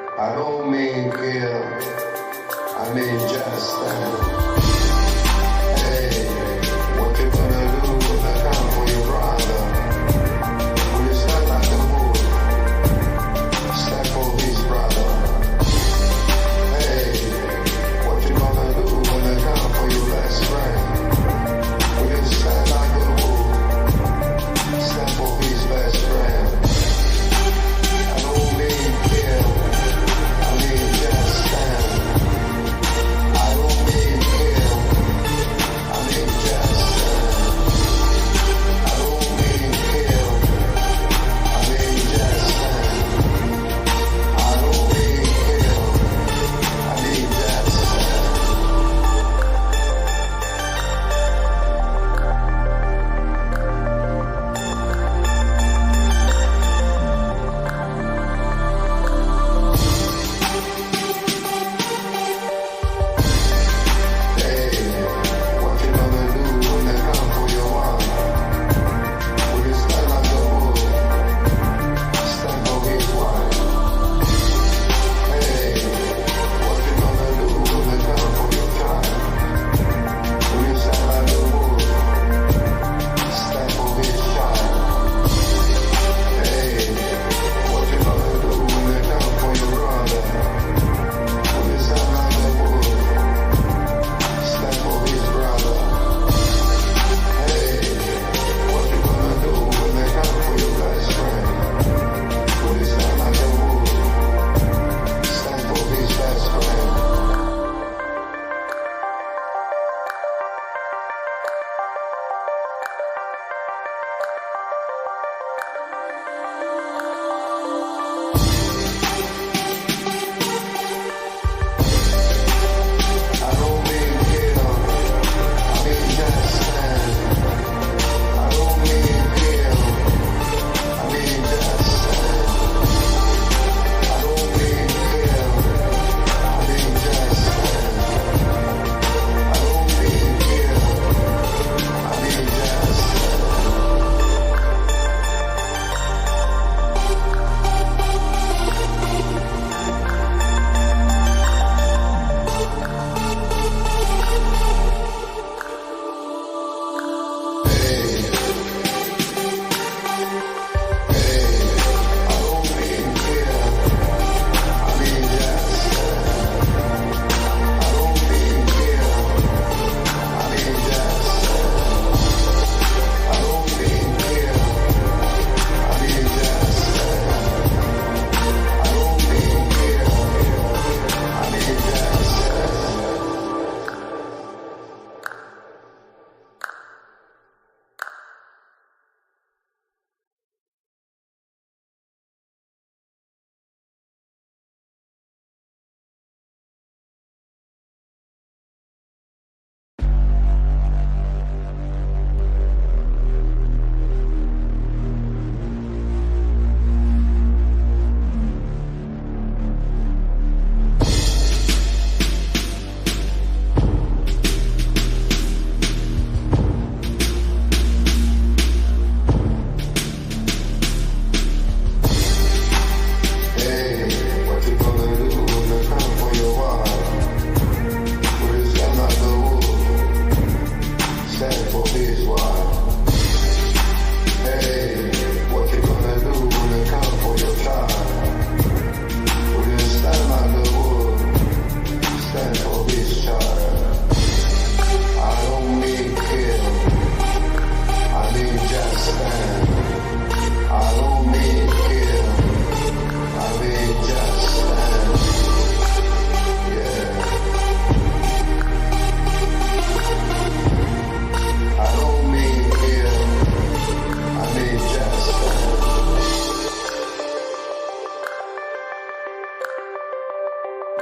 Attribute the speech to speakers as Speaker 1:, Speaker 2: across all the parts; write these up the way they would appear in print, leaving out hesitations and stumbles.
Speaker 1: I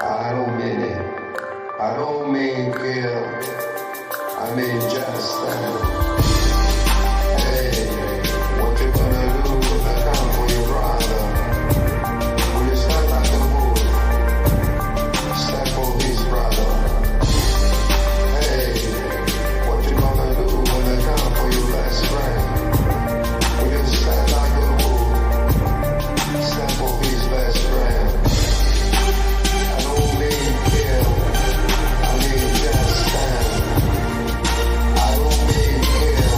Speaker 1: I don't mean it. I don't mean kill. I mean just stand. Hey, what you gonna do with the gun for your brother? Will you stand like a bull? Stand for his brother. Hey, what you gonna do with the gun for your best friend? Will you stand like a bull? Stand for his best friend. I don't mean kill. I mean just stand. I don't mean kill.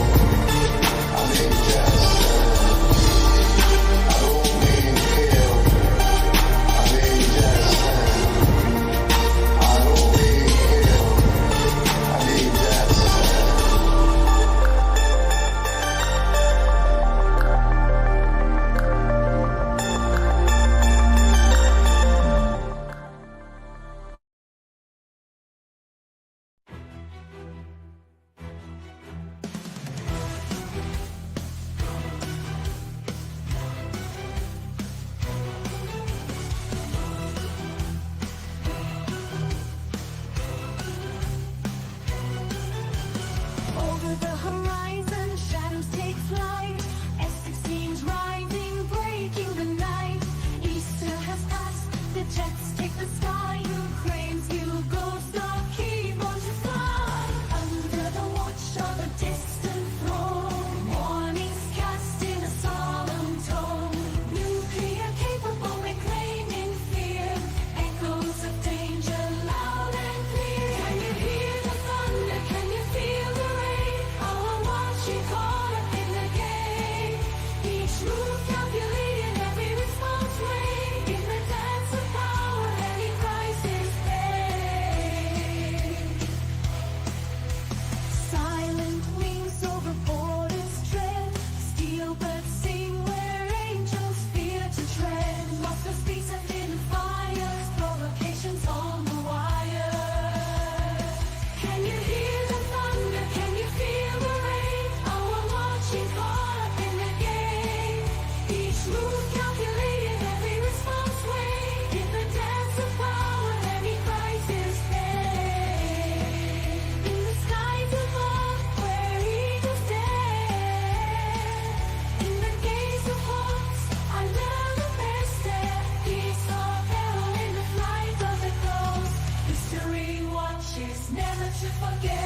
Speaker 1: I mean just stand. I don't mean kill. I mean just stand. I don't mean kill. I mean just stand.
Speaker 2: Over the horizon, shadows take flight. F-16s rising, breaking the night. Easter has passed, the jets take the sky. Ukraine's Yugoslav keep on to fly. Under the watch of a distant throne, warnings cast in a solemn tone. Nuclear capable, reclaiming fear. Echoes of danger loud and clear. Can you hear the thunder? Can you feel the rain? Our watching caught up in the game. Each move calculated, every response weighed. In the dance of power, any price is paid. Silent wings over borders tread. Steel birds sing where angels fear to tread. Monster speaks of hidden fires, provocations on the wire. Can you hear the thunder? Can you feel the rain? Our watching caught up in the game. Each move calculated, every response weighed. In the dance of power, any price is paid. In the skies above, where eagles dare. In the gaze of hawks, I learn of their stare. Peace or peril in the flight of the ghost. History watches, never to forget.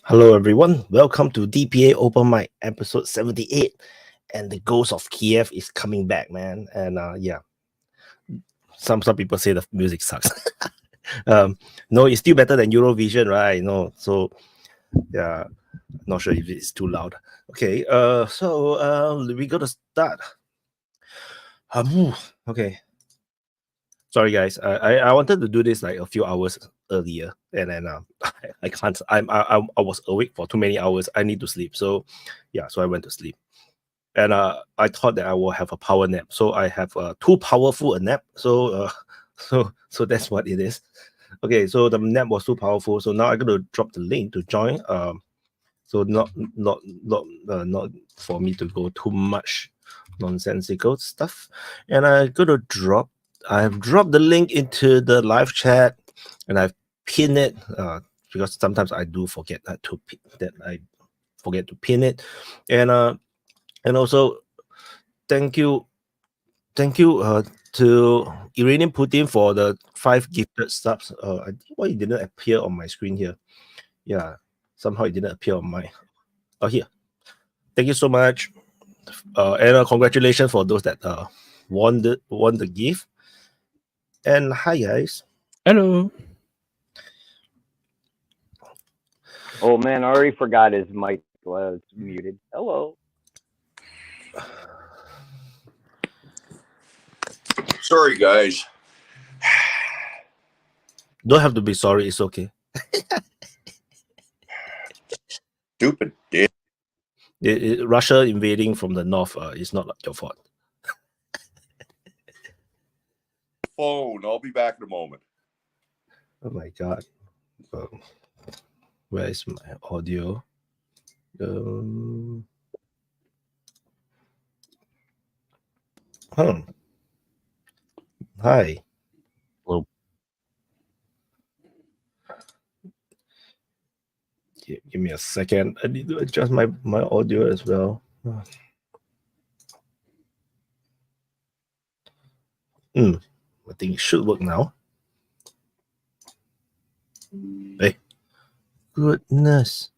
Speaker 3: Hello everyone, welcome to DPA Open Mic episode 78, and the ghost of Kiev is coming back, man. And yeah, some people say the music sucks. No, it's still better than Eurovision, right? No, so yeah, not sure if it's too loud. Okay, so we got to start. Okay. Sorry guys, I wanted to do this like a few hours earlier, and then I can't. I was awake for too many hours. I need to sleep. So yeah, so I went to sleep, and I thought that I will have a power nap. So I have too powerful a nap. So so that's what it is. Okay, so the nap was too powerful. So now I'm gonna drop the link to join. So not for me to go too much nonsensical stuff, and I'm gonna drop. I've dropped the link into the live chat, and I've pinned it because sometimes I do forget I forget to pin it, and also thank you to Iranian Putin for the 5 gifted subs. I think why it didn't appear on my screen here. Yeah, somehow it didn't appear on my. Oh, here. Thank you so much, and congratulations for those that won the gift. And hi guys.
Speaker 4: Hello. Oh man, I already forgot his mic was muted. Hello.
Speaker 5: Sorry, guys.
Speaker 3: Don't have to be sorry. It's okay.
Speaker 5: Stupid dick.
Speaker 3: Russia invading from the north is not your fault.
Speaker 5: Phone. I'll be back in a moment.
Speaker 3: Oh my god. Where is my audio? Hi.
Speaker 6: Hello.
Speaker 3: Give me a second. I need to adjust my audio as well. I think it should work now. Hey. Goodness.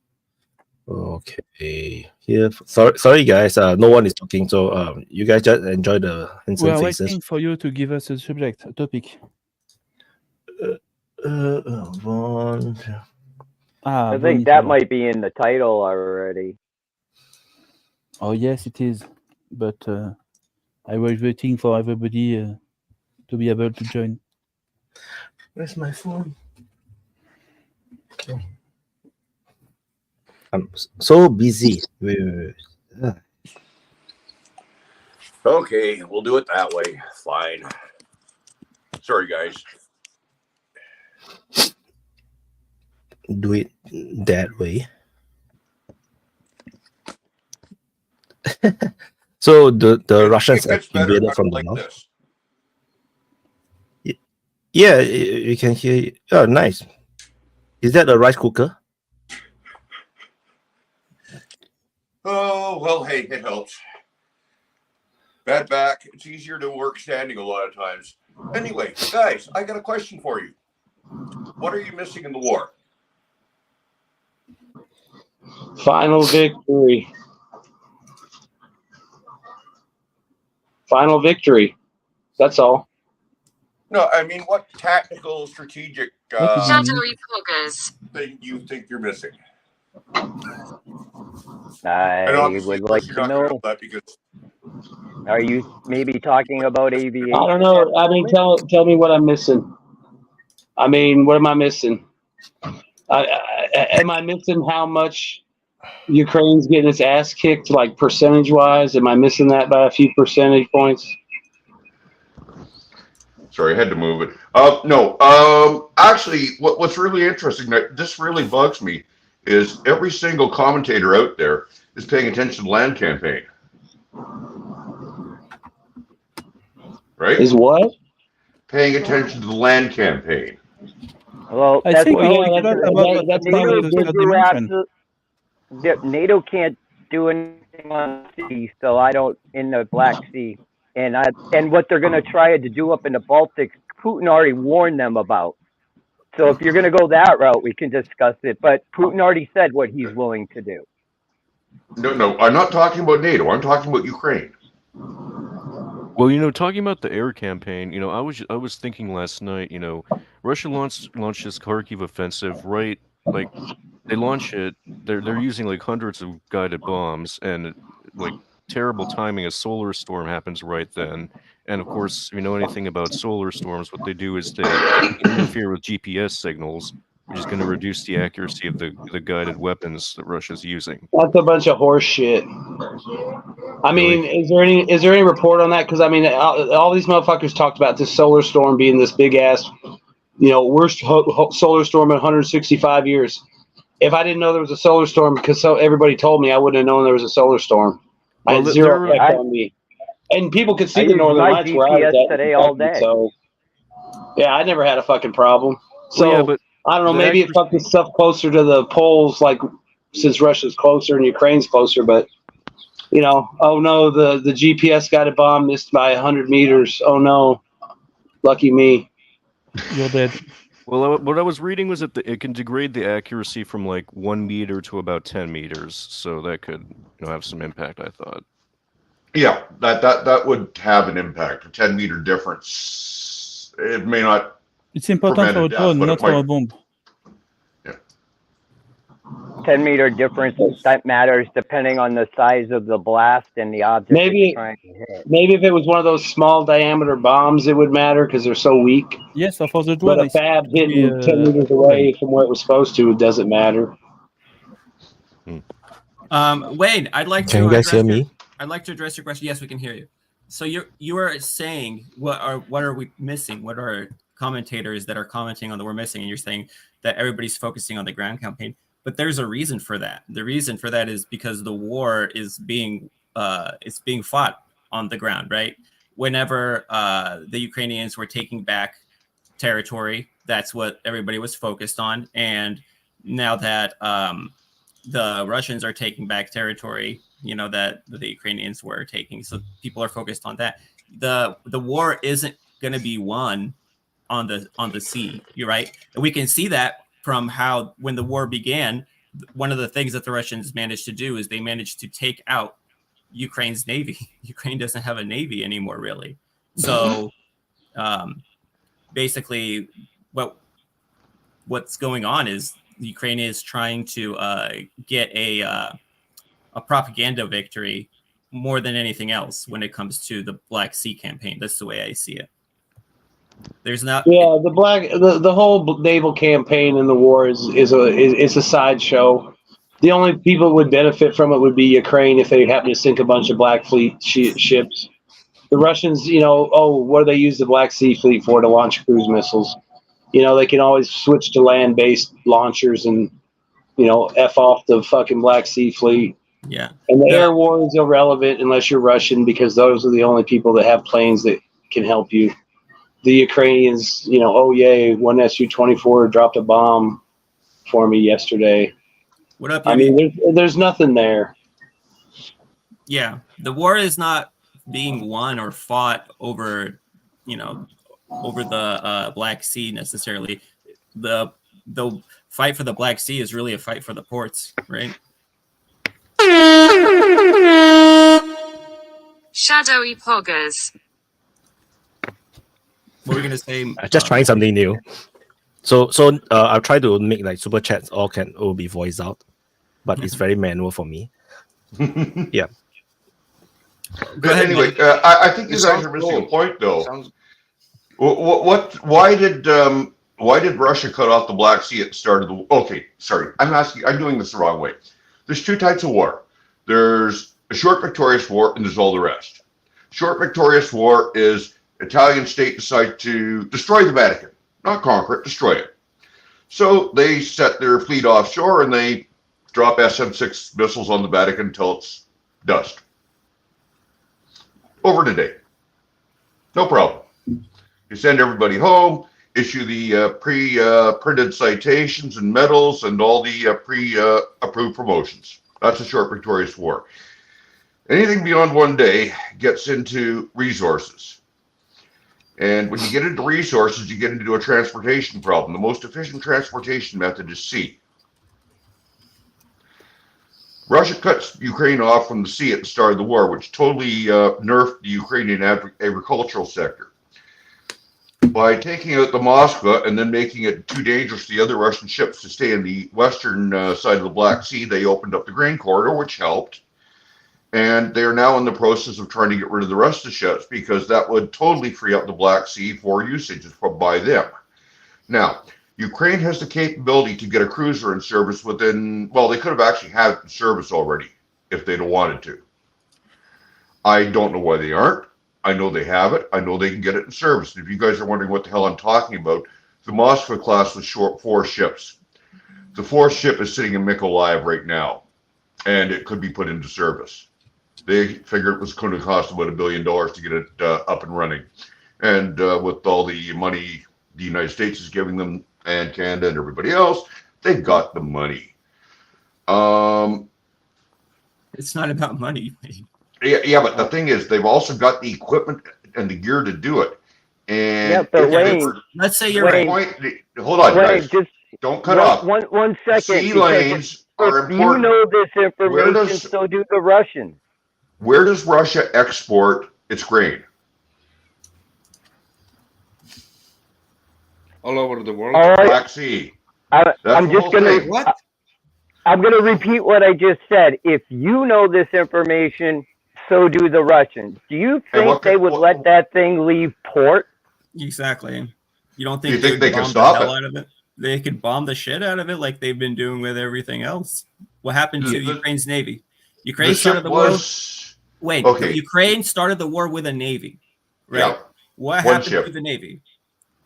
Speaker 3: Okay. Here. Sorry guys. No one is talking, so you guys just enjoy the handsome
Speaker 6: We are
Speaker 3: faces.
Speaker 6: waiting for you to give us a subject, a topic.
Speaker 4: I think that might be in the title already.
Speaker 6: Oh yes, it is. But I was waiting for everybody to be able to join.
Speaker 3: Where's my phone? Okay. I'm so busy. Wait.
Speaker 5: Okay, we'll do it that way. Fine. Sorry, guys.
Speaker 3: Do it that way. So the Russians
Speaker 5: It gets better
Speaker 3: invaded from the
Speaker 5: like
Speaker 3: north.
Speaker 5: this.
Speaker 3: Yeah, you can hear. Oh, nice. Is that a rice cooker?
Speaker 5: Oh, well, hey, it helps. Bad back. It's easier to work standing a lot of times. Anyway, guys, I got a question for you. What are you missing in the war?
Speaker 7: Final victory. Final victory. That's all.
Speaker 5: No, I mean, what tactical, strategic
Speaker 8: Shadowy poggers.
Speaker 5: thing you think you're missing?
Speaker 4: I
Speaker 5: obviously,
Speaker 4: would
Speaker 5: of
Speaker 4: like
Speaker 5: course, you're
Speaker 4: to
Speaker 5: not gonna
Speaker 4: know.
Speaker 5: that because
Speaker 4: Are you maybe talking about aviation?
Speaker 7: I don't know. I mean, tell me what I'm missing. I mean, what am I missing? Am I missing how much Ukraine's getting its ass kicked, like percentage-wise? Am I missing that by a few percentage points?
Speaker 5: Sorry, I had to move it. No. Actually, what's really interesting, that this really bugs me, is every single commentator out there is paying attention to the land campaign. Right?
Speaker 7: Is what?
Speaker 5: Paying attention to the land campaign.
Speaker 4: Well,
Speaker 6: I
Speaker 4: that's
Speaker 6: think
Speaker 4: what
Speaker 6: we
Speaker 4: we
Speaker 6: talked
Speaker 4: can-
Speaker 6: about what
Speaker 7: that's
Speaker 4: NATO
Speaker 6: part of the
Speaker 4: can
Speaker 6: third
Speaker 4: do
Speaker 6: dimension.
Speaker 4: NATO can't do anything on the sea, so I don't in the Black Sea, and what they're going to try to do up in the Baltic, Putin already warned them about. So if you're going to go that route, we can discuss it. But Putin already said what he's willing to do.
Speaker 5: No, I'm not talking about NATO. I'm talking about Ukraine.
Speaker 9: Well, talking about the air campaign, I was thinking last night, Russia launched this Kharkiv offensive, right? Like they launch it, they're using like hundreds of guided bombs, and like terrible timing, a solar storm happens right then. And of course, if you know anything about solar storms, what they do is they interfere with GPS signals, which is going to reduce the accuracy of the guided weapons that Russia's using.
Speaker 7: That's a bunch of horse shit. I mean, is there any report on that? Because I mean, all these motherfuckers talked about this solar storm being this big ass, worst solar storm in 165 years. If I didn't know there was a solar storm, because everybody told me, I wouldn't have known there was a solar storm. I had zero effect on me. And people could see the northern lights where I was at
Speaker 4: today all day.
Speaker 7: So yeah, I never had a fucking problem. So
Speaker 9: Well, yeah, but
Speaker 7: I don't know. Maybe it fucked this stuff closer to the poles, like since Russia's closer and Ukraine's closer. But oh no, the GPS got a bomb missed by 100 meters. Oh no, lucky me.
Speaker 6: You're dead.
Speaker 9: Well, what I was reading was that it can degrade the accuracy from like 1 meter to about 10 meters, so that could have some impact, I thought.
Speaker 5: Yeah, that would have an impact. A 10-meter difference. It may not.
Speaker 6: It's important for a drone, not for a bomb.
Speaker 5: Yeah.
Speaker 4: 10-meter difference that matters depending on the size of the blast and the object
Speaker 7: Maybe-
Speaker 4: it's trying to hit.
Speaker 7: Maybe if it was one of those small diameter bombs, it would matter because they're so weak.
Speaker 6: Yes, so for the
Speaker 7: But
Speaker 6: drone,
Speaker 7: a fab hitting 10 meters away from where it was supposed to, it doesn't matter.
Speaker 10: Wayne, I'd like to
Speaker 3: Can you guys hear
Speaker 10: address
Speaker 3: me?
Speaker 10: I'd like to address your question. Yes, we can hear you. So you are saying what are we missing? What are commentators that are commenting on the we're missing? And you're saying that everybody's focusing on the ground campaign, but there's a reason for that. The reason for that is because the war is being fought on the ground, right? Whenever the Ukrainians were taking back territory, that's what everybody was focused on. And now that the Russians are taking back territory, you know, that the Ukrainians were taking, so people are focused on that. The war isn't going to be won on the sea. You're right, and we can see that from how when the war began, one of the things that the Russians managed to do is they managed to take out Ukraine's navy. Ukraine doesn't have a navy anymore, really. So basically, what's going on is Ukraine is trying to get a propaganda victory more than anything else when it comes to the Black Sea campaign. That's the way I see it. There's not.
Speaker 7: Yeah, the whole naval campaign in the war is a sideshow. The only people who would benefit from it would be Ukraine if they happen to sink a bunch of Black Fleet ships. The Russians, you know, what do they use the Black Sea Fleet for? To launch cruise missiles. You know, they can always switch to land-based launchers and, you know, F off the fucking Black Sea Fleet.
Speaker 10: Yeah.
Speaker 7: And the air war is irrelevant unless you're Russian, because those are the only people that have planes that can help you. The Ukrainians, you know, oh yay, one Su-24 dropped a bomb for me yesterday.
Speaker 10: What up?
Speaker 7: I mean, there's nothing there.
Speaker 10: Yeah, the war is not being won or fought over, you know, over the Black Sea necessarily. The fight for the Black Sea is really a fight for the ports, right?
Speaker 8: Shadowy poggers.
Speaker 10: What were we gonna say?
Speaker 3: Just trying something new. So I'll try to make like super chats all be voiced out, but it's very manual for me. Yeah.
Speaker 5: But anyway, I think you guys are missing a point, though. Why did Russia cut off the Black Sea at the start of the? Okay, sorry, I'm doing this the wrong way. There's two types of war. There's a short victorious war, and there's all the rest. Short victorious war is Italian state decide to destroy the Vatican, not conquer it, destroy it. So they set their fleet offshore and they drop SM-6 missiles on the Vatican until it's dust. Over today. No problem. You send everybody home, issue the pre-printed citations and medals and all the pre-approved promotions. That's a short victorious war. Anything beyond one day gets into resources. And when you get into resources, you get into a transportation problem. The most efficient transportation method is sea. Russia cuts Ukraine off from the sea at the start of the war, which totally nerfed the Ukrainian agricultural sector. By taking out the Moskva and then making it too dangerous for the other Russian ships to stay in the western side of the Black Sea, they opened up the grain corridor, which helped. And they're now in the process of trying to get rid of the rest of the ships because that would totally free up the Black Sea for usage by them. Now, Ukraine has the capability to get a cruiser in service within, well, they could have actually had it in service already if they'd have wanted to. I don't know why they aren't. I know they have it. I know they can get it in service. And if you guys are wondering what the hell I'm talking about, the Moskva class was short 4 ships. The 4th ship is sitting in Mykolaiv right now, and it could be put into service. They figured it was going to cost about $1 billion to get it up and running. And with all the money the United States is giving them and Canada and everybody else, they've got the money.
Speaker 10: It's not about money.
Speaker 5: Yeah, but the thing is, they've also got the equipment and the gear to do it. And
Speaker 4: yeah, but Wayne,
Speaker 10: let's say you're right.
Speaker 5: Hold on,
Speaker 4: Wayne,
Speaker 5: guys.
Speaker 4: just
Speaker 5: don't cut off.
Speaker 4: One second.
Speaker 5: Sea lanes are important.
Speaker 4: You know this information, so do the Russians.
Speaker 5: Where does Russia export its grain?
Speaker 11: All over the world.
Speaker 4: All right.
Speaker 5: Black Sea.
Speaker 4: I'm just going to...
Speaker 11: What?
Speaker 4: I'm going to repeat what I just said. If you know this information, so do the Russians. Do you think they would let that thing leave port?
Speaker 10: Exactly. You don't
Speaker 5: Do you
Speaker 10: think
Speaker 5: think they
Speaker 10: would
Speaker 5: can
Speaker 10: bomb
Speaker 5: stop
Speaker 10: the hell
Speaker 5: it?
Speaker 10: out of it? They could bomb the shit out of it like they've been doing with everything else. What happened to Ukraine's navy? Ukraine
Speaker 5: The
Speaker 10: started
Speaker 5: ship
Speaker 10: the war.
Speaker 5: was
Speaker 10: Wait,
Speaker 5: okay.
Speaker 10: Ukraine started the war with a navy, right?
Speaker 5: Yeah.
Speaker 10: What
Speaker 5: One
Speaker 10: happened
Speaker 5: ship.
Speaker 10: to the navy?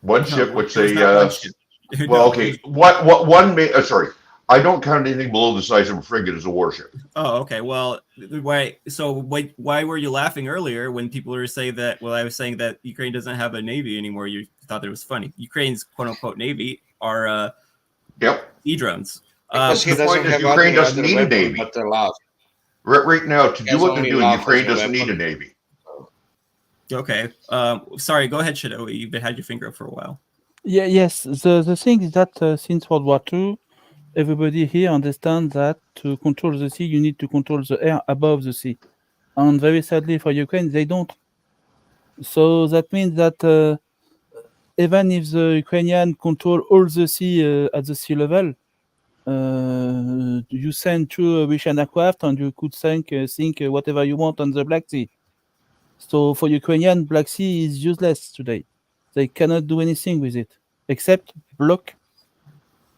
Speaker 5: One
Speaker 10: No,
Speaker 5: ship, which
Speaker 10: it was
Speaker 5: they
Speaker 10: not one ship.
Speaker 5: well,
Speaker 10: No,
Speaker 5: okay.
Speaker 10: it was-
Speaker 5: Sorry, I don't count anything below the size of a frigate as a warship.
Speaker 10: Oh, okay. Well, why? So why were you laughing earlier when people were saying that? Well, I was saying that Ukraine doesn't have a navy anymore. You thought that it was funny. Ukraine's quote unquote navy are sea drones.
Speaker 11: Because he
Speaker 5: The point
Speaker 11: doesn't
Speaker 5: is
Speaker 11: have
Speaker 5: Ukraine
Speaker 11: any
Speaker 5: doesn't
Speaker 11: other
Speaker 5: need a
Speaker 11: weapon
Speaker 5: navy.
Speaker 11: but the love.
Speaker 5: Right now, to
Speaker 11: He
Speaker 5: do
Speaker 11: has
Speaker 5: what they're
Speaker 11: only
Speaker 5: doing,
Speaker 11: love
Speaker 5: Ukraine
Speaker 11: as a
Speaker 5: doesn't need a
Speaker 11: weapon.
Speaker 5: navy.
Speaker 10: Okay. Sorry. Go ahead, Shadow. You've had your finger up for a while.
Speaker 6: Yeah, yes. The thing is that since World War II, everybody here understands that to control the sea, you need to control the air above the sea. And very sadly for Ukraine, they don't. So that means that even if the Ukrainian control all the sea at the sea level, you send two Russian aircraft and you could sink whatever you want on the Black Sea. So for Ukrainian, Black Sea is useless today. They cannot do anything with it except block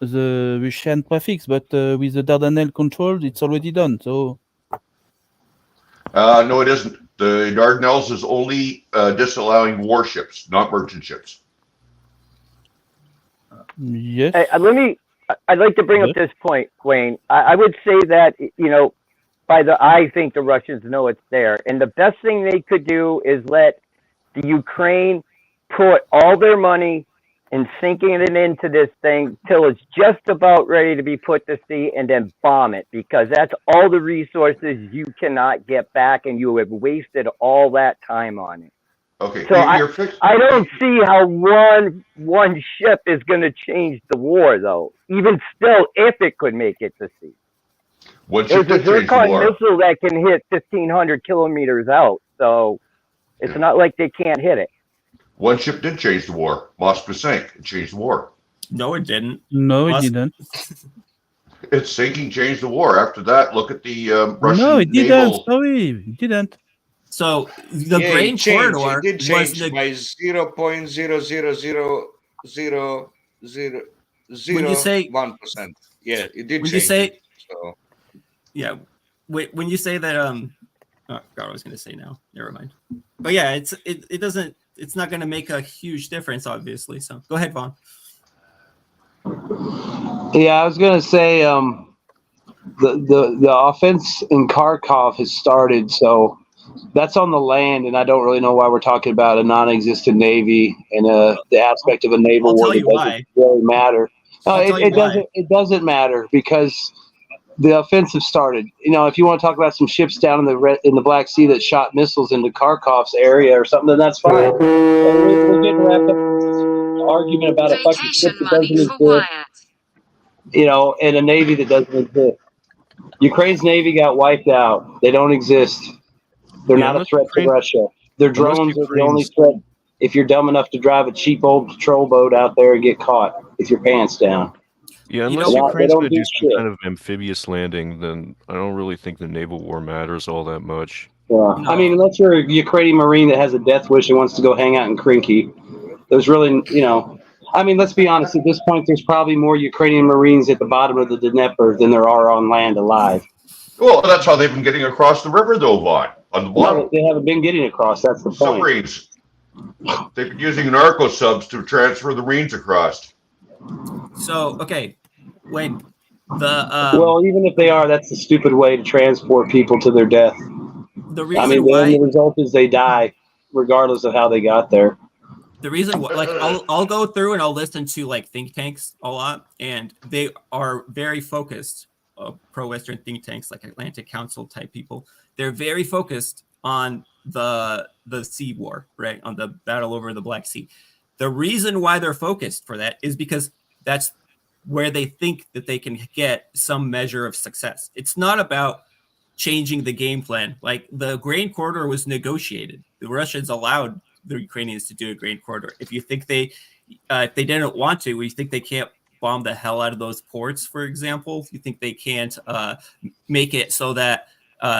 Speaker 6: the Russian traffic. But with the Dardanelles controlled, it's already done. So
Speaker 5: No, it isn't. The Dardanelles is only disallowing warships, not merchant ships.
Speaker 6: yes.
Speaker 4: I'd like to bring up this point, Wayne. I would say that, I think the Russians know it's there. And the best thing they could do is let the Ukraine put all their money in sinking it into this thing till it's just about ready to be put to sea and then bomb it, because that's all the resources you cannot get back and you have wasted all that time on it.
Speaker 5: Okay,
Speaker 4: So I don't see how one ship is going to change the war, though. Even still, if it could make it to sea.
Speaker 5: One
Speaker 4: There's
Speaker 5: ship
Speaker 4: a
Speaker 5: did change the
Speaker 4: Zircon
Speaker 5: war.
Speaker 4: missile that can hit 1,500 kilometers out, so it's not like they can't hit it.
Speaker 5: One ship did change the war. Moscow sank. It changed the war.
Speaker 10: No, it didn't.
Speaker 6: No, it didn't.
Speaker 5: Its sinking changed the war. After that, look at the Russian
Speaker 6: No, it didn't.
Speaker 5: naval.
Speaker 6: Sorry, it didn't.
Speaker 10: So the grain corridor
Speaker 11: It did
Speaker 10: was
Speaker 11: change
Speaker 10: the
Speaker 11: by 0.0000001%. Yeah, it did
Speaker 10: when
Speaker 11: change.
Speaker 10: you say
Speaker 11: it, so.
Speaker 10: yeah, when you say that oh God, I was going to say now. Never mind. But yeah, it's not going to make a huge difference, obviously. So go ahead, Vaughn.
Speaker 7: Yeah, I was gonna say the offense in Kharkov has started, so that's on the land, and I don't really know why we're talking about a non-existent navy and the aspect of a naval
Speaker 10: I'll
Speaker 7: war
Speaker 10: tell
Speaker 7: that
Speaker 10: you
Speaker 7: doesn't
Speaker 10: why.
Speaker 7: really matter. No,
Speaker 10: I'll tell you why.
Speaker 7: It doesn't matter because the offensive started. You know, if you want to talk about some ships down in the Black Sea that shot missiles into Kharkov's area or something, then that's fine. But we're getting wrapped up in this argument about a fucking ship
Speaker 8: Vacation
Speaker 7: that
Speaker 8: money
Speaker 7: doesn't
Speaker 8: for
Speaker 7: exist,
Speaker 8: Wyatt.
Speaker 7: you know, and a navy that doesn't exist. Ukraine's navy got wiped out. They don't exist. They're not a
Speaker 9: unless
Speaker 7: threat to
Speaker 9: Ukraine-
Speaker 7: Russia. Their
Speaker 9: unless
Speaker 7: drones are the only
Speaker 9: Ukraine's-
Speaker 7: threat if you're dumb enough to drive a cheap old patrol boat out there and get caught with your pants down.
Speaker 9: Yeah,
Speaker 10: You
Speaker 9: unless
Speaker 10: know-
Speaker 7: They
Speaker 9: Ukraine's
Speaker 7: don't
Speaker 9: going to
Speaker 7: do
Speaker 9: do some
Speaker 7: shit.
Speaker 9: kind of amphibious landing, then I don't really think the naval war matters all that much.
Speaker 7: Yeah.
Speaker 10: No.
Speaker 7: I mean, unless you're a Ukrainian Marine that has a death wish and wants to go hang out in Krinky, there's really, you know, I mean, let's be honest. At this point, there's probably more Ukrainian Marines at the bottom of the Dnieper than there are on land alive.
Speaker 5: Well, that's how they've been getting across the river, though, Vaughn. On the
Speaker 7: No,
Speaker 5: bottom,
Speaker 7: they haven't been getting across. That's the point.
Speaker 5: submarines. They've been using narco subs to transfer the Marines across.
Speaker 10: So okay, Wayne, the
Speaker 7: Well, even if they are, that's a stupid way to transport people to their death.
Speaker 10: the
Speaker 7: I
Speaker 10: reason
Speaker 7: mean,
Speaker 10: why
Speaker 7: the result is they die, regardless of how they got there.
Speaker 10: the reason why, like I'll go through and I'll listen to like think tanks a lot, and they are very focused, pro-Western think tanks like Atlantic Council type people. They're very focused on the sea war, right? On the battle over the Black Sea. The reason why they're focused for that is because that's where they think that they can get some measure of success. It's not about changing the game plan. Like the grain corridor was negotiated. The Russians allowed the Ukrainians to do a grain corridor. If you think if they didn't want to, we think they can't bomb the hell out of those ports, for example? You think they can't make it so that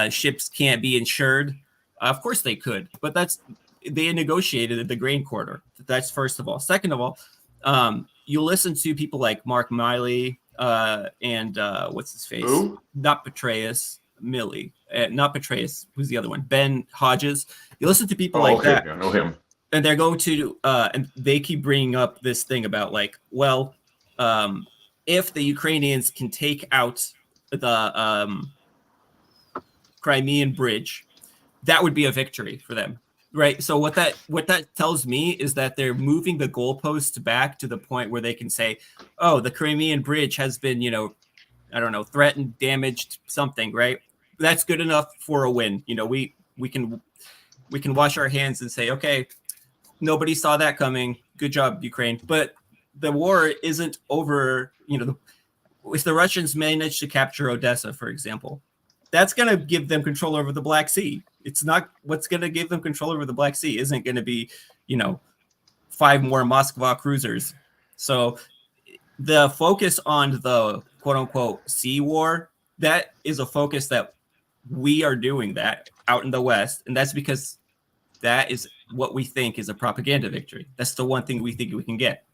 Speaker 10: ships can't be insured? Of course they could, but they negotiated the grain corridor. That's first of all. Second of all, you listen to people like Mark Miley and what's his face?
Speaker 5: Who?
Speaker 10: Not Petraeus, Milley. Not Petraeus. Who's the other one? Ben Hodges. You listen to people like that.
Speaker 5: I know him.
Speaker 10: And they're going to, and they keep bringing up this thing about like, well, if the Ukrainians can take out the Crimean bridge, that would be a victory for them, right? So what that tells me is that they're moving the goalposts back to the point where they can say, oh, the Crimean bridge has been, I don't know, threatened, damaged, something, right? That's good enough for a win. We can wash our hands and say, okay, nobody saw that coming. Good job, Ukraine. But the war isn't over. If the Russians manage to capture Odessa, for example, that's going to give them control over the Black Sea. It's not what's going to give them control over the Black Sea isn't going to be, 5 more Moskva cruisers. So the focus on the quote unquote sea war, that is a focus that we are doing that out in the West. And that's because that is what we think is a propaganda victory. That's the one thing we think we can get.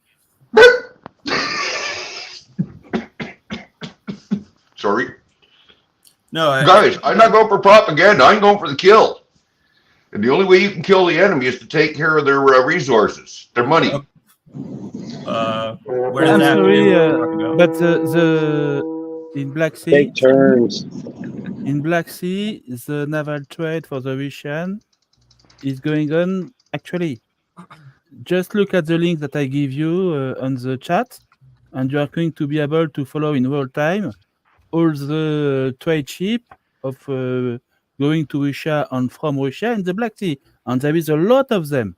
Speaker 5: Sorry.
Speaker 10: No,
Speaker 5: guys, I'm not going for propaganda. I'm going for the kill. And the only way you can kill the enemy is to take care of their resources, their money.
Speaker 10: Where
Speaker 6: I'm
Speaker 10: that
Speaker 6: sorry, but the in Black Sea,
Speaker 7: Take turns.
Speaker 6: in Black Sea, the naval trade for the Russian is going on. Actually, just look at the link that I give you on the chat, and you are going to be able to follow in real time all the trade ship of going to Russia and from Russia in the Black Sea, and there is a lot of them.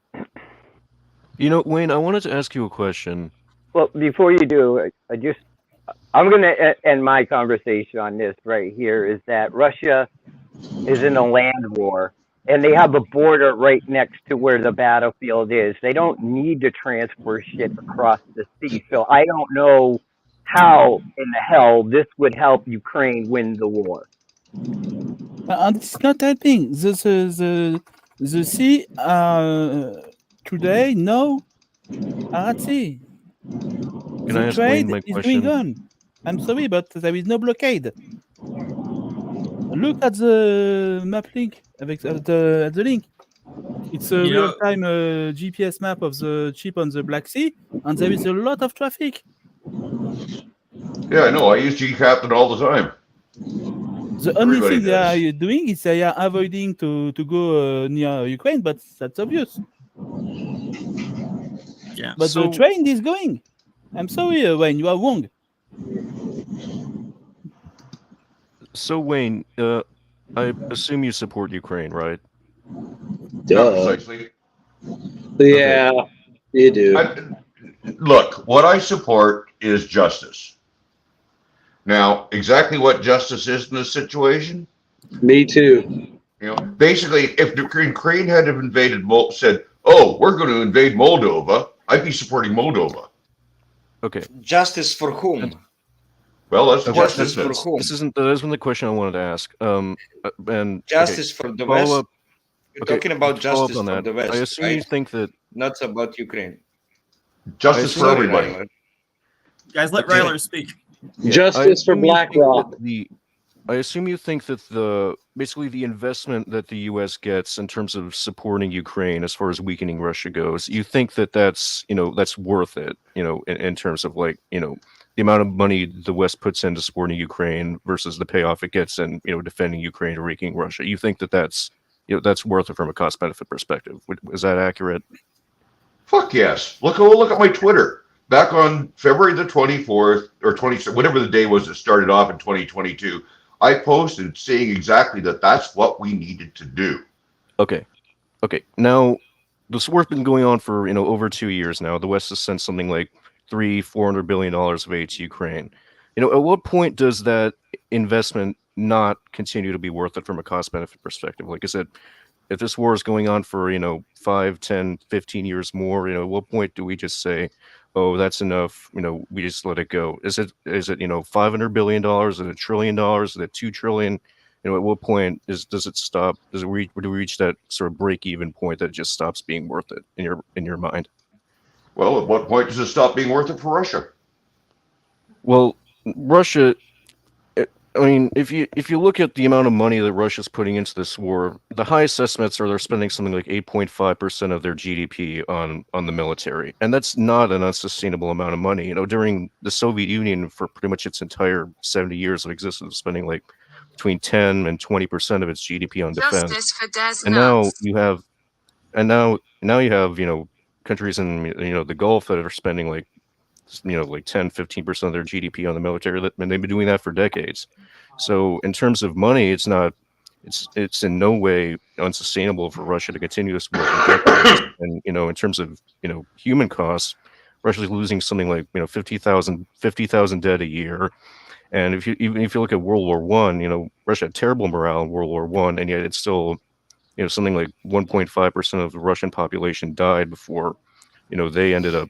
Speaker 9: Wayne, I wanted to ask you a question.
Speaker 4: Well, before you do, I'm going to end my conversation on this right here, is that Russia is in a land war, and they have a border right next to where the battlefield is. They don't need to transfer shit across the sea. So I don't know how in the hell this would help Ukraine win the war.
Speaker 6: And it's not helping. The sea today, no, are at sea.
Speaker 9: Can
Speaker 6: The
Speaker 9: I ask
Speaker 6: trade
Speaker 9: Wayne my
Speaker 6: is
Speaker 9: question?
Speaker 6: going on. I'm sorry, but there is no blockade. Look at the map link, at the link. It's a real-time GPS map of the ship on the Black Sea, and there is a lot of traffic.
Speaker 5: Yeah, I know. I use G-Captain all the time.
Speaker 6: The only
Speaker 5: Everybody
Speaker 6: thing they
Speaker 5: does.
Speaker 6: are doing is they are avoiding to go near Ukraine, but that's obvious.
Speaker 10: Yeah.
Speaker 6: But the train is going. I'm sorry, Wayne, you are wrong.
Speaker 9: So Wayne, I assume you support Ukraine, right?
Speaker 5: Not precisely.
Speaker 7: Yeah, you do.
Speaker 5: Look, what I support is justice. Now, exactly what justice is in this situation?
Speaker 7: Me too.
Speaker 5: Basically, if Ukraine had invaded, said, "Oh, we're going to invade Moldova," I'd be supporting Moldova.
Speaker 9: Okay.
Speaker 11: Justice for whom?
Speaker 5: Well, that's the
Speaker 11: Justice
Speaker 5: question.
Speaker 11: for whom?
Speaker 9: That isn't the question I wanted to ask. And
Speaker 11: Justice for the West. You're talking about justice
Speaker 9: on
Speaker 11: for
Speaker 9: that.
Speaker 11: the West,
Speaker 9: I assume
Speaker 11: right?
Speaker 9: you think that
Speaker 11: Not about Ukraine.
Speaker 5: Justice for everybody.
Speaker 10: Guys, let Ryler speak.
Speaker 7: Justice for BlackRock.
Speaker 9: I assume you think that basically the investment that the U.S. gets in terms of supporting Ukraine as far as weakening Russia goes, you think that that's worth it, in terms of the amount of money the West puts into supporting Ukraine versus the payoff it gets in, defending Ukraine or weakening Russia. You think that that's worth it from a cost benefit perspective. Is that accurate?
Speaker 5: Fuck yes. Look at my Twitter. Back on February the 24th or 20th, whatever the day was that started off in 2022, I posted saying exactly that's what we needed to do.
Speaker 9: Okay. Now, this war's been going on for over 2 years now. The West has sent something like $400 billion of aid to Ukraine. At what point does that investment not continue to be worth it from a cost benefit perspective? Like I said, if this war is going on for 5, 10, 15 years more, at what point do we just say, oh, that's enough, we just let it go? Is it $500 billion? Is it $1 trillion? Is it $2 trillion? At what point does it stop? Do we reach that sort of break-even point that it just stops being worth it in your mind?
Speaker 5: Well, at what point does it stop being worth it for Russia?
Speaker 9: Well, Russia, I mean, if you look at the amount of money that Russia's putting into this war, the highest estimates are they're spending something like 8.5% of their GDP on the military, and that's not an unsustainable amount of money. During the Soviet Union, for pretty much its entire 70 years of existence, spending like between 10 and 20% of its GDP on defense.
Speaker 8: Justice for Des
Speaker 9: And now
Speaker 8: nuts.
Speaker 9: you have, countries in the Gulf that are spending like 10-15% of their GDP on the military, and they've been doing that for decades. So in terms of money, it's in no way unsustainable for Russia to continue this war for decades. And in terms of human costs, Russia's losing something like 50,000 dead a year. And if you look at World War I, Russia had terrible morale in World War I, and yet it's still something like 1.5% of the Russian population died before they ended up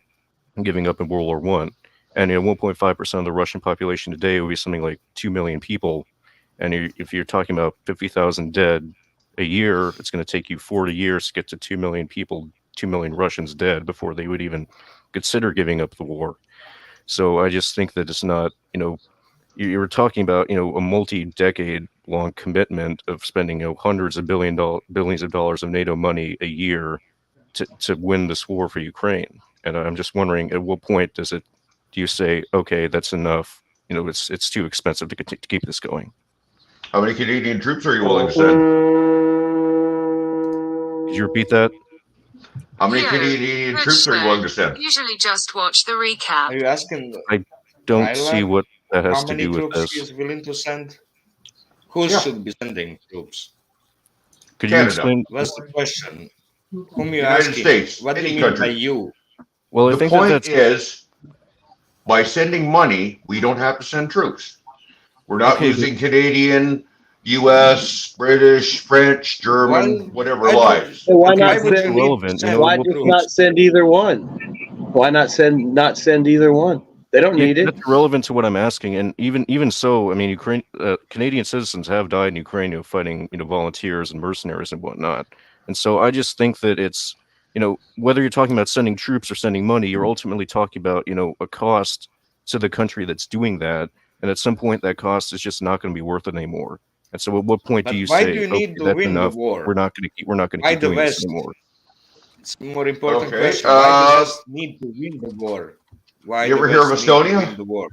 Speaker 9: giving up in World War I. And 1.5% of the Russian population today would be something like 2 million people. And if you're talking about 50,000 dead a year, it's going to take you 40 years to get to 2 million people, 2 million Russians dead before they would even consider giving up the war. So I just think that it's not, you were talking about, a multi-decade long commitment of spending, hundreds of billions of dollars of NATO money a year to win this war for Ukraine. And I'm just wondering, at what point do you say, okay, that's enough? It's too expensive to keep this going.
Speaker 5: How many Canadian troops are you willing to send?
Speaker 9: Could you repeat that?
Speaker 5: How many
Speaker 8: Yo,
Speaker 5: Canadian
Speaker 8: Rich
Speaker 5: troops are you
Speaker 8: there.
Speaker 5: willing to send?
Speaker 8: Usually just watch the
Speaker 11: Are
Speaker 8: recap.
Speaker 11: you asking
Speaker 9: I don't
Speaker 11: Thailand
Speaker 9: see what that has
Speaker 11: how
Speaker 9: to
Speaker 11: many
Speaker 9: do with
Speaker 11: troops he
Speaker 9: this.
Speaker 11: is willing to send? Who
Speaker 5: Yeah.
Speaker 11: should be sending troops?
Speaker 9: Could you
Speaker 5: Canada.
Speaker 9: explain?
Speaker 11: What's the question? Whom you
Speaker 5: United
Speaker 11: asking?
Speaker 5: States,
Speaker 11: What do
Speaker 5: any
Speaker 11: you mean by
Speaker 5: country.
Speaker 11: you?
Speaker 9: Well, I
Speaker 5: The
Speaker 9: think
Speaker 5: point
Speaker 9: that's
Speaker 5: is, by sending money, we don't have to send troops. We're not
Speaker 9: Okay, but-
Speaker 5: losing Canadian, U.S., British, French, German, whatever
Speaker 11: why do-
Speaker 5: lives.
Speaker 12: So why
Speaker 9: Okay,
Speaker 12: not
Speaker 11: Why would
Speaker 9: that's
Speaker 11: you
Speaker 12: send?
Speaker 11: need
Speaker 9: irrelevant.
Speaker 11: to send
Speaker 12: Why
Speaker 9: what
Speaker 12: just
Speaker 11: troops?
Speaker 12: not send either one? Why not send either one? They don't need it.
Speaker 9: That's irrelevant to what I'm asking. And even so, I mean, Canadian citizens have died in Ukraine, fighting, volunteers and mercenaries and whatnot. And so I just think that it's, whether you're talking about sending troops or sending money, you're ultimately talking about, a cost to the country that's doing that. And at some point, that cost is just not going to be worth it anymore. And so, at what point
Speaker 11: But
Speaker 9: do you
Speaker 11: why
Speaker 9: say,
Speaker 11: do you need
Speaker 9: okay,
Speaker 11: to
Speaker 9: that's
Speaker 11: win the
Speaker 9: enough?
Speaker 11: war?
Speaker 9: We're not going to keep
Speaker 11: Why
Speaker 9: doing
Speaker 11: the
Speaker 9: this
Speaker 11: West?
Speaker 9: anymore.
Speaker 11: It's a more important
Speaker 5: Okay,
Speaker 11: question. Why the West need to win the war? Why
Speaker 5: You
Speaker 11: the
Speaker 5: ever hear of
Speaker 11: West need to
Speaker 5: Estonia?
Speaker 11: win the war?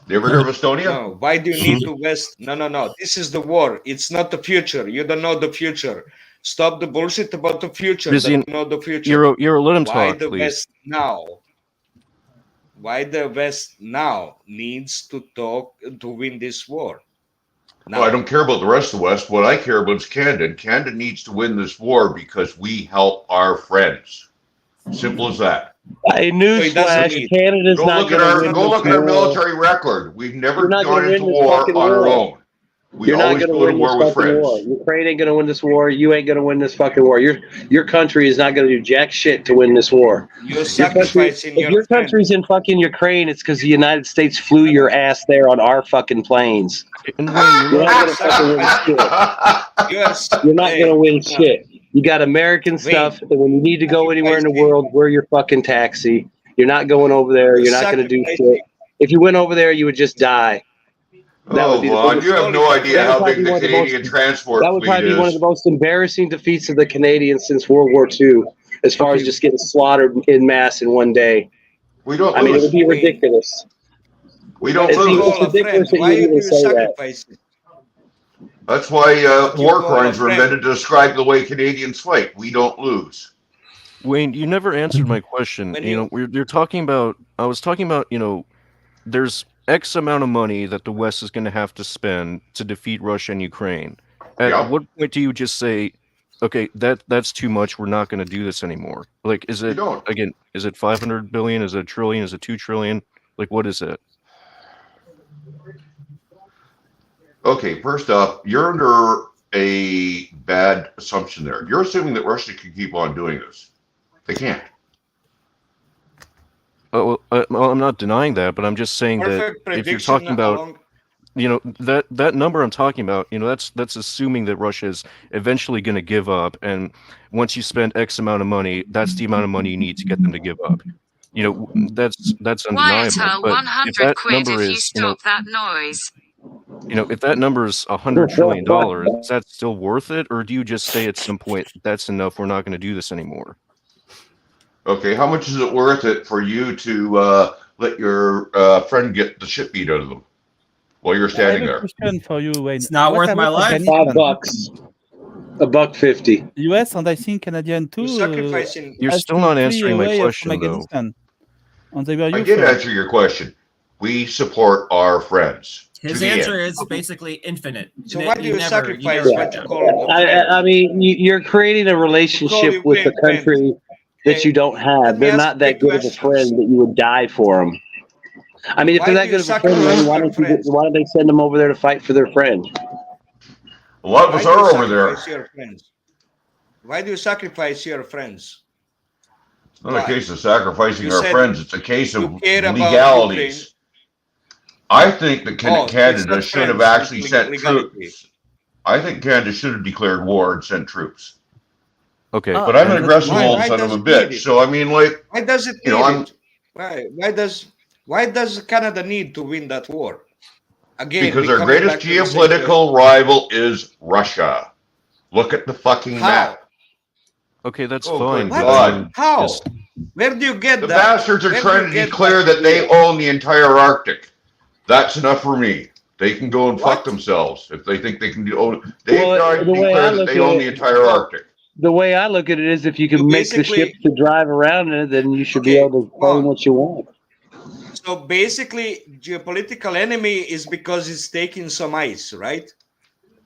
Speaker 5: You ever hear of Estonia?
Speaker 11: No. Why do you need to West? No. This is the war. It's not the future. You don't know the future. Stop the bullshit about the future.
Speaker 9: Rizzy,
Speaker 11: Don't know the future.
Speaker 9: You're let him
Speaker 11: Why
Speaker 9: talk,
Speaker 11: the
Speaker 9: please.
Speaker 11: West now? Why the West now needs to talk to win this war? Now.
Speaker 5: Well, I don't care about the rest of the West. What I care about is Canada. And Canada needs to win this war because we help our friends. Simple as that.
Speaker 12: Hey,
Speaker 11: doesn't
Speaker 12: newsflash:
Speaker 11: need-
Speaker 12: Canada's
Speaker 5: Go
Speaker 12: not
Speaker 5: look at
Speaker 12: going to
Speaker 5: our
Speaker 12: win
Speaker 5: go
Speaker 12: this
Speaker 5: look at our
Speaker 12: war.
Speaker 5: military record. We've never
Speaker 12: You're not
Speaker 5: gone
Speaker 12: gonna
Speaker 5: into
Speaker 12: win this
Speaker 5: war
Speaker 12: fucking
Speaker 5: on our
Speaker 12: war.
Speaker 5: own. We
Speaker 12: You're not
Speaker 5: always
Speaker 12: going to
Speaker 5: go to
Speaker 12: win this
Speaker 5: war with
Speaker 12: fucking war.
Speaker 5: friends.
Speaker 12: Ukraine ain't going to win this war. You ain't going to win this fucking war. Your country is not going to do jack shit to win this war.
Speaker 11: You're
Speaker 12: Your country,
Speaker 11: sacrificing
Speaker 12: if your
Speaker 11: friends.
Speaker 12: country's in fucking Ukraine, it's because the United States flew your ass there on our fucking planes.
Speaker 9: And Wayne,
Speaker 12: You're not going to fucking win shit. You're not going to win shit. You got American stuff, and when you need to go anywhere in the world, we're your fucking taxi. You're not going over there. You're not going to do shit. If you went over there, you would just die. That
Speaker 5: Oh,
Speaker 12: would be the
Speaker 5: Vaughn,
Speaker 12: biggest-
Speaker 5: you have no idea
Speaker 12: that would
Speaker 5: how
Speaker 12: probably
Speaker 5: big
Speaker 12: be
Speaker 5: the
Speaker 12: one of the
Speaker 5: Canadian
Speaker 12: most-
Speaker 5: transport
Speaker 12: That would
Speaker 5: fleet
Speaker 12: probably be one of
Speaker 5: is.
Speaker 12: the most embarrassing defeats of the Canadians since World War II, as far as
Speaker 9: Okay.
Speaker 12: just getting slaughtered in mass in one day.
Speaker 5: We don't
Speaker 12: I mean, it
Speaker 5: lose.
Speaker 12: would be ridiculous.
Speaker 5: We don't
Speaker 12: It's
Speaker 5: lose.
Speaker 12: it's ridiculous that
Speaker 11: Why
Speaker 12: you
Speaker 11: do
Speaker 12: even
Speaker 11: you
Speaker 12: say that.
Speaker 11: sacrifice it?
Speaker 5: That's why
Speaker 11: You
Speaker 5: war
Speaker 11: call a
Speaker 5: crimes were
Speaker 11: friend.
Speaker 5: invented to describe the way Canadians fight. We don't lose.
Speaker 9: Wayne, you never answered my question.
Speaker 11: When
Speaker 9: You're talking about. I was talking about. There's X amount of money that the West is going to have to spend to defeat Russia and Ukraine. At
Speaker 5: Yeah.
Speaker 9: what point do you just say, okay, that's too much. We're not going to do this anymore? Like, is
Speaker 5: You
Speaker 9: it
Speaker 5: don't.
Speaker 9: again? Is it 500 billion? Is it a trillion? Is it 2 trillion? Like, what is it?
Speaker 5: Okay, first off, you're under a bad assumption there. You're assuming that Russia can keep on doing this. They can't.
Speaker 9: well, I'm not denying that, but I'm just saying
Speaker 11: Perfect
Speaker 9: that if you're
Speaker 11: prediction
Speaker 9: talking about,
Speaker 11: along.
Speaker 9: that number I'm talking about, that's assuming that Russia is eventually going to give up, and once you spend X amount of money, that's the amount of money you need to get them to give up. That's
Speaker 8: Wyatt,
Speaker 9: undeniable. But if
Speaker 8: 100
Speaker 9: that
Speaker 8: quid
Speaker 9: number
Speaker 8: if you
Speaker 9: is,
Speaker 8: stop that noise.
Speaker 9: if that number is $100 trillion, is that still worth it, or do you just say at some point that's enough? We're not going to do this anymore.
Speaker 5: Okay, how much is it worth it for you to let your friend get the shit beat out of them while you're
Speaker 6: I have
Speaker 5: standing
Speaker 6: a
Speaker 5: there?
Speaker 6: question for you, Wayne.
Speaker 10: It's not
Speaker 6: What
Speaker 10: worth my
Speaker 6: about
Speaker 10: life.
Speaker 6: Afghanistan?
Speaker 12: $1.50.
Speaker 6: US and I think Canadian too.
Speaker 11: You're sacrificing.
Speaker 9: You're
Speaker 6: are
Speaker 9: still not
Speaker 6: 3
Speaker 9: answering my
Speaker 6: away
Speaker 9: question,
Speaker 6: from
Speaker 9: though.
Speaker 6: Afghanistan. And they were
Speaker 5: I did
Speaker 6: useful.
Speaker 5: answer your question. We support our friends.
Speaker 10: His
Speaker 5: to the
Speaker 10: answer
Speaker 5: end.
Speaker 10: is basically infinite.
Speaker 11: So why do you
Speaker 10: never
Speaker 11: sacrifice
Speaker 10: write
Speaker 11: what you
Speaker 10: down.
Speaker 11: call a friend?
Speaker 12: I mean, you're creating a relationship with the country that you don't have. They're not that good of a friend that you would die for them. I mean, if
Speaker 11: Why
Speaker 12: they're that
Speaker 11: do you
Speaker 12: good of a friend,
Speaker 11: sacrifice
Speaker 12: then why
Speaker 11: your
Speaker 12: don't you
Speaker 11: friends?
Speaker 12: why don't they send them over there to fight for their friend?
Speaker 5: A lot of
Speaker 11: Why
Speaker 5: us
Speaker 11: do you
Speaker 5: are over there.
Speaker 11: sacrifice your friends? Why do you sacrifice your friends?
Speaker 5: It's not a case of sacrificing
Speaker 11: You
Speaker 5: our
Speaker 11: said
Speaker 5: friends. It's a case of
Speaker 11: you care about
Speaker 5: legalities. I think that
Speaker 11: Oh, it's
Speaker 5: Canada
Speaker 11: not
Speaker 5: should have
Speaker 11: friends,
Speaker 5: actually
Speaker 11: it's
Speaker 5: sent
Speaker 11: legality.
Speaker 5: troops. I think Canada should have declared war and sent troops.
Speaker 9: Okay.
Speaker 5: But I'm an
Speaker 9: and
Speaker 5: aggressive
Speaker 11: Why-
Speaker 5: old
Speaker 11: why
Speaker 5: son of
Speaker 11: does
Speaker 5: a
Speaker 11: it need
Speaker 5: bitch.
Speaker 11: it?
Speaker 5: So I mean, like,
Speaker 11: Why does it
Speaker 5: you
Speaker 11: need
Speaker 5: know, I'm
Speaker 11: it? Why does Canada need to win that war? Again,
Speaker 5: because
Speaker 11: we're
Speaker 5: our
Speaker 11: coming
Speaker 5: greatest
Speaker 11: back to the same
Speaker 5: geopolitical rival is Russia. Look at the fucking
Speaker 11: How?
Speaker 5: map.
Speaker 9: Okay, that's
Speaker 5: Oh,
Speaker 9: fine.
Speaker 5: good
Speaker 9: but
Speaker 5: God.
Speaker 9: I mean,
Speaker 11: How?
Speaker 9: just-
Speaker 11: Where do you get
Speaker 5: The
Speaker 11: that?
Speaker 5: bastards are
Speaker 11: Where do
Speaker 5: trying
Speaker 11: you
Speaker 5: to
Speaker 11: get
Speaker 5: declare that they
Speaker 11: idea?
Speaker 5: own the entire Arctic. That's enough for me. They can go and fuck
Speaker 11: What?
Speaker 5: themselves if they think they can do. They've
Speaker 12: Well,
Speaker 5: tried to
Speaker 12: the way
Speaker 5: declare
Speaker 12: I
Speaker 5: that
Speaker 12: look
Speaker 5: they
Speaker 12: at
Speaker 5: own
Speaker 12: it-
Speaker 5: the entire Arctic.
Speaker 12: The way I look at it is, if you can
Speaker 11: You
Speaker 12: make the
Speaker 11: basically-
Speaker 12: ships to drive around in it, then you should be
Speaker 11: Okay,
Speaker 12: able to
Speaker 11: come
Speaker 12: claim
Speaker 11: on.
Speaker 12: what you want.
Speaker 11: So basically, geopolitical enemy is because it's taking some ice, right?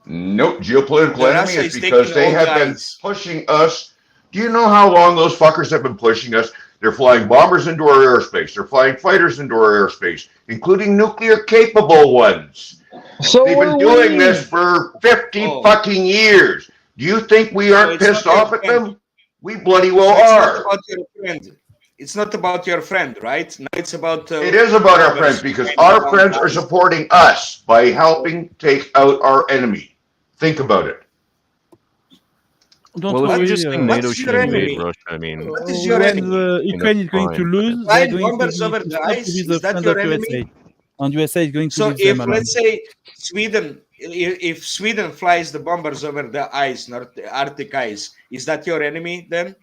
Speaker 5: Nope, geopolitical
Speaker 11: The
Speaker 5: enemy
Speaker 11: Russia
Speaker 5: is
Speaker 11: is
Speaker 5: because
Speaker 11: taking
Speaker 5: they
Speaker 11: all
Speaker 5: have
Speaker 11: the
Speaker 5: been
Speaker 11: ice.
Speaker 5: pushing us. Do you know how long those fuckers have been pushing us? They're flying bombers into our airspace. They're flying fighters into our airspace, including nuclear-capable ones.
Speaker 12: So
Speaker 5: They've been
Speaker 12: are
Speaker 5: doing
Speaker 12: we.
Speaker 5: this for 50
Speaker 11: Oh.
Speaker 5: fucking years. Do you think we aren't
Speaker 11: it's not
Speaker 5: pissed
Speaker 11: your
Speaker 5: off at
Speaker 11: friend.
Speaker 5: them? We bloody well
Speaker 11: So it's not
Speaker 5: are.
Speaker 11: about your friend. It's not about your friend, right? Now it's about.
Speaker 5: It is about our friends because our friends are supporting us by helping take out our enemy. Think about it.
Speaker 6: Don't
Speaker 9: well, if you
Speaker 6: worry.
Speaker 9: just think
Speaker 11: What
Speaker 9: NATO
Speaker 11: is
Speaker 9: should
Speaker 11: your
Speaker 9: invade
Speaker 11: enemy?
Speaker 9: Russia, I mean,
Speaker 11: What is your
Speaker 6: when
Speaker 11: enemy?
Speaker 6: Ukraine is going to
Speaker 9: fine.
Speaker 6: lose, they're
Speaker 11: Flying
Speaker 6: going to
Speaker 11: bombers
Speaker 6: be
Speaker 11: over
Speaker 6: to
Speaker 11: the
Speaker 6: stop to
Speaker 11: ice,
Speaker 6: be
Speaker 11: is
Speaker 6: the
Speaker 11: that
Speaker 6: friend
Speaker 11: your
Speaker 6: of
Speaker 11: enemy?
Speaker 6: USA. And USA is going to
Speaker 11: So
Speaker 6: leave
Speaker 11: if
Speaker 6: them
Speaker 11: let's
Speaker 6: alone.
Speaker 11: say Sweden, if Sweden flies the bombers over the ice, not the Arctic ice, is that your enemy then?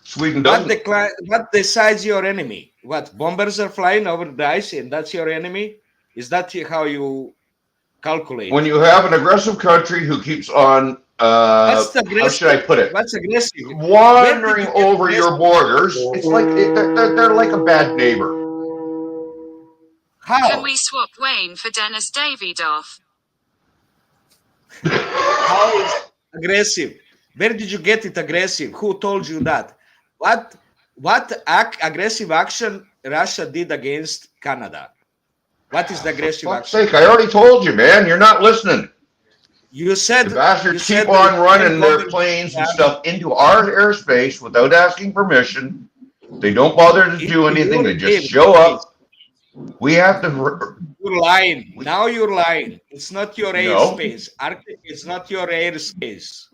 Speaker 5: Sweden doesn't.
Speaker 11: What decides your enemy? What bombers are flying over the ice, and that's your enemy? Is that how you calculate?
Speaker 5: When you have an aggressive country who keeps on,
Speaker 11: What's
Speaker 5: how
Speaker 11: aggressive?
Speaker 5: should I put it?
Speaker 11: What's aggressive?
Speaker 5: Wandering
Speaker 11: Where did you get
Speaker 5: over your
Speaker 11: aggressive?
Speaker 5: borders, it's like they're like a bad neighbor.
Speaker 11: How?
Speaker 8: Can we swap Wayne for Dennis Davidoff?
Speaker 11: How is aggressive? Where did you get it aggressive? Who told you that? What aggressive action Russia did against Canada? What is the aggressive
Speaker 5: For fuck's
Speaker 11: action?
Speaker 5: sake, I already told you, man. You're not listening.
Speaker 11: You said
Speaker 5: The bastards
Speaker 11: you said
Speaker 5: keep
Speaker 11: that
Speaker 5: on running their
Speaker 11: bombers-
Speaker 5: planes and stuff into our airspace without asking permission. They don't bother to do anything. They just show up. We have to.
Speaker 11: You're lying. Now you're lying. It's not your
Speaker 5: No.
Speaker 11: airspace. Arctic is not your airspace.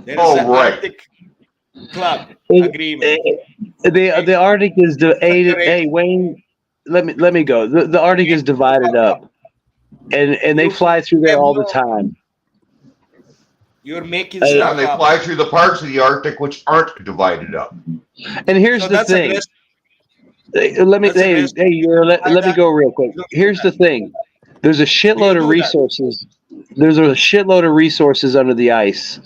Speaker 11: There is
Speaker 5: Oh,
Speaker 11: an
Speaker 5: right.
Speaker 11: Arctic Club
Speaker 12: It-
Speaker 11: agreement.
Speaker 12: The Arctic is hey Wayne, let me go. The Arctic is divided up, and they fly through there all the time.
Speaker 11: You're making
Speaker 5: And
Speaker 11: stuff
Speaker 5: they
Speaker 11: up.
Speaker 5: fly through the parts of the Arctic which aren't divided up.
Speaker 12: And here's
Speaker 11: So
Speaker 12: the
Speaker 11: that's
Speaker 12: thing.
Speaker 11: aggressive.
Speaker 12: Let me
Speaker 11: That's aggressive.
Speaker 12: let me go real quick. Here's the thing. There's a shitload of
Speaker 11: do that?
Speaker 12: resources. There's a shitload of resources under the ice.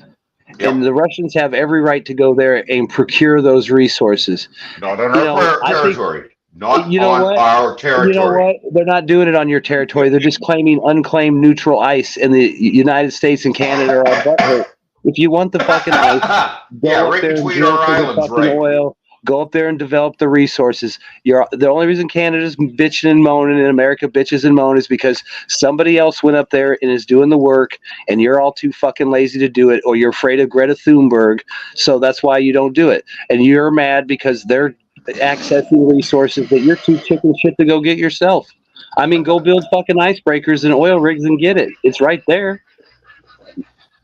Speaker 12: And the Russians have every right to go there and procure those resources.
Speaker 5: Not on
Speaker 12: You
Speaker 5: our
Speaker 12: know, I think-
Speaker 5: territory. Not
Speaker 12: You know
Speaker 5: on
Speaker 12: what?
Speaker 5: our territory.
Speaker 12: You know what? They're not doing it on your territory. They're just claiming unclaimed neutral ice, and the United States and Canada are all butthurt. If you want the fucking ice, go
Speaker 5: Yeah,
Speaker 12: up
Speaker 5: right
Speaker 12: there and
Speaker 5: between
Speaker 12: drill
Speaker 5: our
Speaker 12: for the
Speaker 5: islands,
Speaker 12: fucking
Speaker 5: right.
Speaker 12: oil. Go up there and develop the resources. The only reason Canada's bitching and moaning and America bitches and moans is because somebody else went up there and is doing the work, and you're all too fucking lazy to do it, or you're afraid of Greta Thunberg, so that's why you don't do it. And you're mad because they're accessing resources that you're too chicken shit to go get yourself. I mean, go build fucking icebreakers and oil rigs and get it. It's right there.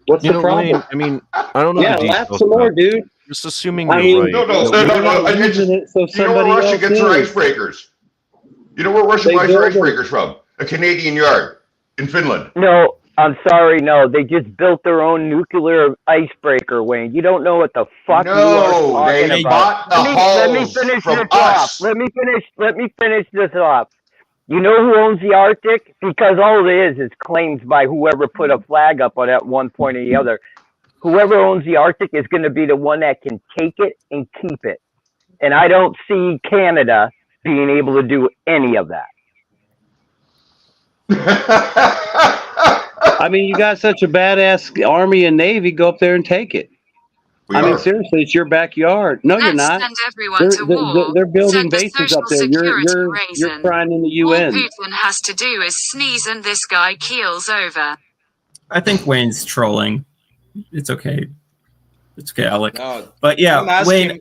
Speaker 12: What's
Speaker 9: You
Speaker 12: the
Speaker 9: know,
Speaker 12: problem?
Speaker 9: Wayne, I mean, I don't know
Speaker 12: Yeah,
Speaker 9: the
Speaker 12: laugh
Speaker 9: details
Speaker 12: some more,
Speaker 9: about it.
Speaker 12: dude.
Speaker 9: Just assuming
Speaker 12: I
Speaker 9: you're
Speaker 12: mean,
Speaker 9: right.
Speaker 5: No,
Speaker 9: you know,
Speaker 12: they're
Speaker 5: no.
Speaker 12: not using it so
Speaker 5: You know where
Speaker 12: somebody
Speaker 5: Russia
Speaker 12: else
Speaker 5: gets their
Speaker 12: is.
Speaker 5: icebreakers? You know where Russia
Speaker 12: They
Speaker 5: buys their
Speaker 12: build them.
Speaker 5: icebreakers from? A Canadian yard in Finland.
Speaker 4: No, I'm sorry. No, they just built their own nuclear icebreaker, Wayne. You don't know what the fuck you are
Speaker 5: No,
Speaker 4: talking
Speaker 5: they
Speaker 4: about.
Speaker 5: bought the
Speaker 4: Let me
Speaker 5: hulls
Speaker 4: finish
Speaker 5: from
Speaker 4: this off.
Speaker 5: us.
Speaker 4: Let me finish this off. You know who owns the Arctic? Because all it is claims by whoever put a flag up on at one point or the other. Whoever owns the Arctic is going to be the one that can take it and keep it. And I don't see Canada being able to do any of that.
Speaker 12: I mean, you got such a badass army and navy. Go up there and take it.
Speaker 5: We
Speaker 12: I mean,
Speaker 5: are.
Speaker 12: seriously, it's your backyard. No, you're
Speaker 8: Let's
Speaker 12: not.
Speaker 8: send everyone to war,
Speaker 12: They're building
Speaker 8: said the
Speaker 12: bases up
Speaker 8: social
Speaker 12: there.
Speaker 8: security
Speaker 12: You're
Speaker 8: raisin.
Speaker 12: crying in the
Speaker 8: All
Speaker 12: UN.
Speaker 8: Putin has to do is sneeze and this guy keels over.
Speaker 10: I think Wayne's trolling. It's okay. It's okay, Alec.
Speaker 11: No,
Speaker 10: But
Speaker 11: don't
Speaker 10: yeah,
Speaker 11: ask
Speaker 10: Wayne.
Speaker 11: him.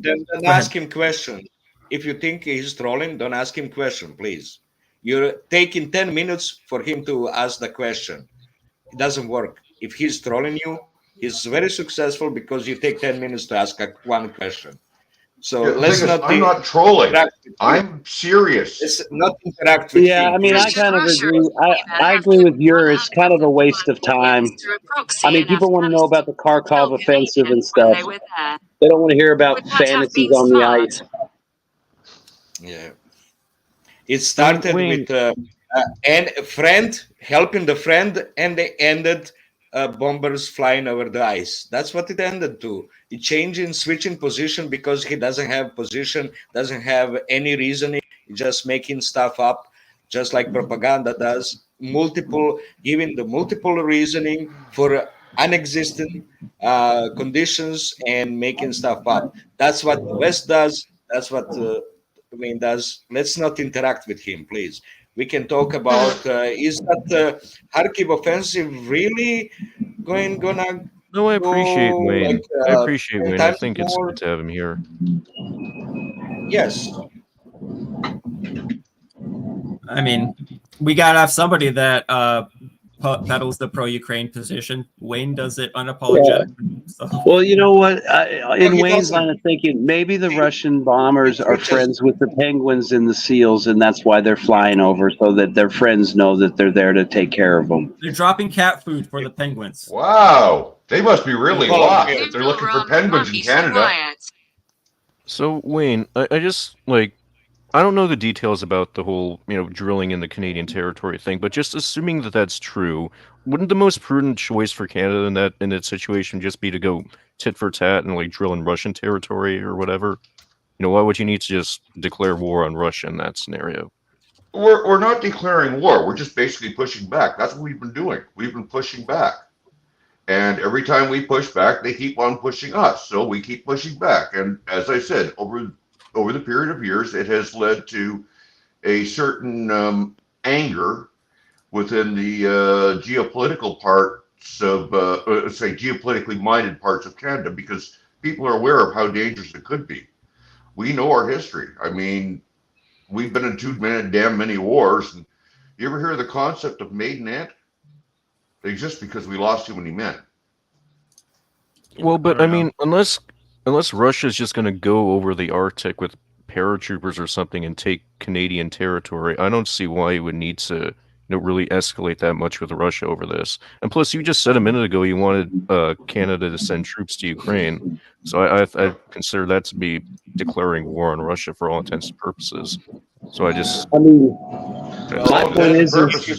Speaker 11: Don't
Speaker 10: Go
Speaker 11: ask
Speaker 10: ahead.
Speaker 11: him questions. If you think he's trolling, don't ask him question, please. You're taking 10 minutes for him to ask the question. It doesn't work. If he's trolling you, he's very successful because you take 10 minutes to ask one question. So
Speaker 5: Yeah, the
Speaker 11: let's
Speaker 5: thing is,
Speaker 11: not.
Speaker 5: I'm not trolling.
Speaker 11: interact with him.
Speaker 5: I'm serious.
Speaker 11: Let's not interact with
Speaker 12: Yeah,
Speaker 11: him.
Speaker 12: I mean, I
Speaker 11: please.
Speaker 12: kind of
Speaker 8: Russia
Speaker 12: agree.
Speaker 8: is
Speaker 12: I agree with your. It's kind of a waste of time.
Speaker 8: through a proxy
Speaker 12: I mean,
Speaker 8: in
Speaker 12: people want to know about the Kharkov Offensive and stuff.
Speaker 8: they were there.
Speaker 12: They don't want to hear about
Speaker 8: Would that have
Speaker 12: fantasies
Speaker 8: been
Speaker 12: on the
Speaker 8: smart?
Speaker 12: ice.
Speaker 11: Yeah. It started
Speaker 9: Wayne-
Speaker 11: with and a friend helping the friend, and they ended bombers flying over the ice. That's what it ended to. It changing, switching position because he doesn't have position, doesn't have any reasoning, just making stuff up, just like propaganda does. Giving the multiple reasoning for unexistent conditions and making stuff up. That's what the West does. That's what Wayne does. Let's not interact with him, please. We can talk about is that Kharkiv offensive really gonna
Speaker 9: No, I appreciate
Speaker 11: go
Speaker 9: Wayne.
Speaker 11: like
Speaker 9: I appreciate
Speaker 11: 10
Speaker 9: Wayne. I
Speaker 11: times
Speaker 9: think it's
Speaker 11: more?
Speaker 9: good to have him here.
Speaker 11: Yes.
Speaker 10: I mean, we gotta have somebody that peddles the pro-Ukraine position. Wayne does it unapologetically. So.
Speaker 12: Well, you know what? In
Speaker 11: he
Speaker 12: Wayne's
Speaker 11: doesn't.
Speaker 12: line of thinking, maybe the Russian bombers are
Speaker 11: Just-
Speaker 12: friends with the penguins and the seals, and that's why they're flying over, so that their friends know that they're there to take care of them.
Speaker 10: They're dropping cat food for the penguins.
Speaker 5: Wow. They must be really
Speaker 11: Follow
Speaker 5: lost
Speaker 11: me.
Speaker 5: if they're looking for
Speaker 8: Run
Speaker 5: penguins in
Speaker 8: money for
Speaker 5: Canada.
Speaker 8: Wyatt.
Speaker 9: So Wayne, I just like I don't know the details about the whole drilling in the Canadian territory thing, but just assuming that that's true, wouldn't the most prudent choice for Canada in that situation just be to go tit for tat and like drill in Russian territory or whatever? Why would you need to just declare war on Russia in that scenario?
Speaker 5: We're not declaring war. We're just basically pushing back. That's what we've been doing. We've been pushing back. And every time we push back, they keep on pushing us. So we keep pushing back. And as I said, over the period of years, it has led to a certain anger within the geopolitical parts of, say, geopolitically minded parts of Canada, because people are aware of how dangerous it could be. We know our history. I mean, we've been in too many wars. And you ever hear of the concept of maiden aunt? They exist because we lost too many men.
Speaker 9: Well, but I mean, unless Russia's just going to go over the Arctic with paratroopers or something and take Canadian territory, I don't see why you would need to really escalate that much with Russia over this. And plus, you just said a minute ago you wanted Canada to send troops to Ukraine, so I consider that to be declaring war on Russia for all intents and purposes. So I
Speaker 12: mean,
Speaker 5: my point is,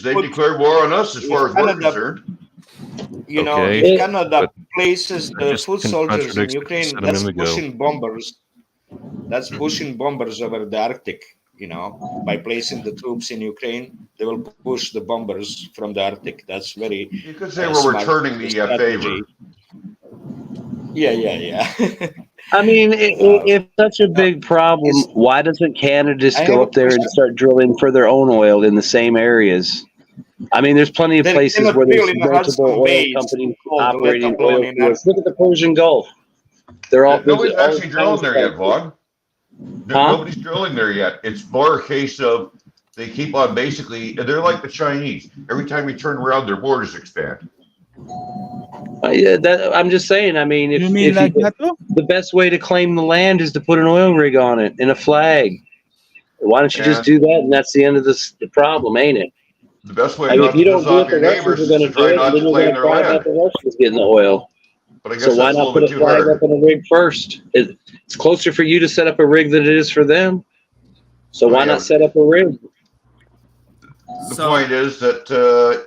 Speaker 5: they declared war on us as far as we're concerned.
Speaker 11: If Canada places the foot soldiers in
Speaker 9: contradicts what you
Speaker 11: Ukraine,
Speaker 9: said a
Speaker 11: that's
Speaker 9: minute ago.
Speaker 11: pushing bombers. That's pushing bombers over the Arctic. By placing the troops in Ukraine, they will push the bombers from the Arctic. That's very.
Speaker 5: You could say we're returning the favor.
Speaker 11: Yeah.
Speaker 12: I mean, if such a big problem, why doesn't Canada just go up there and start drilling for their own oil in the same areas? I mean, there's plenty of places where there's multiple oil companies operating oil fields. Look at the Persian Gulf. They're all
Speaker 5: nobody's actually drilling there yet, Vaughn. Nobody's drilling there yet. It's more a case of they keep on basically, they're like the Chinese. Every time you turn around, their borders expand.
Speaker 12: Yeah, I'm just saying. I mean, if the best way to claim the land is to put an oil rig on it and a flag, why don't you just do that? And that's the end of the problem, ain't it?
Speaker 5: The best way
Speaker 12: I mean,
Speaker 5: not
Speaker 12: if you
Speaker 5: to
Speaker 12: don't
Speaker 5: piss
Speaker 12: do
Speaker 5: off
Speaker 12: it,
Speaker 5: your
Speaker 12: the
Speaker 5: neighbors
Speaker 12: Russians are
Speaker 5: is
Speaker 12: going
Speaker 5: to
Speaker 12: to do
Speaker 5: try
Speaker 12: it,
Speaker 5: not
Speaker 12: and then
Speaker 5: to
Speaker 12: you're
Speaker 5: claim
Speaker 12: going to
Speaker 5: their
Speaker 12: find out
Speaker 5: land.
Speaker 12: the Russians getting the oil.
Speaker 5: But I guess
Speaker 12: So why
Speaker 5: that's a
Speaker 12: not
Speaker 5: little
Speaker 12: put
Speaker 5: bit
Speaker 12: a
Speaker 5: too
Speaker 12: flag
Speaker 5: hard.
Speaker 12: up on a rig first? It's closer for you to set up a rig than it is for them. So why not set up a rig?
Speaker 5: The point is that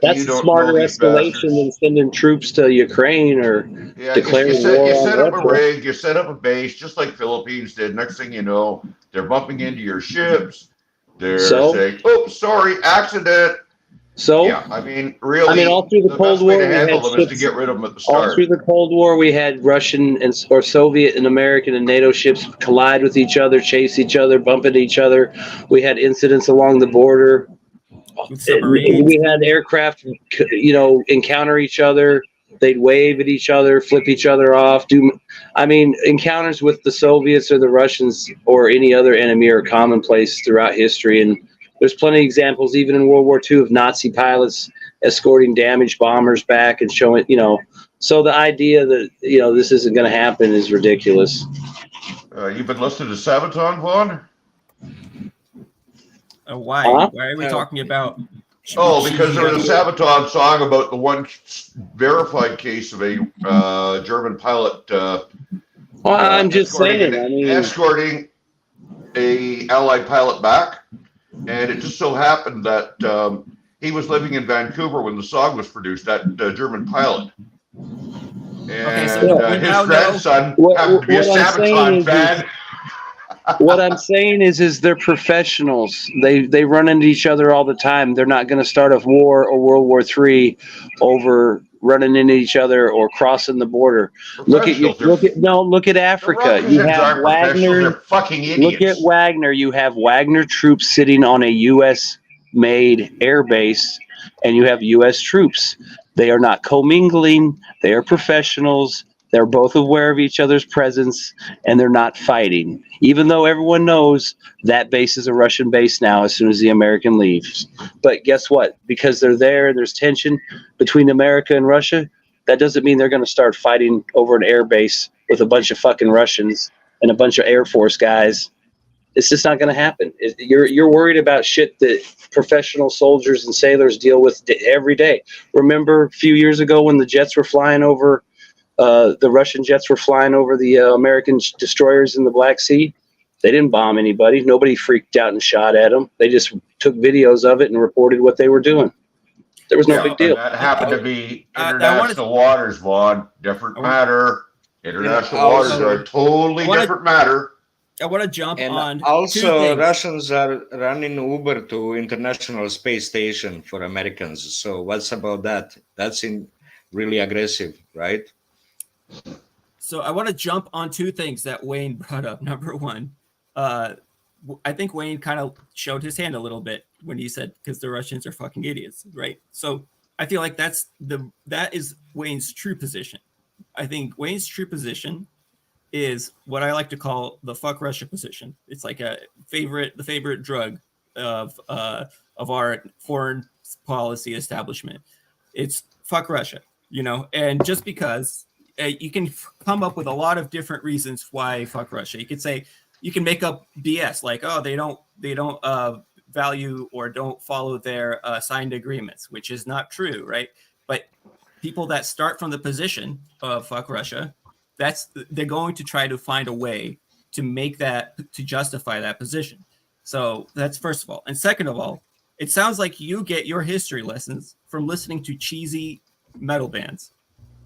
Speaker 12: That's
Speaker 5: you
Speaker 12: a
Speaker 5: don't
Speaker 12: smarter
Speaker 5: know these
Speaker 12: escalation
Speaker 5: bastards.
Speaker 12: than sending troops to Ukraine or
Speaker 5: Yeah,
Speaker 12: declaring
Speaker 5: you set,
Speaker 12: war
Speaker 5: you
Speaker 12: on
Speaker 5: set up a
Speaker 12: Russia.
Speaker 5: rig, you set up a base, just like Philippines did. Next thing you know, they're bumping into your ships. They're saying, "Oh, sorry, accident."
Speaker 12: So
Speaker 5: yeah, I mean, really,
Speaker 12: all through the Cold
Speaker 5: best way
Speaker 12: War,
Speaker 5: to
Speaker 12: we
Speaker 5: handle
Speaker 12: had
Speaker 5: them is to
Speaker 12: ships.
Speaker 5: get rid of them at the
Speaker 12: All
Speaker 5: start.
Speaker 12: through the Cold War, we had Russian or Soviet and American and NATO ships collide with each other, chase each other, bump into each other. We had incidents along the border. We had aircraft, encounter each other. They'd wave at each other, flip each other off. Encounters with the Soviets or the Russians or any other enemy are commonplace throughout history. And there's plenty of examples, even in World War II, of Nazi pilots escorting damaged bombers back and showing, So the idea that, this isn't going to happen is ridiculous.
Speaker 5: You've been listening to Sabaton, Vaughn?
Speaker 10: Why?
Speaker 12: Huh?
Speaker 10: Why are we talking about?
Speaker 5: Oh, because there was a Sabaton song about the one verified case of a German pilot.
Speaker 12: I'm just saying.
Speaker 5: Escorting a Allied pilot back, and it just so happened that he was living in Vancouver when the song was produced. That German pilot, and his grandson happened to be a Sabaton fan.
Speaker 12: What I'm saying is they're professionals. They run into each other all the time. They're not going to start a war or World War III over running into each other or crossing the border. Look at Africa. You have Wagner.
Speaker 5: They're fucking idiots.
Speaker 12: Look at Wagner. You have Wagner troops sitting on a U.S. made air base, and you have U.S. troops. They are not commingling. They are professionals. They're both aware of each other's presence, and they're not fighting. Even though everyone knows that base is a Russian base now as soon as the American leaves. But guess what? Because they're there and there's tension between America and Russia, that doesn't mean they're going to start fighting over an air base with a bunch of fucking Russians and a bunch of Air Force guys. It's just not going to happen. You're worried about shit that professional soldiers and sailors deal with every day. Remember a few years ago when the jets were flying over the Russian jets were flying over the American destroyers in the Black Sea? They didn't bomb anybody. Nobody freaked out and shot at them. They just took videos of it and reported what they were doing. There was no big deal.
Speaker 5: That happened to be international waters, Vaughn. Different matter. International waters are a totally different matter.
Speaker 10: I want to jump on.
Speaker 11: Also, Russians are running Uber to International Space Station for Americans. So what's about that? That's really aggressive, right?
Speaker 10: So I want to jump on two things that Wayne brought up. Number one, I think Wayne kind of showed his hand a little bit when he said, because the Russians are fucking idiots, right? So I feel like that is Wayne's true position. I think Wayne's true position is what I like to call the fuck Russia position. It's like the favorite drug of our foreign policy establishment. It's fuck Russia, and just because you can come up with a lot of different reasons why fuck Russia. You could say, you can make up BS like, oh, they don't value or don't follow their signed agreements, which is not true, right? But people that start from the position of fuck Russia, they're going to try to find a way to make that, to justify that position. So that's first of all. And second of all, it sounds like you get your history lessons from listening to cheesy metal bands,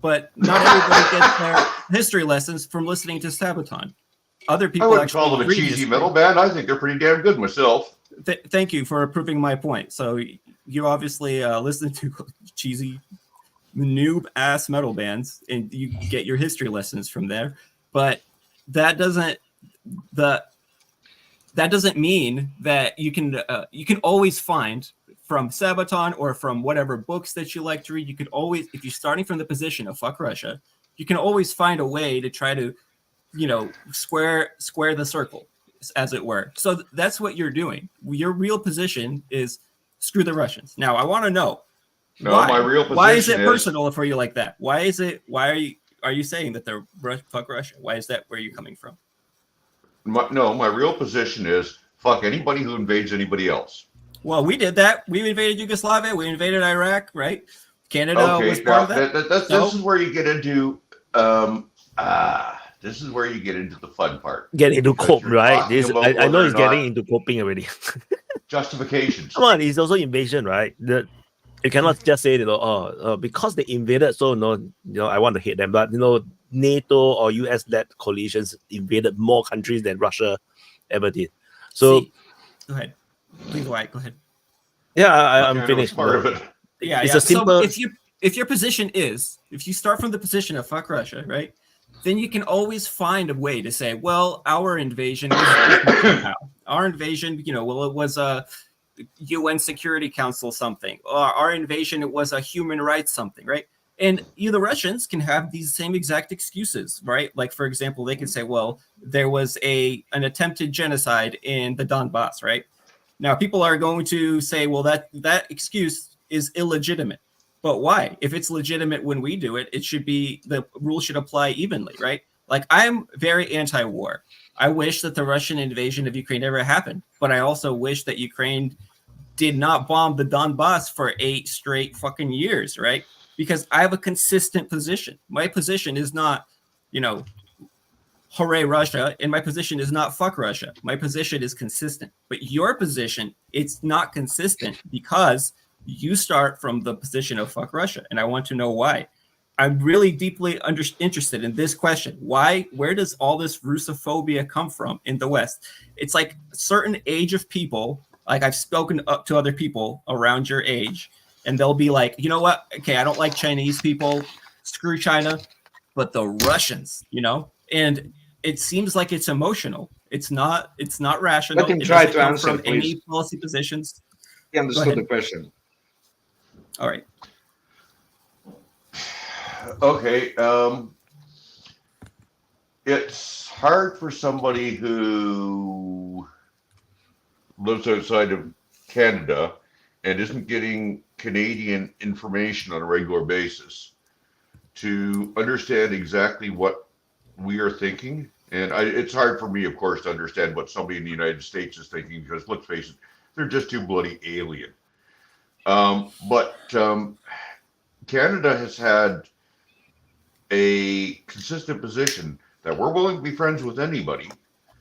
Speaker 10: but not everybody gets their history lessons from listening to Sabaton. Other people
Speaker 5: I wouldn't call them a cheesy metal band. I think they're pretty damn good myself.
Speaker 10: Thank you for proving my point. So you obviously listen to cheesy noob ass metal bands and you get your history lessons from there, but that doesn't mean that you can always find from Sabaton or from whatever books that you like to read. You could always, if you're starting from the position of fuck Russia, you can always find a way to try to square the circle. as it were. So that's what you're doing. Your real position is screw the Russians. Now, I want to know
Speaker 5: No, my real position
Speaker 10: why is it personal for you like that? Why are you saying that they're fuck Russia? Why is that where you're coming from?
Speaker 5: My real position is fuck anybody who invades anybody else.
Speaker 10: Well, we did that. We invaded Yugoslavia. We invaded Iraq, right? Canada was part of that.
Speaker 5: This is where you get into this is where you get into the fun part.
Speaker 3: Get into
Speaker 5: Because
Speaker 3: cope,
Speaker 5: you're
Speaker 3: right?
Speaker 5: talking
Speaker 3: This
Speaker 5: about
Speaker 3: I know
Speaker 5: whether
Speaker 3: he's
Speaker 5: or not
Speaker 3: getting into coping already.
Speaker 5: justifications.
Speaker 3: Come on, it's also invasion, right? You cannot just say, because they invaded, so I want to hate them. But NATO or US-led coalitions invaded more countries than Russia ever did. So
Speaker 10: go ahead, please, Wyatt. Go ahead.
Speaker 3: Yeah, I'm finished.
Speaker 5: Part of it.
Speaker 10: Yeah,
Speaker 3: it's
Speaker 10: yeah.
Speaker 3: a simple.
Speaker 10: So if your position is, if you start from the position of fuck Russia, right, then you can always find a way to say, well, our invasion was our invasion, well, it was a UN Security Council something, or our invasion, it was a human rights something, right? And the Russians can have these same exact excuses, right? Like, for example, they can say, well, there was an attempted genocide in the Donbass, right? Now, people are going to say, well, that excuse is illegitimate. But why? If it's legitimate when we do it, the rule should apply evenly, right? Like, I'm very anti-war. I wish that the Russian invasion of Ukraine never happened, but I also wish that Ukraine did not bomb the Donbass for 8 straight fucking years, right? Because I have a consistent position. My position is not, hooray Russia, and my position is not fuck Russia. My position is consistent. But your position, it's not consistent because you start from the position of fuck Russia, and I want to know why. I'm really deeply interested in this question. Where does all this Russophobia come from in the West? It's like a certain age of people, like I've spoken up to other people around your age, and they'll be like, you know what? Okay, I don't like Chinese people. Screw China. But the Russians, and it seems like it's emotional. It's not rational.
Speaker 11: Let him try to answer,
Speaker 10: from
Speaker 11: please.
Speaker 10: any policy positions.
Speaker 11: He understood the question.
Speaker 10: All right.
Speaker 5: Okay. It's hard for somebody who lives outside of Canada and isn't getting Canadian information on a regular basis to understand exactly what we are thinking. And it's hard for me, of course, to understand what somebody in the United States is thinking, because let's face it, they're just too bloody alien. But Canada has had a consistent position that we're willing to be friends with anybody,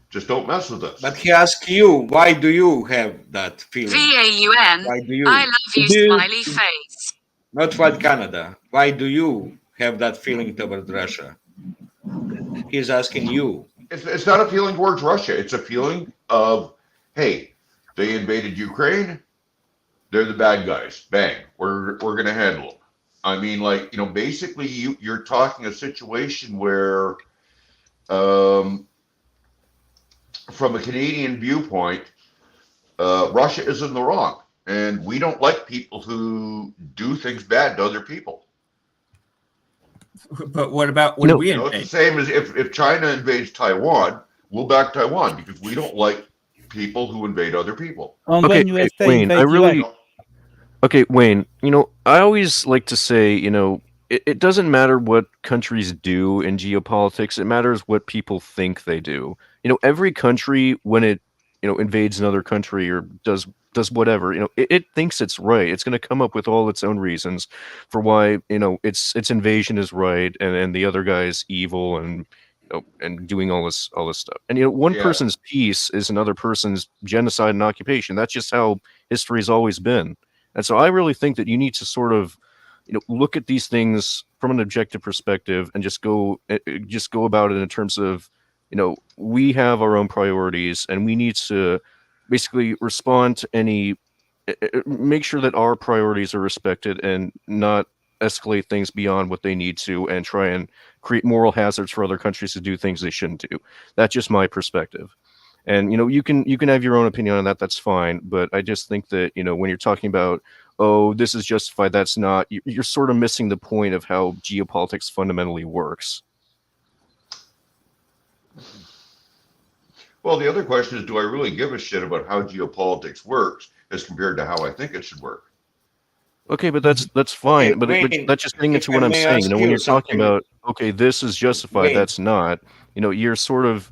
Speaker 5: just don't mess with us.
Speaker 11: But he asked you, why do you have that feeling?
Speaker 8: VAUN.
Speaker 11: Why do you?
Speaker 8: I love you, smiley face.
Speaker 11: Not what Canada. Why do you have that feeling toward Russia? He's asking you.
Speaker 5: It's not a feeling towards Russia. It's a feeling of, hey, they invaded Ukraine. They're the bad guys. Bang. We're going to handle them. I mean, like, basically you're talking a situation where, from a Canadian viewpoint, Russia is in the wrong. And we don't like people who do things bad to other people.
Speaker 10: But what about when we invade?
Speaker 5: It's the same as if China invades Taiwan, we'll back Taiwan because we don't like people who invade other people.
Speaker 9: Okay, Wayne, Okay, Wayne, I always like to say, it doesn't matter what countries do in geopolitics. It matters what people think they do. Every country, when it, invades another country or does whatever, it thinks it's right. It's going to come up with all its own reasons for why, its invasion is right and the other guy's evil and and doing all this stuff. And one person's peace is another person's genocide and occupation. That's just how history's always been. And so I really think that you need to sort of, look at these things from an objective perspective and just go about it in terms of, we have our own priorities and we need to basically respond to make sure that our priorities are respected and not escalate things beyond what they need to and try and create moral hazards for other countries to do things they shouldn't do. That's just my perspective. And, you can have your own opinion on that. That's fine. But I just think that, when you're talking about, oh, this is justified, that's not, you're sort of missing the point of how geopolitics fundamentally works.
Speaker 5: Well, the other question is, do I really give a shit about how geopolitics works as compared to how I think it should work?
Speaker 9: Okay, but that's fine.
Speaker 11: Okay,
Speaker 9: But
Speaker 11: Wayne,
Speaker 9: that's just getting
Speaker 11: if
Speaker 9: into
Speaker 11: I
Speaker 9: what I'm
Speaker 11: may
Speaker 9: saying.
Speaker 11: ask
Speaker 9: When
Speaker 11: you
Speaker 9: you're talking
Speaker 11: something,
Speaker 9: about, okay, this is justified,
Speaker 11: Wayne.
Speaker 9: that's not. You're sort of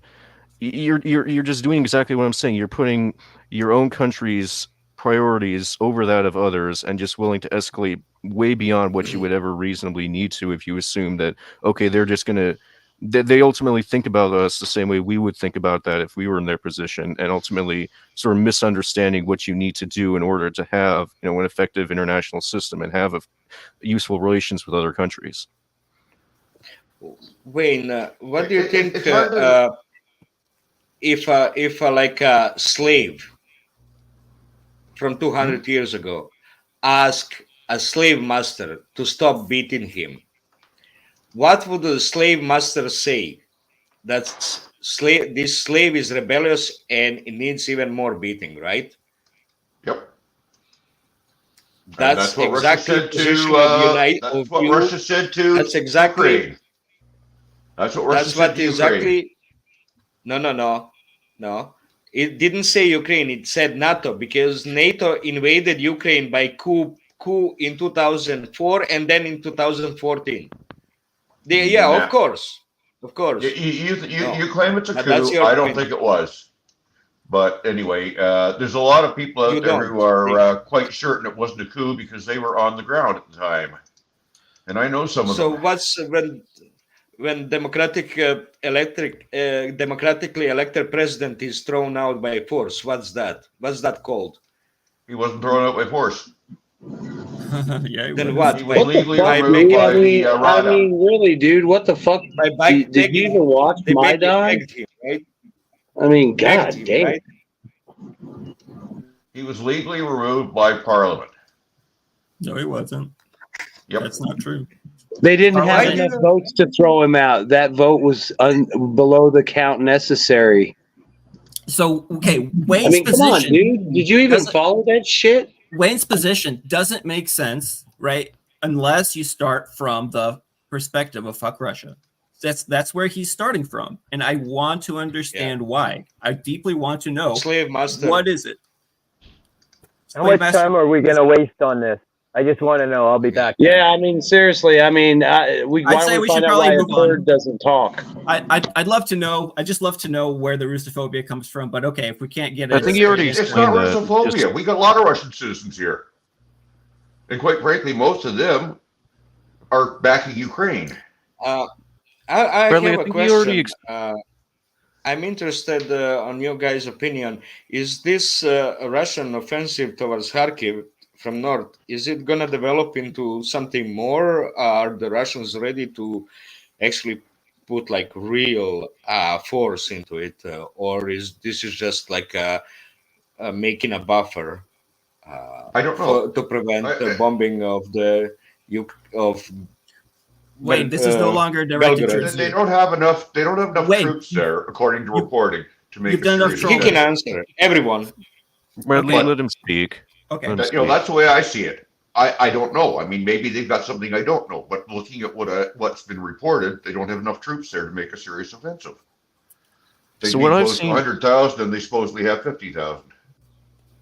Speaker 9: you're just doing exactly what I'm saying. You're putting your own country's priorities over that of others, and just willing to escalate way beyond what you would ever reasonably need to if you assume that, okay, they're just gonna. They ultimately think about us the same way we would think about that if we were in their position, and ultimately sort of misunderstanding what you need to do in order to have, an effective international system and have useful relations with other countries.
Speaker 11: Wayne, what do you think
Speaker 5: It's hard to...
Speaker 11: if like a slave from 200 years ago ask a slave master to stop beating him, what would the slave master say? This slave is rebellious and it needs even more beating, right?
Speaker 5: Yep.
Speaker 11: That's
Speaker 5: what
Speaker 11: exactly
Speaker 5: Russia said
Speaker 11: the position
Speaker 5: to.
Speaker 11: of Unite.
Speaker 5: That's what Russia said to.
Speaker 11: That's exactly.
Speaker 5: Ukraine. That's what Russia
Speaker 11: That's
Speaker 5: said
Speaker 11: what
Speaker 5: to
Speaker 11: exactly.
Speaker 5: Ukraine.
Speaker 11: No. It didn't say Ukraine. It said NATO, because NATO invaded Ukraine by coup in 2004 and then in 2014. Of course.
Speaker 5: You claim it's a
Speaker 11: But that's
Speaker 5: coup.
Speaker 11: your
Speaker 5: I don't
Speaker 11: point.
Speaker 5: think it was. But anyway, there's a lot of people out
Speaker 11: You
Speaker 5: there
Speaker 11: don't
Speaker 5: who are
Speaker 11: think.
Speaker 5: quite certain it wasn't a coup because they were on the ground at the time, and I know some of them.
Speaker 11: So what's when democratically elected president is thrown out by force? What's that? What's that called?
Speaker 5: He wasn't thrown out by force.
Speaker 10: Yeah,
Speaker 11: Then
Speaker 10: was.
Speaker 11: what?
Speaker 5: He was legally
Speaker 12: fuck,
Speaker 5: removed
Speaker 12: dude?
Speaker 5: by the
Speaker 12: I
Speaker 5: Rada.
Speaker 12: mean, really, dude, what the fuck? Did you even watch
Speaker 11: They
Speaker 12: Maidan?
Speaker 11: begged him, right?
Speaker 12: I mean,
Speaker 11: Begged
Speaker 12: god
Speaker 11: him,
Speaker 12: damn.
Speaker 11: right?
Speaker 5: He was legally removed by Parliament.
Speaker 10: No, he wasn't.
Speaker 5: Yep.
Speaker 10: That's not true.
Speaker 12: They didn't have
Speaker 10: Parliament-
Speaker 12: enough votes to throw him out. That vote was below the count necessary.
Speaker 10: So, okay, Wayne's
Speaker 12: I mean, come on,
Speaker 10: position.
Speaker 12: dude. Did you even follow that shit?
Speaker 10: Wayne's position doesn't make sense, right? Unless you start from the perspective of fuck Russia. That's where he's starting from, and I want to understand why. I deeply want to know.
Speaker 11: Slave master.
Speaker 10: What is it?
Speaker 4: How much time are we going to waste on this? I just want to know. I'll be back.
Speaker 12: Yeah, I mean, seriously. I mean, why don't we find out why a third doesn't talk?
Speaker 10: I'd love to know. I just love to know where the Russophobia comes from. But okay, if we can't get it,
Speaker 9: I think you already
Speaker 5: It's not Russophobia. We got a lot of Russian citizens here, and quite frankly, most of them are backing Ukraine.
Speaker 11: I
Speaker 9: Bradley,
Speaker 11: have
Speaker 9: I
Speaker 11: a
Speaker 9: think you already
Speaker 11: question. I'm interested on your guys' opinion. Is this Russian offensive towards Kharkiv from north, is it going to develop into something more? Are the Russians ready to actually put like real force into it? Or is this is just like making a buffer
Speaker 5: I don't know.
Speaker 11: to prevent the bombing of the
Speaker 10: Wait, this is no longer directed towards
Speaker 5: They
Speaker 10: you.
Speaker 5: don't have enough. They don't have enough
Speaker 10: Wait,
Speaker 5: troops there, according to reporting, to make
Speaker 10: you've
Speaker 5: a
Speaker 10: done enough
Speaker 5: serious
Speaker 11: He
Speaker 10: trolling.
Speaker 11: can
Speaker 5: offensive.
Speaker 11: answer everyone.
Speaker 9: Bradley,
Speaker 10: Okay.
Speaker 9: let him speak.
Speaker 10: Okay.
Speaker 9: Let him
Speaker 5: That,
Speaker 9: speak.
Speaker 5: that's the way I see it. I don't know. I mean, maybe they've got something I don't know. But looking at what's been reported, they don't have enough troops there to make a serious offensive. They
Speaker 9: So
Speaker 5: need
Speaker 9: what I've
Speaker 5: close to
Speaker 9: seen-
Speaker 5: 100,000, and they supposedly have 50,000.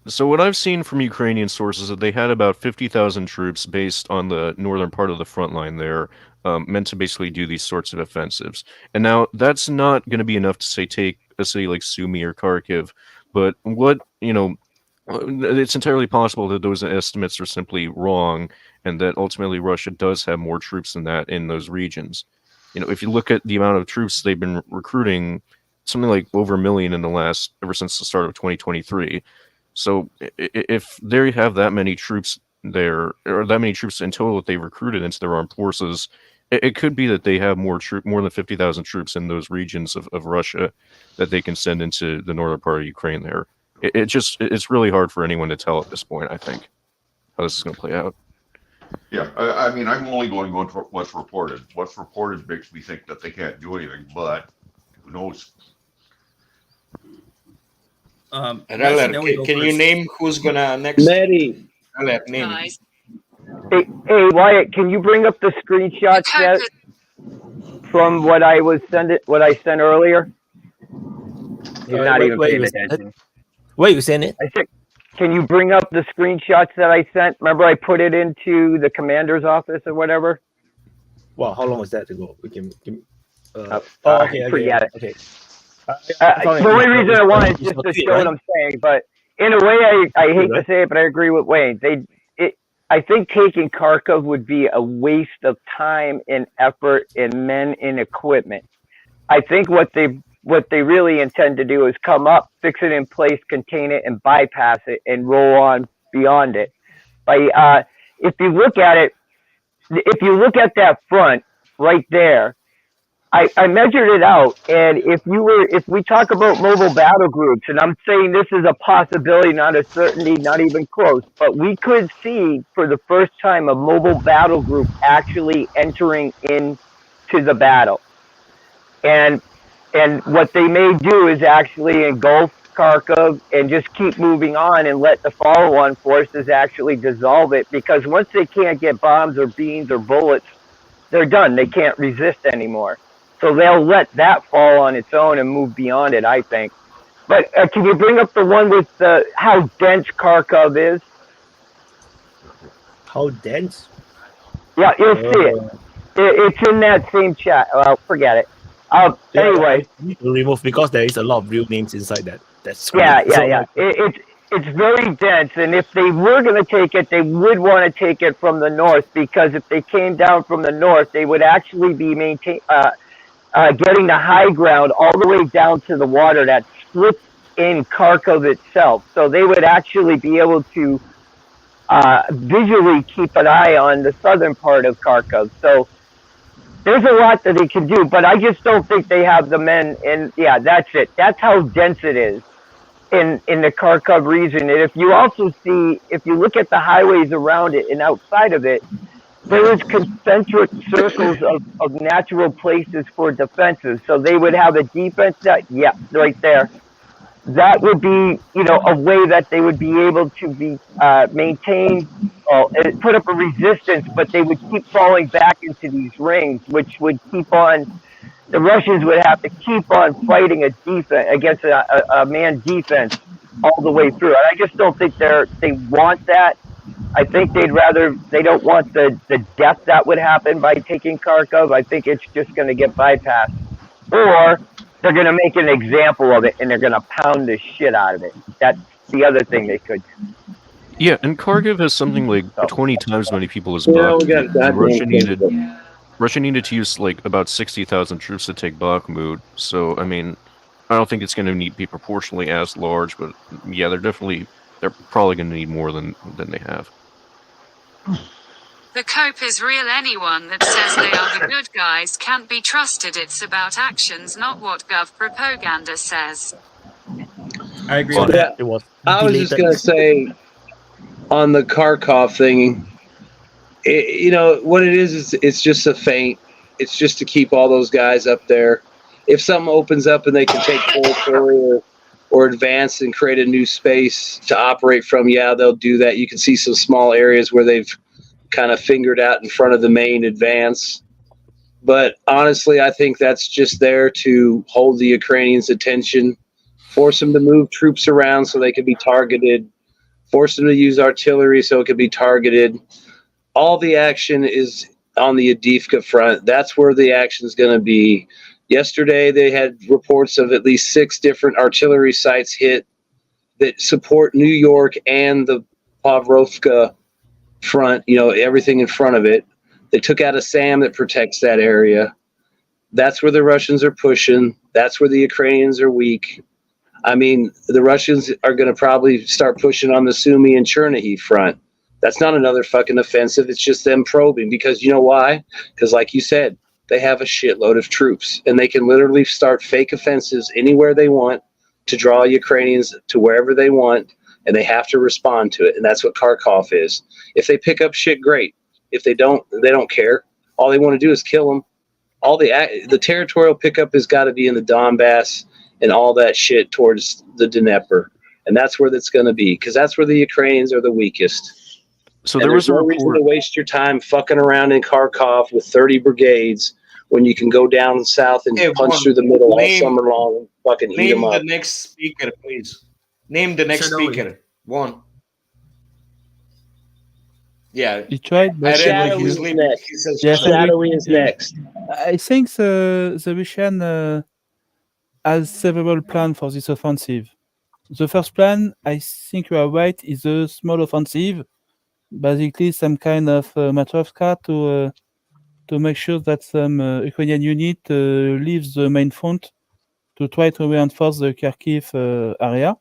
Speaker 9: So what I've seen from Ukrainian sources is that they had about 50,000 troops based on the northern part of the front line there, meant to basically do these sorts of offensives. And now that's not going to be enough to say take a city like Sumy or Kharkiv, but it's entirely possible that those estimates are simply wrong, and that ultimately Russia does have more troops than that in those regions. If you look at the amount of troops they've been recruiting, something like over 1 million ever since the start of 2023. So if they have that many troops there, or that many troops in total that they've recruited into their armed forces, it could be that they have more than 50,000 troops in those regions of Russia that they can send into the northern part of Ukraine there. It's really hard for anyone to tell at this point, I think, how this is going to play out.
Speaker 5: Yeah, I mean, I'm only going to what's reported. What's reported makes me think that they can't do anything, but who knows?
Speaker 11: Reller, can you name who's gonna next?
Speaker 12: Mehdi.
Speaker 11: Reller, name.
Speaker 8: Guys,
Speaker 4: Hey, Wyatt, can you bring up the screenshots yet from what I sent earlier? He's not even
Speaker 3: where
Speaker 4: paying
Speaker 3: you send it?
Speaker 4: attention.
Speaker 3: Where you send it?
Speaker 4: I said, can you bring up the screenshots that I sent? Remember I put it into the commander's office or whatever?
Speaker 3: Well, how long was that ago? We can.
Speaker 4: Forget it.
Speaker 3: Okay.
Speaker 4: The only reason I wanted is just to show what I'm saying, but in a way, I hate to say it, but I agree with Wayne. I think taking Kharkov would be a waste of time and effort and men and equipment. I think what they really intend to do is come up, fix it in place, contain it, and bypass it and roll on beyond it. If you look at it, if you look at that front right there, I measured it out, and if we talk about mobile battle groups, and I'm saying this is a possibility, not a certainty, not even close, but we could see for the first time a mobile battle group actually entering into the battle. And what they may do is actually engulf Kharkov and just keep moving on and let the follow-on forces actually dissolve it, because once they can't get bombs or beans or bullets, they're done. They can't resist anymore. So they'll let that fall on its own and move beyond it, I think. But can you bring up the one with how dense Kharkov is?
Speaker 3: How dense?
Speaker 4: Yeah, you'll see it. It's in that same chat. Well, forget it. Anyway.
Speaker 3: I need to remove because there is a lot of real names inside that.
Speaker 4: Yeah. It's very dense, and if they were going to take it, they would want to take it from the north, because if they came down from the north, they would actually be getting the high ground all the way down to the water that splits in Kharkov itself. So they would actually be able to visually keep an eye on the southern part of Kharkov. So there's a lot that they can do, but I just don't think they have the men. And yeah, that's it. That's how dense it is in the Kharkov region. And if you also see, if you look at the highways around it and outside of it, there is concentric circles of natural places for defenses. So they would have a defense that, yeah, right there. That would be, a way that they would be able to be maintain, put up a resistance, but they would keep falling back into these rings, which would keep on. The Russians would have to keep on fighting a defense against a man defense all the way through. And I just don't think they want that. I think they don't want the death that would happen by taking Kharkov. I think it's just going to get bypassed. Or they're going to make an example of it and they're going to pound the shit out of it. That's the other thing they could do.
Speaker 9: Yeah, and Kharkiv has something like 20 times as many people as
Speaker 12: Yeah, we
Speaker 9: Bakhmut.
Speaker 12: got that.
Speaker 9: Russia needed to use like about 60,000 troops to take Bakhmut. So, I mean, I don't think it's going to be proportionally as large, but yeah, they're probably going to need more than they have.
Speaker 8: The cope is real. Anyone that says they are the good guys can't be trusted. It's about actions, not what gov propaganda says.
Speaker 10: I agree
Speaker 12: Well,
Speaker 10: with that.
Speaker 3: It was.
Speaker 12: I was just going to say on the Kharkov thing, what it is it's just a feint. It's just to keep all those guys up there. If something opens up and they can take territory or advance and create a new space to operate from, yeah, they'll do that. You can see some small areas where they've kind of fingered out in front of the main advance. But honestly, I think that's just there to hold the Ukrainians' attention, force them to move troops around so they can be targeted, force them to use artillery so it can be targeted. All the action is on the Avdiivka front. That's where the action is going to be. Yesterday, they had reports of at least 6 different artillery sites hit that support New York and the Pavlovka front, everything in front of it. They took out a SAM that protects that area. That's where the Russians are pushing. That's where the Ukrainians are weak. I mean, the Russians are going to probably start pushing on the Sumy and Chernihiv front. That's not another fucking offensive. It's just them probing, because you know why? Because like you said, they have a shitload of troops and they can literally start fake offensives anywhere they want to draw Ukrainians to wherever they want, and they have to respond to it. And that's what Kharkov is. If they pick up shit, great. If they don't care. All they want to do is kill them. All the territorial pickup has got to be in the Donbass and all that shit towards the Dnieper. And that's where that's going to be, because that's where the Ukrainians are the weakest.
Speaker 9: So
Speaker 12: and
Speaker 9: there was
Speaker 12: no reason to waste your time fucking around in Kharkov with 30 brigades when you can go down south and punch through the middle all summer long fucking eat them
Speaker 11: Name the
Speaker 12: up.
Speaker 11: next speaker, please. Name the next
Speaker 10: Shadowy.
Speaker 11: speaker. One. Yeah,
Speaker 6: He tried, but
Speaker 11: I read
Speaker 12: Shadowy
Speaker 11: his
Speaker 12: is
Speaker 11: lip.
Speaker 12: next.
Speaker 11: He says
Speaker 6: Yes, and
Speaker 12: Shadowy is next.
Speaker 6: I think the Russian has several plans for this offensive. The first plan, I think you are right, is a small offensive, basically some kind of Matrovka to make sure that some Ukrainian unit leaves the main front to try to reinforce the Kharkiv area.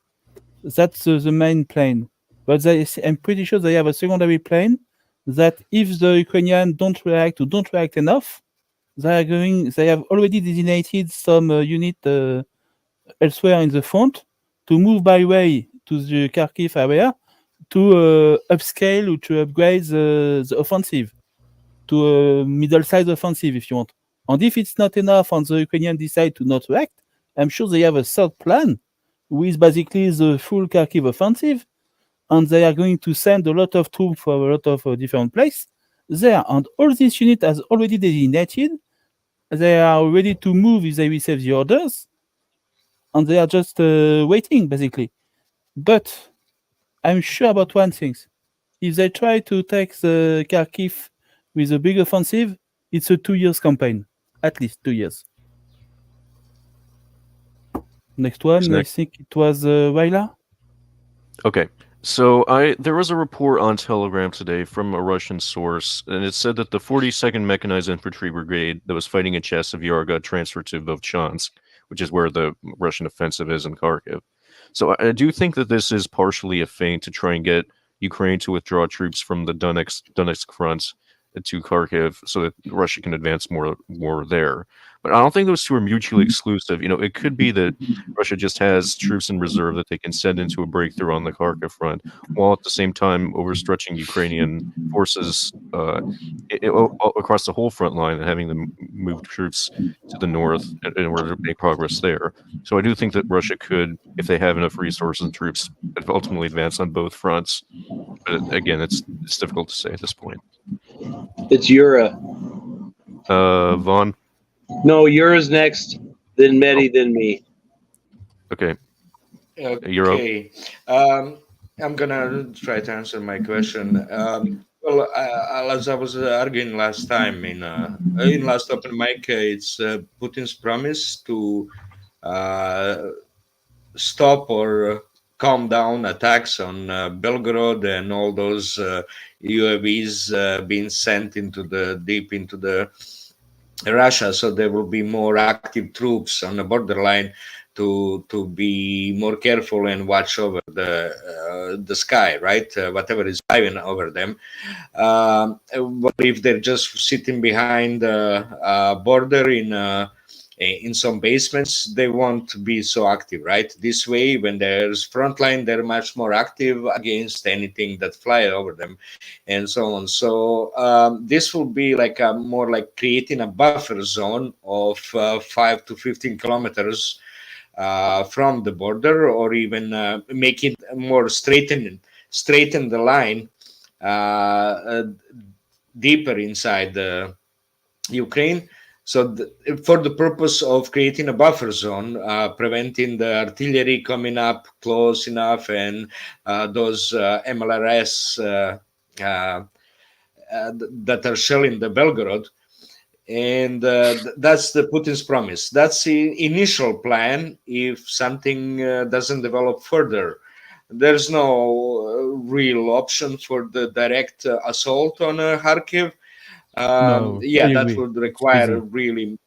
Speaker 6: That's the main plan. But I'm pretty sure they have a secondary plan that if the Ukrainians don't react enough, they have already designated some unit elsewhere in the front to move by way to the Kharkiv area to upscale or to upgrade the offensive to a middle-sized offensive, if you want. And if it's not enough and the Ukrainians decide to not react, I'm sure they have a third plan with basically the full Kharkiv offensive, and they are going to send a lot of troops for a lot of different places there. And all this unit has already designated. They are ready to move if they receive the orders, and they are just waiting, basically. But I'm sure about one thing. If they try to take the Kharkiv with a big offensive, it's a 2 years campaign. At least 2 years. Next one,
Speaker 9: Next.
Speaker 6: I think it was Waila.
Speaker 9: Okay. So there was a report on Telegram today from a Russian source, and it said that the 42nd Mechanized Infantry Brigade that was fighting in Chasiv got transferred to Vovchansk, which is where the Russian offensive is in Kharkiv. So I do think that this is partially a feint to try and get Ukraine to withdraw troops from the Donetsk front to Kharkiv so that Russia can advance more there. But I don't think those two are mutually exclusive. You know, it could be that Russia just has troops in reserve that they can send into a breakthrough on the Kharkiv front, while at the same time overstretching Ukrainian forces across the whole front line and having them move troops to the north in order to make progress there. So I do think that Russia could, if they have enough resources and troops, ultimately advance on both fronts. But again, it's difficult to say at this point.
Speaker 12: It's Yura.
Speaker 9: Vaughn?
Speaker 12: No, Yura's next, then Mehdi, then me.
Speaker 9: Okay.
Speaker 11: Okay. I'm gonna try to answer my question. Well, as I was arguing last time in last open mic, it's Putin's promise to stop or calm down attacks on Belgorod and all those UAVs being sent deep into the Russia, so there will be more active troops on the borderline to be more careful and watch over the sky, right? Whatever is flying over them. But if they're just sitting behind the border in some basements, they won't be so active, right? This way, when there's frontline, they're much more active against anything that fly over them, and so on. So this will be like more like creating a buffer zone of 5 to 15 kilometers from the border, or even make it more straighten the line deeper inside Ukraine. So for the purpose of creating a buffer zone, preventing the artillery coming up close enough and those MLRS that are shelling the Belgorod. And that's the Putin's promise. That's the initial plan. If something doesn't develop further, there's no real option for the direct assault on Kharkiv.
Speaker 6: No,
Speaker 11: Yeah,
Speaker 6: I
Speaker 11: that
Speaker 6: agree.
Speaker 11: would require
Speaker 6: Easy.
Speaker 11: really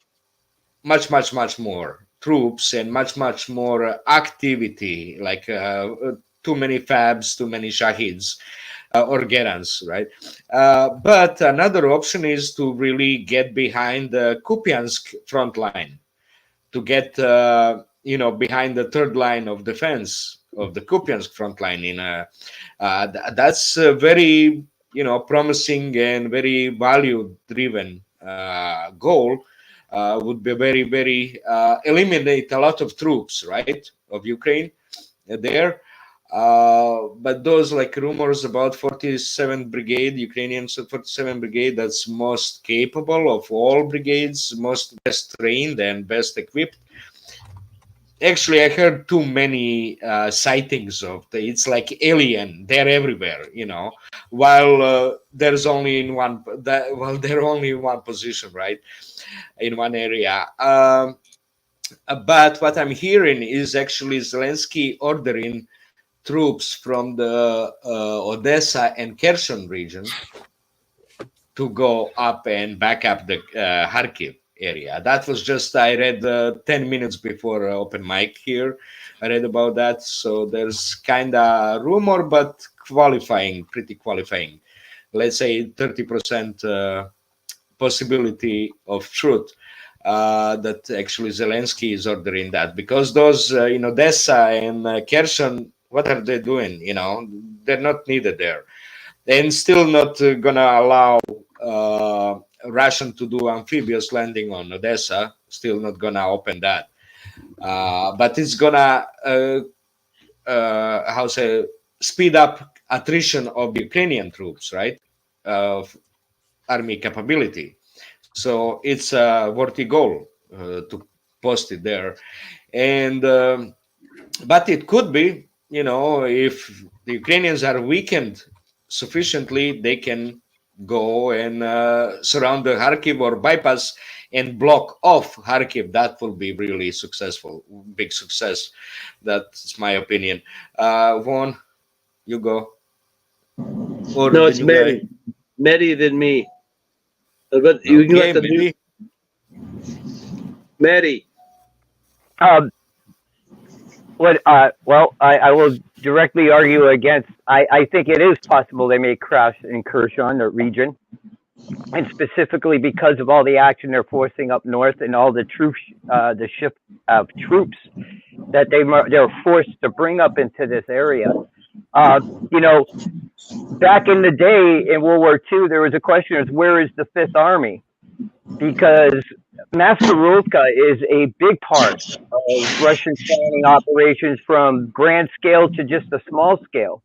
Speaker 11: much more troops and much more activity, like too many fabs, too many shahids or gerans, right? But another option is to really get behind the Kupiansk front line, to get behind the third line of defense of the Kupiansk front line. That's very promising and very value-driven goal. Would be very eliminate a lot of troops, right, of Ukraine there. But those like rumors about 47th Brigade, Ukrainian 47th Brigade, that's most capable of all brigades, most best trained and best equipped. actually, I heard too many sightings of it's like alien. They're everywhere, while there's only in one. They're only in one position, right, in one area. But what I'm hearing is actually Zelensky ordering troops from the Odessa and Kherson region to go up and back up the Kharkiv area. That was just, I read 10 minutes before open mic here. I read about that. So there's kind of rumor, but pretty qualifying. Let's say 30% possibility of truth that actually Zelensky is ordering that. Because those in Odessa and Kherson, what are they doing? They're not needed there. And still not gonna allow Russian to do amphibious landing on Odessa. Still not gonna open that. But it's gonna speed up attrition of Ukrainian troops, right? Army capability. So it's a worthy goal to post it there. And but it could be, if the Ukrainians are weakened sufficiently, they can go and surround the Kharkiv or bypass and block off Kharkiv. That will be really successful, big success. That's my opinion. Vaughn, you go. Or
Speaker 12: no, it's Mehdi. Mehdi than me. But you can let the Mehdi.
Speaker 4: Well, I will directly argue against. I think it is possible they may crash in Kherson, the region, and specifically because of all the action they're forcing up north and all the troops, the shift of troops that they're forced to bring up into this area. Back in the day in World War II, there was a question: where is the Fifth Army? Because Maskarovka is a big part of Russian planning operations from grand scale to just a small scale.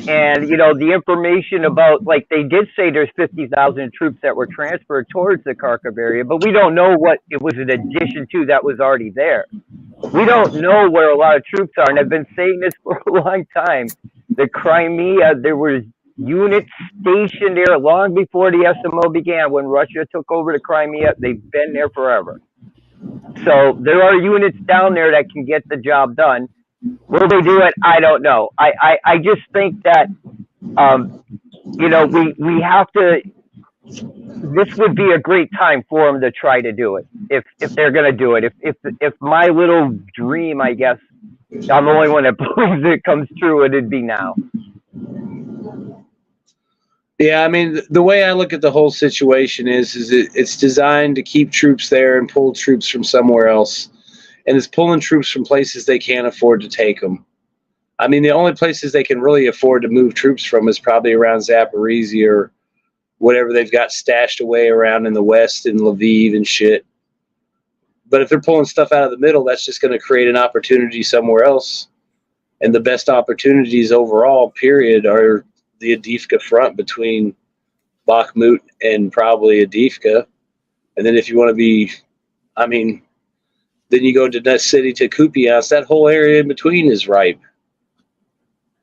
Speaker 4: And, the information about, like, they did say there's 50,000 troops that were transferred towards the Kharkov area, but we don't know what it was in addition to that was already there. We don't know where a lot of troops are, and I've been saying this for a long time. The Crimea, there was units stationed there long before the SMO began. When Russia took over the Crimea, they've been there forever. So there are units down there that can get the job done. Will they do it? I don't know. I just think that, we have to, this would be a great time for them to try to do it. If they're going to do it. If my little dream, I guess, I'm the only one that believes it comes true, it'd be now.
Speaker 12: Yeah, I mean, the way I look at the whole situation is it's designed to keep troops there and pull troops from somewhere else. And it's pulling troops from places they can't afford to take them. I mean, the only places they can really afford to move troops from is probably around Zaporizhia or whatever they've got stashed away around in the west in Lviv and shit. But if they're pulling stuff out of the middle, that's just going to create an opportunity somewhere else. And the best opportunities overall, period, are the Avdiivka front between Bakhmut and probably Avdiivka. And then if you want to be, then you go to that city to Kupiansk, that whole area in between is ripe.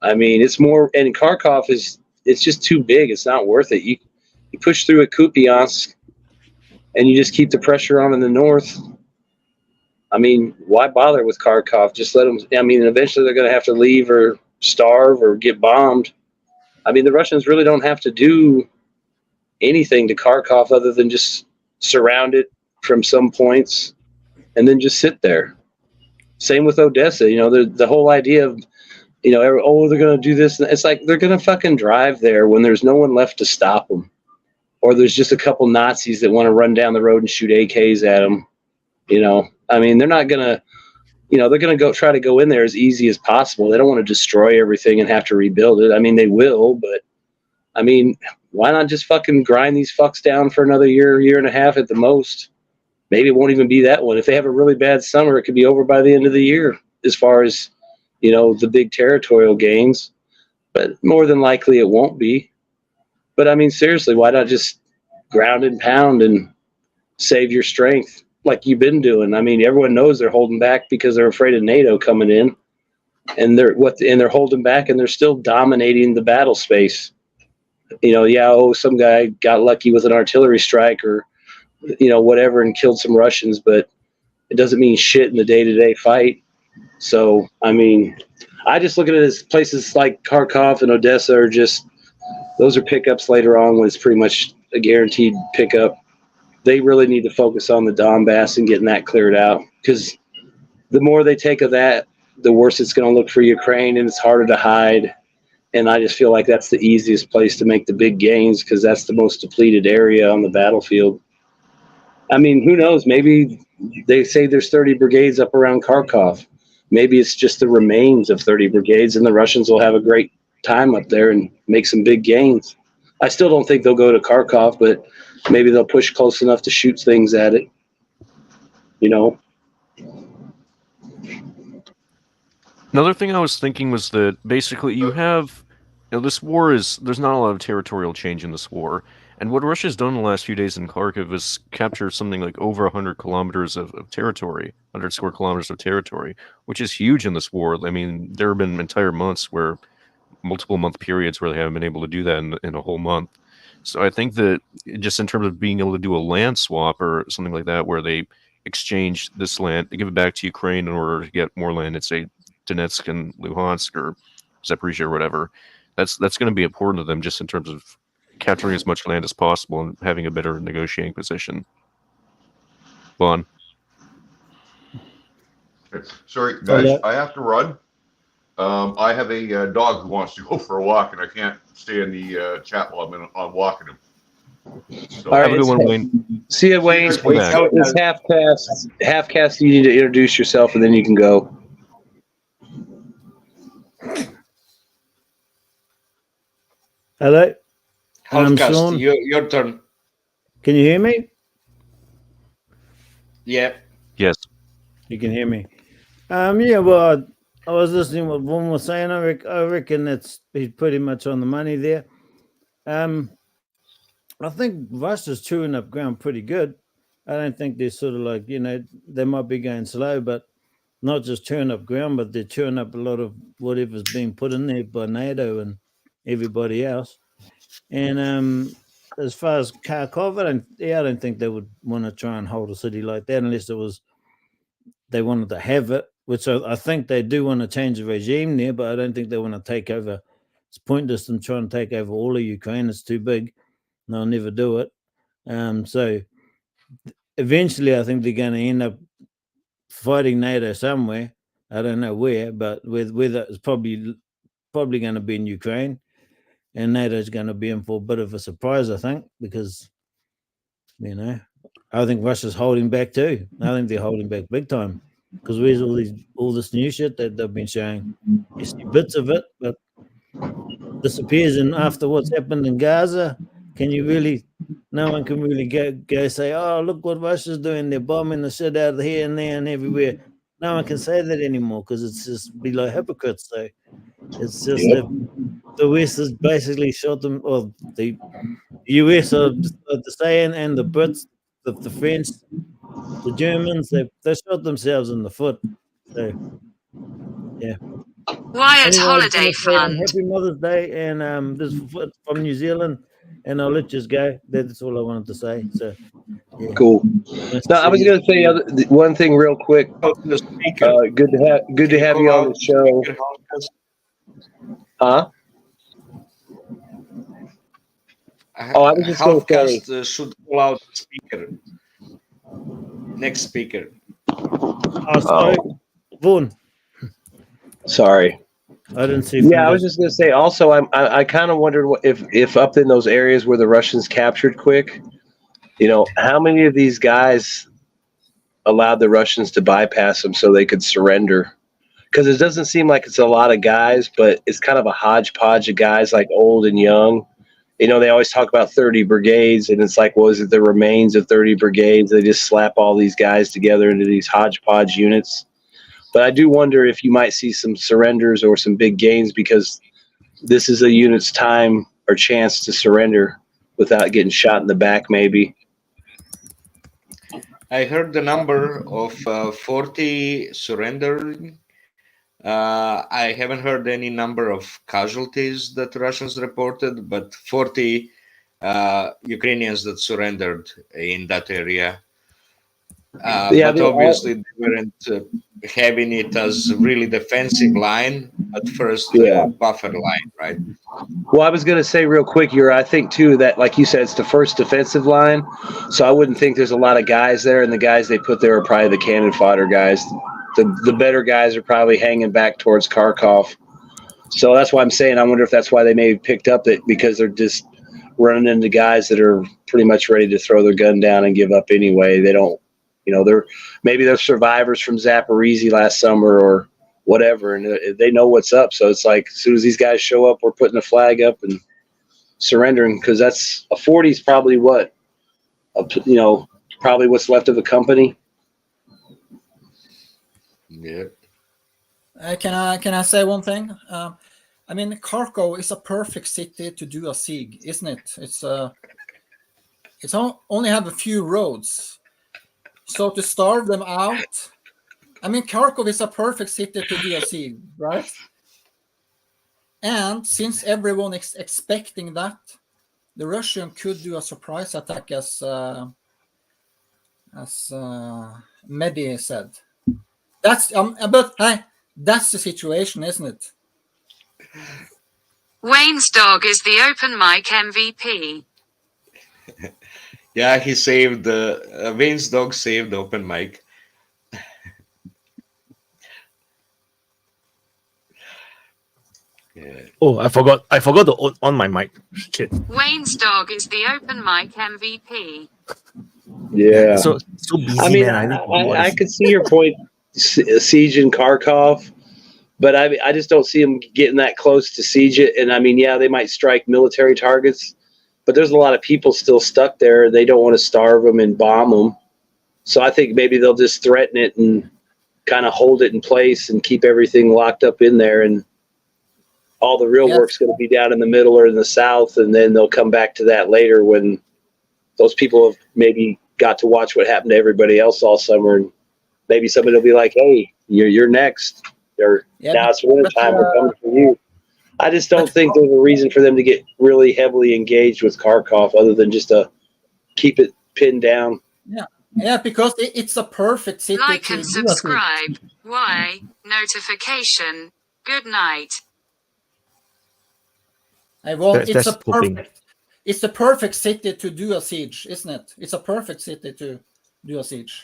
Speaker 12: I mean, it's more, and Kharkov it's just too big. It's not worth it. You push through at Kupiansk and you just keep the pressure on in the north. I mean, why bother with Kharkov? Just let them, eventually they're going to have to leave or starve or get bombed. I mean, the Russians really don't have to do anything to Kharkov other than just surround it from some points and then just sit there. Same with Odessa. The whole idea of, they're going to do this. It's like they're going to fucking drive there when there's no one left to stop them. Or there's just a couple Nazis that want to run down the road and shoot AKs at them. They're not going to, they're going to try to go in there as easy as possible. They don't want to destroy everything and have to rebuild it. They will, but why not just fucking grind these fucks down for another year and a half at the most? Maybe it won't even be that one. If they have a really bad summer, it could be over by the end of the year as far as, the big territorial gains. But more than likely it won't be. But seriously, why not just ground and pound and save your strength? like you've been doing. I mean, everyone knows they're holding back because they're afraid of NATO coming in, and they're holding back, and they're still dominating the battle space. You know, some guy got lucky with an artillery strike or, you know, whatever, and killed some Russians, but it doesn't mean shit in the day-to-day fight. So, I mean, I just look at it as places like Kharkov and Odessa are just, those are pickups later on when it's pretty much a guaranteed pickup. They really need to focus on the Donbass and getting that cleared out, because the more they take of that, the worse it's going to look for Ukraine, and it's harder to hide. And I just feel like that's the easiest place to make the big gains, because that's the most depleted area on the battlefield. I mean, who knows? Maybe they say there's 30 brigades up around Kharkov. Maybe it's just the remains of 30 brigades, and the Russians will have a great time up there and make some big gains. I still don't think they'll go to Kharkov, but maybe they'll push close enough to shoot things at it. You know?
Speaker 9: Another thing I was thinking was that basically you have, you know, this war there's not a lot of territorial change in this war. And what Russia's done in the last few days in Kharkiv is capture something like over 100 kilometers of territory, 100 square kilometers of territory, which is huge in this war. I mean, there have been entire months where, multiple month periods where they haven't been able to do that in a whole month. So I think that just in terms of being able to do a land swap or something like that, where they exchange this land, they give it back to Ukraine in order to get more land, let's say Donetsk and Luhansk or Zaporizhia or whatever, that's going to be important to them just in terms of capturing as much land as possible and having a better negotiating position. Vaughn.
Speaker 5: Sorry, guys, I have to run. I have a dog who wants to go for a walk, and I can't stay in the chat while I'm walking him. So,
Speaker 12: all right, have a good one, Wayne. See you, Wayne. It's half cast. Half cast. You need to introduce yourself, and then you can go.
Speaker 13: Hello.
Speaker 11: Halfcast, your turn.
Speaker 13: Can you hear me?
Speaker 11: Yeah.
Speaker 9: Yes.
Speaker 13: You can hear me. Yeah, well, I was listening to what Vaughn was saying. I reckon he's pretty much on the money there. I think Russia's chewing up ground pretty good. I don't think they're sort of like, you know, they might be going slow, but not just chewing up ground, but they're chewing up a lot of whatever's being put in there by NATO and everybody else. And as far as Kharkov, I don't think they would want to try and hold a city like that unless they wanted to have it, which I think they do want to change the regime there, but I don't think they want to take over. It's pointless them trying to take over all of Ukraine. It's too big. They'll never do it. So eventually I think they're going to end up fighting NATO somewhere. I don't know where, but whether it's probably going to be in Ukraine. And NATO's going to be in for a bit of a surprise, I think, because, you know, I think Russia's holding back too. I think they're holding back big time, because where's all this new shit that they've been showing? You see bits of it, but disappears. And after what's happened in Gaza, no one can really go say, oh, look what Russia's doing. They're bombing the shit out of here and there and everywhere. No one can say that anymore, because it's just be like hypocrites. So it's just the West has basically shot them, or the US are the saying, and the Brits, the French, the Germans, they shot themselves in the foot. So, yeah.
Speaker 8: Wyatt
Speaker 13: Anyway,
Speaker 8: Holiday Fund.
Speaker 13: Happy Mother's Day, and this is from New Zealand, and I'll let you go. That's all I wanted to say. So, yeah.
Speaker 12: Cool. Now, I was going to say one thing real quick. Good to have you on the show. Huh?
Speaker 11: Oh, I was just going to say, should call out speaker. Next speaker.
Speaker 13: Vaughn.
Speaker 12: Sorry.
Speaker 13: I didn't see.
Speaker 12: Yeah, I was just going to say. Also, I kind of wondered if up in those areas where the Russians captured quick, you know, how many of these guys allowed the Russians to bypass them so they could surrender? Because it doesn't seem like it's a lot of guys, but it's kind of a hodgepodge of guys, like old and young. You know, they always talk about 30 brigades, and it's like, well, is it the remains of 30 brigades? They just slap all these guys together into these hodgepodge units. But I do wonder if you might see some surrenders or some big gains, because this is a unit's time or chance to surrender without getting shot in the back, maybe.
Speaker 11: I heard the number of 40 surrendering. I haven't heard any number of casualties that Russians reported, but 40 Ukrainians that surrendered in that area.
Speaker 12: Yeah,
Speaker 11: But obviously they weren't having it as really defensive line, but first
Speaker 12: yeah.
Speaker 11: buffer line, right?
Speaker 12: Well, I was going to say real quick here, I think too that, like you said, it's the first defensive line. So I wouldn't think there's a lot of guys there, and the guys they put there are probably the cannon fodder guys. The better guys are probably hanging back towards Kharkov. So that's why I'm saying I wonder if that's why they may have picked up it, because they're just running into guys that are pretty much ready to throw their gun down and give up anyway. They don't, they're survivors from Zaporizhzhia last summer or whatever, and they know what's up. So it's like, as soon as these guys show up, we're putting a flag up and surrendering, because that's a 40 is probably probably what's left of a company.
Speaker 11: Yeah.
Speaker 14: Can I say one thing? I mean, Kharkov is a perfect city to do a siege, isn't it? It's only have a few roads, so to starve them out. I mean, Kharkov is a perfect city to do a siege, right? And since everyone is expecting that, the Russian could do a surprise attack, as Mehdi said. But hey, that's the situation, isn't it?
Speaker 8: Wayne's dog is the open mic MVP.
Speaker 11: Yeah, he saved Wayne's dog saved the open mic. Yeah.
Speaker 3: Oh, I forgot to on my mic. Shit.
Speaker 8: Wayne's dog is the open mic MVP.
Speaker 12: Yeah.
Speaker 3: So busy,
Speaker 12: I mean,
Speaker 3: man.
Speaker 12: I could see your point, siege in Kharkov, but I just don't see them getting that close to siege it. And I mean, yeah, they might strike military targets, but there's a lot of people still stuck there. They don't want to starve them and bomb them. So I think maybe they'll just threaten it and kind of hold it in place and keep everything locked up in there. And all the real work's going to be down in the middle or in the south. And then they'll come back to that later when those people have maybe got to watch what happened to everybody else all summer. And maybe somebody will be like, hey, you're next. Or now it's winter time, we're coming for you. I just don't think there's a reason for them to get really heavily engaged with Kharkov other than just to keep it pinned down.
Speaker 14: Yeah, because it's a perfect city.
Speaker 8: Like and subscribe. Why? Notification. Good night.
Speaker 14: It's a perfect city to do a siege, isn't it? It's a perfect city to do a siege.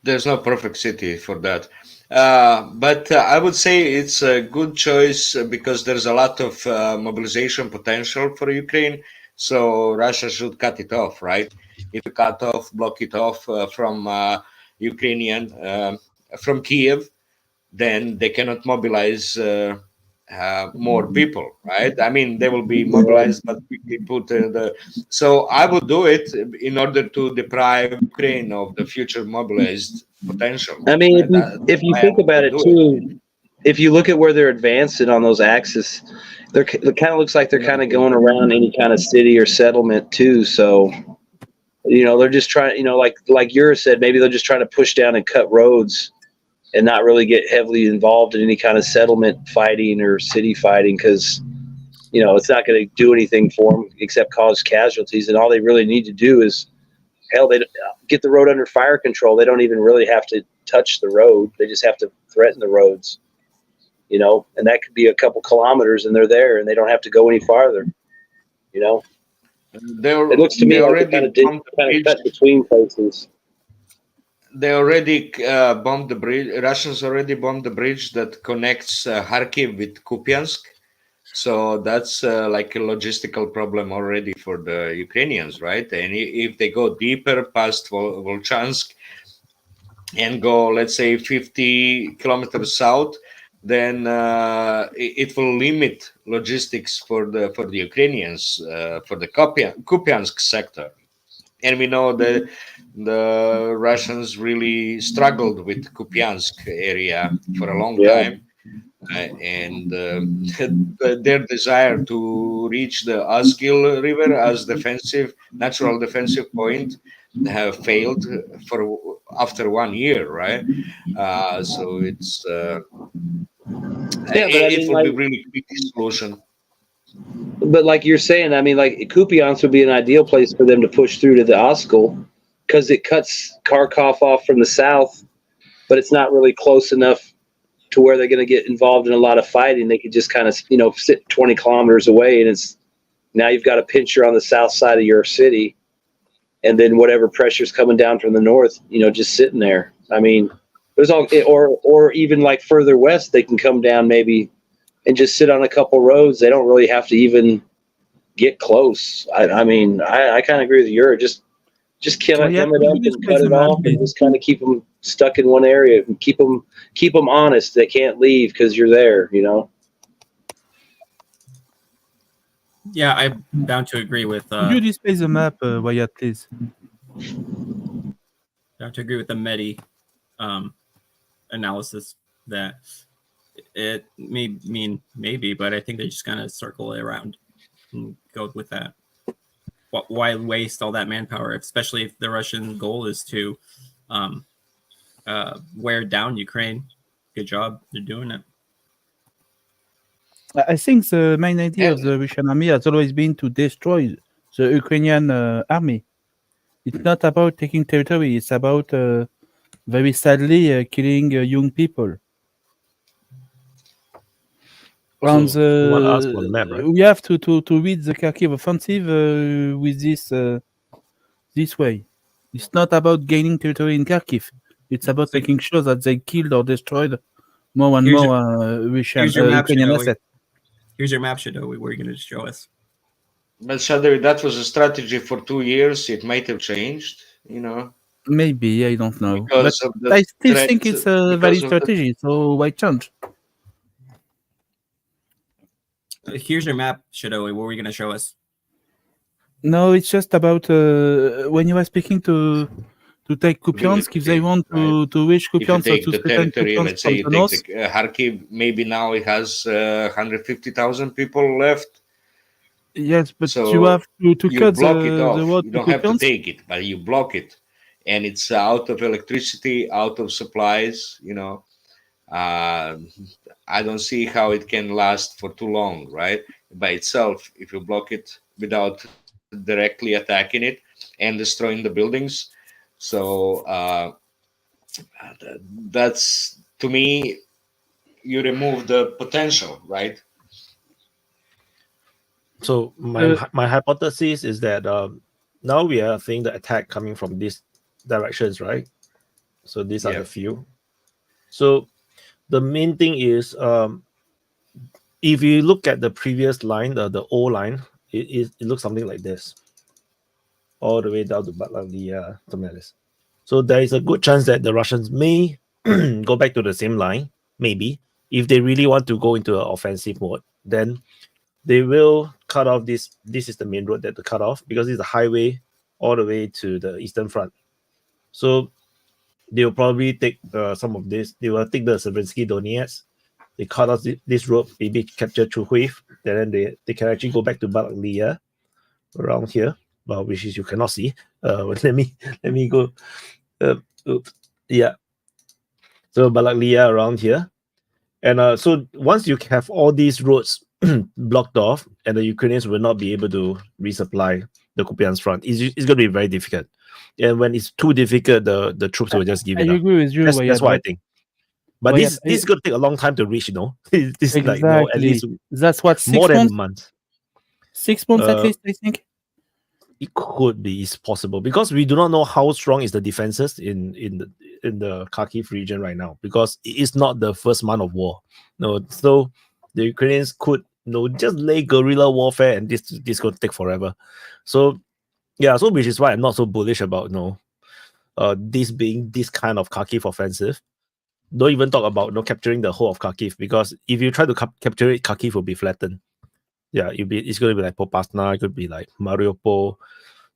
Speaker 11: There's no perfect city for that. But I would say it's a good choice because there's a lot of mobilization potential for Ukraine. So Russia should cut it off, right? If you block it off from from Kiev, then they cannot mobilize more people, right? I mean, they will be mobilized, but quickly put in the. So I would do it in order to deprive Ukraine of the future mobilized potential.
Speaker 12: I mean, if you think about it too, if you look at where they're advancing on those axes, it kind of looks like they're kind of going around any kind of city or settlement too. So, they're just trying, like Yura said, maybe they're just trying to push down and cut roads and not really get heavily involved in any kind of settlement fighting or city fighting, because it's not going to do anything for them except cause casualties. And all they really need to do is, they get the road under fire control. They don't even really have to touch the road. They just have to threaten the roads, and that could be a couple kilometers, and they're there, and they don't have to go any farther. It looks to me like they kind of cut between places.
Speaker 11: They already bombed the bridge. Russians already bombed the bridge that connects Kharkiv with Kupiansk. So that's like a logistical problem already for the Ukrainians, right? And if they go deeper past Volchansk and go, let's say, 50 kilometers south, then it will limit logistics for the Ukrainians for the Kupiansk sector. And we know that the Russians really struggled with Kupiansk area for a long time. And their desire to reach the Asgil River as natural defensive point have failed for after 1 year, right? So it's
Speaker 12: Yeah, but I
Speaker 11: it
Speaker 12: mean,
Speaker 11: will be
Speaker 12: like,
Speaker 11: really quick solution.
Speaker 12: but like you're saying, I mean, like Kupiansk would be an ideal place for them to push through to the Oskol because it cuts Kharkov off from the south, but it's not really close enough to where they're going to get involved in a lot of fighting. They could just kind of, sit 20 kilometers away, and it's now you've got a pincher on the south side of your city, and then whatever pressure's coming down from the north, just sitting there. I mean, there's all, or even like further west, they can come down maybe and just sit on a couple roads. They don't really have to even get close. I mean, I kind of agree with you. Just kill it, hem it up, and cut it off, and just kind of keep them stuck in one area and keep them honest. They can't leave because you're there.
Speaker 10: Yeah, I'm bound to agree with.
Speaker 6: Could you display the map, Wyatt, please?
Speaker 10: Bound to agree with the Medi analysis that it may mean maybe, but I think they just kind of circle it around and go with that. Why waste all that manpower, especially if the Russian goal is to wear down Ukraine? Good job, they're doing it.
Speaker 6: I think the main idea of the Russian army has always been to destroy the Ukrainian army. It's not about taking territory. It's about, very sadly, killing young people. And
Speaker 3: you want to ask for the map, right?
Speaker 6: we have to read the Kharkiv Offensive with this way. It's not about gaining territory in Kharkiv. It's about making sure that they killed or destroyed more and more Russian Ukrainian assets.
Speaker 10: Here's your map, Shadow. Where are you going to show us?
Speaker 11: But Shadow, that was a strategy for 2 years. It might have changed,
Speaker 6: Maybe, I don't know.
Speaker 11: Because
Speaker 6: But
Speaker 11: of the
Speaker 6: I still
Speaker 11: threat,
Speaker 6: think it's a valid
Speaker 11: because of the-
Speaker 6: strategy, so why change?
Speaker 10: Here's your map, Shadow. What were you going to show us?
Speaker 6: No, it's just about when you were speaking to take Kupiansk, if they want to reach
Speaker 11: If you
Speaker 6: Kupiansk or
Speaker 11: take
Speaker 6: to
Speaker 11: the
Speaker 6: threaten
Speaker 11: territory,
Speaker 6: Kupiansk
Speaker 11: let's say
Speaker 6: from
Speaker 11: you
Speaker 6: the
Speaker 11: take
Speaker 6: north,
Speaker 11: the Kharkiv, maybe now it has 150,000 people left.
Speaker 6: yes, but
Speaker 11: So
Speaker 6: you have to
Speaker 11: you
Speaker 6: cut
Speaker 11: block it off.
Speaker 6: the road
Speaker 11: You
Speaker 6: to
Speaker 11: don't have to
Speaker 6: Kupiansk.
Speaker 11: take it, but you block it, and it's out of electricity, out of supplies. I don't see how it can last for too long, right? By itself, if you block it without directly attacking it and destroying the buildings. So that's, to me, you remove the potential, right?
Speaker 3: So my hypothesis is that now we are seeing the attack coming from these directions, right? So these are the few. So the main thing is, if you look at the previous line, the O line, it looks something like this, all the way down to Balaglia, something like this. So there is a good chance that the Russians may go back to the same line, maybe, if they really want to go into an offensive mode. Then they will cut off this. This is the main road that to cut off because it's a highway all the way to the eastern front. So they will probably take some of this. They will take the Seversky Donetsk. They cut off this road, maybe capture Chuhuiv. Then they can actually go back to Balaglia around here, which is you cannot see. Let me go. Oops. Yeah. So Balaglia around here, and so once you have all these roads blocked off, and the Ukrainians will not be able to resupply the Kupiansk front, it's going to be very difficult. And when it's too difficult, the troops will just give it up.
Speaker 6: I agree with you.
Speaker 3: That's what I think. But
Speaker 6: Wyatt,
Speaker 3: this is going to take a long time to reach. This is
Speaker 6: exactly.
Speaker 3: like at least
Speaker 6: That's what, 6
Speaker 3: more
Speaker 6: months?
Speaker 3: than a month.
Speaker 6: 6 months at least, I think.
Speaker 3: It could be, it's possible, because we do not know how strong is the defenses in the Kharkiv region right now, because it is not the first month of war. So the Ukrainians could just lay guerrilla warfare, and this could take forever. So yeah, so which is why I'm not so bullish about this being this kind of Kharkiv offensive. Don't even talk about capturing the whole of Kharkiv, because if you try to capture it, Kharkiv will be flattened. Yeah, it's going to be like Popasna, it could be like Mariupol.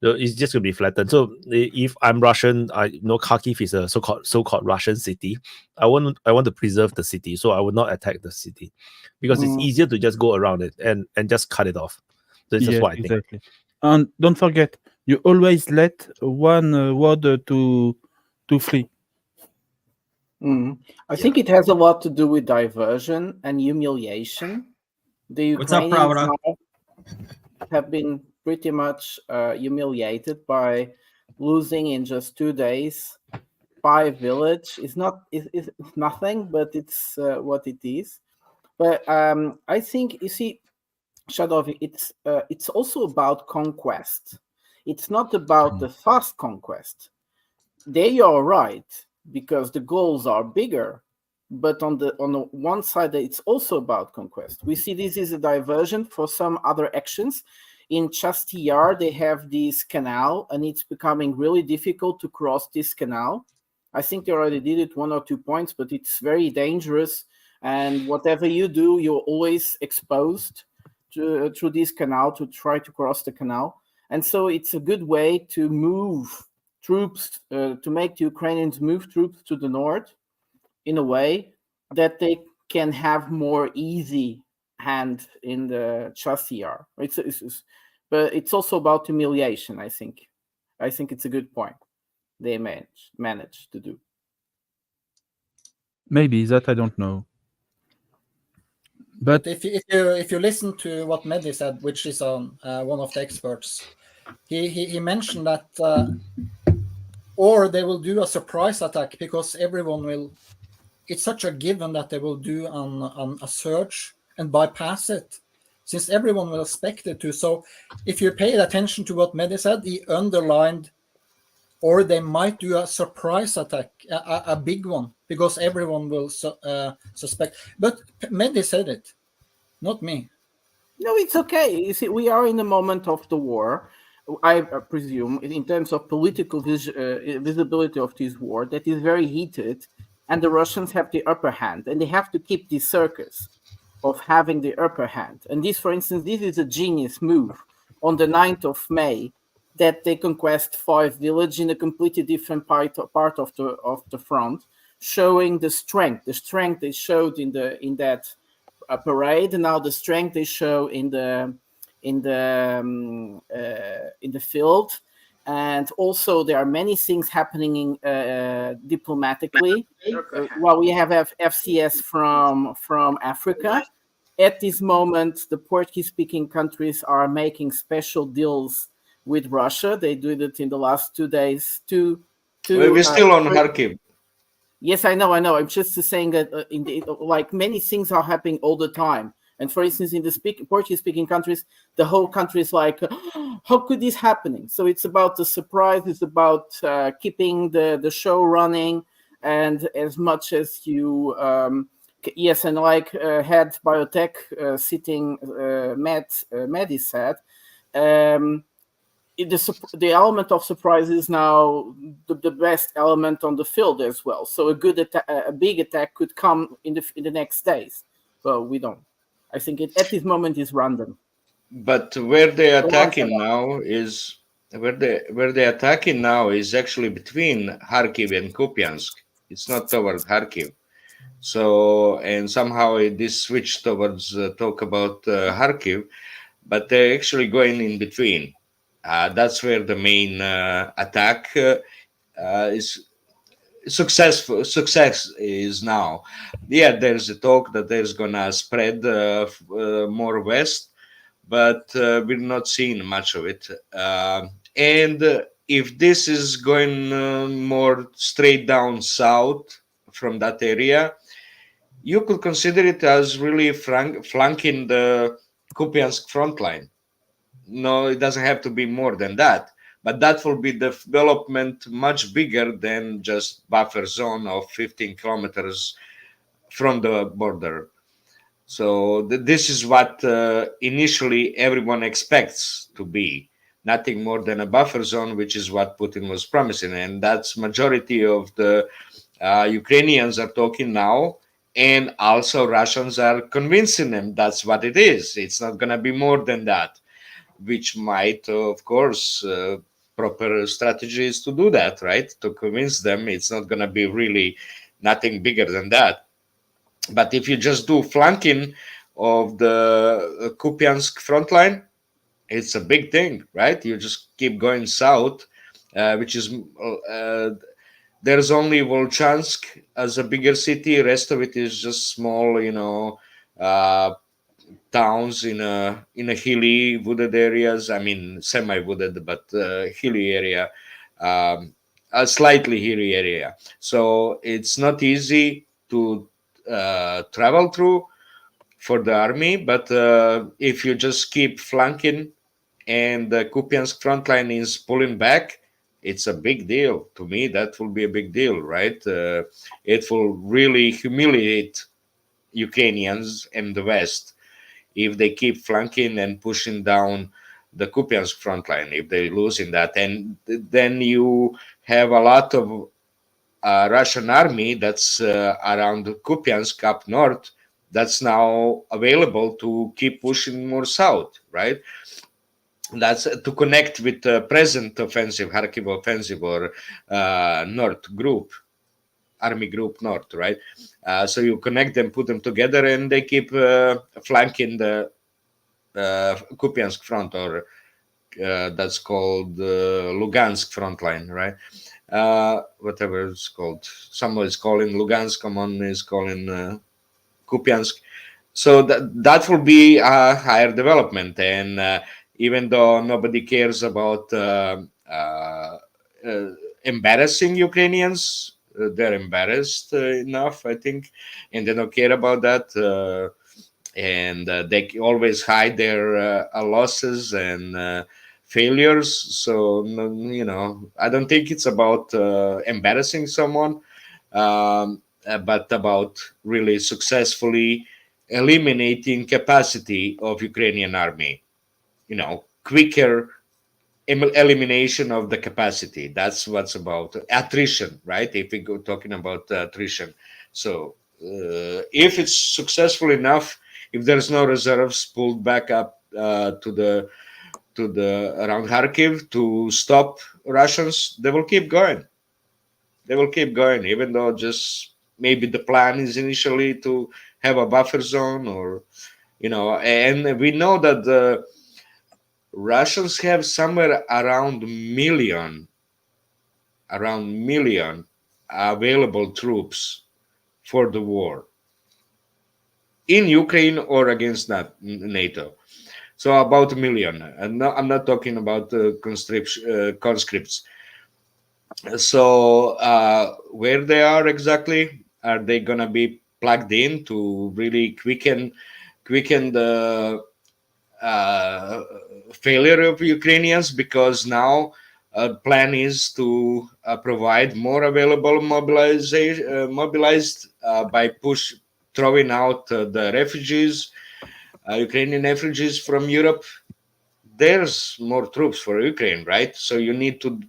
Speaker 3: It's just going to be flattened. So if I'm Russian, I know Kharkiv is a so-called Russian city. I want to preserve the city, so I would not attack the city, because it's easier to just go around it and just cut it off. So that's just what I think.
Speaker 6: Exactly. And don't forget, you always let one word to flee.
Speaker 15: I think it has a lot to do with diversion and humiliation. The
Speaker 10: What's up,
Speaker 15: Ukrainians
Speaker 10: Pravda?
Speaker 15: now have been pretty much humiliated by losing in just 2 days 5 village. It's nothing, but it's what it is. But I think, you see, Shadow, it's also about conquest. It's not about the fast conquest. They are right because the goals are bigger, but on the one side, it's also about conquest. We see this is a diversion for some other actions. In Chasty Yar, they have this canal, and it's becoming really difficult to cross this canal. I think they already did it 1 or 2 points, but it's very dangerous. And whatever you do, you're always exposed through this canal to try to cross the canal. And so it's a good way to move troops, to make the Ukrainians move troops to the north in a way that they can have more easy hand in the Chasiyar. But it's also about humiliation, I think. I think it's a good point they managed to do.
Speaker 6: Maybe that I don't know.
Speaker 14: But if you listen to what Mehdi said, which is one of the experts, he mentioned that or they will do a surprise attack because everyone will. It's such a given that they will do a surge and bypass it, since everyone will expect it to. So if you paid attention to what Mehdi said, he underlined, or they might do a surprise attack, a big one, because everyone will suspect. But Mehdi said it, not me.
Speaker 15: No, it's okay. You see, we are in the moment of the war. I presume, in terms of political visibility of this war, that is very heated, and the Russians have the upper hand, and they have to keep this circus of having the upper hand. And this, for instance, this is a genius move on the 9th of May, that they conquest 5 villages in a completely different part of the front, showing the strength they showed in that parade, and now the strength they show in the field. And also there are many things happening diplomatically. Well, we have FCS from Africa. At this moment, the Portuguese-speaking countries are making special deals with Russia. They did it in the last 2 days.
Speaker 11: We're still on Kharkiv.
Speaker 15: Yes, I know. I'm just saying that like many things are happening all the time. And for instance, in the Portuguese-speaking countries, the whole country is like, how could this happening? So it's about the surprise. It's about keeping the show running. And as much as you, yes, and like head biotech sitting, Mehdi said, the element of surprise is now the best element on the field as well. So a big attack could come in the next days. But we don't. I think at this moment is random.
Speaker 11: But where they're attacking now is actually between Kharkiv and Kupiansk. It's not toward Kharkiv. So, and somehow this switched towards talk about Kharkiv, but they're actually going in between. That's where the main attack is success is now. Yeah, there's a talk that there's gonna spread more west, but we're not seeing much of it. And if this is going more straight down south from that area, you could consider it as really flanking the Kupiansk front line. No, it doesn't have to be more than that. But that will be development much bigger than just buffer zone of 15 kilometers from the border. So this is what initially everyone expects to be. Nothing more than a buffer zone, which is what Putin was promising. And that's majority of the Ukrainians are talking now. And also Russians are convincing them that's what it is. It's not going to be more than that, which might, of course, proper strategy is to do that, right? To convince them it's not going to be really nothing bigger than that. But if you just do flanking of the Kupiansk front line It's a big thing, right? You just keep going south, which is there's only Volchansk as a bigger city. Rest of it is just small, towns in a hilly, wooded areas. I mean, semi-wooded, but hilly area, a slightly hilly area. So it's not easy to travel through for the army. But if you just keep flanking and the Kupiansk front line is pulling back, it's a big deal. To me, that will be a big deal, right? It will really humiliate Ukrainians and the West if they keep flanking and pushing down the Kupiansk front line, if they lose in that. And then you have a lot of Russian army that's around Kupiansk up north that's now available to keep pushing more south, right? That's to connect with the present offensive, Kharkiv Offensive or North Group, Army Group North, right? So you connect them, put them together, and they keep flanking the Kupiansk front, or that's called Lugansk front line, right? Whatever it's called. Someone is calling Lugansk, someone is calling Kupiansk. So that will be a higher development. And even though nobody cares about embarrassing Ukrainians, they're embarrassed enough, I think, and they don't care about that. And they always hide their losses and failures. So, I don't think it's about embarrassing someone, but about really successfully eliminating capacity of Ukrainian army. Quicker elimination of the capacity. That's what's about attrition, right? If we go talking about attrition. So if it's successful enough, if there's no reserves pulled back up to the around Kharkiv to stop Russians, they will keep going. They will keep going, even though just maybe the plan is initially to have a buffer zone, or and we know that the Russians have somewhere around million available troops for the war in Ukraine or against NATO. So about 1 million. And I'm not talking about conscripts. So where they are exactly? Are they gonna be plugged in to really quicken the failure of Ukrainians? Because now plan is to provide more available mobilized by throwing out the refugees, Ukrainian refugees from Europe. There's more troops for Ukraine, right? So you need to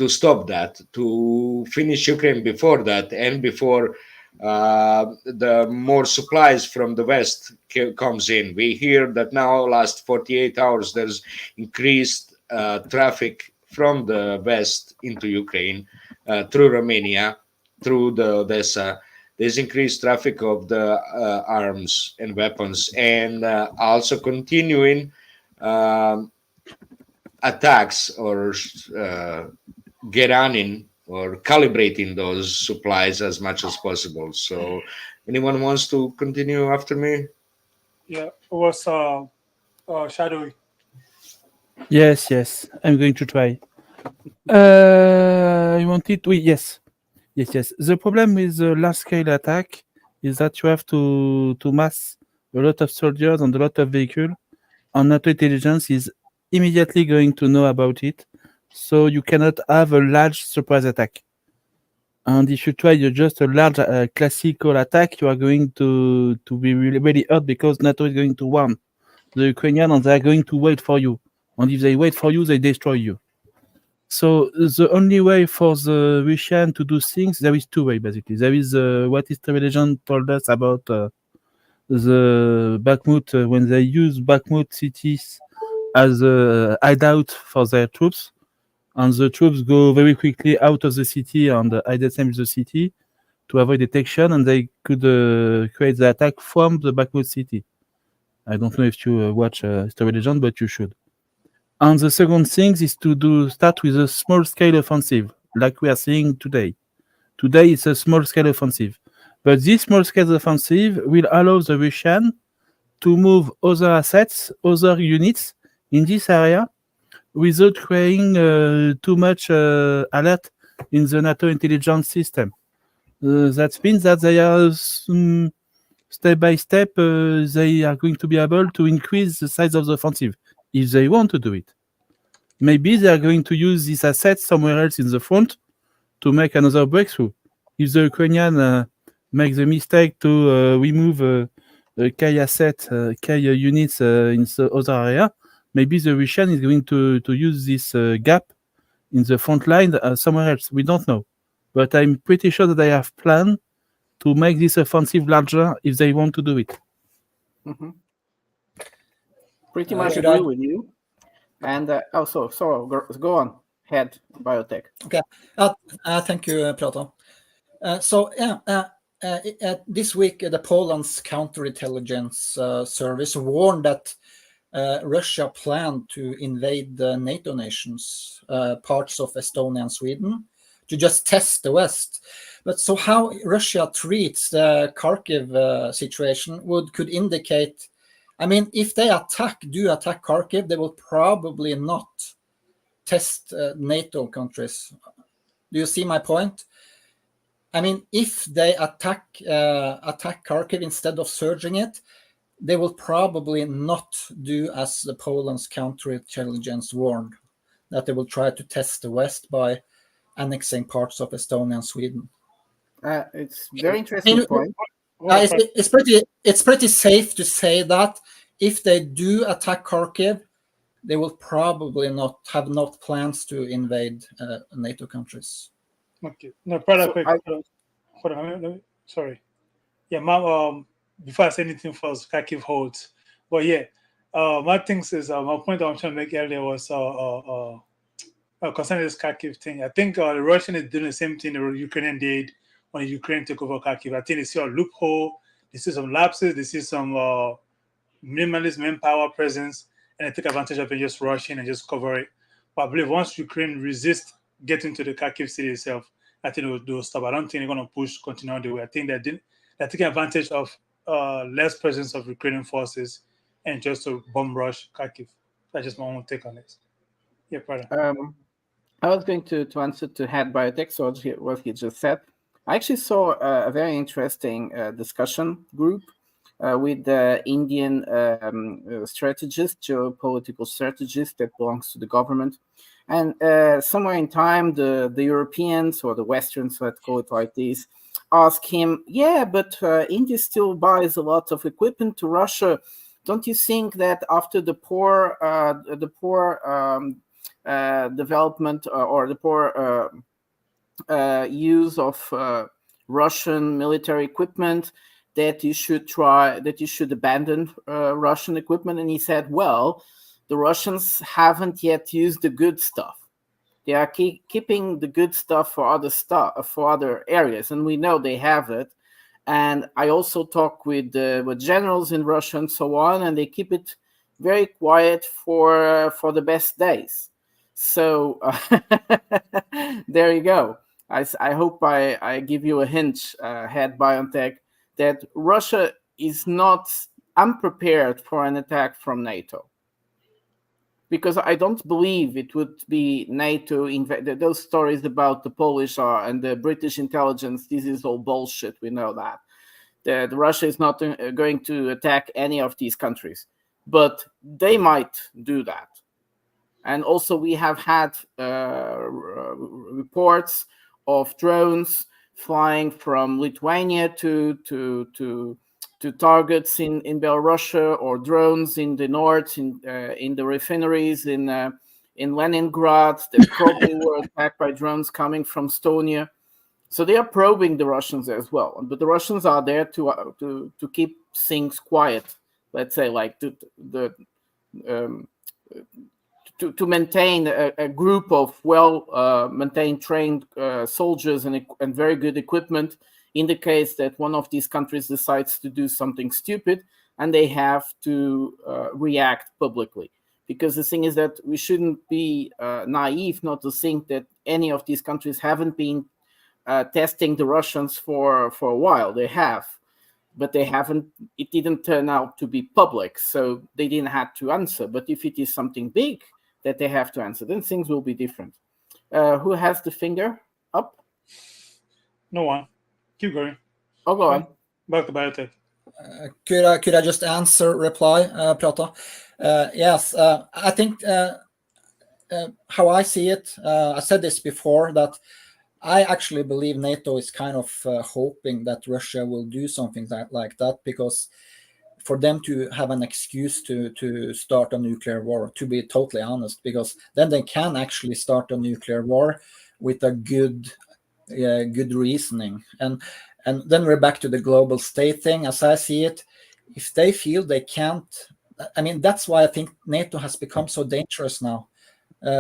Speaker 11: stop that, to finish Ukraine before that, and before the more supplies from the West comes in. We hear that now, last 48 hours, there's increased traffic from the West into Ukraine through Romania, through the Odessa. There's increased traffic of the arms and weapons, and also continuing attacks or getting or calibrating those supplies as much as possible. So anyone wants to continue after me?
Speaker 16: Yeah, it was shadowy.
Speaker 6: Yes, I'm going to try. You wanted to? Yes. The problem with the large-scale attack is that you have to mass a lot of soldiers and a lot of vehicles, and NATO intelligence is immediately going to know about it. So you cannot have a large surprise attack. And if you try just a large classical attack, you are going to be really hurt, because NATO is going to warn the Ukrainians, and they are going to wait for you. And if they wait for you, they destroy you. So the only way for the Russian to do things, there is two ways basically. There is what history legend told us about the Bakhmut, when they use Bakhmut cities as a hideout for their troops, and the troops go very quickly out of the city and hide themselves in the city to avoid detection, and they could create the attack from the Bakhmut city. I don't know if you watch History Legend, but you should. And the second thing is to start with a small-scale offensive, like we are seeing today. Today it's a small-scale offensive. But this small-scale offensive will allow the Russian to move other assets, other units in this area without creating too much alert in the NATO intelligence system. That means that they are step by step, they are going to be able to increase the size of the offensive if they want to do it. Maybe they are going to use these assets somewhere else in the front to make another breakthrough. If the Ukrainian make the mistake to remove K asset, K units in the other area, maybe the Russian is going to use this gap in the front line somewhere else. We don't know. But I'm pretty sure that they have planned to make this offensive larger if they want to do it.
Speaker 15: Mm-hmm. Pretty much
Speaker 14: should
Speaker 15: agree
Speaker 14: I-
Speaker 15: with you. And also, go on, head biotech.
Speaker 14: Okay. Thank you, Prato. This week, the Poland's counterintelligence service warned that Russia planned to invade the NATO nations, parts of Estonia and Sweden, to just test the West. But so how Russia treats the Kharkiv situation could indicate. I mean, if they do attack Kharkiv, they will probably not test NATO countries. Do you see my point? I mean, if they attack Kharkiv instead of surging it, they will probably not do as the Poland's counterintelligence warned, that they will try to test the West by annexing parts of Estonia and Sweden.
Speaker 15: It's very interesting point.
Speaker 14: It's pretty safe to say that if they do attack Kharkiv, they will probably not have plans to invade NATO countries.
Speaker 16: Okay. No, brother, quick. Hold on. Sorry. Yeah, before I say anything first, Kharkiv holds. But yeah, my things is my point I'm trying to make earlier was concerning this Kharkiv thing. I think the Russian is doing the same thing the Ukrainian did when Ukraine took over Kharkiv. I think they see a loophole, they see some lapses, they see some minimalist manpower presence, and they take advantage of it, just rush in and just cover it. But I believe once Ukraine resists getting to the Kharkiv city itself, I think they'll stop. I don't think they're going to push, continue on the way. I think they're taking advantage of less presence of Ukrainian forces and just to bomb rush Kharkiv. That's just my own take on it. Yeah, brother.
Speaker 15: I was going to answer to head biotech, so what he just said. I actually saw a very interesting discussion group with the Indian strategist, geopolitical strategist that belongs to the government. And somewhere in time, the Europeans or the Westerns, let's call it like this, ask him, yeah, but India still buys a lot of equipment to Russia. Don't you think that after the poor development or the poor use of Russian military equipment, that you should abandon Russian equipment? And he said, well, the Russians haven't yet used the good stuff. They are keeping the good stuff for other areas, and we know they have it. And I also talk with generals in Russia and so on, and they keep it very quiet for the best days. So there you go. I hope I give you a hint, head BioNTech, that Russia is not unprepared for an attack from NATO. Because I don't believe it would be NATO those stories about the Polish and the British intelligence. This is all bullshit. We know that Russia is not going to attack any of these countries, but they might do that. And also, we have had reports of drones flying from Lithuania to targets in Belarus, or drones in the north, in the refineries in Leningrad that probably were attacked by drones coming from Estonia. So they are probing the Russians as well. But the Russians are there to keep things quiet. Let's say, like to maintain a group of maintained, trained soldiers and very good equipment, in the case that one of these countries decides to do something stupid and they have to react publicly. because the thing is that we shouldn't be naive not to think that any of these countries haven't been testing the Russians for a while. They have, but they haven't. It didn't turn out to be public, so they didn't have to answer. But if it is something big that they have to answer, then things will be different. Who has the finger up?
Speaker 16: No one. Keep going.
Speaker 15: Oh, go on.
Speaker 16: Back to biotech.
Speaker 14: Could I just reply, Piotr? Yes, I think how I see it, I said this before, that I actually believe NATO is kind of hoping that Russia will do something like that, because for them to have an excuse to start a nuclear war, to be totally honest, because then they can actually start a nuclear war with a good reasoning. And then we're back to the global state thing. As I see it, if they feel they can't, I mean, that's why I think NATO has become so dangerous now,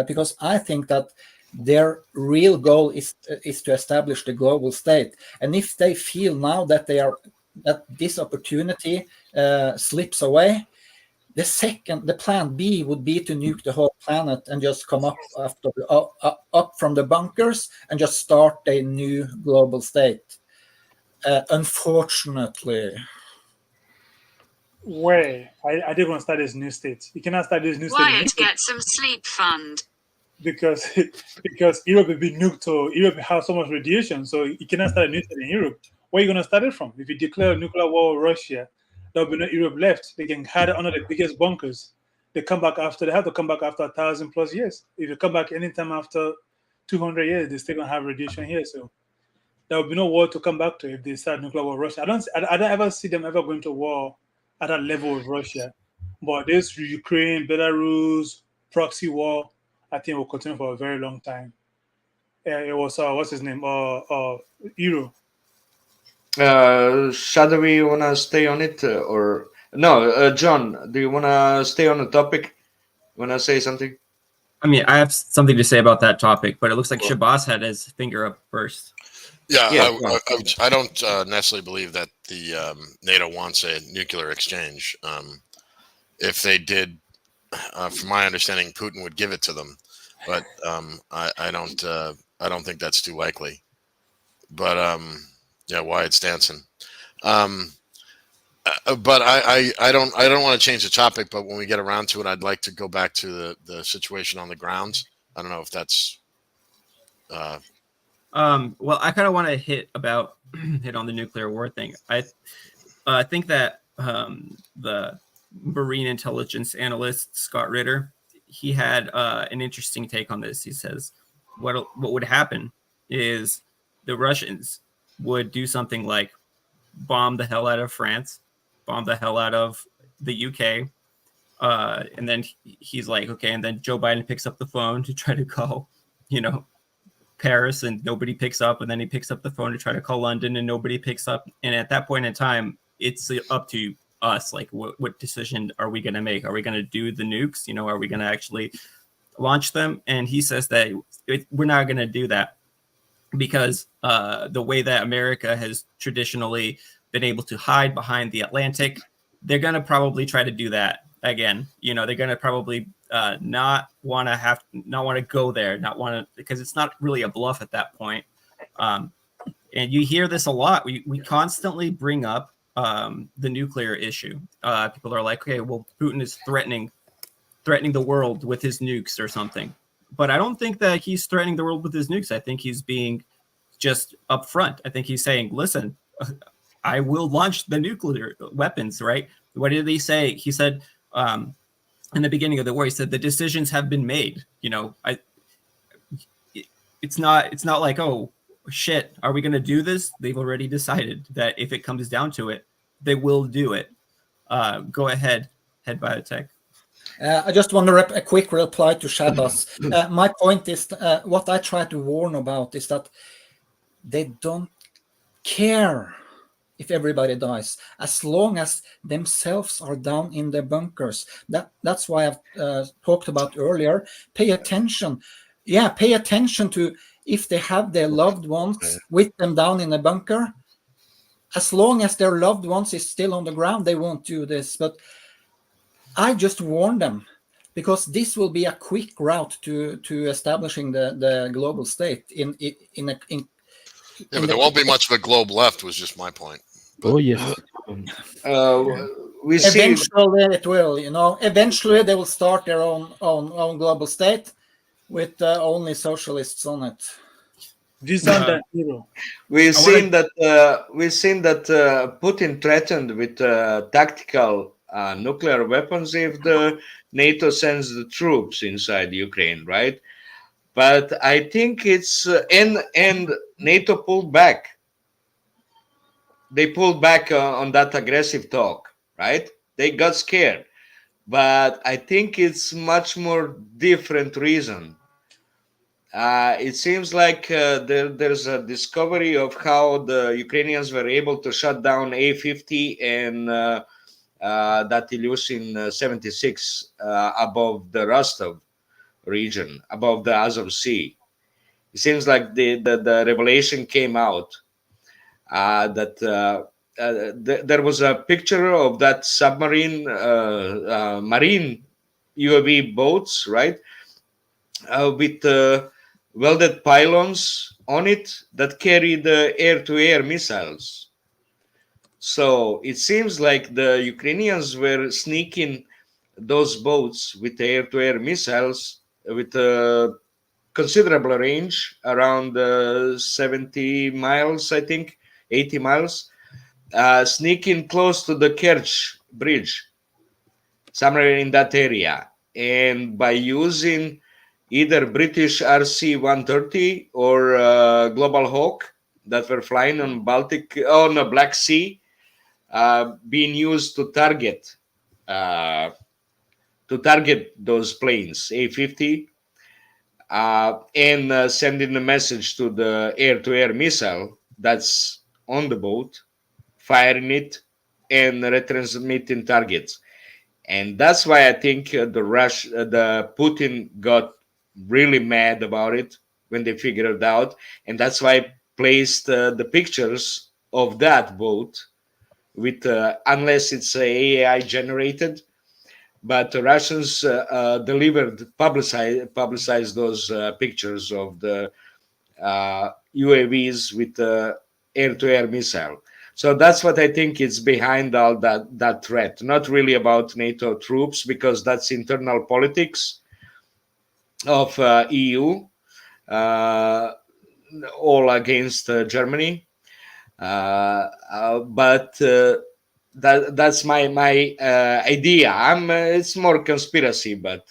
Speaker 14: because I think that their real goal is to establish the global state. And if they feel now that this opportunity slips away, the plan B would be to nuke the whole planet and just come up from the bunkers and just start a new global state. Unfortunately.
Speaker 16: Where I didn't want to start this new state. You cannot start this new state.
Speaker 8: Wyatt, get some sleep fund.
Speaker 16: Because Europe will be nuked, so Europe has so much radiation, so you cannot start a new state in Europe. Where are you going to start it from? If you declare a nuclear war with Russia, there will be no Europe left. They can hide under the biggest bunkers. They have to come back after 1,000+ years. If you come back anytime after 200 years, they still going to have radiation here. So there will be no war to come back to if they start nuclear war with Russia. I don't ever see them ever going to war at that level with Russia. But this Ukraine, Belarus, proxy war, I think will continue for a very long time. It was what's his name? Euro.
Speaker 11: Shadowy, you wanna stay on it or no? John, do you wanna stay on the topic? Wanna say something?
Speaker 10: I mean, I have something to say about that topic, but it looks like Shabazz had his finger up first.
Speaker 17: Yeah, I don't necessarily believe that the NATO wants a nuclear exchange. If they did, from my understanding, Putin would give it to them, but I don't think that's too likely. But yeah, Wyatt's dancing. But I don't want to change the topic. But when we get around to it, I'd like to go back to the situation on the ground. I don't know if that's.
Speaker 10: Well, I kind of want to hit on the nuclear war thing. I think that the Marine intelligence analyst Scott Ritter, he had an interesting take on this. He says what would happen is the Russians would do something like bomb the hell out of France, bomb the hell out of the UK, and then he's like, okay, and then Joe Biden picks up the phone to try to call, Paris, and nobody picks up, and then he picks up the phone to try to call London, and nobody picks up. And at that point in time, it's up to us, like what decision are we going to make? Are we going to do the nukes? Are we going to actually launch them? And he says that we're not going to do that because the way that America has traditionally been able to hide behind the Atlantic, they're going to probably try to do that again. They're going to probably not want to go there, because it's not really a bluff at that point. And you hear this a lot. We constantly bring up the nuclear issue. People are like, okay, well, Putin is threatening the world with his nukes or something. But I don't think that he's threatening the world with his nukes. I think he's being just upfront. I think he's saying, listen, I will launch the nuclear weapons, right? What did he say? He said, in the beginning of the war, he said the decisions have been made. It's not like, oh shit, are we going to do this? They've already decided that if it comes down to it, they will do it. Go ahead, Head Biotech.
Speaker 14: I just want a quick reply to Shabazz. My point is, what I try to warn about is that they don't care if everybody dies, as long as themselves are down in the bunkers. That's why I've talked about earlier. Pay attention. Yeah, pay attention to if they have their loved ones with them down in the bunker. As long as their loved ones is still on the ground, they won't do this. But I just warn them, because this will be a quick route to establishing the global state in.
Speaker 17: Yeah, but there won't be much of a globe left. Was just my point.
Speaker 6: Oh yes.
Speaker 11: We see
Speaker 14: Eventually, it will. Eventually they will start their own global state with only socialists on it.
Speaker 11: we've seen that Putin threatened with tactical nuclear weapons if the NATO sends the troops inside Ukraine, right? But I think it's and NATO pulled back. They pulled back on that aggressive talk, right? They got scared, but I think it's much more different reason. It seems like there's a discovery of how the Ukrainians were able to shut down A-50 and that Ilyushin 76 above the Rostov region, above the Azov Sea. It seems like the revelation came out that there was a picture of that submarine, marine UAV boats, right, with welded pylons on it that carried air-to-air missiles. So it seems like the Ukrainians were sneaking those boats with air-to-air missiles with a considerable range, around 70 miles, I think, 80 miles, sneaking close to the Kerch bridge, somewhere in that area. And by using either British RC-130 or Global Hawk that were flying on the Black Sea, being used to target those planes, A-50, and sending a message to the air-to-air missile that's on the boat, firing it, and retransmitting targets. And that's why I think the Putin got really mad about it when they figured it out, and that's why I placed the pictures of that boat with, unless it's AI generated, but the Russians publicized those pictures of the UAVs with air-to-air missile. So that's what I think is behind all that threat. Not really about NATO troops, because that's internal politics of EU, all against Germany. But that's my idea. It's more conspiracy, but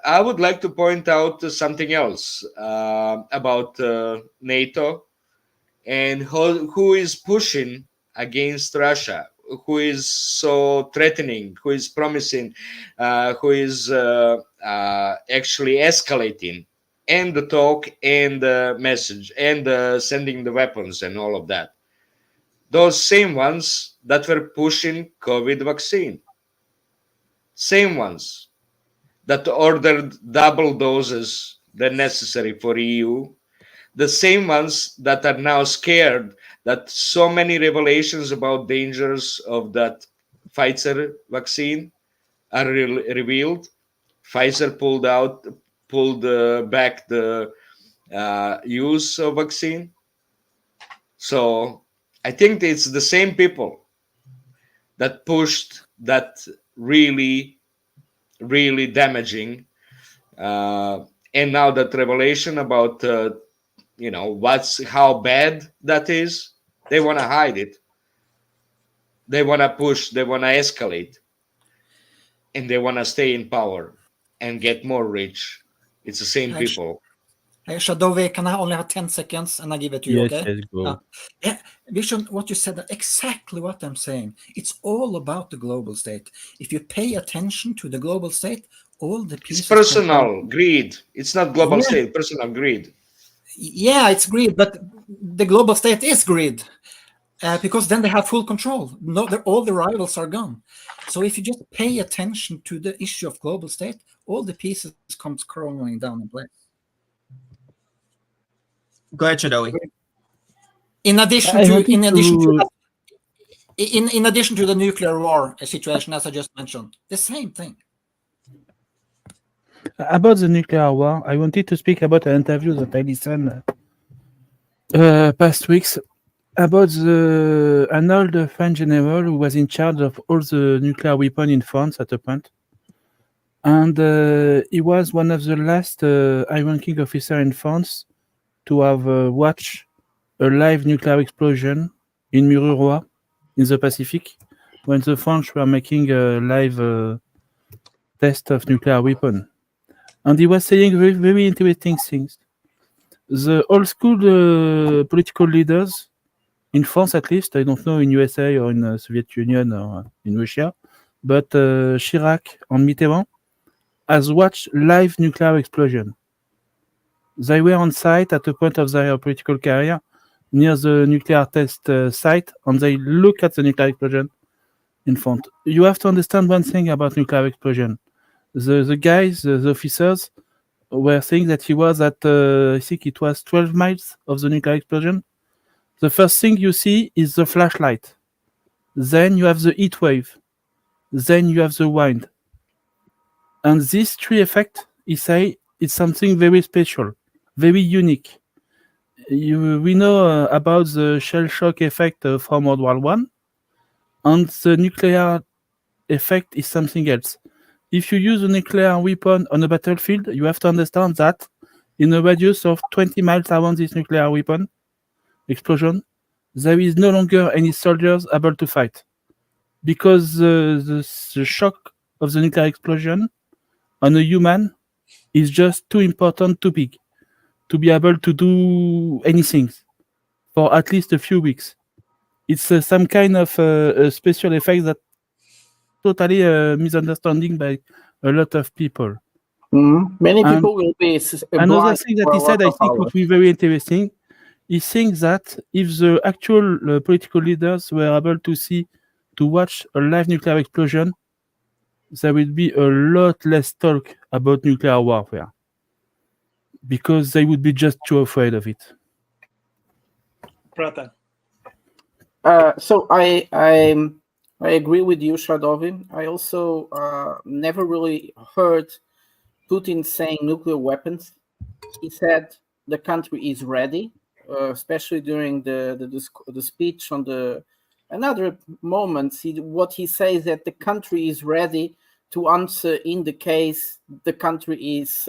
Speaker 11: I would like to point out something else about NATO and who is pushing against Russia, who is so threatening, who is promising, who is actually escalating, and the talk and the message and sending the weapons and all of that. Those same ones that were pushing COVID vaccine, same ones that ordered double doses than necessary for EU, the same ones that are now scared that so many revelations about dangers of that Pfizer vaccine are revealed. Pfizer pulled back the use of vaccine. So I think it's the same people that pushed that really, really damaging. And now that revelation about how bad that is, they want to hide it. They want to push, they want to escalate, and they want to stay in power and get more rich. It's the same people.
Speaker 14: Hey, Shadowy, can I only have 10 seconds and I give it to you,
Speaker 6: Yes,
Speaker 14: okay?
Speaker 6: yes, go.
Speaker 14: Yeah, Vision, what you said, exactly what I'm saying. It's all about the global state. If you pay attention to the global state, all the pieces...
Speaker 11: It's personal greed. It's not global state, personal greed.
Speaker 14: Yeah, it's greed, but the global state is greed. Because then they have full control. All the rivals are gone. So if you just pay attention to the issue of global state, all the pieces comes crumbling down in place.
Speaker 10: Go ahead, Shadowy.
Speaker 14: In addition to the nuclear war situation, as I just mentioned, the same thing.
Speaker 6: About the nuclear war, I wanted to speak about an interview that I listened past weeks about an old French general who was in charge of all the nuclear weapons in France at a point. And he was one of the last high-ranking officer in France to have watched a live nuclear explosion in Mururoa in the Pacific when the French were making a live test of nuclear weapon. And he was saying very, very interesting things. The old school political leaders in France, at least, I don't know in USA or in the Soviet Union or in Russia, but Chirac and Mitterrand has watched live nuclear explosion. They were on site at a point of their political career near the nuclear test site, and they look at the nuclear explosion in front. You have to understand one thing about nuclear explosion. The guys, the officers, were saying that he was at, I think it was 12 miles of the nuclear explosion. The first thing you see is the flashlight. Then you have the heat wave. Then you have the wind. And these three effects, he say, it's something very special, very unique. We know about the shell shock effect from World War I, and the nuclear effect is something else. If you use a nuclear weapon on a battlefield, you have to understand that in a radius of 20 miles around this nuclear weapon explosion, there is no longer any soldiers able to fight. Because the shock of the nuclear explosion on a human is just too important, too big, to be able to do anything for at least a few weeks. It's some kind of a special effect that totally misunderstanding by a lot of people.
Speaker 15: Many
Speaker 6: And
Speaker 15: people will be
Speaker 6: another
Speaker 15: blind
Speaker 6: thing that
Speaker 15: for
Speaker 6: he
Speaker 15: a
Speaker 6: said,
Speaker 15: lot
Speaker 6: I
Speaker 15: of
Speaker 6: think, would
Speaker 15: hours.
Speaker 6: be very interesting. He thinks that if the actual political leaders were able to watch a live nuclear explosion, there will be a lot less talk about nuclear warfare because they would be just too afraid of it.
Speaker 16: Prata.
Speaker 15: So I agree with you, Shadovin. I also never really heard Putin saying nuclear weapons. He said the country is ready, especially during the speech on the another moments. What he says that the country is ready to answer in the case the country is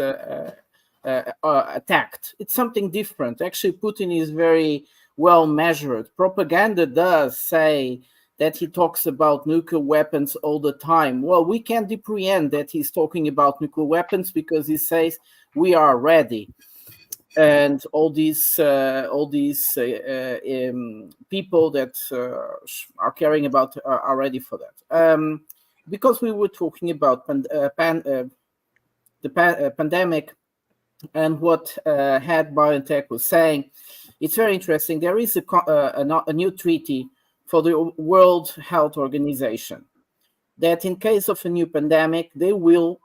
Speaker 15: attacked. It's something different. Actually, Putin is very well measured. Propaganda does say that he talks about nuclear weapons all the time. Well, we can apprehend that he's talking about nuclear weapons because he says we are ready, and all these people that are caring about are ready for that. Because we were talking about the pandemic and what Head BioNTech was saying, it's very interesting. There is a new treaty for the World Health Organization that in case of a new pandemic, they will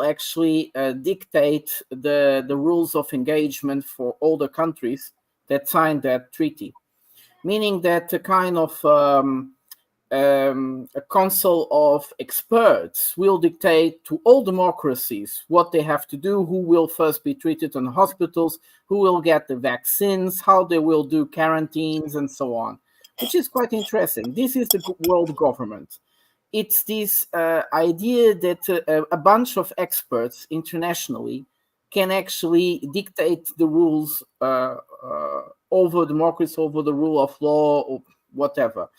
Speaker 15: actually dictate the rules of engagement for all the countries that signed that treaty, meaning that a kind of a council of experts will dictate to all democracies what they have to do, who will first be treated in hospitals, who will get the vaccines, how they will do quarantines, and so on, which is quite interesting. This is the world government. It's this idea that a bunch of experts internationally can actually dictate the rules over democracy, over the rule of law, or whatever.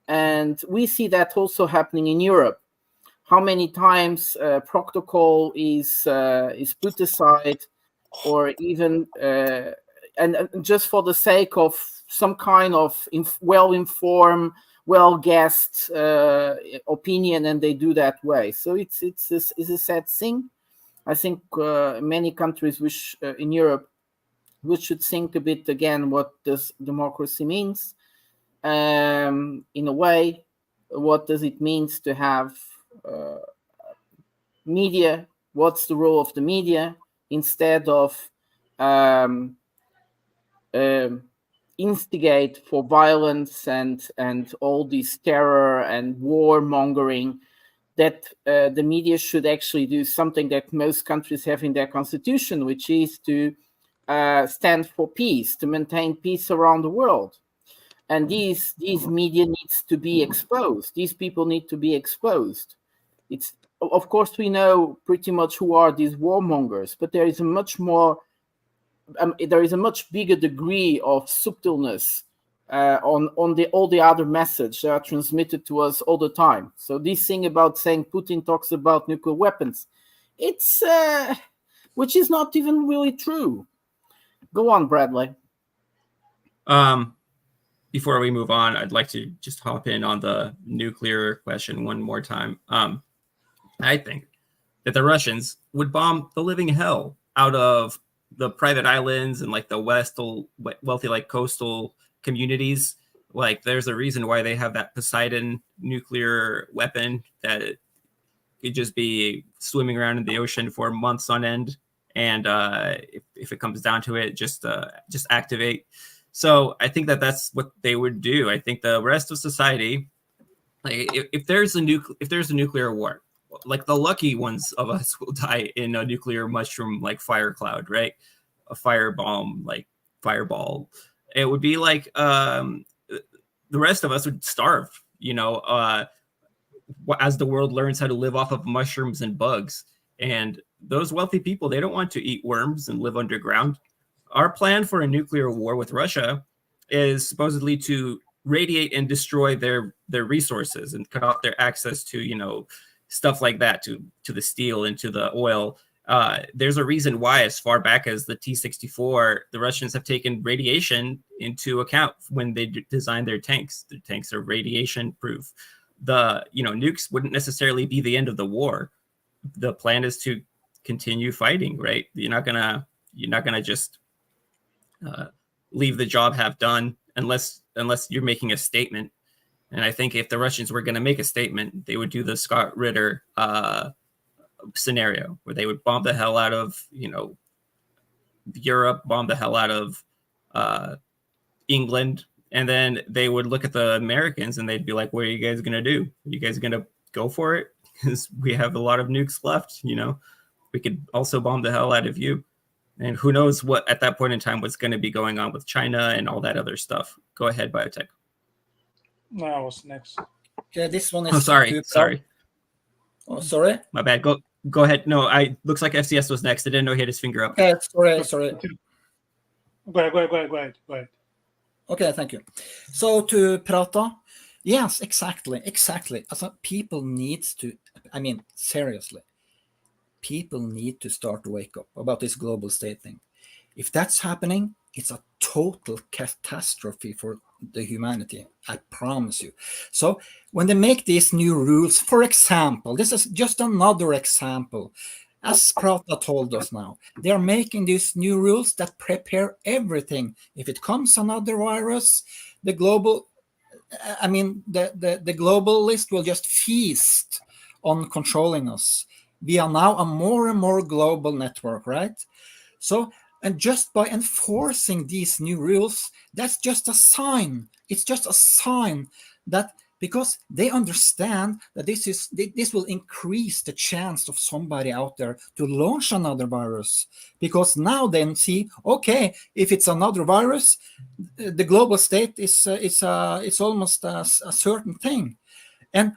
Speaker 15: And we see that also happening in Europe. How many times protocol is put aside, or even and just for the sake of some kind of well-informed, well-guessed opinion, and they do that way. So it's a sad thing. I think many countries which in Europe, we should think a bit again what does democracy means. In a way, what does it mean to have media? What's the role of the media instead of instigate for violence and all this terror and war mongering that the media should actually do something that most countries have in their constitution, which is to stand for peace, to maintain peace around the world. And these media needs to be exposed. These people need to be exposed. It's, of course, we know pretty much who are these warmongers, but there is a much more, there is a much bigger degree of subtleness on all the other messages that are transmitted to us all the time. So this thing about saying Putin talks about nuclear weapons, it's which is not even really true. Go on, Bradley.
Speaker 10: Before we move on, I'd like to just hop in on the nuclear question one more time. I think that the Russians would bomb the living hell out of the private islands and like the wealthy like coastal communities. Like there's a reason why they have that Poseidon nuclear weapon that it could just be swimming around in the ocean for months on end. And if it comes down to it, just activate. So I think that that's what they would do. I think the rest of society, like if there's a nuclear war, like the lucky ones of us will die in a nuclear mushroom like fire cloud, right? A firebomb, like fireball. It would be like the rest of us would starve, you know, as the world learns how to live off of mushrooms and bugs. And those wealthy people, they don't want to eat worms and live underground. Our plan for a nuclear war with Russia is supposedly to radiate and destroy their resources and cut off their access to, you know, stuff like that, to the steel and to the oil. There's a reason why, as far back as the T-64, the Russians have taken radiation into account when they designed their tanks. Their tanks are radiation proof. Nukes wouldn't necessarily be the end of the war. The plan is to continue fighting, right? You're not gonna just leave the job half done unless you're making a statement. And I think if the Russians were going to make a statement, they would do the Scott Ritter scenario where they would bomb the hell out of, you know, Europe, bomb the hell out of England, and then they would look at the Americans and they'd be like, what are you guys going to do? Are you guys going to go for it? Because we have a lot of nukes left, you know. We could also bomb the hell out of you. And who knows what, at that point in time, what's going to be going on with China and all that other stuff. Go ahead, Biotech.
Speaker 16: No, what's next?
Speaker 14: Yeah, this one is.
Speaker 10: Oh, sorry.
Speaker 14: Oh, sorry.
Speaker 10: My bad. Go ahead. No, looks like FCS was next. I didn't know he had his finger up.
Speaker 14: Okay, sorry.
Speaker 16: Go ahead.
Speaker 14: Okay, thank you. So to Prata, yes, exactly. Also, people need to. I mean, seriously, people need to start to wake up about this global state thing. If that's happening, it's a total catastrophe for the humanity, I promise you. So when they make these new rules, for example, this is just another example, as Prata told us now, they are making these new rules that prepare everything. If it comes another virus, the global list will just feast on controlling us. We are now a more and more global network, right? So, and just by enforcing these new rules, that's just a sign. It's just a sign that, because they understand that this will increase the chance of somebody out there to launch another virus. Because now they see, okay, if it's another virus, the global state is almost a certain thing. And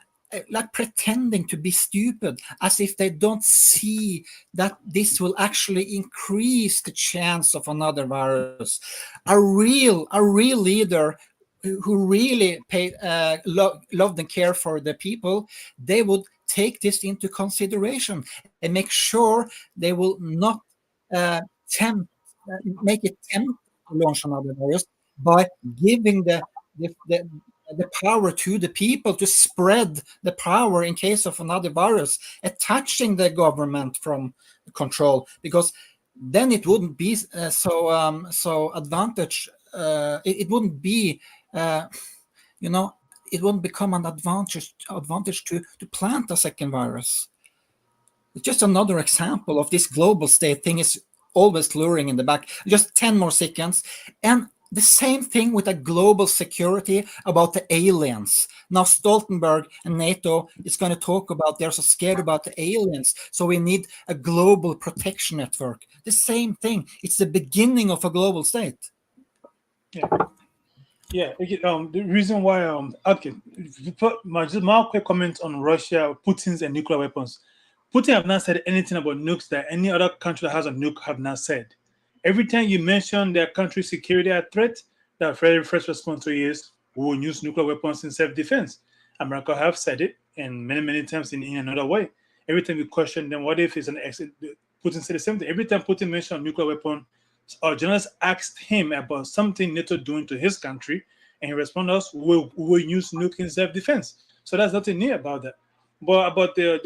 Speaker 14: like pretending to be stupid, as if they don't see that this will actually increase the chance of another virus. A real leader who really loved and care for the people, they would take this into consideration and make sure they will not make it tempt to launch another virus by giving the power to the people to spread the power in case of another virus, attaching the government from control, because then it wouldn't be so advantage. It wouldn't be, it wouldn't become an advantage to plant a second virus. It's just another example of this global state thing is always luring in the back. Just 10 more seconds. And The same thing with a global security about the aliens. Now Stoltenberg and NATO is going to talk about they're so scared about the aliens, so we need a global protection network. The same thing. It's the beginning of a global state.
Speaker 16: Yeah. The reason why okay, just my quick comment on Russia, Putin's and nuclear weapons. Putin have not said anything about nukes that any other country that has a nuke have not said. Every time you mention their country's security at threat, the very first response to it is we will use nuclear weapons in self-defense. America have said it, and many times in another way. Every time we question them, what if it's an accident? Putin said the same thing. Every time Putin mentioned a nuclear weapon, our journalists asked him about something NATO doing to his country, and he responded us, we will use nuke in self-defense. So that's nothing new about that. But about the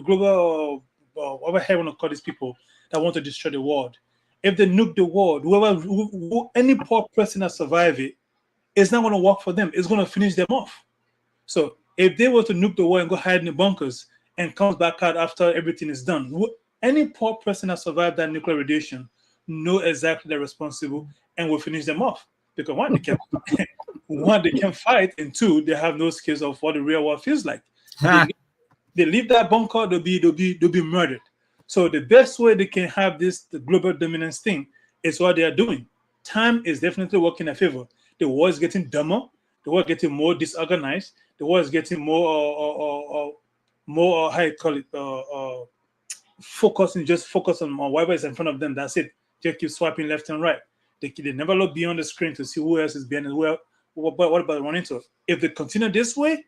Speaker 16: global whatever I want to call these people that want to destroy the world. If they nuke the world, any poor person that survive it, it's not going to work for them. It's going to finish them off. So if they were to nuke the world and go hide in the bunkers and comes back out after everything is done, any poor person that survived that nuclear radiation know exactly they're responsible and will finish them off. Because one, they can fight, and two, they have no skills of what the real world feels like. They leave that bunker, they'll be murdered. So the best way they can have the global dominance thing is what they are doing. Time is definitely working in favor. The world is getting dumber. The world is getting more disorganized. The world is getting more how you call it, focus on whatever is in front of them. That's it. Just keep swiping left and right. They never look beyond the screen to see who else is behind it. What about running to? If they continue this way,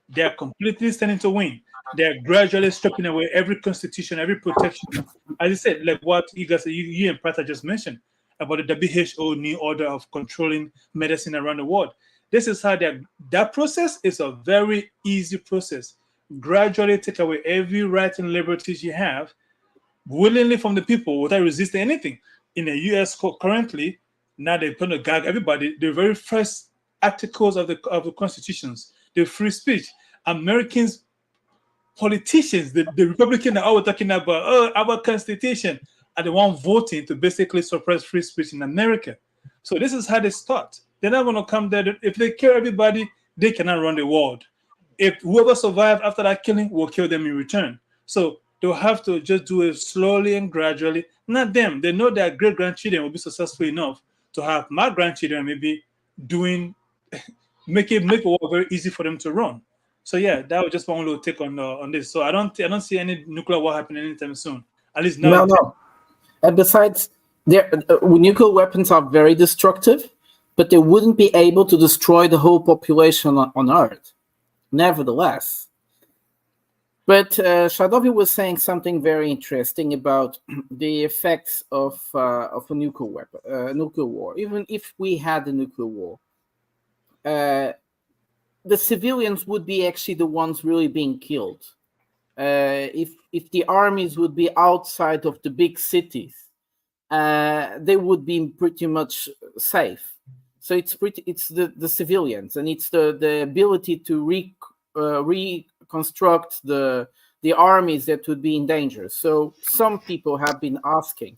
Speaker 16: they are completely standing to win. They are gradually stripping away every constitution, every protection. As I said, like what you guys, you and Prata just mentioned about the WHO new order of controlling medicine around the world. This is how that process is a very easy process. Gradually take away every right and liberties you have willingly from the people without resisting anything. In the US currently, now they're going to gag everybody. The very first articles of the constitutions, the free speech. Americans, politicians, the Republicans that are talking about our constitution are the one voting to basically suppress free speech in America. So this is how they start. They're not going to come there. If they kill everybody, they cannot run the world. If whoever survived after that killing will kill them in return. So they'll have to just do it slowly and gradually. Not them. They know their great-grandchildren will be successful enough to have my grandchildren maybe make it work very easy for them to run. So yeah, that was just one little take on this. So I don't see any nuclear war happening anytime soon. At least now.
Speaker 15: No. And besides, nuclear weapons are very destructive, but they wouldn't be able to destroy the whole population on Earth. Nevertheless. But Shadovi was saying something very interesting about the effects of a nuclear weapon, nuclear war. Even if we had a nuclear war, the civilians would be actually the ones really being killed. If the armies would be outside of the big cities, they would be pretty much safe. So it's the civilians, and it's the ability to reconstruct the armies that would be in danger. So some people have been asking,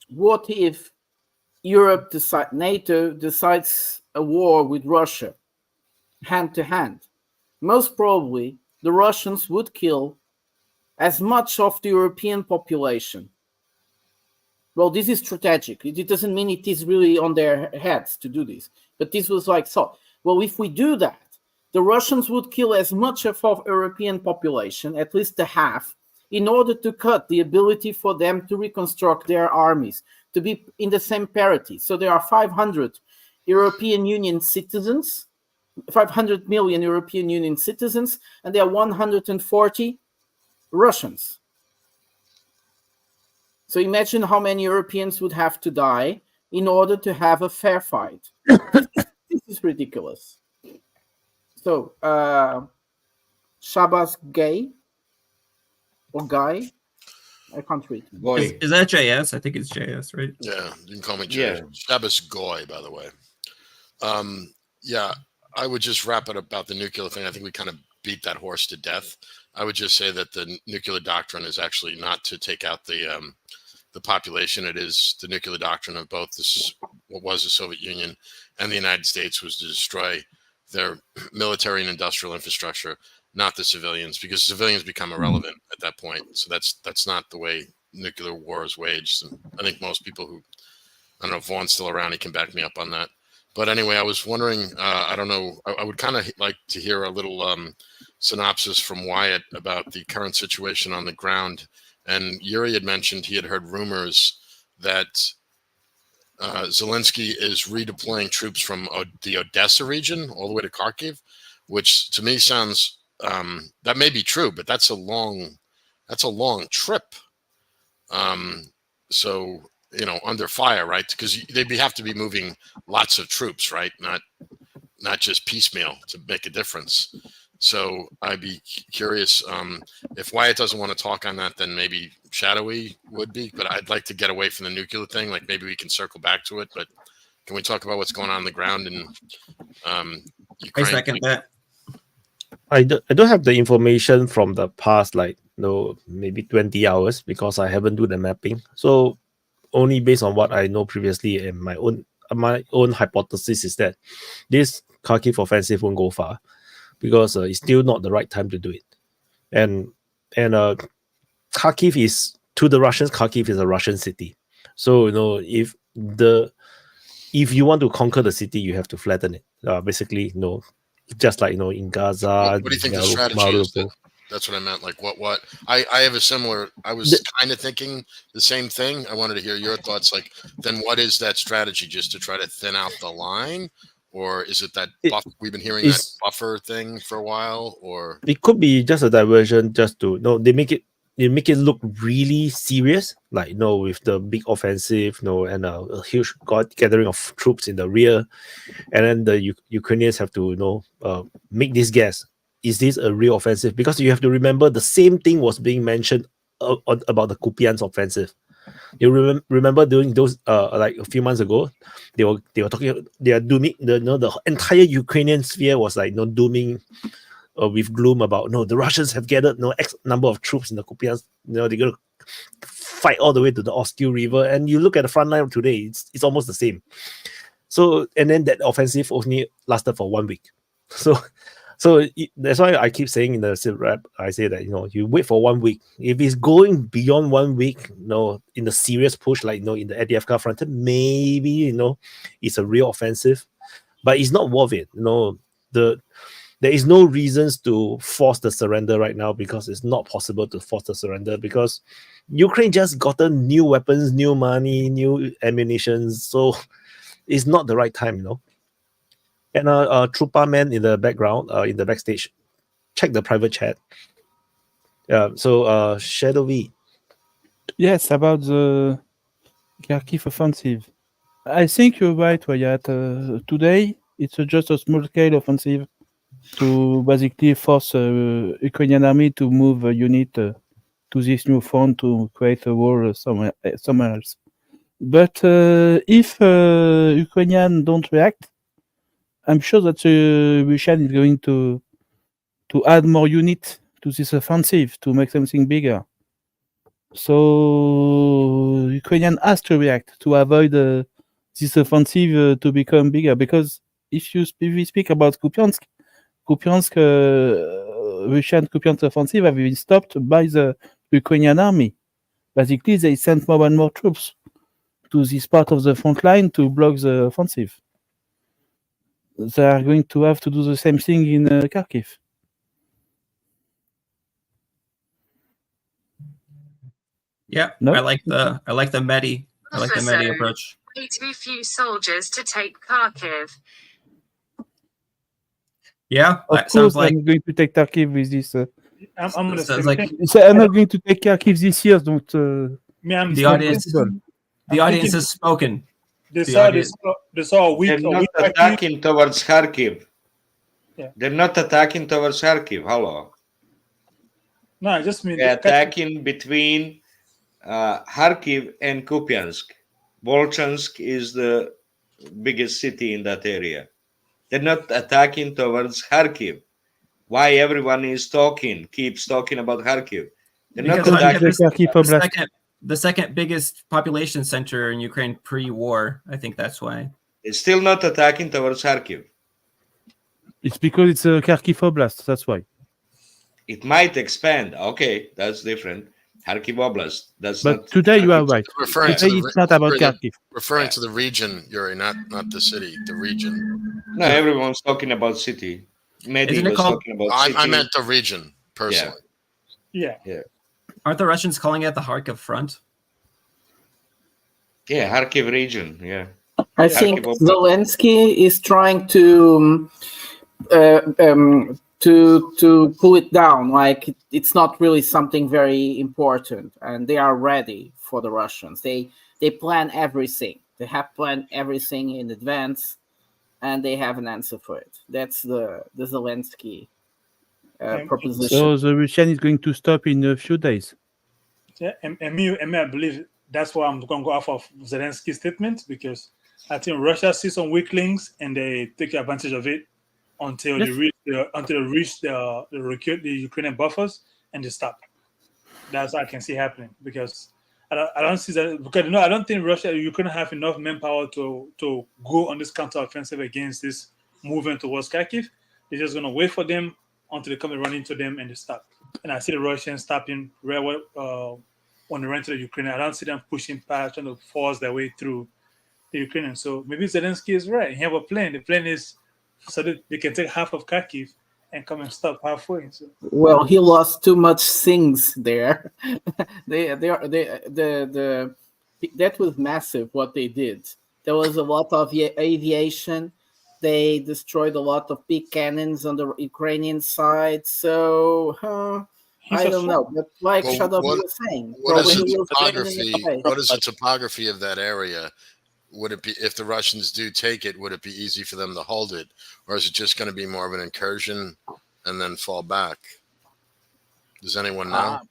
Speaker 15: what if NATO decides a war with Russia, hand to hand? Most probably, the Russians would kill as much of the European population. Well, this is strategic. It doesn't mean it is really on their heads to do this. But this was like, so, well, if we do that, the Russians would kill as much of European population, at least the half, in order to cut the ability for them to reconstruct their armies, to be in the same parity. So there are 500 European Union citizens, 500 million European Union citizens, and there are 140 Russians. So imagine how many Europeans would have to die in order to have a fair fight. This is ridiculous. So, Shabazz Gay or Guy? I can't read.
Speaker 10: Is that JS? I think it's JS, right?
Speaker 17: Yeah, you can call me Jay. Shabazz Goy, by the way. Yeah, I would just wrap it about the nuclear thing. I think we kind of beat that horse to death. I would just say that the nuclear doctrine is actually not to take out the the population. It is the nuclear doctrine of both what was the Soviet Union and the United States was to destroy their military and industrial infrastructure, not the civilians, because civilians become irrelevant at that point. So that's not the way nuclear war is waged. And I think most people who, I don't know if Vaughn's still around, he can back me up on that. But anyway, I was wondering, I don't know, I would kind of like to hear a little synopsis from Wyatt about the current situation on the ground. And Yuri had mentioned he had heard rumors that Zelensky is redeploying troops from the Odessa region all the way to Kharkiv, which to me sounds, that may be true, but that's a long trip. So, you know, under fire, right? Because they'd have to be moving lots of troops, right? Not just piecemeal to make a difference. So I'd be curious if Wyatt doesn't want to talk on that, then maybe Shadowy would be. But I'd like to get away from the nuclear thing. Like maybe we can circle back to it. But can we talk about what's going on the ground in Ukraine?
Speaker 10: I second that.
Speaker 3: I don't have the information from the past, like maybe 20 hours because I haven't do the mapping. So only based on what I know previously and my own hypothesis is that this Kharkiv offensive won't go far because it's still not the right time to do it. And Kharkiv is, to the Russians, Kharkiv is a Russian city. So if you want to conquer the city, you have to flatten it. Basically, just like in Gaza.
Speaker 17: What do you think the strategy is? That's what I meant. Like what I have a similar. I was kind of thinking the same thing. I wanted to hear your thoughts. Like, then what is that strategy? Just to try to thin out the line, or is it that we've been hearing that buffer thing for a while? Or
Speaker 3: it could be just a diversion, just to they make it look really serious, like with the big offensive, and a huge gathering of troops in the rear, and then the Ukrainians have to make this guess. Is this a real offensive? Because you have to remember the same thing was being mentioned about the Kupiansk offensive. You remember during those like a few months ago, they were talking. They are dooming the entire Ukrainian sphere was like dooming with gloom about the Russians have gathered X number of troops in the Kupiansk. They're gonna fight all the way to the Oskil River. And you look at the front line of today, it's almost the same. So and then that offensive only lasted for 1 week. So that's why I keep saying in the sit rep, I say that you wait for 1 week. If it's going beyond 1 week, in the serious push, like in the Avdiivka front, maybe it's a real offensive, but it's not worth it. There is no reasons to force the surrender right now because it's not possible to force the surrender because Ukraine just gotten new weapons, new money, new ammunition, so it's not the right time. And Troopa man in the background, in the backstage, check the private chat. So Shadowy.
Speaker 6: Yes, about the Kharkiv offensive. I think you're right, Wyatt. Today, it's just a small-scale offensive to basically force Ukrainian army to move a unit to this new front to create a war somewhere else. But if Ukrainians don't react, I'm sure that Russian is going to add more units to this offensive to make something bigger. So Ukrainian has to react to avoid this offensive to become bigger. Because if we speak about Kupiansk, Russian Kupiansk offensive have been stopped by the Ukrainian army. Basically, they sent more and more troops to this part of the front line to block the offensive. They are going to have to do the same thing in Kharkiv.
Speaker 10: Yeah,
Speaker 6: no?
Speaker 10: I like the Medi approach.
Speaker 8: Way too few soldiers to take Kharkiv.
Speaker 10: Yeah,
Speaker 6: of
Speaker 10: that
Speaker 6: course
Speaker 10: sounds like
Speaker 6: I'm going to take Kharkiv with this.
Speaker 16: I'm going to say
Speaker 6: I'm not going to take Kharkiv this year. Don't.
Speaker 10: The audience has spoken.
Speaker 11: They saw a week. They're not attacking towards Kharkiv.
Speaker 16: Yeah.
Speaker 11: They're not attacking towards Kharkiv. Hello.
Speaker 16: No, I just mean
Speaker 11: they're attacking between Kharkiv and Kupiansk. Bolchansk is the biggest city in that area. They're not attacking towards Kharkiv. Why everyone keeps talking about Kharkiv? They're not attacking.
Speaker 10: the second biggest population center in Ukraine pre-war. I think that's why.
Speaker 11: It's still not attacking towards Kharkiv.
Speaker 6: It's because it's a Kharkiv Oblast. That's why.
Speaker 11: It might expand. Okay, that's different. Kharkiv Oblast. That's
Speaker 6: But
Speaker 11: not.
Speaker 6: today you are
Speaker 11: Kharkiv.
Speaker 6: right.
Speaker 17: Referring
Speaker 6: Today
Speaker 17: to the
Speaker 6: it's not about Kharkiv.
Speaker 17: referring to the region, Yuri, not the city, the region.
Speaker 11: No, everyone's talking about city. Mehdi
Speaker 10: Isn't it
Speaker 11: was
Speaker 10: called-
Speaker 11: talking about city.
Speaker 17: I meant the region personally.
Speaker 16: Yeah.
Speaker 11: Yeah.
Speaker 10: Aren't the Russians calling it the Kharkiv front?
Speaker 11: Yeah, Kharkiv region. Yeah.
Speaker 15: I think
Speaker 11: Kharkiv Oblast.
Speaker 15: Zelensky is trying to pull it down. Like it's not really something very important, and they are ready for the Russians. They plan everything. They have planned everything in advance, and they have an answer for it. That's the Zelensky proposition.
Speaker 6: So the Russian is going to stop in a few days.
Speaker 16: Yeah, and me, I believe that's why I'm going to go off of Zelensky's statement, because I think Russia sees some weaklings and they take advantage of it until they reach the Ukrainian buffers and they stop. That's what I can see happening, because I don't see that, because I don't think Ukraine have enough manpower to go on this counter-offensive against this movement towards Kharkiv. They're just going to wait for them until they come and run into them and they stop. And I see the Russians stopping when they run to the Ukraine. I don't see them pushing past, trying to force their way through the Ukrainians. So maybe Zelensky is right. He have a plan. The plan is so that they can take half of Kharkiv and come and stop halfway. So.
Speaker 15: Well, he lost too much things there. That was massive what they did. There was a lot of aviation. They destroyed a lot of big cannons on the Ukrainian side. So I don't know. But like
Speaker 17: Well,
Speaker 15: Shadow
Speaker 17: what-
Speaker 15: was saying,
Speaker 17: What is
Speaker 15: probably
Speaker 17: the
Speaker 15: will stand in the
Speaker 17: topography?
Speaker 15: way.
Speaker 17: What is the topography of that area? Would it be, if the Russians do take it, would it be easy for them to hold it, or is it just going to be more of an incursion and then fall back? Does anyone know?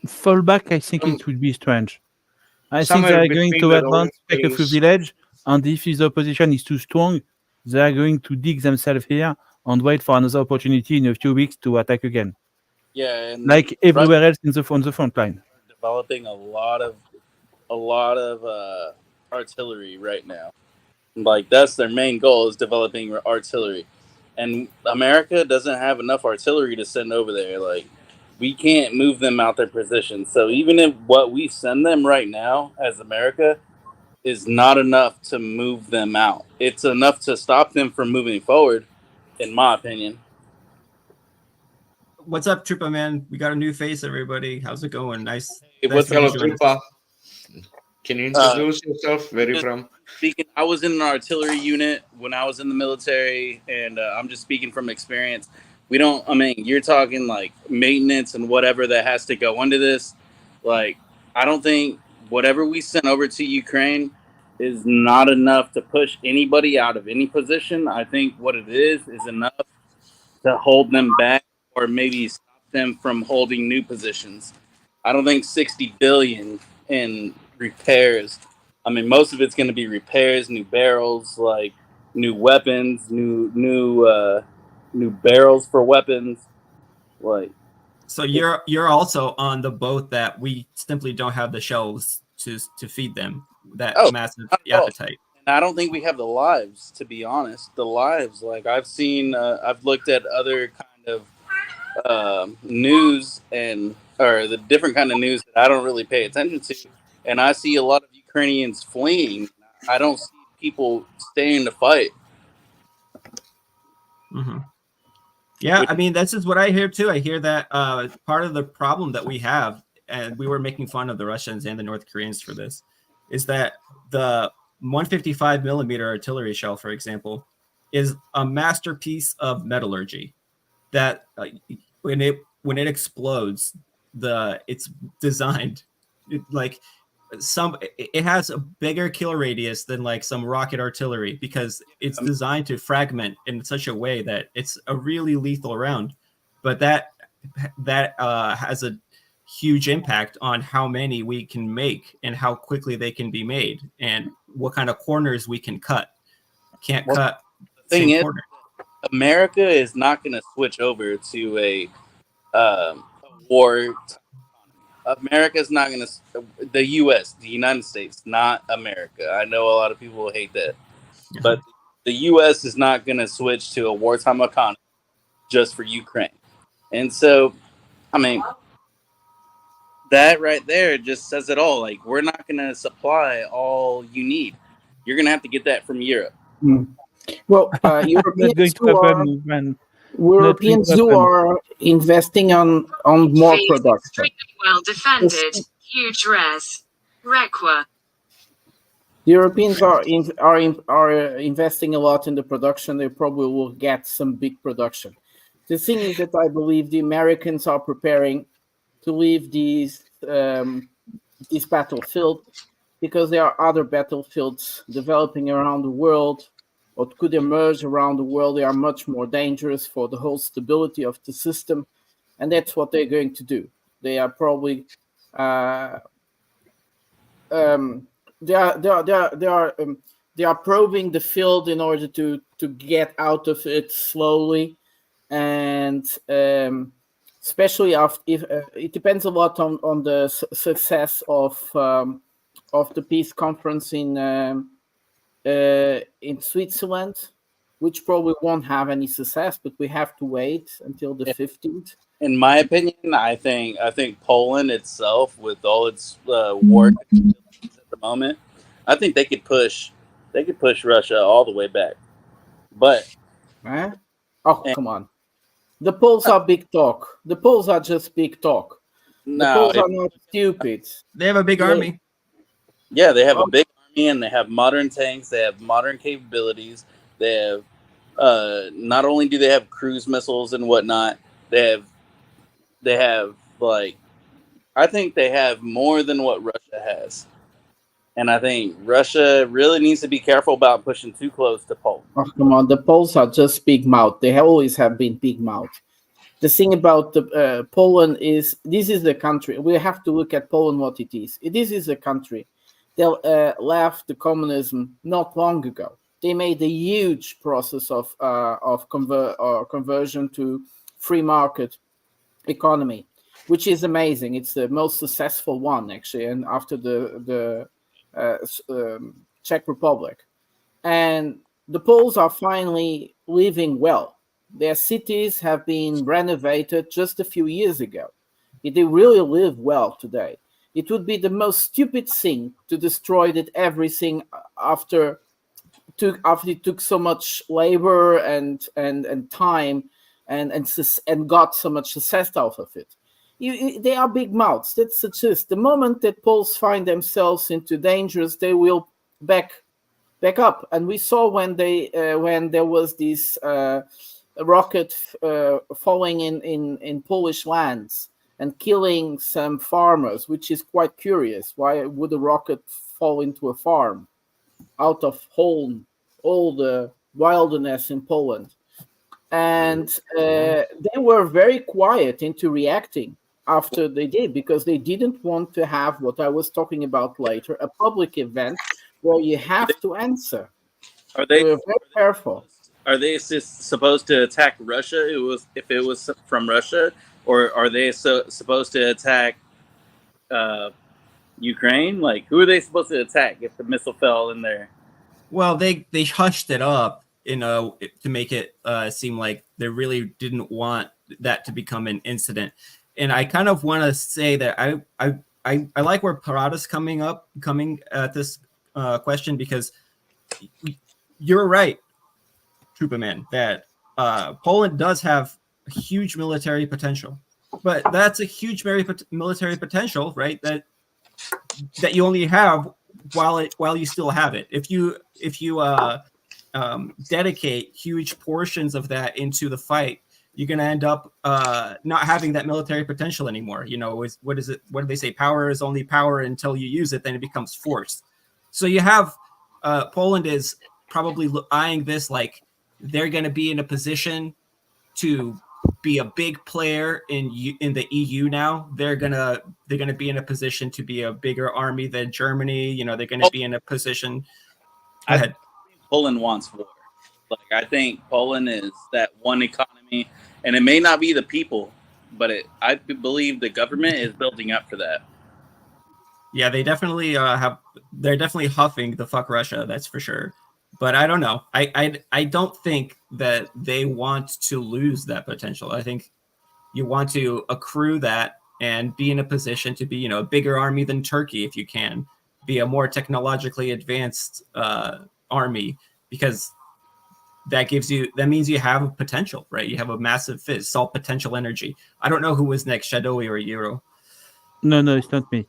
Speaker 6: Fall back, I think it would be strange. I think
Speaker 11: Somewhere
Speaker 6: they are going
Speaker 11: between
Speaker 6: to
Speaker 11: the
Speaker 6: advance, take a few
Speaker 11: hills.
Speaker 6: village, and if the opposition is too strong, they are going to dig themselves here and wait for another opportunity in a few weeks to attack again.
Speaker 18: Yeah, and
Speaker 6: Like everywhere else on the front line.
Speaker 18: developing a lot of artillery right now. Like that's their main goal, is developing artillery. And America doesn't have enough artillery to send over there. Like we can't move them out their position. So even if what we send them right now as America is not enough to move them out, it's enough to stop them from moving forward, in my opinion.
Speaker 10: What's up, Troopa man? We got a new face, everybody. How's it going? Nice.
Speaker 11: Hey,
Speaker 10: nice
Speaker 11: what's
Speaker 10: to meet
Speaker 11: up,
Speaker 10: you.
Speaker 11: Troopa? Can you introduce yourself? Where are you from?
Speaker 18: Speaking, I was in an artillery unit when I was in the military, and I'm just speaking from experience. We don't, I mean, you're talking like maintenance and whatever that has to go into this. Like, I don't think whatever we sent over to Ukraine is not enough to push anybody out of any position. I think what it is enough to hold them back or maybe stop them from holding new positions. I don't think 60 billion in repairs. I mean, most of it's going to be repairs, new barrels, like new weapons, new barrels for weapons. Like,
Speaker 10: So you're also on the boat that we simply don't have the shells to feed them. That massive appetite.
Speaker 18: And I don't think we have the lives, to be honest. The lives, like I've seen, I've looked at other kind of news or the different kind of news that I don't really pay attention to, and I see a lot of Ukrainians fleeing. I don't see people staying to fight.
Speaker 10: Mm-hmm. Yeah, I mean, this is what I hear too. I hear that part of the problem that we have, and we were making fun of the Russians and the North Koreans for this, is that the 155 millimeter artillery shell, for example, is a masterpiece of metallurgy. That when it explodes, it's designed it has a bigger kill radius than like some rocket artillery, because it's designed to fragment in such a way that it's a really lethal round. But that has a huge impact on how many we can make and how quickly they can be made and what kind of corners we can cut. Can't cut.
Speaker 18: The thing is, America is not going to switch over to a war. America's not going to, the U.S., the United States, not America. I know a lot of people hate that.
Speaker 10: Yeah.
Speaker 18: But the U.S. is not going to switch to a wartime economy just for Ukraine. And so, I mean, that right there just says it all. Like, we're not going to supply all you need. You're going to have to get that from Europe.
Speaker 15: Well,
Speaker 6: Not
Speaker 15: Europeans
Speaker 6: going to
Speaker 15: who are
Speaker 6: happen, man. Not
Speaker 15: Europeans
Speaker 6: going to
Speaker 15: who
Speaker 6: happen.
Speaker 15: are investing on more
Speaker 8: Phase
Speaker 15: production.
Speaker 8: extremely well defended. Huge res. Requa.
Speaker 15: The Europeans are investing a lot in the production. They probably will get some big production. The thing is that I believe the Americans are preparing to leave this battlefield because there are other battlefields developing around the world or could emerge around the world. They are much more dangerous for the whole stability of the system, and that's what they're going to do. They are probably they are probing the field in order to get out of it slowly, and especially if it depends a lot on the success of the peace conference in Switzerland, which probably won't have any success, but we have to wait until the 15th.
Speaker 18: In my opinion, I think Poland itself, with all its war at the moment, I think they could push Russia all the way back. But
Speaker 15: come on, the Poles are big talk. The Poles are just big talk. The Poles are not stupid.
Speaker 10: They have a big army.
Speaker 18: Yeah, they have a big army, and they have modern tanks. They have modern capabilities. They have not only do they have cruise missiles and whatnot, they have like, I think they have more than what Russia has. And I think Russia really needs to be careful about pushing too close to Poland.
Speaker 15: Oh, come on, the Poles are just big mouth. They always have been big mouth. The thing about Poland is, this is the country. We have to look at Poland what it is. This is a country that left the communism not long ago. They made a huge process of conversion to free market economy, which is amazing. It's the most successful one, actually, and after the Czech Republic. And the Poles are finally living well. Their cities have been renovated just a few years ago. They really live well today. It would be the most stupid thing to destroy that everything after it took so much labor and time and got so much success out of it. They are big mouths. That's just the moment that Poles find themselves into dangers, they will back up. And we saw when there was this rocket falling in Polish lands and killing some farmers, which is quite curious. Why would a rocket fall into a farm out of all the wilderness in Poland? And they were very quiet into reacting after they did, because they didn't want to have what I was talking about later, a public event where you have to answer. They were very careful.
Speaker 18: Are they supposed to attack Russia if it was from Russia, or are they supposed to attack Ukraine? Like, who are they supposed to attack if the missile fell in there?
Speaker 10: Well, they hushed it up, to make it seem like they really didn't want that to become an incident. And I kind of want to say that I like where Parada's coming at this question, because you're right, Trooperman, that Poland does have a huge military potential, but that's a huge military potential, right? That you only have while you still have it. If you dedicate huge portions of that into the fight, you're going to end up not having that military potential anymore. You know, what is it? What do they say? Power is only power until you use it, then it becomes force. So you have Poland is probably eyeing this like they're going to be in a position to be a big player in the EU now. They're gonna be in a position to be a bigger army than Germany. You know, they're going to be in a position. Go ahead.
Speaker 18: Poland wants war. Like, I think Poland is that one economy, and it may not be the people but I believe the government is building up for that.
Speaker 10: Yeah, they definitely they're definitely huffing the fuck Russia, that's for sure. But I don't know. I don't think that they want to lose that potential. I think you want to accrue that and be in a position to be, a bigger army than Turkey if you can, be a more technologically advanced army, because that means you have a potential, right? You have a massive fist, all potential energy. I don't know who was next, Shadowy or Euro.
Speaker 6: No, it's not me.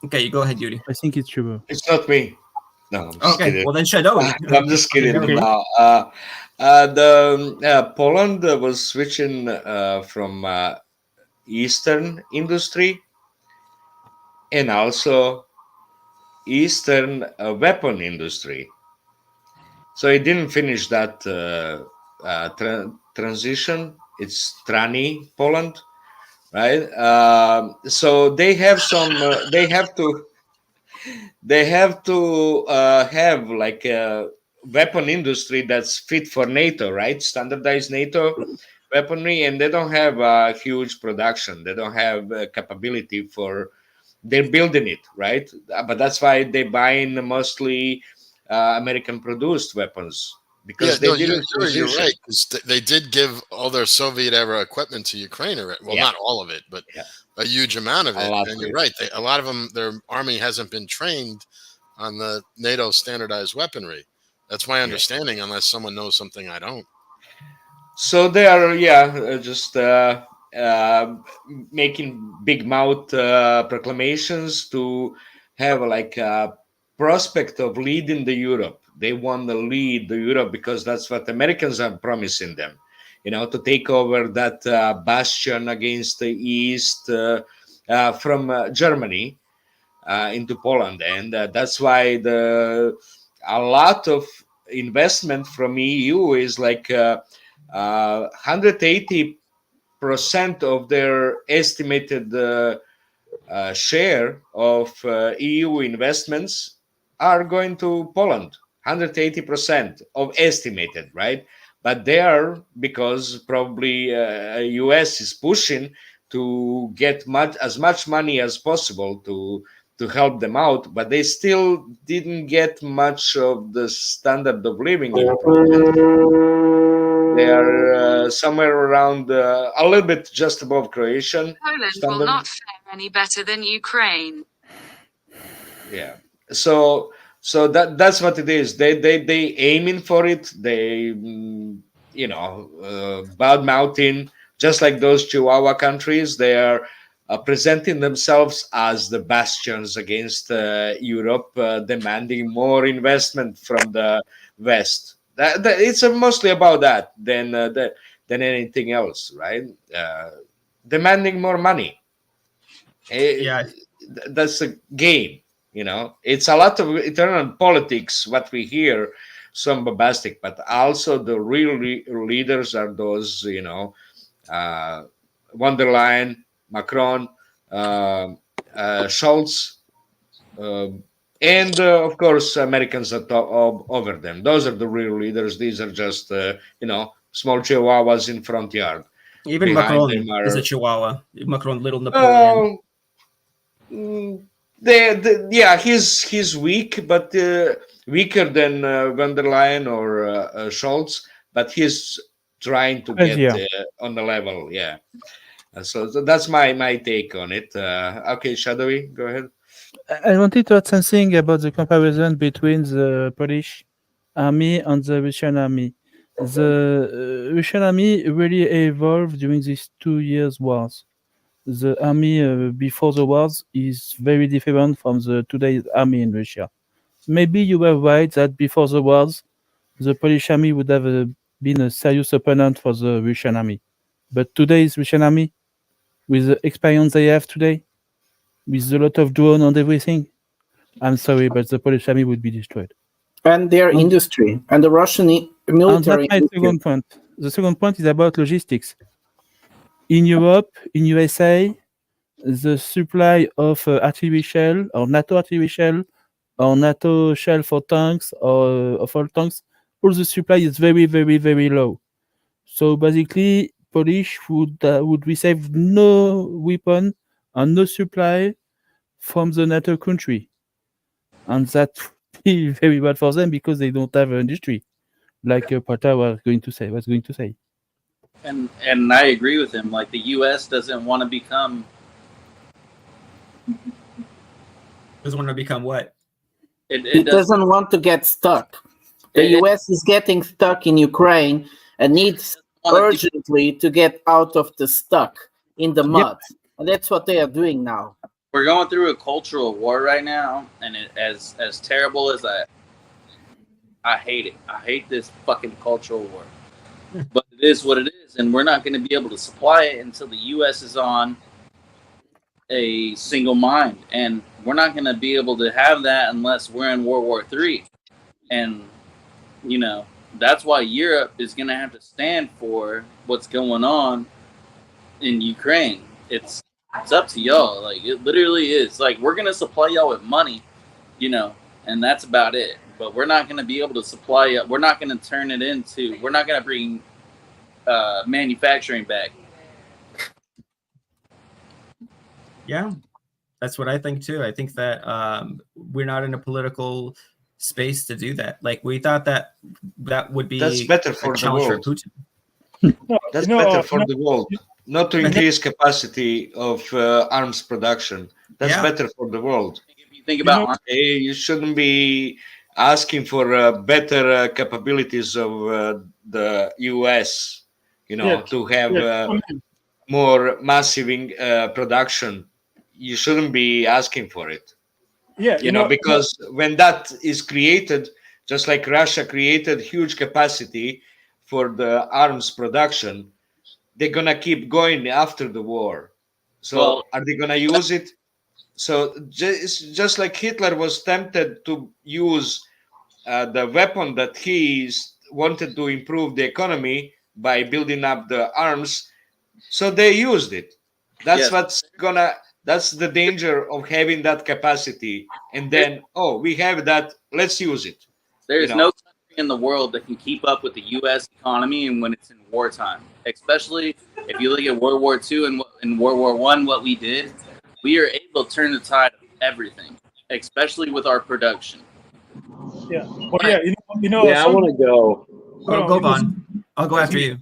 Speaker 10: Okay, you go ahead, Yuri.
Speaker 6: I think it's Euro.
Speaker 11: It's not me. No, I'm just kidding.
Speaker 10: Well then Shadowy.
Speaker 11: I'm just kidding.
Speaker 10: Okay.
Speaker 11: Poland was switching from Eastern industry and also Eastern weapon industry. So it didn't finish that transition. It's Strani Poland, right? So they have some. They have to have like a weapon industry that's fit for NATO, right? Standardized NATO weaponry, and they don't have a huge production. They don't have capability for. They're building it, right? But that's why they're buying mostly American-produced weapons, because
Speaker 17: you're
Speaker 11: didn't transition.
Speaker 17: right, because they did give all their Soviet era equipment to Ukraine. Well, not all of it, but a huge amount of it. And you're right, a lot of them, their army hasn't been trained on the NATO standardized weaponry. That's my understanding, unless someone knows something I don't.
Speaker 11: So they are, just making big mouth proclamations to have like a prospect of leading the Europe. They want to lead the Europe because that's what Americans are promising them, to take over that bastion against the East from Germany into Poland. And that's why a lot of investment from EU is like 180% of their estimated share of EU investments are going to Poland. 180% of estimated, right? But they are, because probably US is pushing to get as much money as possible to help them out, but they still didn't get much of the standard of living improvement. They are somewhere around a little bit just above Croatian
Speaker 8: Poland
Speaker 11: standard.
Speaker 8: will not fare any better than Ukraine.
Speaker 11: Yeah. So that's what it is. They aiming for it. They bad mouthing, just like those Chihuahua countries. They are presenting themselves as the bastions against Europe, demanding more investment from the West. It's mostly about that than anything else, right? Demanding more money. That's a game. It's a lot of internal politics, what we hear, some bombastic, but also the real leaders are those, von der Leyen, Macron, Scholz, and of course, Americans are over them. Those are the real leaders. These are just, small chihuahuas in front yard.
Speaker 10: Even
Speaker 11: Behind
Speaker 10: Macron is a chihuahua. Macron, little Napoleon.
Speaker 11: He's weak, but weaker than von der Leyen or Scholz, but he's trying to get on the level. Yeah. So that's my take on it. Okay, Shadowy, go ahead.
Speaker 6: I wanted to add something about the comparison between the Polish army and the Russian army. The Russian army really evolved during these 2 years wars. The army before the wars is very different from the today's army in Russia. Maybe you were right that before the wars, the Polish army would have been a serious opponent for the Russian army. But today's Russian army, with the experience they have today, with a lot of drone and everything, I'm sorry, but the Polish army would be destroyed.
Speaker 15: And their industry, and the Russian military.
Speaker 6: And that's my second point. The second point is about logistics. In Europe, in USA, the supply of artillery shell or NATO artillery shell or NATO shell for tanks or of all tanks, all the supply is very, very, very low. So basically, Polish would receive no weapon and no supply from the NATO country, and that would be very bad for them because they don't have an industry, like Pata was going to say.
Speaker 18: And I agree with him. Like the U.S. doesn't want to become.
Speaker 10: Doesn't want to become what?
Speaker 15: It doesn't want to get stuck. The U.S. is getting stuck in Ukraine and needs urgently to get out of the stuck in the mud. And that's what they are doing now.
Speaker 18: We're going through a cultural war right now, and as terrible as I hate it. I hate this fucking cultural war. But it is what it is, and we're not going to be able to supply it until the U.S. is on a single mind, and we're not going to be able to have that unless we're in World War III. And you know, that's why Europe is going to have to stand for what's going on in Ukraine. It's up to y'all. Like, it literally is. Like, we're going to supply y'all with money, you know, and that's about it. But we're not going to be able to supply you. We're not going to turn it into. We're not going to bring manufacturing back.
Speaker 10: Yeah, that's what I think too. I think that we're not in a political space to do that. Like, we thought that would be
Speaker 11: That's better for
Speaker 10: a
Speaker 11: the
Speaker 10: challenge
Speaker 11: world.
Speaker 10: for Putin.
Speaker 11: That's better for the world. Not to increase capacity of arms production. That's better for the world.
Speaker 18: If you think about,
Speaker 11: you shouldn't be asking for better capabilities of the U.S. You know, to have more massive production. You shouldn't be asking for it.
Speaker 16: Yeah,
Speaker 11: you know, because when that is created, just like Russia created huge capacity for the arms production, they're gonna keep going after the war. So are they gonna use it? So just like Hitler was tempted to use the weapon that he wanted to improve the economy by building up the arms, so they used it. That's that's the danger of having that capacity, and then we have that, let's use it.
Speaker 18: There's no country in the world that can keep up with the U.S. economy and when it's in wartime. Especially if you look at World War II and in World War I, what we did, we are able to turn the tide of everything, especially with our production.
Speaker 16: Yeah, well, yeah,
Speaker 12: I want to go.
Speaker 10: Go on. I'll go after you.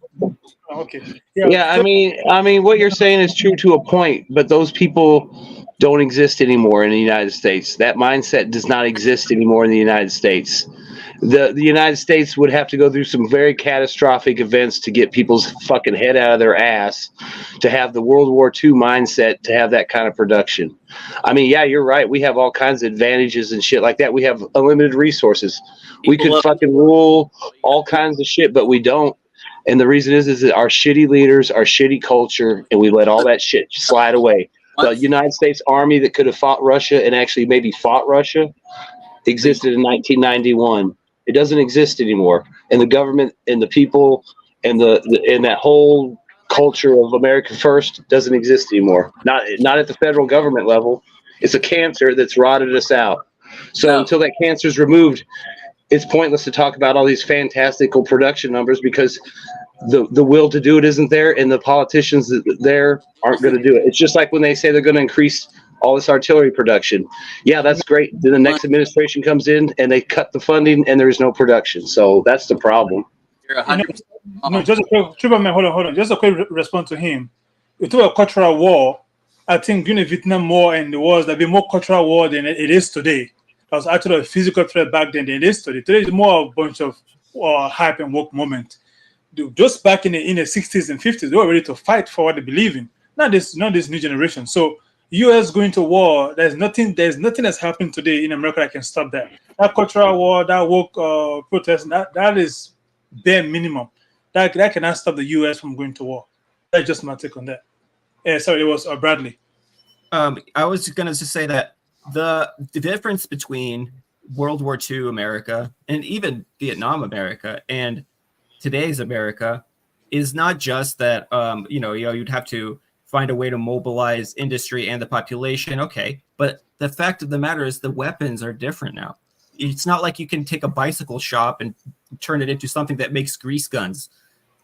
Speaker 16: Okay.
Speaker 12: Yeah, I mean, what you're saying is true to a point, but those people don't exist anymore in the United States. That mindset does not exist anymore in the United States. The United States would have to go through some very catastrophic events to get people's fucking head out of their ass to have the World War II mindset to have that kind of production. I mean, yeah, you're right. We have all kinds of advantages and shit like that. We have unlimited resources. We could fucking rule all kinds of shit, but we don't. And the reason is that our shitty leaders, our shitty culture, and we let all that shit slide away. The United States Army that could have fought Russia and actually maybe fought Russia existed in 1991. It doesn't exist anymore. And the government and the people and and that whole culture of America First doesn't exist anymore. Not at the federal government level. It's a cancer that's rotted us out. So until that cancer is removed, it's pointless to talk about all these fantastical production numbers because the will to do it isn't there, and the politicians there aren't going to do it. It's just like when they say they're going to increase all this artillery production. Yeah, that's great. Then the next administration comes in and they cut the funding and there is no production. So that's the problem.
Speaker 16: Just a quick, hold on. Just a quick response to him. We talk about cultural war. I think during the Vietnam War and the wars, there'll be more cultural war than it is today. That was actually a physical threat back then than it is today. Today is more a bunch of hype and woke moment. Just back in the 60s and 50s, they were ready to fight for what they believe in. Not this new generation. So U.S. going to war, there's nothing that's happening today in America that can stop that. That cultural war, that woke protest, that is bare minimum. That cannot stop the U.S. from going to war. That's just my take on that. Sorry, it was Bradley.
Speaker 10: I was going to say that the difference between World War II America and even Vietnam America and today's America is not just that you'd have to find a way to mobilize industry and the population. Okay, but the fact of the matter is the weapons are different now. It's not like you can take a bicycle shop and turn it into something that makes grease guns.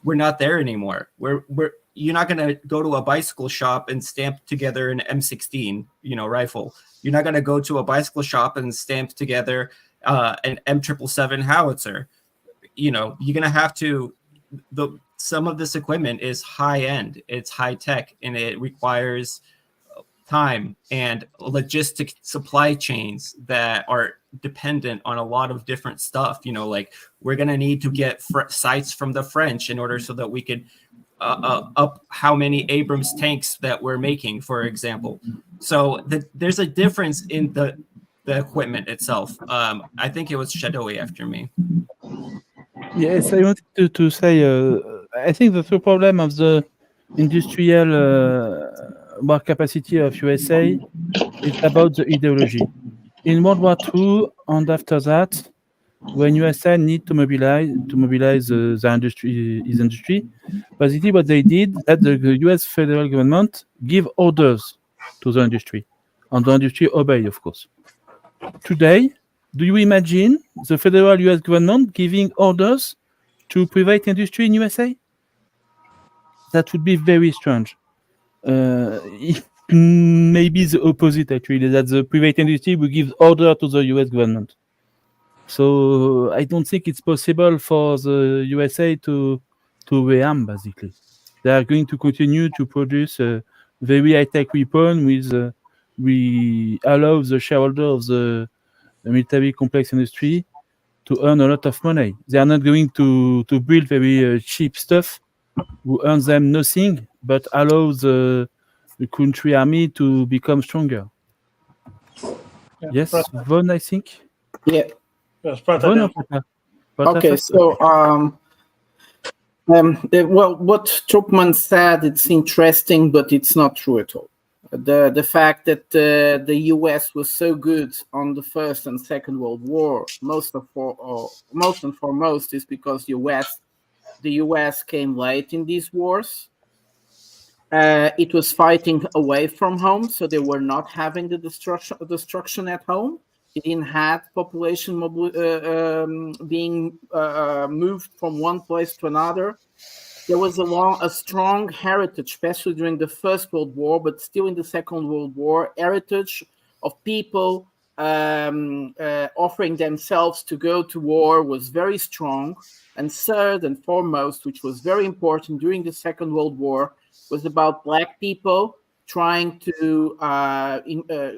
Speaker 10: we're not there anymore. You're not going to go to a bicycle shop and stamp together an M16, rifle. You're not going to go to a bicycle shop and stamp together an M777 howitzer. You're going to have to. Some of this equipment is high end. It's high tech, and it requires time and logistic supply chains that are dependent on a lot of different stuff. Like we're going to need to get sites from the French in order so that we could up how many Abrams tanks that we're making, for example. So there's a difference in the equipment itself. I think it was Shadowy after me.
Speaker 6: Yes, I wanted to say, I think the true problem of the industrial war capacity of USA is about the ideology. In World War II and after that, when USA need to mobilize the industry, his industry, basically what they did that the US federal government give orders to the industry, and the industry obey, of course. Today, do you imagine the federal US government giving orders to private industry in USA? That would be very strange. Maybe the opposite, actually, that the private industry will give order to the US government. So I don't think it's possible for the USA to rearm, basically. They are going to continue to produce a very high-tech weapon with we allow the shareholder of the military complex industry to earn a lot of money. They are not going to build very cheap stuff who earns them nothing, but allow the country army to become stronger.
Speaker 14: Yeah,
Speaker 6: Yes,
Speaker 14: Prata.
Speaker 6: Von, I think.
Speaker 15: Yeah.
Speaker 16: Yes, Prata
Speaker 6: Von
Speaker 16: then.
Speaker 6: or Prata? Prata
Speaker 15: Okay,
Speaker 6: first?
Speaker 15: so well, what Trupman said, it's interesting, but it's not true at all. The fact that the US was so good on the First and Second World War, most and foremost, is because the US came late in these wars. It was fighting away from home, so they were not having the destruction at home. It didn't have population being moved from one place to another. There was a strong heritage, especially during the First World War, but still in the Second World War, heritage of people offering themselves to go to war was very strong. And third and foremost, which was very important during the Second World War, was about Black people trying to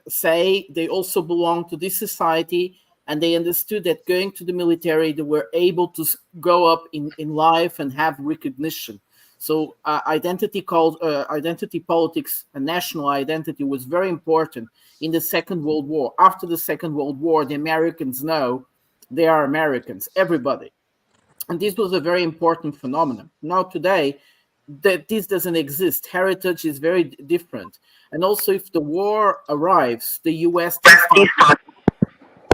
Speaker 15: say they also belong to this society, and they understood that going to the military, they were able to go up in life and have recognition. So identity politics and national identity was very important in the Second World War. After the Second World War, the Americans know they are Americans, everybody. And this was a very important phenomenon. Now today, that this doesn't exist. Heritage is very different. And also, if the war arrives, the US,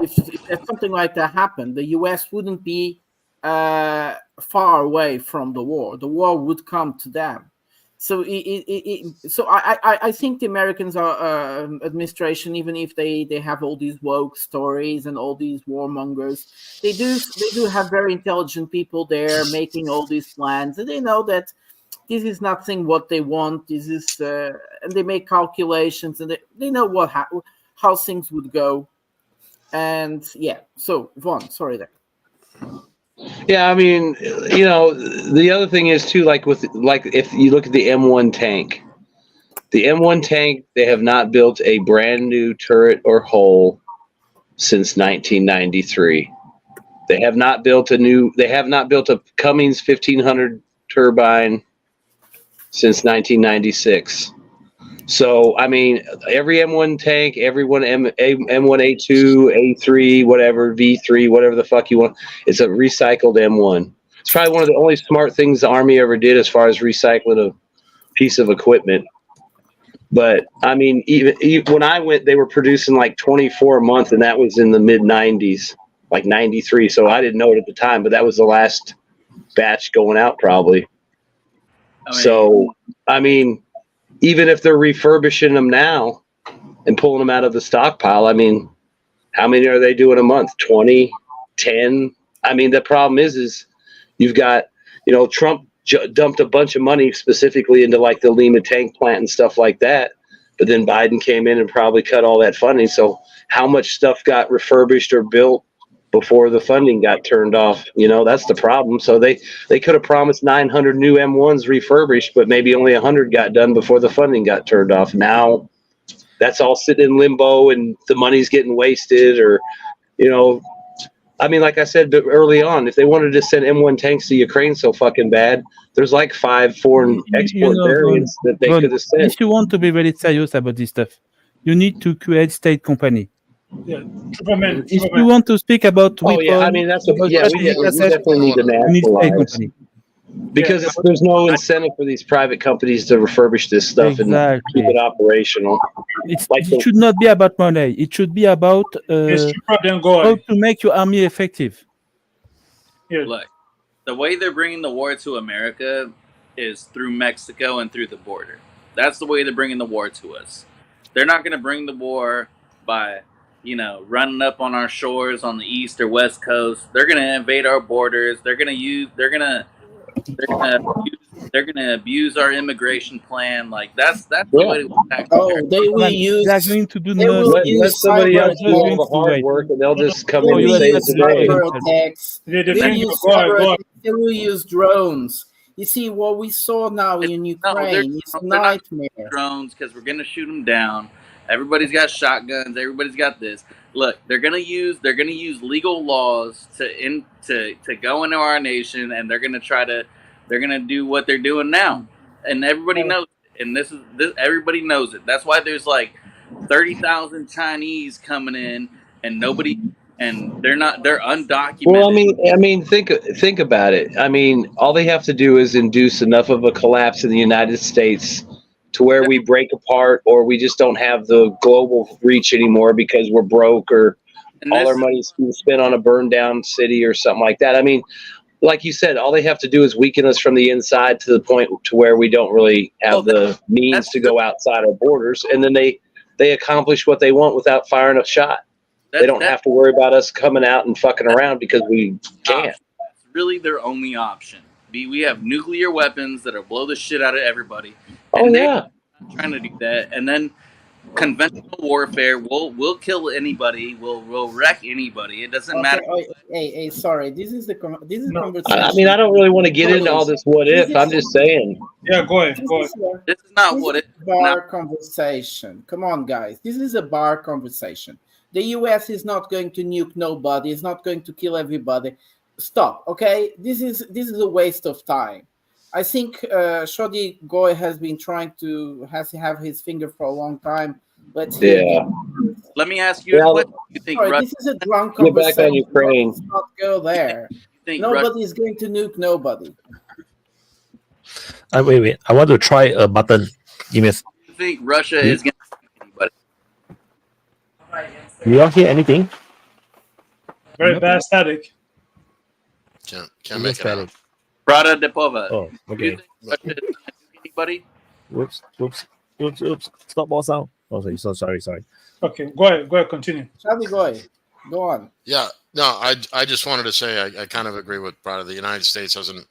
Speaker 15: if something like that happened, the US wouldn't be far away from the war. The war would come to them. So, I think the Americans are administration, even if they have all these woke stories and all these warmongers, they do have very intelligent people there making all these plans, and they know that this is nothing what they want. This is, and they make calculations, and they know how things would go. And yeah, so Vaughn, sorry there.
Speaker 12: Yeah, I mean, the other thing is too, like if you look at the M1 tank, they have not built a brand new turret or hull since 1993. They have not built a Cummins 1500 turbine since 1996. So, I mean, every M1 tank, every one M1A2, A3, whatever, V3, whatever the fuck you want, it's a recycled M1. It's probably one of the only smart things the Army ever did as far as recycling a piece of equipment. But, I mean, even when I went, they were producing like 24 a month, and that was in the mid-90s, like 93. So I didn't know it at the time, but that was the last batch going out probably. So, I mean, even if they're refurbishing them now and pulling them out of the stockpile, I mean, how many are they doing a month? 20, 10? I mean, the problem is you've got, Trump dumped a bunch of money specifically into like the Lima tank plant and stuff like that. But then Biden came in and probably cut all that funding. So how much stuff got refurbished or built before the funding got turned off? You know, that's the problem. So they could have promised 900 new M1s refurbished, but maybe only 100 got done before the funding got turned off. Now that's all sitting in limbo and the money's getting wasted. Or, you know, I mean, like I said early on, if they wanted to send M1 tanks to Ukraine so fucking bad, there's like 5 foreign export variants that they could have sent.
Speaker 6: If you want to be very serious about this stuff, you need to create state company.
Speaker 16: Yeah,
Speaker 6: If you want to speak about
Speaker 12: Oh yeah, I mean that's what, yeah, we definitely need to nationalize because there's no incentive for these private companies to refurbish this stuff and keep it operational.
Speaker 6: It should not be about money. It should be about how to make your army effective.
Speaker 18: Look, the way they're bringing the war to America is through Mexico and through the border. That's the way they're bringing the war to us. They're not going to bring the war by, you know, running up on our shores on the east or west coast. They're going to invade our borders. They're going to abuse our immigration plan. Like that's the way to attack.
Speaker 15: They will use.
Speaker 6: They're going to do
Speaker 12: let somebody else do all the hard work, and they'll just come in and save the day.
Speaker 15: They will use drones. You see, what we saw now in Ukraine is a nightmare.
Speaker 18: Drones, because we're gonna shoot them down. Everybody's got shotguns. Everybody's got this. Look, they're gonna use legal laws to go into our nation, and they're gonna do what they're doing now, and everybody knows it. And this everybody knows it. That's why there's like 30,000 Chinese coming in, and they're undocumented.
Speaker 12: Well, I mean, think about it. I mean, all they have to do is induce enough of a collapse in the United States to where we break apart, or we just don't have the global reach anymore because we're broke, or all our money's being spent on a burned down city or something like that. I mean, like you said, all they have to do is weaken us from the inside to the point to where we don't really have the means to go outside our borders, and then they accomplish what they want without firing a shot. They don't have to worry about us coming out and fucking around because we can't.
Speaker 18: It's really their only option. We have nuclear weapons that'll blow the shit out of everybody. And they're not trying to do that. And then conventional warfare will kill anybody. Will wreck anybody. It doesn't matter.
Speaker 15: Hey, sorry. This is conversation.
Speaker 12: I mean, I don't really want to get into all this what if. I'm just saying.
Speaker 16: Yeah, go ahead.
Speaker 18: This is not what if.
Speaker 15: Bar conversation. Come on, guys. This is a bar conversation. The US is not going to nuke nobody. It's not going to kill everybody. Stop. Okay. This is a waste of time. I think Shodi Goy has been trying to have his finger for a long time. But
Speaker 18: let me ask you a question. You think
Speaker 15: this is a drunk
Speaker 12: Get
Speaker 15: conversation.
Speaker 12: back on Ukraine.
Speaker 15: Let's not go there. Nobody's going to nuke nobody.
Speaker 3: Wait. I want to try a button. Give me a
Speaker 18: You think Russia is going to nuke anybody?
Speaker 3: You all hear anything?
Speaker 16: Very bad static.
Speaker 17: Can't make it out.
Speaker 18: Brada de Pova.
Speaker 3: Oh, okay.
Speaker 18: Anybody?
Speaker 3: Whoops. Stop all sound. Oh, sorry.
Speaker 16: Okay, go ahead, continue.
Speaker 15: Shadi Goy, go on.
Speaker 17: Yeah, no, I just wanted to say I kind of agree with Brada. The United States doesn't,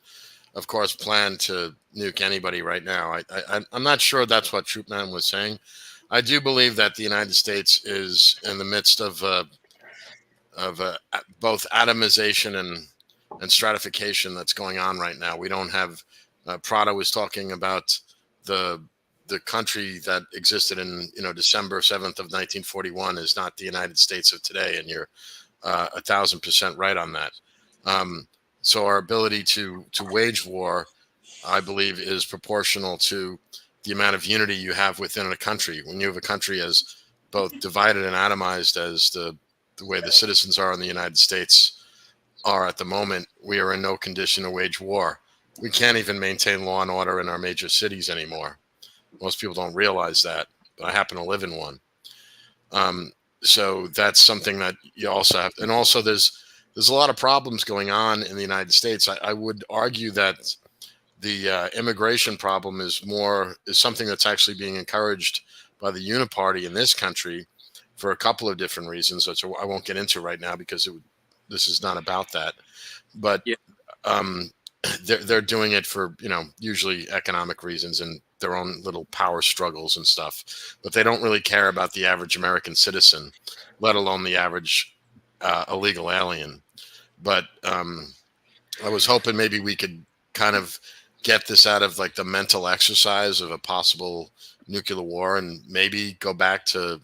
Speaker 17: of course, plan to nuke anybody right now. I'm not sure that's what Troopman was saying. I do believe that the United States is in the midst of both atomization and stratification that's going on right now. We don't have. Prada was talking about the country that existed in December 7th of 1941 is not the United States of today, and you're 1,000% right on that. So our ability to wage war, I believe, is proportional to the amount of unity you have within a country. When you have a country as both divided and atomized as the way the citizens are in the United States are at the moment, we are in no condition to wage war. We can't even maintain law and order in our major cities anymore. Most people don't realize that, but I happen to live in one. So that's something that you also have. And also there's a lot of problems going on in the United States. I would argue that the immigration problem is something that's actually being encouraged by the uniparty in this country for a couple of different reasons, which I won't get into right now because this is not about that. But they're doing it for, usually economic reasons and their own little power struggles and stuff, but they don't really care about the average American citizen, let alone the average illegal alien. But I was hoping maybe we could kind of get this out of like the mental exercise of a possible nuclear war and maybe go back to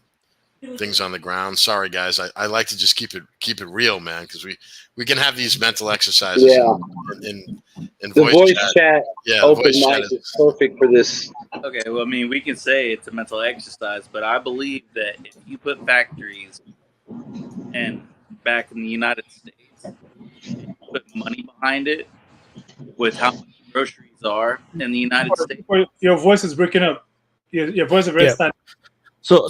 Speaker 17: things on the ground. Sorry guys, I like to just keep it real, man, because we can have these mental exercises in
Speaker 12: The
Speaker 17: voice
Speaker 12: voice chat,
Speaker 17: Yeah,
Speaker 12: open
Speaker 17: voice chat
Speaker 12: mic is perfect for this.
Speaker 18: Okay, well, I mean, we can say it's a mental exercise, but I believe that if you put factories and back in the United States, put money behind it with how much groceries are in the United States.
Speaker 16: Your voice is breaking up. Your voice is very
Speaker 3: Yeah.
Speaker 16: static.
Speaker 3: So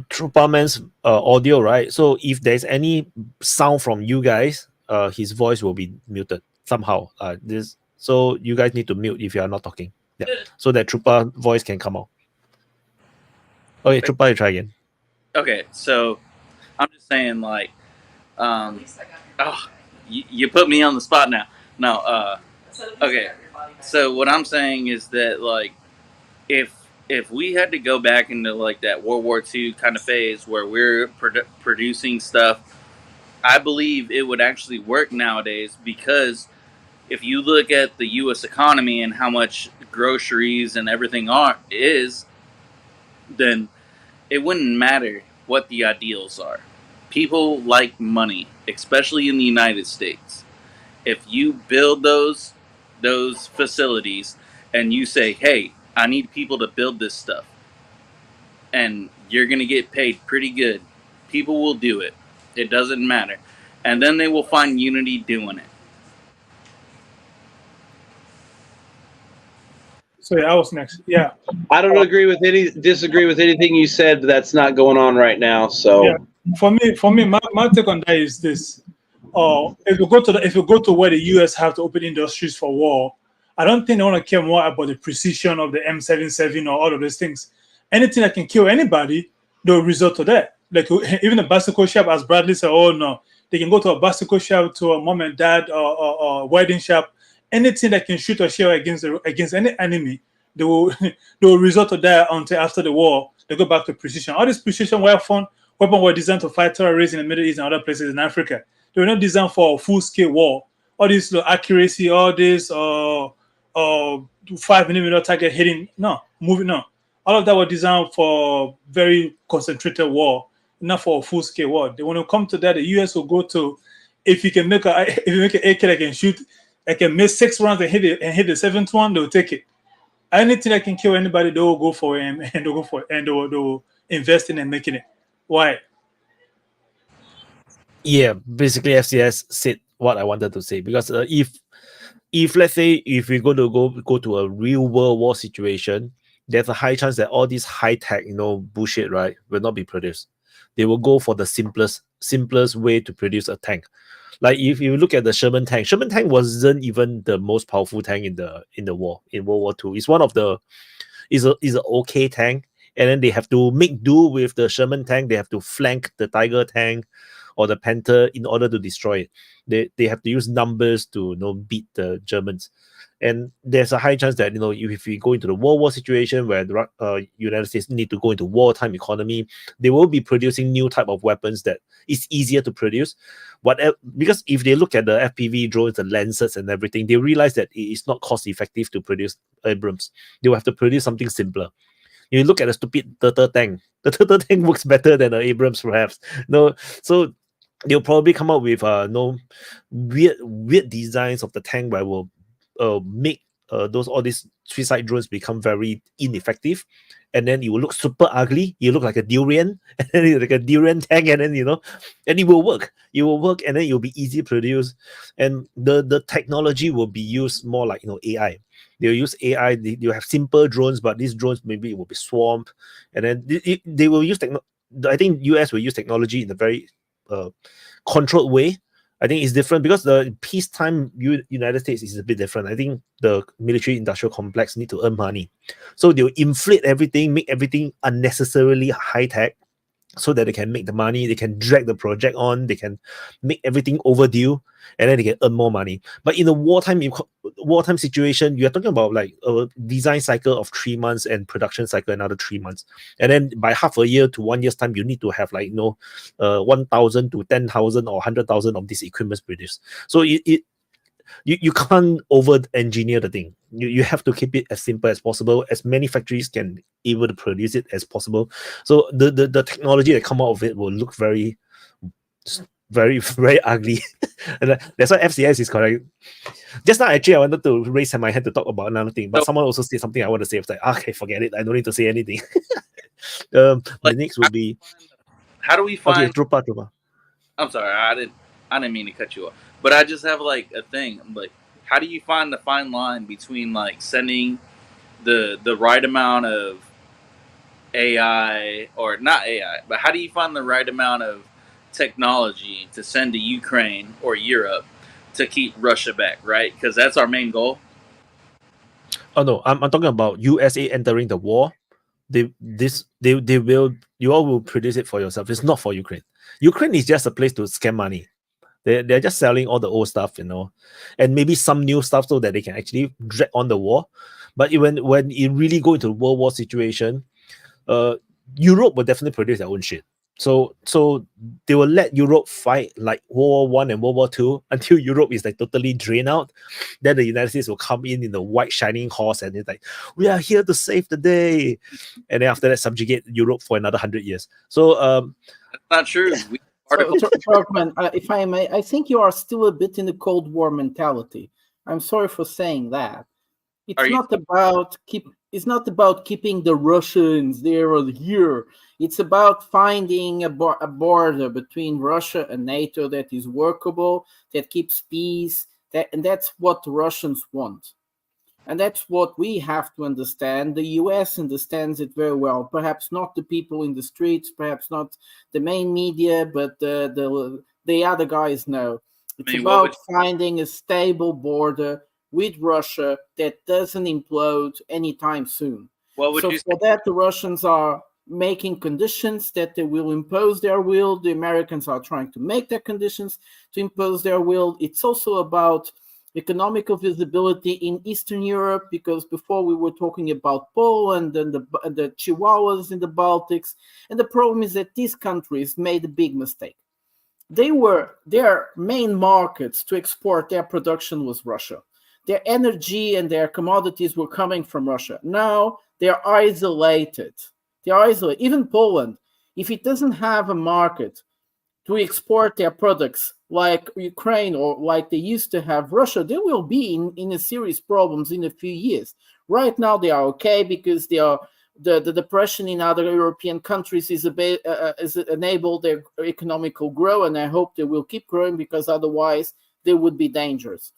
Speaker 3: Trupaman's audio, right? So if there's any sound from you guys, his voice will be muted somehow. So you guys need to mute if you are not talking. Yeah. So that Trupa voice can come out. Okay, Trupa, you try again.
Speaker 18: Okay, so I'm just saying, like, you put me on the spot now. No, okay. So what I'm saying is that, like, if we had to go back into like that World War II kind of phase where we're producing stuff, I believe it would actually work nowadays, because if you look at the U.S. economy and how much groceries and everything is, then it wouldn't matter what the ideals are. People like money, especially in the United States. If you build those facilities and you say, hey, I need people to build this stuff, and you're going to get paid pretty good, people will do it. It doesn't matter. And then they will find unity doing it.
Speaker 16: So yeah, I was next. Yeah.
Speaker 12: I don't disagree with anything you said, but that's not going on right now. So
Speaker 16: Yeah. For me, my take on that is this: if you go to where the US have to open industries for war, I don't think they want to care more about the precision of the M77 or all of those things. Anything that can kill anybody, they'll resort to that. Like even a bicycle shop, as Bradley said, oh no, they can go to a bicycle shop, to a mom and dad or wedding shop. Anything that can shoot or shell against any enemy, they will resort to that until after the war. They go back to precision. All these precision weapons were designed to fight terrorists in the Middle East and other places in Africa. They were not designed for a full-scale war. All this accuracy, all this 5mm target hitting, moving. All of that were designed for very concentrated war, not for a full-scale war. When it comes to that, the US will go to, if you make an AK that can shoot, that can miss 6 rounds and hit the 7th one, they'll take it. Anything that can kill anybody, they will go for it, and they'll go for it, and they'll invest in and making it. Why?
Speaker 3: Yeah, basically FCS said what I wanted to say, because if let's say if we're going to go to a real world war situation, there's a high chance that all these high tech bullshit, right, will not be produced. They will go for the simplest way to produce a tank. Like if you look at the Sherman tank wasn't even the most powerful tank in the war, in World War II. It's one of the is an okay tank, and then they have to make do with the Sherman tank. They have to flank the Tiger tank or the Panther in order to destroy it. They have to use numbers to beat the Germans. And there's a high chance that if we go into the World War situation where the United States need to go into wartime economy, they will be producing new type of weapons that is easier to produce. Because if they look at the FPV drones, the Lancets and everything, they realize that it is not cost effective to produce Abrams. They will have to produce something simpler. You look at the stupid turtle tank. The turtle tank works better than the Abrams, perhaps. So they'll probably come up with weird designs of the tank where will make all these suicide drones become very ineffective, and then it will look super ugly. You look like a durian, and then like a durian tank, and then and it will work. It will work, and then it will be easy to produce. And the technology will be used more like AI. They'll use AI. They'll have simple drones, but these drones maybe it will be swamped, and then they will use I think US will use technology in a very controlled way. I think it's different because the peacetime United States is a bit different. I think the military industrial complex need to earn money. So they'll inflate everything, make everything unnecessarily high tech. so that they can make the money, they can drag the project on, they can make everything overdue, and then they can earn more money. But in a wartime situation, you're talking about like a design cycle of 3 months and production cycle another 3 months, and then by half a year to 1 year's time, you need to have like 1,000 to 10,000 or 100,000 of these equipments produced. So you can't over engineer the thing. You have to keep it as simple as possible. As many factories can able to produce it as possible. So the technology that come out of it will look very, very, very ugly. And that's why FCS is correct. Just now, actually, I wanted to raise my hand to talk about another thing, but someone also said something I want to say. I was like, okay, forget it. I don't need to say anything. The next will be.
Speaker 18: How do we find?
Speaker 3: Okay, Trupa.
Speaker 18: I'm sorry, I didn't mean to cut you off, but I just have like a thing. Like, how do you find the fine line between like sending the right amount of AI, or not AI, but how do you find the right amount of technology to send to Ukraine or Europe to keep Russia back, right? Because that's our main goal.
Speaker 3: Oh no, I'm talking about USA entering the war. You all will produce it for yourself. It's not for Ukraine. Ukraine is just a place to scam money. They're just selling all the old stuff, and maybe some new stuff so that they can actually drag on the war. But when you really go into a world war situation, Europe will definitely produce their own shit. So they will let Europe fight like World War I and World War II until Europe is like totally drained out. Then the United States will come in the white shining horse and it's like, we are here to save the day. And then after that, subjugate Europe for another 100 years. So
Speaker 18: that's not true.
Speaker 15: Bergman, if I may, I think you are still a bit in the Cold War mentality. I'm sorry for saying that. It's not about keeping the Russians there or here. It's about finding a border between Russia and NATO that is workable, that keeps peace, and that's what the Russians want. And that's what we have to understand. The US understands it very well. Perhaps not the people in the streets, perhaps not the main media, but the other guys know. It's about finding a stable border with Russia that doesn't implode anytime soon. For that, the Russians are making conditions that they will impose their will. The Americans are trying to make their conditions to impose their will. It's also about economical visibility in Eastern Europe, because before we were talking about Poland and the Chihuahuas in the Baltics. And the problem is that these countries made a big mistake. Their main markets to export their production was Russia. Their energy and their commodities were coming from Russia. Now they're isolated. Even Poland, if it doesn't have a market to export their products like Ukraine or like they used to have Russia, they will be in a serious problems in a few years. Right now they are okay because the depression in other European countries is enabled their economical growth, and I hope they will keep growing because otherwise they would be dangerous.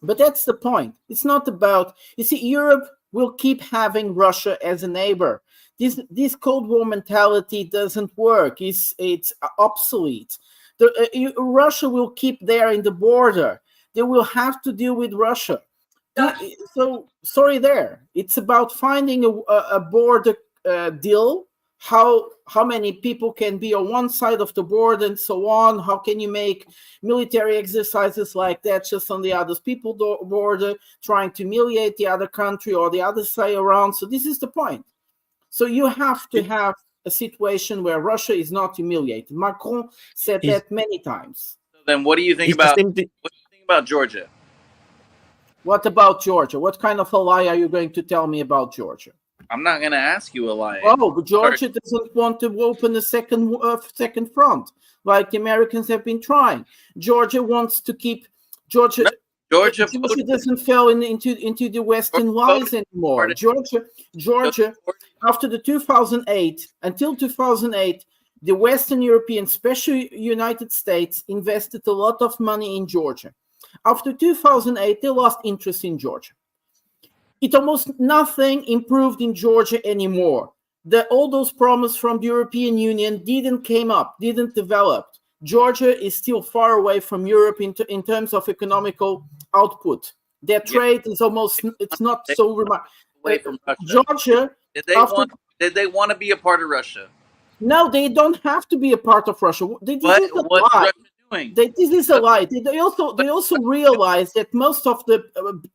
Speaker 15: But that's the point. It's not about, Europe will keep having Russia as a neighbor. This Cold War mentality doesn't work. It's obsolete. Russia will keep there in the border. They will have to deal with Russia. So sorry there. It's about finding a border deal. How many people can be on one side of the border and so on? How can you make military exercises like that just on the other people's border, trying to humiliate the other country or the other side around? So this is the point. So you have to have a situation where Russia is not humiliated. Macron said that many times.
Speaker 18: Then what do you think about Georgia?
Speaker 15: What about Georgia? What kind of a lie are you going to tell me about Georgia?
Speaker 18: I'm not going to ask you a lie.
Speaker 15: Oh, but Georgia doesn't want to open a second front, like the Americans have been trying. Georgia wants to keep Georgia doesn't fall into the Western lies anymore. Georgia, after the 2008, until 2008, the Western European, especially United States, invested a lot of money in Georgia. After 2008, they lost interest in Georgia. It almost nothing improved in Georgia anymore. All those promises from the European Union didn't develop. Georgia is still far away from Europe in terms of economical output. Their trade is it's not so remarkable.
Speaker 18: Away from Russia.
Speaker 15: Georgia,
Speaker 18: did they want to be a part of Russia?
Speaker 15: No, they don't have to be a part of Russia. This is a
Speaker 18: What's
Speaker 15: lie.
Speaker 18: Russia doing?
Speaker 15: This is a lie. They also realize that most of the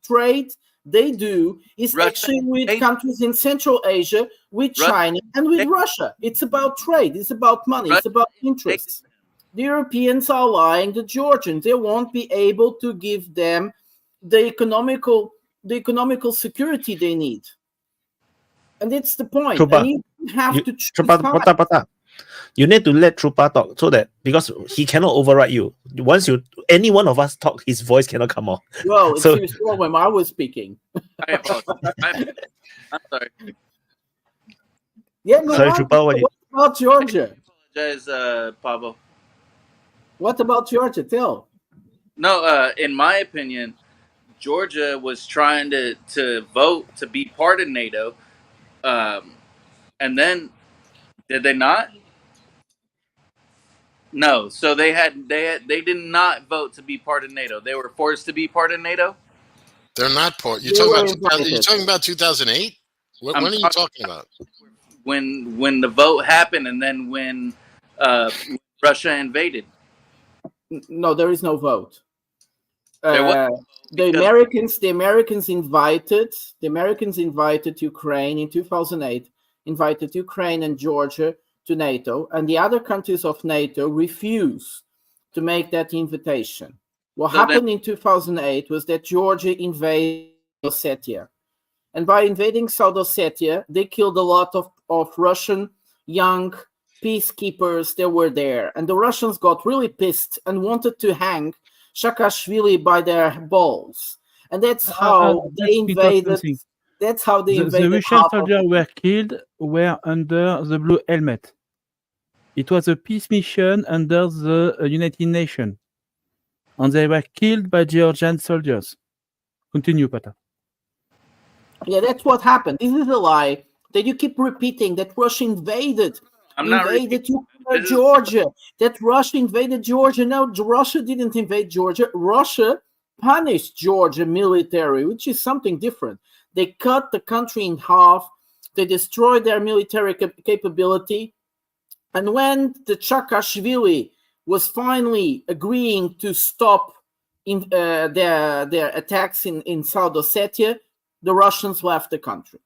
Speaker 15: trade they do is actually with countries in Central Asia, with China, and with Russia. It's about trade. It's about money. It's about interests. The Europeans are lying. The Georgians, they won't be able to give them the economical security they need. And that's the point.
Speaker 3: Trupa,
Speaker 15: And you have to choose
Speaker 3: Trupa, you need to let Trupa talk so that because he cannot override you. Once any one of us talk, his voice cannot come out.
Speaker 15: Well, it's
Speaker 3: So-
Speaker 15: his problem. I was speaking.
Speaker 18: I apologize. I'm sorry.
Speaker 15: Yeah, no.
Speaker 3: Sorry,
Speaker 15: what
Speaker 3: Trupa, what
Speaker 15: about Georgia?
Speaker 18: Apologize, Pablo.
Speaker 15: What about Georgia? Tell.
Speaker 18: No, in my opinion, Georgia was trying to vote to be part of NATO, and then did they not? No, so they did not vote to be part of NATO. They were forced to be part of NATO.
Speaker 17: They're not part. You're
Speaker 18: They
Speaker 17: talking
Speaker 18: were
Speaker 17: about.
Speaker 18: invited.
Speaker 17: You're talking about 2008. When are you talking about?
Speaker 18: When the vote happened, and then when Russia invaded.
Speaker 15: No, there is no vote.
Speaker 18: There was
Speaker 15: The Americans invited Ukraine in 2008, invited Ukraine and Georgia to NATO, and the other countries of NATO refused to make that invitation. What happened in 2008 was that Georgia invaded Ossetia. And by invading South Ossetia, they killed a lot of Russian young peacekeepers that were there. And the Russians got really pissed and wanted to hang Saakashvili by their balls. And that's how they invaded. That's how they
Speaker 6: The
Speaker 15: invaded.
Speaker 6: Russian
Speaker 15: half of-
Speaker 6: soldiers were killed were under the blue helmet. It was a peace mission under the United Nations. And they were killed by Georgian soldiers. Continue, Pata.
Speaker 15: Yeah, that's what happened. This is a lie that you keep repeating, that Russia invaded.
Speaker 18: I'm not
Speaker 15: Georgia. That Russia invaded Georgia. No, Russia didn't invade Georgia. Russia punished Georgia military, which is something different. They cut the country in half. They destroyed their military capability. And when the Saakashvili was finally agreeing to stop their attacks in South Ossetia, the Russians left the country.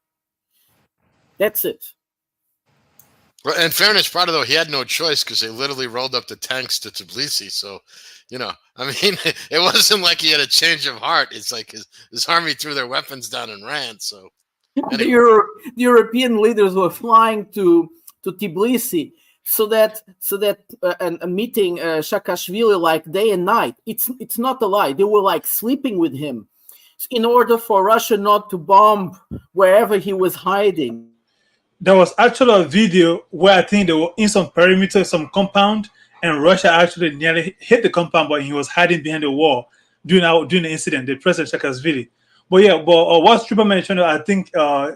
Speaker 15: That's it.
Speaker 17: Well, in fairness, Prado, though, he had no choice because they literally rolled up the tanks to Tbilisi. So, I mean, it wasn't like he had a change of heart. It's like his army threw their weapons down and ran. So,
Speaker 15: The European leaders were flying to Tbilisi so that meeting Saakashvili like day and night. It's not a lie. They were like sleeping with him in order for Russia not to bomb wherever he was hiding.
Speaker 16: There was actually a video where I think they were in some perimeter, some compound, and Russia actually nearly hit the compound, but he was hiding behind the wall during the incident, the President Saakashvili. But yeah, what Trupa mentioned, I think, I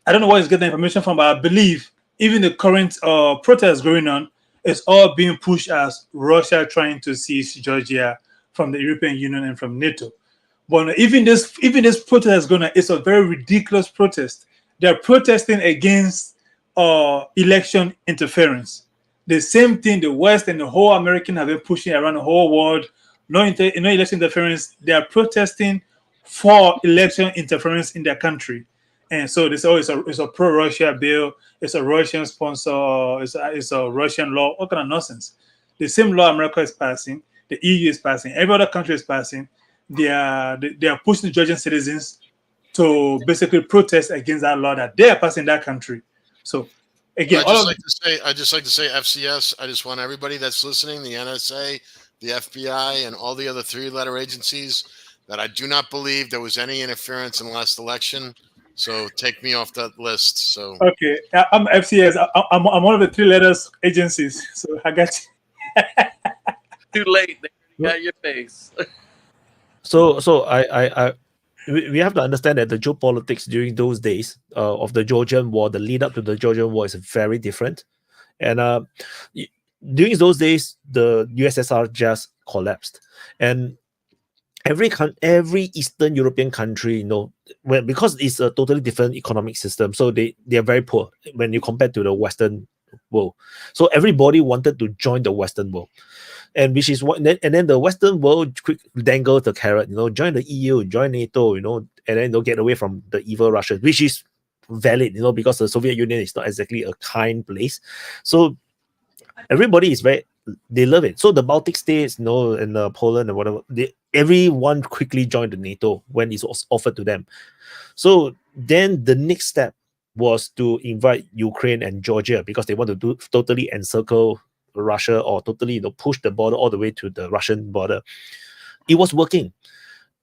Speaker 16: don't know where he's getting the information from, but I believe even the current protests going on is all being pushed as Russia trying to seize Georgia from the European Union and from NATO. But even this protest is going on, it's a very ridiculous protest. They're protesting against election interference. The same thing the West and the whole American have been pushing around the whole world. No election interference. They are protesting for election interference in their country. And so they say, it's a pro-Russia bill. It's a Russian sponsor. It's a Russian law. All kind of nonsense. The same law America is passing, the EU is passing, every other country is passing. They are pushing Georgian citizens to basically protest against that law that they are passing in that country. So again,
Speaker 17: I just like to say FCS. I just want everybody that's listening, the NSA, the FBI, and all the other three-letter agencies, that I do not believe there was any interference in the last election. So take me off that list. So
Speaker 16: okay, I'm FCS. I'm one of the three letters agencies. So I got you.
Speaker 18: Too late. They got your face.
Speaker 3: So we have to understand that the geopolitics during those days of the Georgian War, the lead up to the Georgian War, is very different. And during those days, the USSR just collapsed, and every Eastern European country, because it's a totally different economic system, so they are very poor when you compare to the Western world. So everybody wanted to join the Western world. And which is what, and then the Western world quick dangle the carrot, join the EU, join NATO, and then get away from the evil Russia, which is valid, because the Soviet Union is not exactly a kind place. So everybody is they love it. So the Baltic states, and Poland and whatever, everyone quickly joined the NATO when it was offered to them. So then the next step was to invite Ukraine and Georgia because they want to totally encircle Russia or totally push the border all the way to the Russian border. It was working.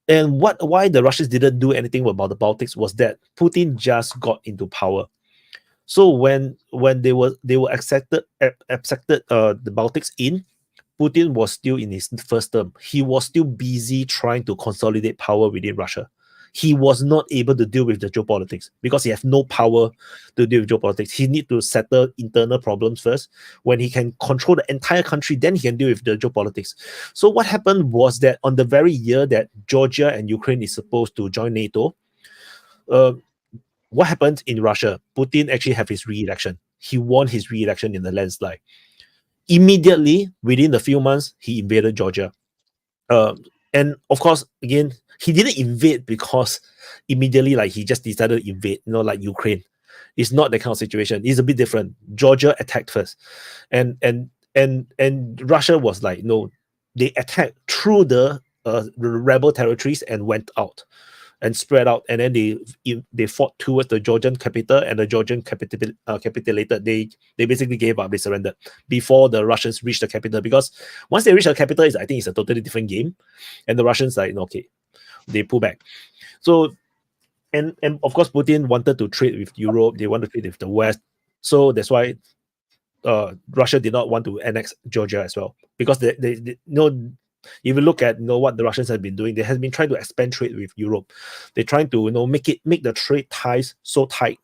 Speaker 3: And why the Russians didn't do anything about the Baltics was that Putin just got into power. So when they were accepted the Baltics in, Putin was still in his first term. He was still busy trying to consolidate power within Russia. He was not able to deal with the geopolitics because he has no power to deal with geopolitics. He needs to settle internal problems first. When he can control the entire country, then he can deal with the geopolitics. So what happened was that on the very year that Georgia and Ukraine is supposed to join NATO, what happened in Russia? Putin actually had his re-election. He won his re-election in the landslide. Immediately, within a few months, he invaded Georgia. And of course, again, he didn't invade because immediately he just decided to invade, like Ukraine. It's not that kind of situation. It's a bit different. Georgia attacked first. And Russia was they attacked through the rebel territories and went out and spread out. And then they fought towards the Georgian capital, and the Georgian capitulated. They basically gave up. They surrendered before the Russians reached the capital, because once they reach the capital, I think it's a totally different game. And the Russians okay, they pull back. So and of course Putin wanted to trade with Europe. They want to trade with the West. So that's why Russia did not want to annex Georgia as well, because they if you look at what the Russians have been doing, they have been trying to expand trade with Europe. They're trying to make the trade ties so tight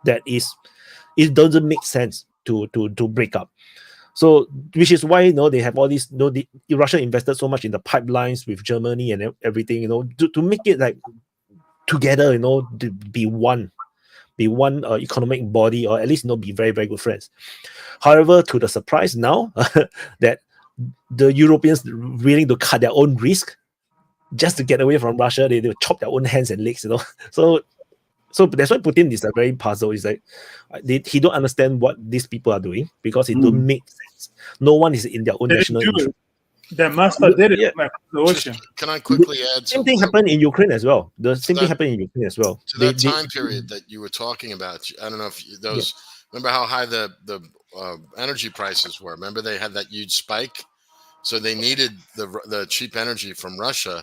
Speaker 3: that it doesn't make sense to break up. So which is why they have all these Russia invested so much in the pipelines with Germany and everything, to make it together, to be one economic body, or at least be very, very good friends. However, to the surprise now that the Europeans willing to cut their own risk just to get away from Russia, they chop their own hands and legs, So that's why Putin is very puzzled. It's he don't understand what these people are doing, because it don't make sense. No one is in their own national interest.
Speaker 16: The master did it across the ocean.
Speaker 17: Can I quickly add?
Speaker 3: Same thing happened in Ukraine as well. The same thing happened in Ukraine as well.
Speaker 17: To that time period that you were talking about, I don't know if those. Yeah. Remember how high the energy prices were? Remember they had that huge spike, so they needed the cheap energy from Russia.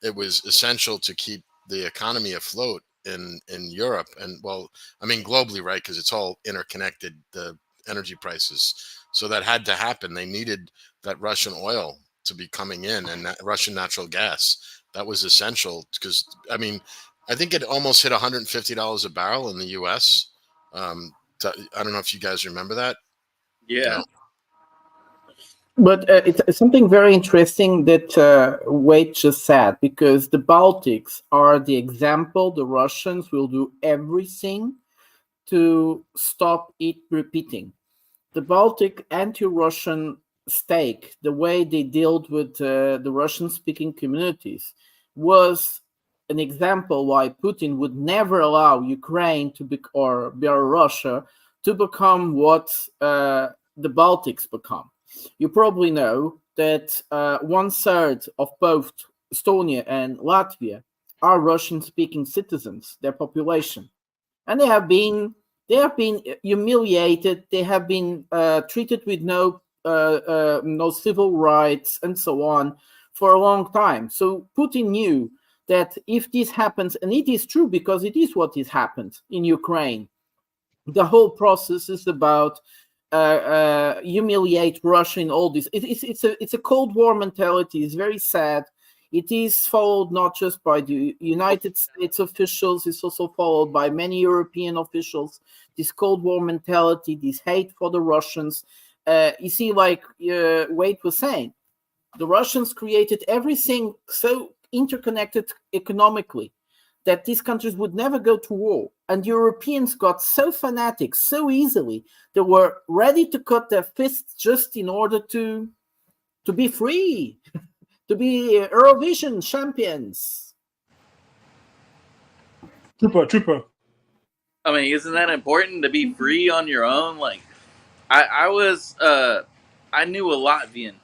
Speaker 17: It was essential to keep the economy afloat in Europe, and globally, right? Because it's all interconnected, the energy prices. So that had to happen. They needed that Russian oil to be coming in, and that Russian natural gas. That was essential, because I think it almost hit $150 a barrel in the U.S. I don't know if you guys remember that.
Speaker 18: Yeah.
Speaker 15: But it's something very interesting that Wyatt just said, because the Baltics are the example. The Russians will do everything to stop it repeating. The Baltic anti-Russian stake, the way they dealt with the Russian-speaking communities, was an example why Putin would never allow Ukraine or Belarus to become what the Baltics become. You probably know that 1/3 of both Estonia and Latvia are Russian-speaking citizens, their population, and they have been humiliated. They have been treated with no civil rights and so on for a long time. So Putin knew that if this happens, and it is true because it is what has happened in Ukraine, the whole process is about humiliate Russia in all this. It's a Cold War mentality. It's very sad. It is followed not just by the United States officials, it's also followed by many European officials. This Cold War mentality, this hate for the Russians. You see, like Wyatt was saying, the Russians created everything so interconnected economically that these countries would never go to war. And Europeans got so fanatic so easily, they were ready to cut their fists just in order to be free, to be Eurovision champions.
Speaker 16: Trooper.
Speaker 18: I mean, isn't that important to be free on your own? Like, I knew a Latvian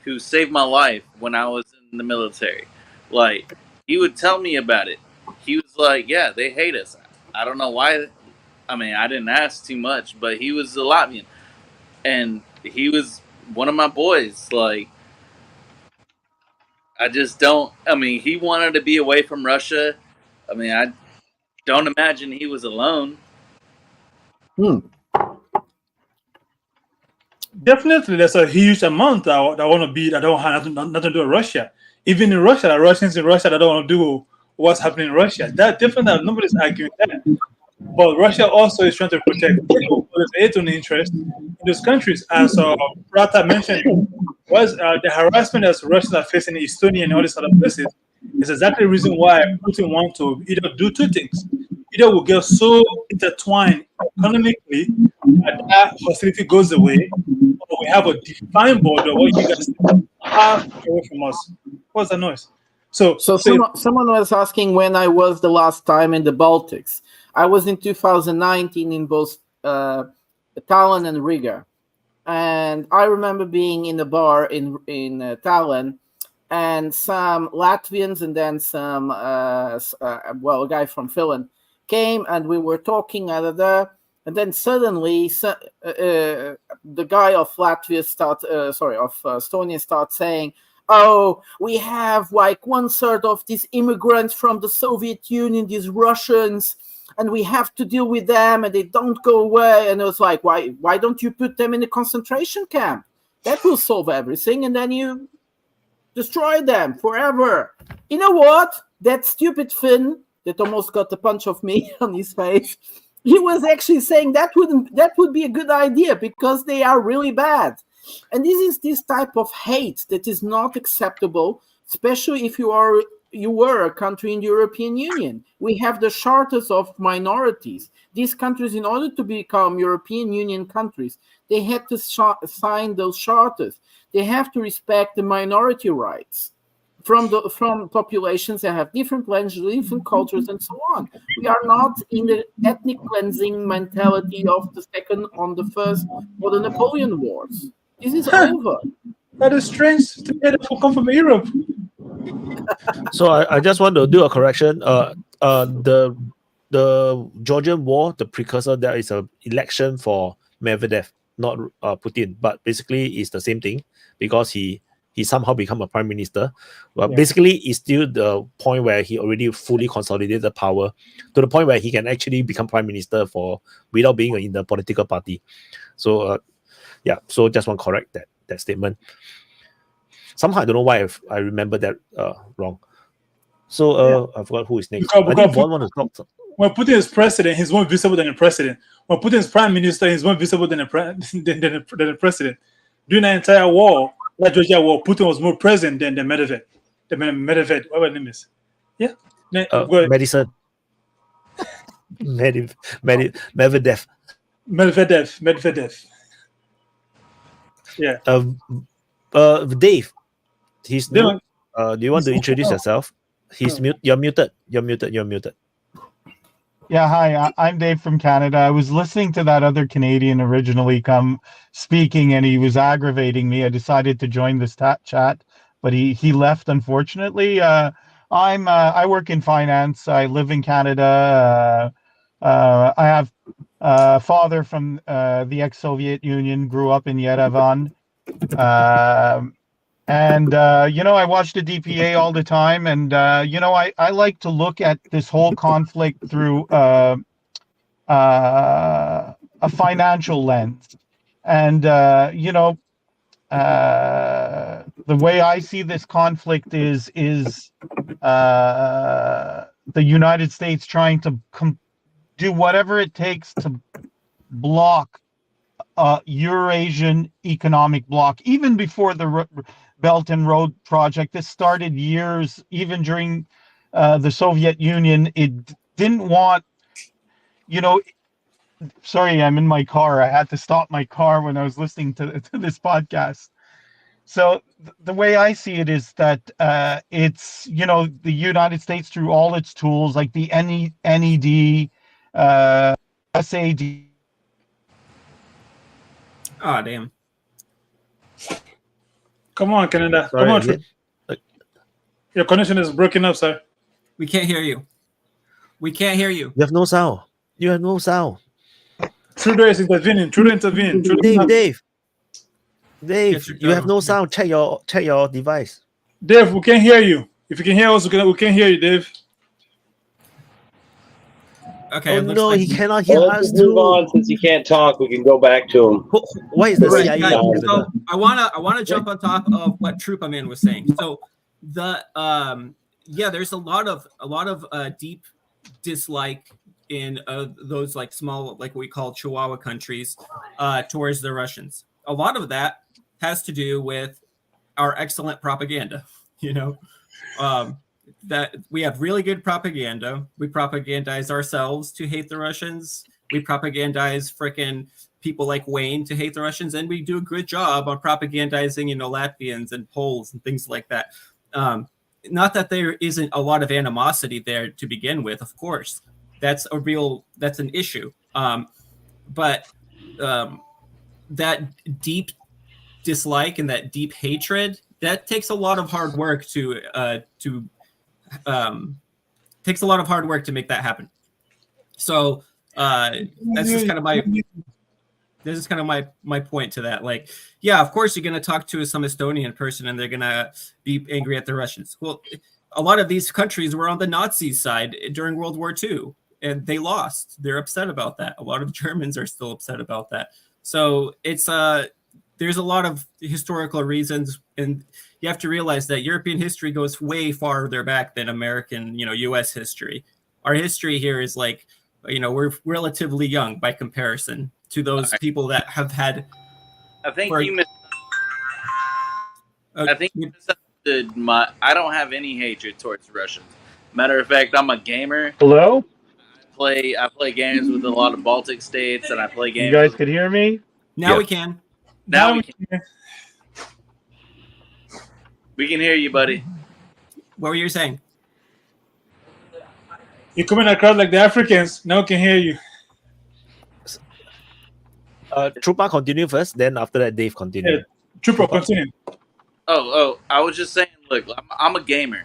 Speaker 18: who saved my life when I was in the military. Like, he would tell me about it. He was like, yeah, they hate us. I don't know why. I mean, I didn't ask too much, but he was a Latvian. And he was one of my boys. Like, I just don't. I mean, he wanted to be away from Russia. I mean, I don't imagine he was alone.
Speaker 16: Definitely, there's a huge amount that want to be, that don't have nothing to do with Russia. Even in Russia, the Russians in Russia that don't want to do what's happening in Russia. That's different. That nobody's arguing that. But Russia also is trying to protect its own interest in those countries. As Rafa mentioned, was the harassment that Russians are facing in Estonia and all these other places is exactly the reason why Putin wants to either do two things. Either we'll get so intertwined economically that hostility goes away, or we have a defined border where you guys are away from us. What's the noise? So
Speaker 15: someone was asking when I was the last time in the Baltics. I was in 2019 in both Tallinn and Riga. And I remember being in a bar in Tallinn, and some Latvians and then some, a guy from Finland came, and we were talking, and then suddenly the guy of Latvia of Estonia starts saying, "Oh, we have like 1/3 of these immigrants from the Soviet Union, these Russians, and we have to deal with them, and they don't go away." And it was like, why don't you put them in a concentration camp? That will solve everything, and then you destroy them forever. You know what? That stupid Finn that almost got a punch of me on his face, he was actually saying that would be a good idea because they are really bad. And this is this type of hate that is not acceptable, especially if you were a country in the European Union. We have the charters of minorities. These countries, in order to become European Union countries, they had to sign those charters. They have to respect the minority rights from populations that have different languages, different cultures, and so on. We are not in the ethnic cleansing mentality of the first or the Napoleon Wars. This is over.
Speaker 16: That is strange to get it come from Europe.
Speaker 3: So I just want to do a correction. The Georgian war, the precursor, there is an election for Medvedev, not Putin, but basically it's the same thing because he somehow become a prime minister. But basically it's still the point where he already fully consolidated the power to the point where he can actually become prime minister without being in the political party. So so just want to correct that statement. Somehow I don't know why I remember that wrong. So I forgot who is next.
Speaker 16: When Putin is president, he's more visible than the president. When Putin is prime minister, he's more visible than the president. During the entire war, that Georgia war, Putin was more present than the Medvedev. Medvedev, whatever the name is. Yeah.
Speaker 3: Medicine. Medvedev.
Speaker 16: Yeah.
Speaker 3: Dave. He's new. Do you want to introduce yourself? He's mute. You're muted.
Speaker 19: Yeah, hi. I'm Dave from Canada. I was listening to that other Canadian originally come speaking, and he was aggravating me. I decided to join this chat, but he left, unfortunately. I work in finance. I live in Canada. I have a father from the ex-Soviet Union, grew up in Yerevan. I watch the DPA all the time, and I like to look at this whole conflict through a financial lens. And the way I see this conflict is the United States trying to do whatever it takes to block Eurasian economic bloc, even before the Belt and Road project. This started years, even during the Soviet Union. It didn't want, you know. Sorry, I'm in my car. I had to stop my car when I was listening to this podcast. So the way I see it is that it's, you know, the United States through all its tools like the NED, SAD.
Speaker 10: Oh, damn.
Speaker 16: Come on, Canada.
Speaker 3: Sorry,
Speaker 16: Come on.
Speaker 3: again?
Speaker 16: Your connection is breaking up, sir.
Speaker 10: We can't hear you. We can't hear you.
Speaker 3: You have no sound. You have no sound.
Speaker 16: Trudeau is intervening. Trudeau intervene.
Speaker 3: Dave, you have no sound. Check your device.
Speaker 16: Dave, we can't hear you. If you can hear us, we can't hear you, Dave.
Speaker 10: Okay.
Speaker 3: Oh, no, he cannot hear
Speaker 12: Well,
Speaker 3: us
Speaker 12: let's move
Speaker 3: too.
Speaker 12: on. Since he can't talk, we can go back to him.
Speaker 3: Why is the
Speaker 10: Right,
Speaker 3: CIA?
Speaker 10: guys,
Speaker 3: involved?
Speaker 10: so I wanna jump on top of what Troopaman was saying. So the there's a lot of deep dislike in those like small, like what we call Chihuahua countries towards the Russians. A lot of that has to do with our excellent propaganda. You know, that we have really good propaganda. We propagandize ourselves to hate the Russians. We propagandize frickin' people like Wayne to hate the Russians, and we do a good job on propagandizing, you know, Latvians and Poles and things like that. Not that there isn't a lot of animosity there to begin with, of course. That's an issue. But that deep dislike and that deep hatred, that takes a lot of hard work to make that happen. So that's just kind of my point to that. Like, yeah, of course you're going to talk to some Estonian person and they're going to be angry at the Russians. Well, a lot of these countries were on the Nazi side during World War II, and they lost. They're upset about that. A lot of Germans are still upset about that. So it's there's a lot of historical reasons, and you have to realize that European history goes way farther back than American, you know, U.S. history. Our history here is like, you know, we're relatively young by comparison to those people that have had.
Speaker 18: I think you misunderstood my. I don't have any hatred towards Russians. Matter of fact, I'm a gamer.
Speaker 19: Hello?
Speaker 18: I play games with a lot of Baltic states, and I play games.
Speaker 19: You guys could hear me?
Speaker 10: Now we can.
Speaker 18: Now we can. We can hear you, buddy.
Speaker 10: What were you saying?
Speaker 16: You're coming across like the Africans. Now we can hear you.
Speaker 3: Troopa continue first, then after that Dave continue.
Speaker 16: Yeah, Troopa continue.
Speaker 18: Oh, I was just saying, look, I'm a gamer.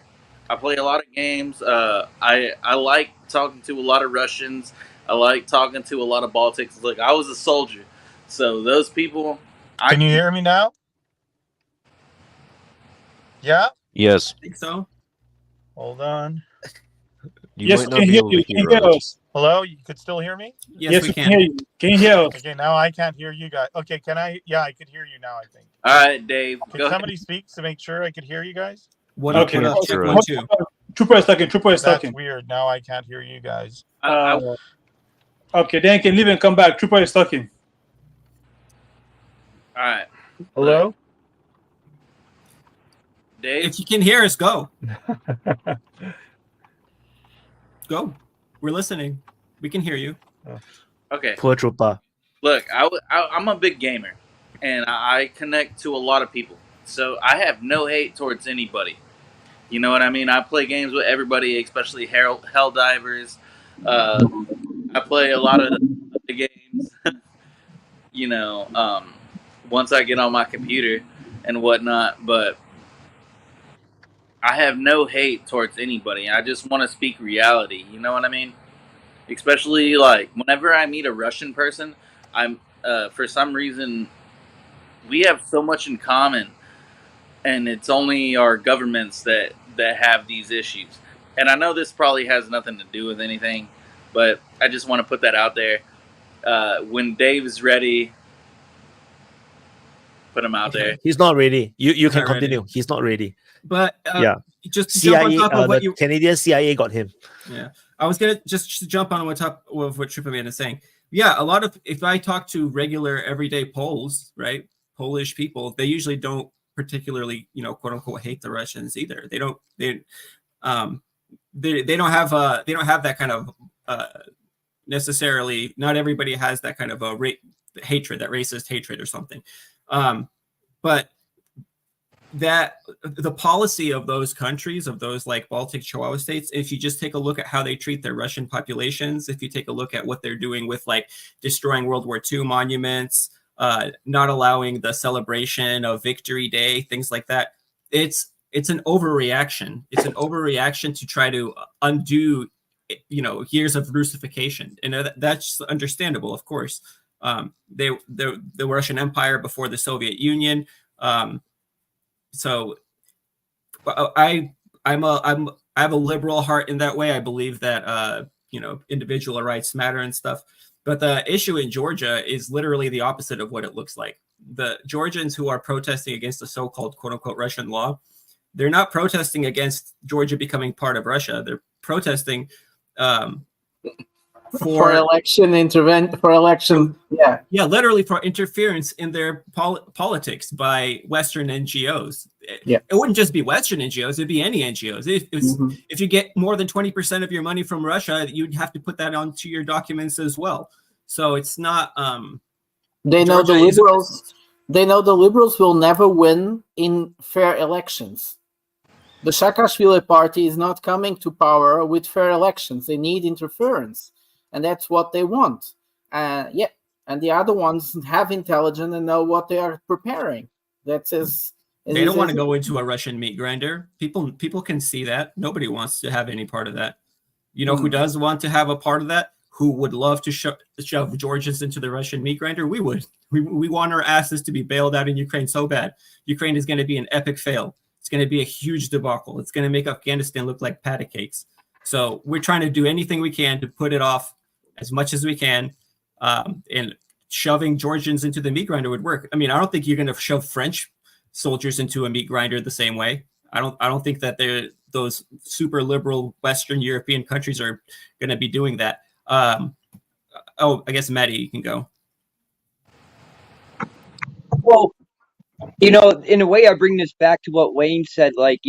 Speaker 18: I play a lot of games. I like talking to a lot of Russians. I like talking to a lot of Baltics. Look, I was a soldier. So those people...
Speaker 19: Can you hear me now? Yeah?
Speaker 9: Yes.
Speaker 10: I think so.
Speaker 19: Hold on.
Speaker 16: Yes, we can hear you. Can you hear us?
Speaker 19: Hello? You could still hear me?
Speaker 16: Yes, we can hear you. Can you hear us?
Speaker 19: Okay, now I can't hear you guys. Okay, can I? Yeah, I could hear you now, I think.
Speaker 18: All right, Dave.
Speaker 19: Could somebody speak to make sure I could hear you guys?
Speaker 16: Okay. Trooper is talking.
Speaker 19: That's weird. Now I can't hear you guys.
Speaker 16: Okay, then you can leave and come back. Trooper is talking.
Speaker 18: All right.
Speaker 19: Hello?
Speaker 18: Dave?
Speaker 10: If you can hear us, go. Go. We're listening. We can hear you.
Speaker 18: Okay.
Speaker 3: Poor Troopa.
Speaker 18: Look, I'm a big gamer, and I connect to a lot of people. So I have no hate towards anybody. You know what I mean? I play games with everybody, especially Helldivers. I play a lot of the games, you know, once I get on my computer and whatnot. But I have no hate towards anybody. I just want to speak reality. You know what I mean? Especially, like, whenever I meet a Russian person, I'm, for some reason, we have so much in common. And it's only our governments that have these issues. And I know this probably has nothing to do with anything, but I just want to put that out there. When Dave is ready, put him out there.
Speaker 3: He's not ready. You can
Speaker 10: Not
Speaker 3: continue.
Speaker 10: ready.
Speaker 3: He's not ready.
Speaker 10: But
Speaker 3: yeah,
Speaker 10: just to
Speaker 3: CIA,
Speaker 10: jump on top of what
Speaker 3: the Canadian CIA got him.
Speaker 10: Yeah, I was gonna just jump on top of what Trooperman is saying. Yeah, a lot of, if I talk to regular everyday Poles, right, Polish people, they usually don't particularly, you know, quote unquote, hate the Russians either. They don't. they don't have that kind of necessarily. Not everybody has that kind of a hatred, that racist hatred or something. But that the policy of those countries, of those like Baltic Chihuahua states, if you just take a look at how they treat their Russian populations, if you take a look at what they're doing with like destroying World War II monuments, not allowing the celebration of Victory Day, things like that, it's an overreaction. It's an overreaction to try to undo, years of Russification, and that's understandable, of course. The Russian Empire before the Soviet Union. So I have a liberal heart in that way. I believe that individual rights matter and stuff. But the issue in Georgia is literally the opposite of what it looks like. The Georgians who are protesting against the so-called quote unquote Russian law, they're not protesting against Georgia becoming part of Russia. They're protesting
Speaker 15: for election.
Speaker 10: Yeah, literally for interference in their politics by Western NGOs.
Speaker 15: Yeah,
Speaker 10: it wouldn't just be Western NGOs; it'd be any NGOs. If you get more than 20% of your money from Russia, you'd have to put that onto your documents as well. So it's not.
Speaker 15: They know the liberals. They know the liberals will never win in fair elections. The Saakashvili party is not coming to power with fair elections. They need interference. And that's what they want. And the other ones have intelligence and know what they are preparing. That's
Speaker 10: they don't want to go into a Russian meat grinder. People can see that. Nobody wants to have any part of that. You know who does want to have a part of that? Who would love to shove Georgians into the Russian meat grinder? We would. We want our asses to be bailed out in Ukraine so bad. Ukraine is going to be an epic fail. It's going to be a huge debacle. It's going to make Afghanistan look like patty cakes. So we're trying to do anything we can to put it off as much as we can, and shoving Georgians into the meat grinder would work. I mean, I don't think you're going to shove French soldiers into a meat grinder the same way. I don't think that those super liberal Western European countries are going to be doing that. I guess Maddie, you can go.
Speaker 4: Well, in a way, I bring this back to what Wayne said, like,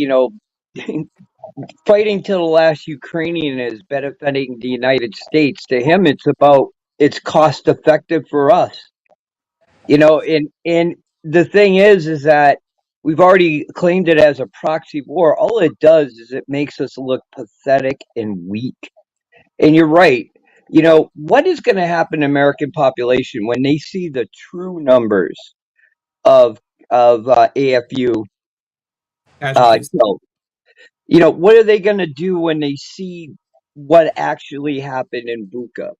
Speaker 4: fighting till the last Ukrainian is benefiting the United States. To him, it's cost effective for us. And the thing is that we've already claimed it as a proxy war. All it does is it makes us look pathetic and weak. And you're right. What is going to happen to American population when they see the true numbers of AFU killed? What are they going to do when they see what actually happened in Bucha?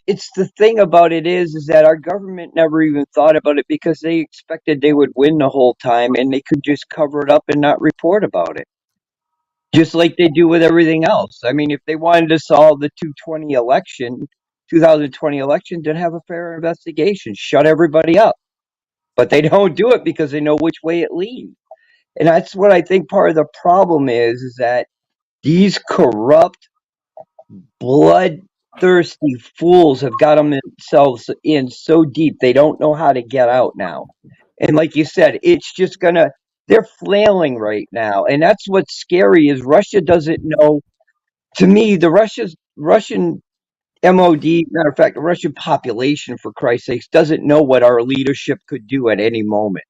Speaker 4: It's the thing about it is that our government never even thought about it because they expected they would win the whole time and they could just cover it up and not report about it. Just like they do with everything else. I mean, if they wanted to solve the 2020 election, then have a fair investigation, shut everybody up. But they don't do it because they know which way it leads. And that's what I think part of the problem is that these corrupt, bloodthirsty fools have got themselves in so deep they don't know how to get out now. And like you said, it's just they're flailing right now. And that's what's scary is Russia doesn't know. To me, the Russian MOD, matter of fact, the Russian population, for Christ's sakes, doesn't know what our leadership could do at any moment.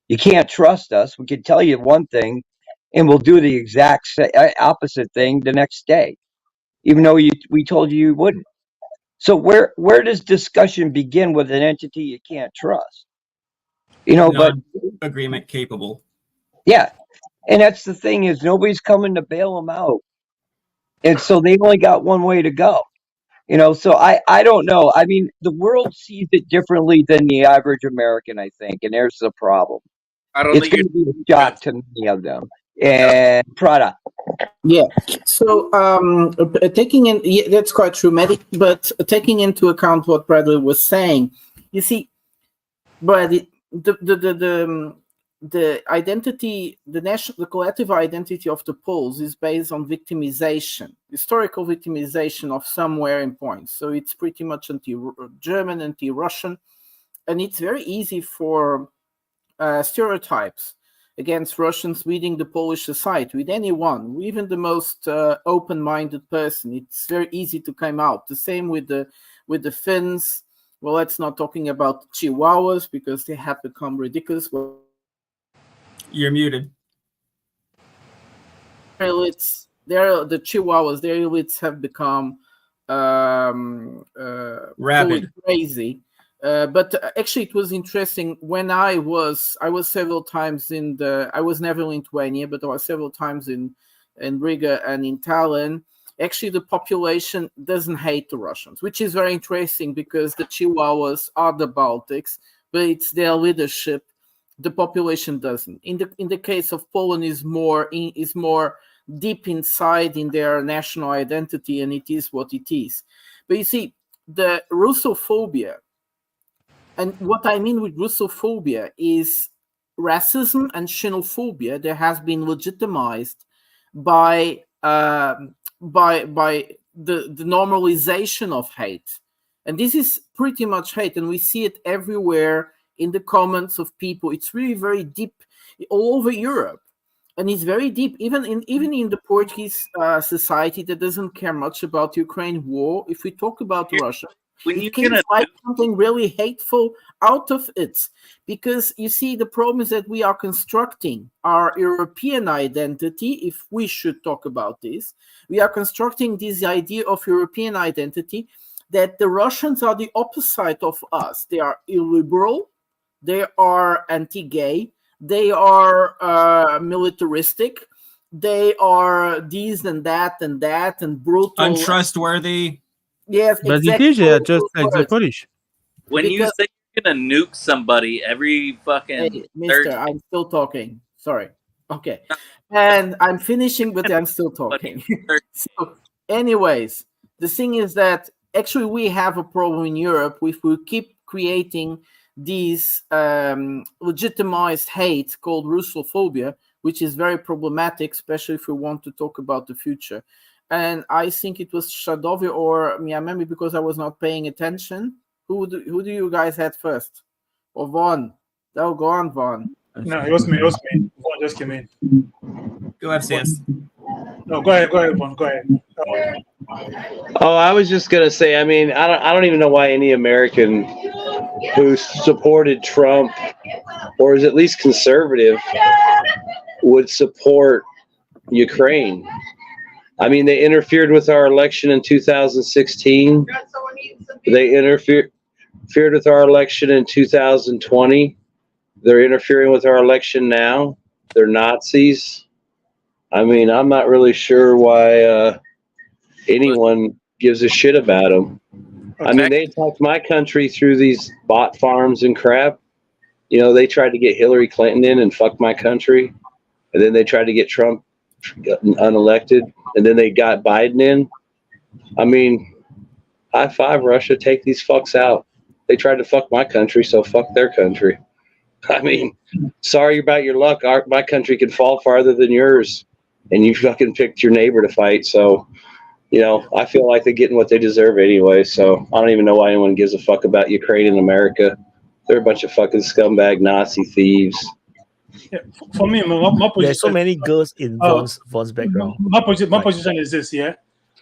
Speaker 4: You can't trust us. We can tell you one thing, and we'll do the exact opposite thing the next day, even though we told you wouldn't. So where does discussion begin with an entity you can't trust? But
Speaker 10: agreement capable.
Speaker 4: Yeah, and that's the thing is nobody's coming to bail them out, and so they only got one way to go. So I don't know. I mean, the world sees it differently than the average American, I think, and there's the problem. It's going to be a shock to many of them. And Prada.
Speaker 15: Yeah. So that's quite true, Maddie. But taking into account what Bradley was saying, you see, Bradley, the identity, the collective identity of the Poles is based on victimization, historical victimization of somewhere in points. So it's pretty much anti-German, anti-Russian, and it's very easy for stereotypes against Russians within the Polish society, with anyone, even the most open-minded person. It's very easy to come out. The same with the Finns. Well, let's not talking about Chihuahuas because they have become ridiculous.
Speaker 10: You're muted.
Speaker 15: Elites, the Chihuahuas, their elites have become
Speaker 10: rabid,
Speaker 15: crazy. But actually, it was interesting when I was several times I was never in Lithuania, but I was several times in Riga and in Tallinn. Actually, the population doesn't hate the Russians, which is very interesting because the Chihuahuas are the Baltics, but it's their leadership. The population doesn't. In the case of Poland, is more deep inside in their national identity, and it is what it is. But you see, the Russophobia, and what I mean with Russophobia is racism and xenophobia that has been legitimized by the normalization of hate. And this is pretty much hate, and we see it everywhere in the comments of people. It's really very deep all over Europe, and it's very deep even in the Portuguese society that doesn't care much about Ukraine war. If we talk about Russia, it can like something really hateful out of it, because you see, the problem is that we are constructing our European identity. If we should talk about this, we are constructing this idea of European identity that the Russians are the opposite of us. They are illiberal, they are anti-gay, they are militaristic, they are these and that and brutal,
Speaker 10: untrustworthy.
Speaker 15: Yes,
Speaker 6: But
Speaker 15: exactly.
Speaker 6: it is just like the Polish.
Speaker 20: When you say you're gonna nuke somebody every fucking
Speaker 15: Hey, mister, I'm still talking. Sorry. Okay. And I'm finishing, but I'm still talking. So, anyways, the thing is that actually we have a problem in Europe if we keep creating these legitimized hate called Russophobia, which is very problematic, especially if we want to talk about the future. And I think it was Shadovi or maybe because I was not paying attention. Who do you guys had first? Or Vaughn? Oh, go on, Vaughn.
Speaker 16: No, it was me. Vaughn just came in.
Speaker 10: Go ahead, Sans.
Speaker 16: No, go ahead, Vaughn. Go ahead.
Speaker 12: Oh, I was just gonna say. I mean, I don't even know why any American who supported Trump or is at least conservative would support Ukraine. I mean, they interfered with our election in 2016. They interfered with our election in 2020. They're interfering with our election now. They're Nazis. I mean, I'm not really sure why anyone gives a shit about them. I mean, they attacked my country through these bot farms and crap. You know, they tried to get Hillary Clinton in and fuck my country. And then they tried to get Trump unelected. And then they got Biden in. I mean, high five, Russia. Take these fucks out. They tried to fuck my country, so fuck their country. I mean, sorry about your luck. My country could fall farther than yours. And you fucking picked your neighbor to fight. So, you know, I feel like they're getting what they deserve anyway. So I don't even know why anyone gives a fuck about Ukraine and America. They're a bunch of fucking scumbag Nazi thieves.
Speaker 16: Yeah, for me, my position.
Speaker 3: There's so many girls in Vaughn's background.
Speaker 16: My position is this: at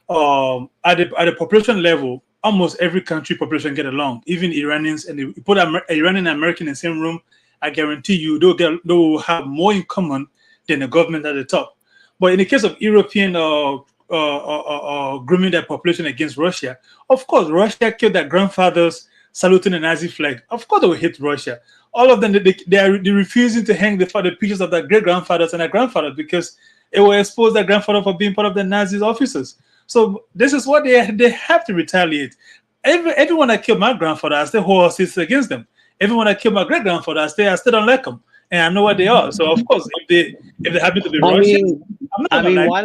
Speaker 16: the population level, almost every country population get along. Even Iranians, and you put Iranian and American in the same room, I guarantee you they will have more in common than the government at the top. But in the case of European grooming their population against Russia, of course, Russia killed their grandfathers saluting the Nazi flag. Of course, they will hate Russia. All of them, they're refusing to hang the pictures of their great-grandfathers and their grandfathers because it will expose their grandfather for being part of the Nazi officers. So this is what they have to retaliate. Everyone that killed my grandfather, I still hold horses against them. Everyone that killed my great-grandfather, I still don't like them. And I know what they are. So of course, if they happen to be Russians,
Speaker 12: why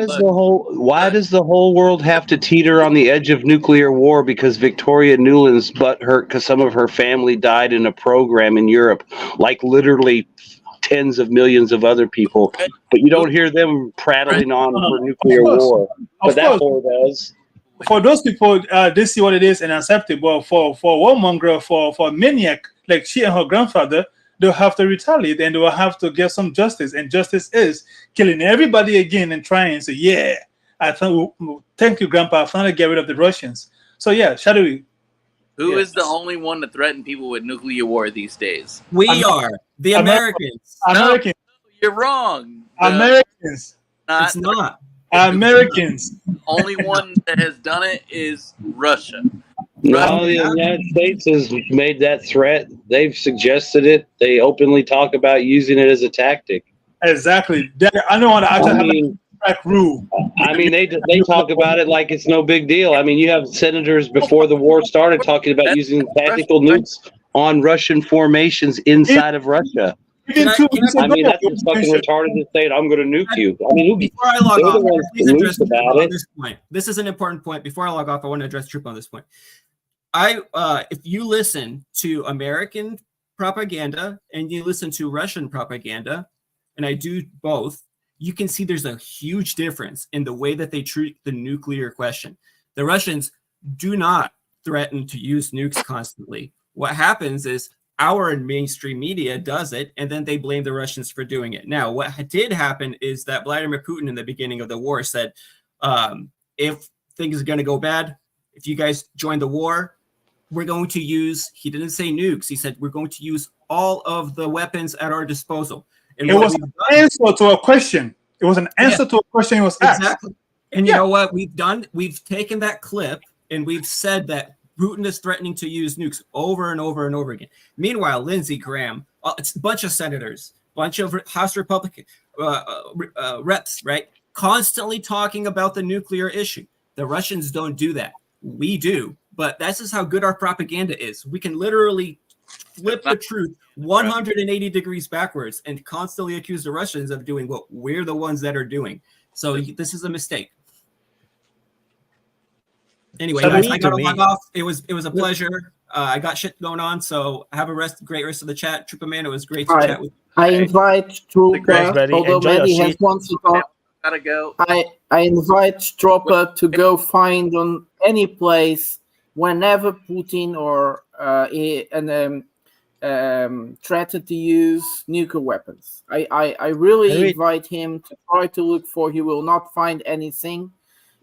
Speaker 12: does the whole world have to teeter on the edge of nuclear war because Victoria Nuland's butthurt because some of her family died in a program in Europe, like literally tens of millions of other people, but you don't hear them prattling on for nuclear war, but that war does.
Speaker 16: For those people, they see what it is and accept it. But for a warmonger, for a maniac like she and her grandfather, they'll have to retaliate and they will have to get some justice. And justice is killing everybody again and trying to say, yeah, thank you, Grandpa, I finally get rid of the Russians. So yeah, Shadowy.
Speaker 20: Who is the only one to threaten people with nuclear war these days?
Speaker 10: We are the Americans.
Speaker 16: Americans.
Speaker 20: No, you're wrong.
Speaker 16: Americans.
Speaker 10: It's not.
Speaker 16: Americans.
Speaker 20: The only one that has done it is Russia.
Speaker 12: No, the United States has made that threat. They've suggested it. They openly talk about using it as a tactic.
Speaker 16: Exactly. I don't want to actually have a crack rule.
Speaker 12: I mean, they talk about it like it's no big deal. I mean, you have senators before the war started talking about using tactical nukes on Russian formations inside of Russia. I mean, that's just fucking retarded to say, I'm going to nuke you. I mean,
Speaker 10: before I log off, please address Troop on this point. This is an important point. Before I log off, I want to address Troop on this point. If you listen to American propaganda and you listen to Russian propaganda, and I do both, you can see there's a huge difference in the way that they treat the nuclear question. The Russians do not threaten to use nukes constantly. What happens is our mainstream media does it, and then they blame the Russians for doing it. Now, what did happen is that Vladimir Putin in the beginning of the war said, if things are going to go bad, if you guys join the war, we're going to use, he didn't say nukes, he said, we're going to use all of the weapons at our disposal. And
Speaker 16: it was an answer to a question. It was an answer to a question he was asked.
Speaker 10: Exactly. And you know what we've done? We've taken that clip and we've said that Putin is threatening to use nukes over and over and over again. Meanwhile, Lindsey Graham, it's a bunch of senators, bunch of House Republican reps, right? Constantly talking about the nuclear issue. The Russians don't do that. We do. But that's just how good our propaganda is. We can literally flip the truth 180 degrees backwards and constantly accuse the Russians of doing what we're the ones that are doing. So this is a mistake. Anyway, guys, I got to log off. It was a pleasure. I got shit going on, so have a great rest of the chat. Trooper Man, it was great to chat with you.
Speaker 15: I invite Trooper, although Maddie has one to talk.
Speaker 20: Gotta go.
Speaker 15: I invite Trooper to go find on any place whenever Putin or threatened to use nuclear weapons. I really invite him to try to look for. He will not find anything.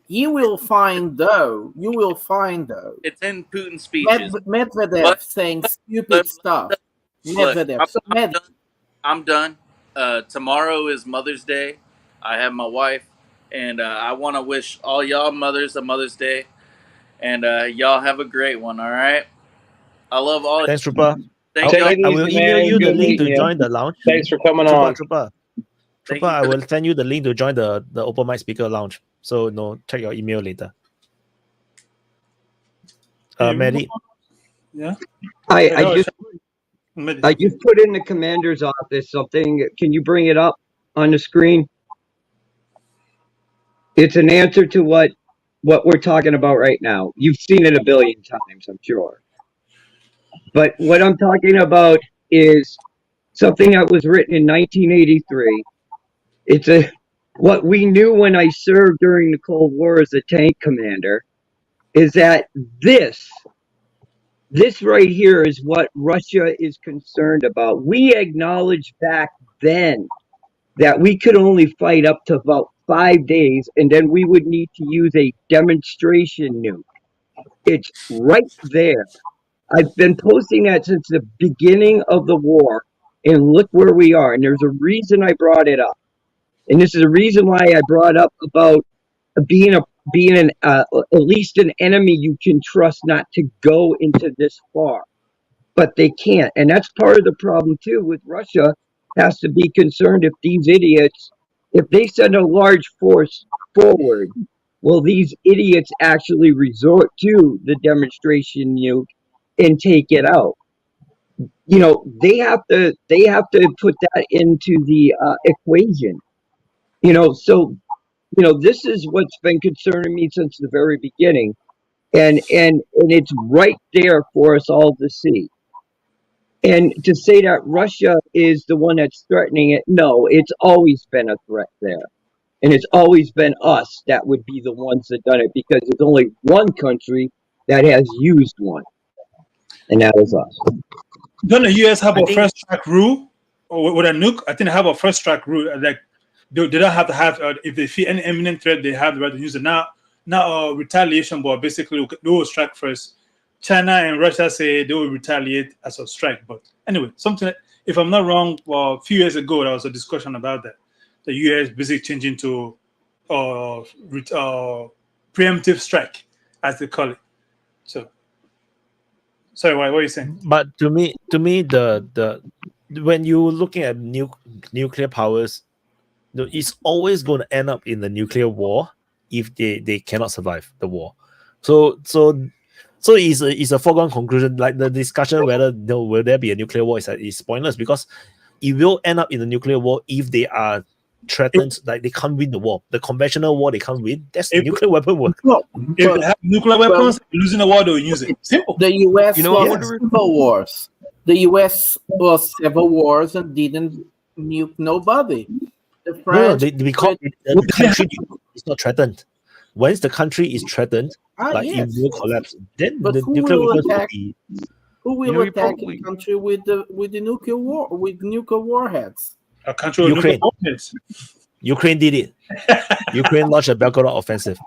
Speaker 15: You will find though.
Speaker 20: It's in Putin's speeches.
Speaker 15: Medvedev saying stupid stuff. Medvedev.
Speaker 20: I'm done. Tomorrow is Mother's Day. I have my wife, and I want to wish all y'all mothers a Mother's Day, and y'all have a great one. All right. I love all.
Speaker 3: Thanks, Trooper.
Speaker 20: Thank you.
Speaker 3: I will email you the link to join the lounge.
Speaker 12: Thanks for coming on.
Speaker 3: Trooper, I will send you the link to join the open mic speaker lounge. So check your email later. Maddie.
Speaker 16: Yeah.
Speaker 21: I just put in the commander's office something. Can you bring it up on the screen? It's an answer to what we're talking about right now. You've seen it a billion times, I'm sure. But what I'm talking about is something that was written in 1983. It's what we knew when I served during the Cold War as a tank commander is that this right here is what Russia is concerned about. We acknowledged back then that we could only fight up to about 5 days, and then we would need to use a demonstration nuke. It's right there. I've been posting that since the beginning of the war, and look where we are. And there's a reason I brought it up. And this is a reason why I brought up about being at least an enemy you can trust not to go into this far. But they can't. And that's part of the problem, too, with Russia. Has to be concerned if these idiots, if they send a large force forward, will these idiots actually resort to the demonstration nuke and take it out? You know, they have to put that into the equation. You know, so, you know, this is what's been concerning me since the very beginning. And it's right there for us all to see. And to say that Russia is the one that's threatening it, no, it's always been a threat there. And it's always been us that would be the ones that done it, because there's only one country that has used one. And that is us.
Speaker 16: Don't the US have
Speaker 3: I
Speaker 16: a
Speaker 3: think-
Speaker 16: first strike rule or with a nuke? I think they have a first strike rule. Like they don't have to have if they feel any imminent threat, they have the right to use it. Now retaliation, but basically they will strike first. China and Russia say they will retaliate as a strike. But anyway, something. If I'm not wrong, well, a few years ago there was a discussion about that. The US basically changing to preemptive strike, as they call it. So, sorry, what are you saying?
Speaker 3: But to me, the when you're looking at nuclear powers, it's always going to end up in the nuclear war if they cannot survive the war. So it's a foregone conclusion. Like the discussion whether will there be a nuclear war is pointless, because it will end up in the nuclear war if they are threatened, like they can't win the war. The conventional war they can't win. That's nuclear weapon work.
Speaker 16: If they have nuclear weapons, losing the war, they'll use it. Simple.
Speaker 15: The US
Speaker 3: I
Speaker 15: lost
Speaker 3: wonder
Speaker 15: civil wars. The US lost civil wars and didn't nuke nobody. The French,
Speaker 3: because the country is not threatened. Once the country is threatened, like it will collapse. Then
Speaker 15: but
Speaker 3: the
Speaker 15: who
Speaker 3: nuclear
Speaker 15: will
Speaker 3: weapons will
Speaker 15: attack?
Speaker 3: be.
Speaker 15: Who will attack a country with the nuclear war with nuclear warheads?
Speaker 16: A country with
Speaker 3: Ukraine.
Speaker 16: nuclear weapons.
Speaker 3: Ukraine did it. Ukraine launched a Belgorod offensive.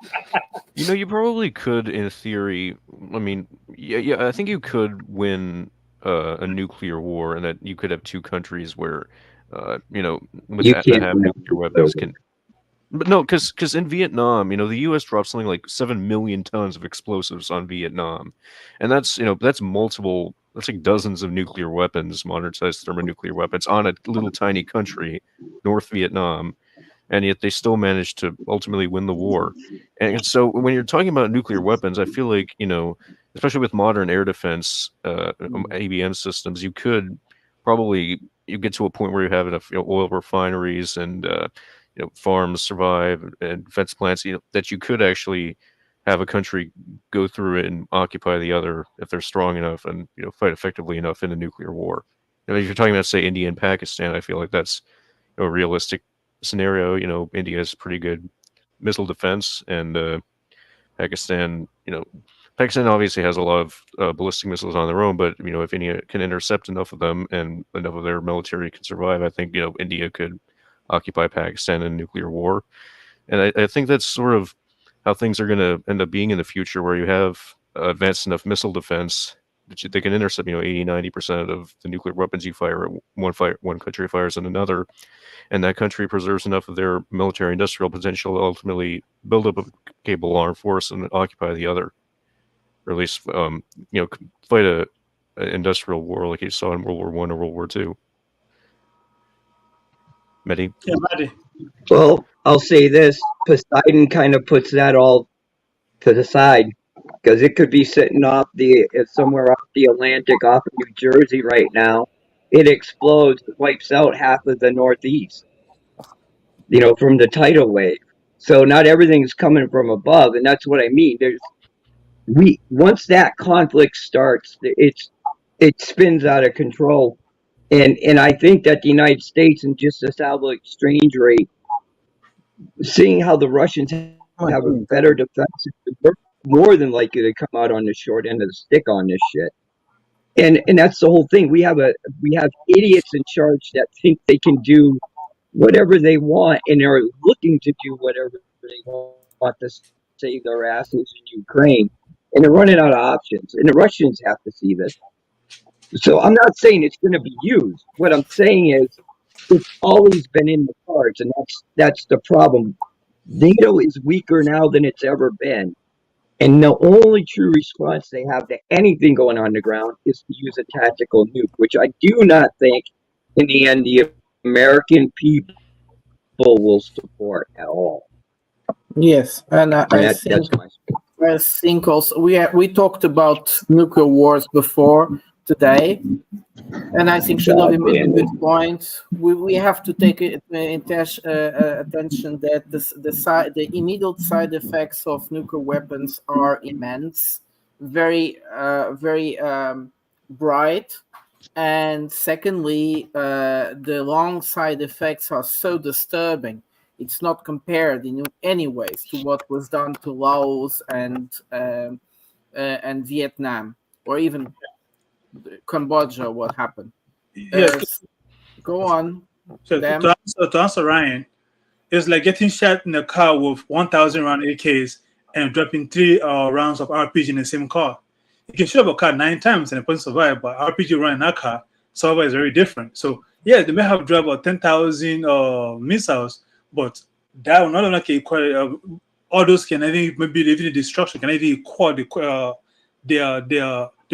Speaker 9: You probably could, in theory. I mean, yeah, I think you could win a nuclear war, and that you could have two countries where, with that have nuclear weapons can. But no, because in Vietnam, the U.S. dropped something like 7 million tons of explosives on Vietnam, and that's multiple. That's like dozens of nuclear weapons, modern-sized thermonuclear weapons, on a little tiny country, North Vietnam, and yet they still managed to ultimately win the war. And so when you're talking about nuclear weapons, I feel like, especially with modern air defense, ABM systems, you could probably get to a point where you have enough oil refineries and farms survive and defense plants, that you could actually have a country go through it and occupy the other if they're strong enough and fight effectively enough in a nuclear war. If you're talking about, say, India and Pakistan, I feel like that's a realistic scenario. India has pretty good missile defense, and Pakistan obviously has a lot of ballistic missiles on their own, but if India can intercept enough of them and enough of their military can survive, I think India could occupy Pakistan in a nuclear war. And I think that's sort of how things are going to end up being in the future, where you have advanced enough missile defense that they can intercept 80-90% of the nuclear weapons you fire at one country fires at another, and that country preserves enough of their military industrial potential to ultimately build up a capable armed force and occupy the other, or at least fight an industrial war like you saw in World War I or World War II. Mehdi?
Speaker 16: Yeah, Mehdi.
Speaker 21: Well, I'll say this: Poseidon kind of puts that all to the side, because it could be sitting somewhere off the Atlantic, off of New Jersey right now. It explodes, wipes out half of the Northeast, from the tidal wave. So not everything's coming from above, and that's what I mean. Once that conflict starts, it spins out of control, and I think that the United States, and just this outlook exchange rate, seeing how the Russians have a better defense, we're more than likely to come out on the short end of the stick on this shit. And that's the whole thing. We have idiots in charge that think they can do whatever they want, and are looking to do whatever they want to save their asses in Ukraine, and they're running out of options. And the Russians have to see this. So I'm not saying it's going to be used. What I'm saying is it's always been in the cards, and that's the problem. NATO is weaker now than it's ever been, and the only true response they have to anything going on the ground is to use a tactical nuke, which I do not think, in the end, the American people will support at all.
Speaker 15: Yes, and I think also we talked about nuclear wars before today, and I think Shinobi made a good point. We have to take attention that the immediate side effects of nuclear weapons are immense, very bright, and secondly, the long side effects are so disturbing. It's not compared in any ways to what was done to Laos and Vietnam, or even Cambodia, what happened.
Speaker 16: Yes.
Speaker 15: Go on.
Speaker 16: So
Speaker 15: Damn.
Speaker 16: to answer Ryan, it's like getting shot in a car with 1,000 round AKs and dropping 3 rounds of RPG in the same car. You can shoot up a car 9 times and a person survive, but RPG running that car, survival is very different. So yeah, they may have dropped about 10,000 missiles, but that will not only equal all those can even maybe even the destruction can even equal the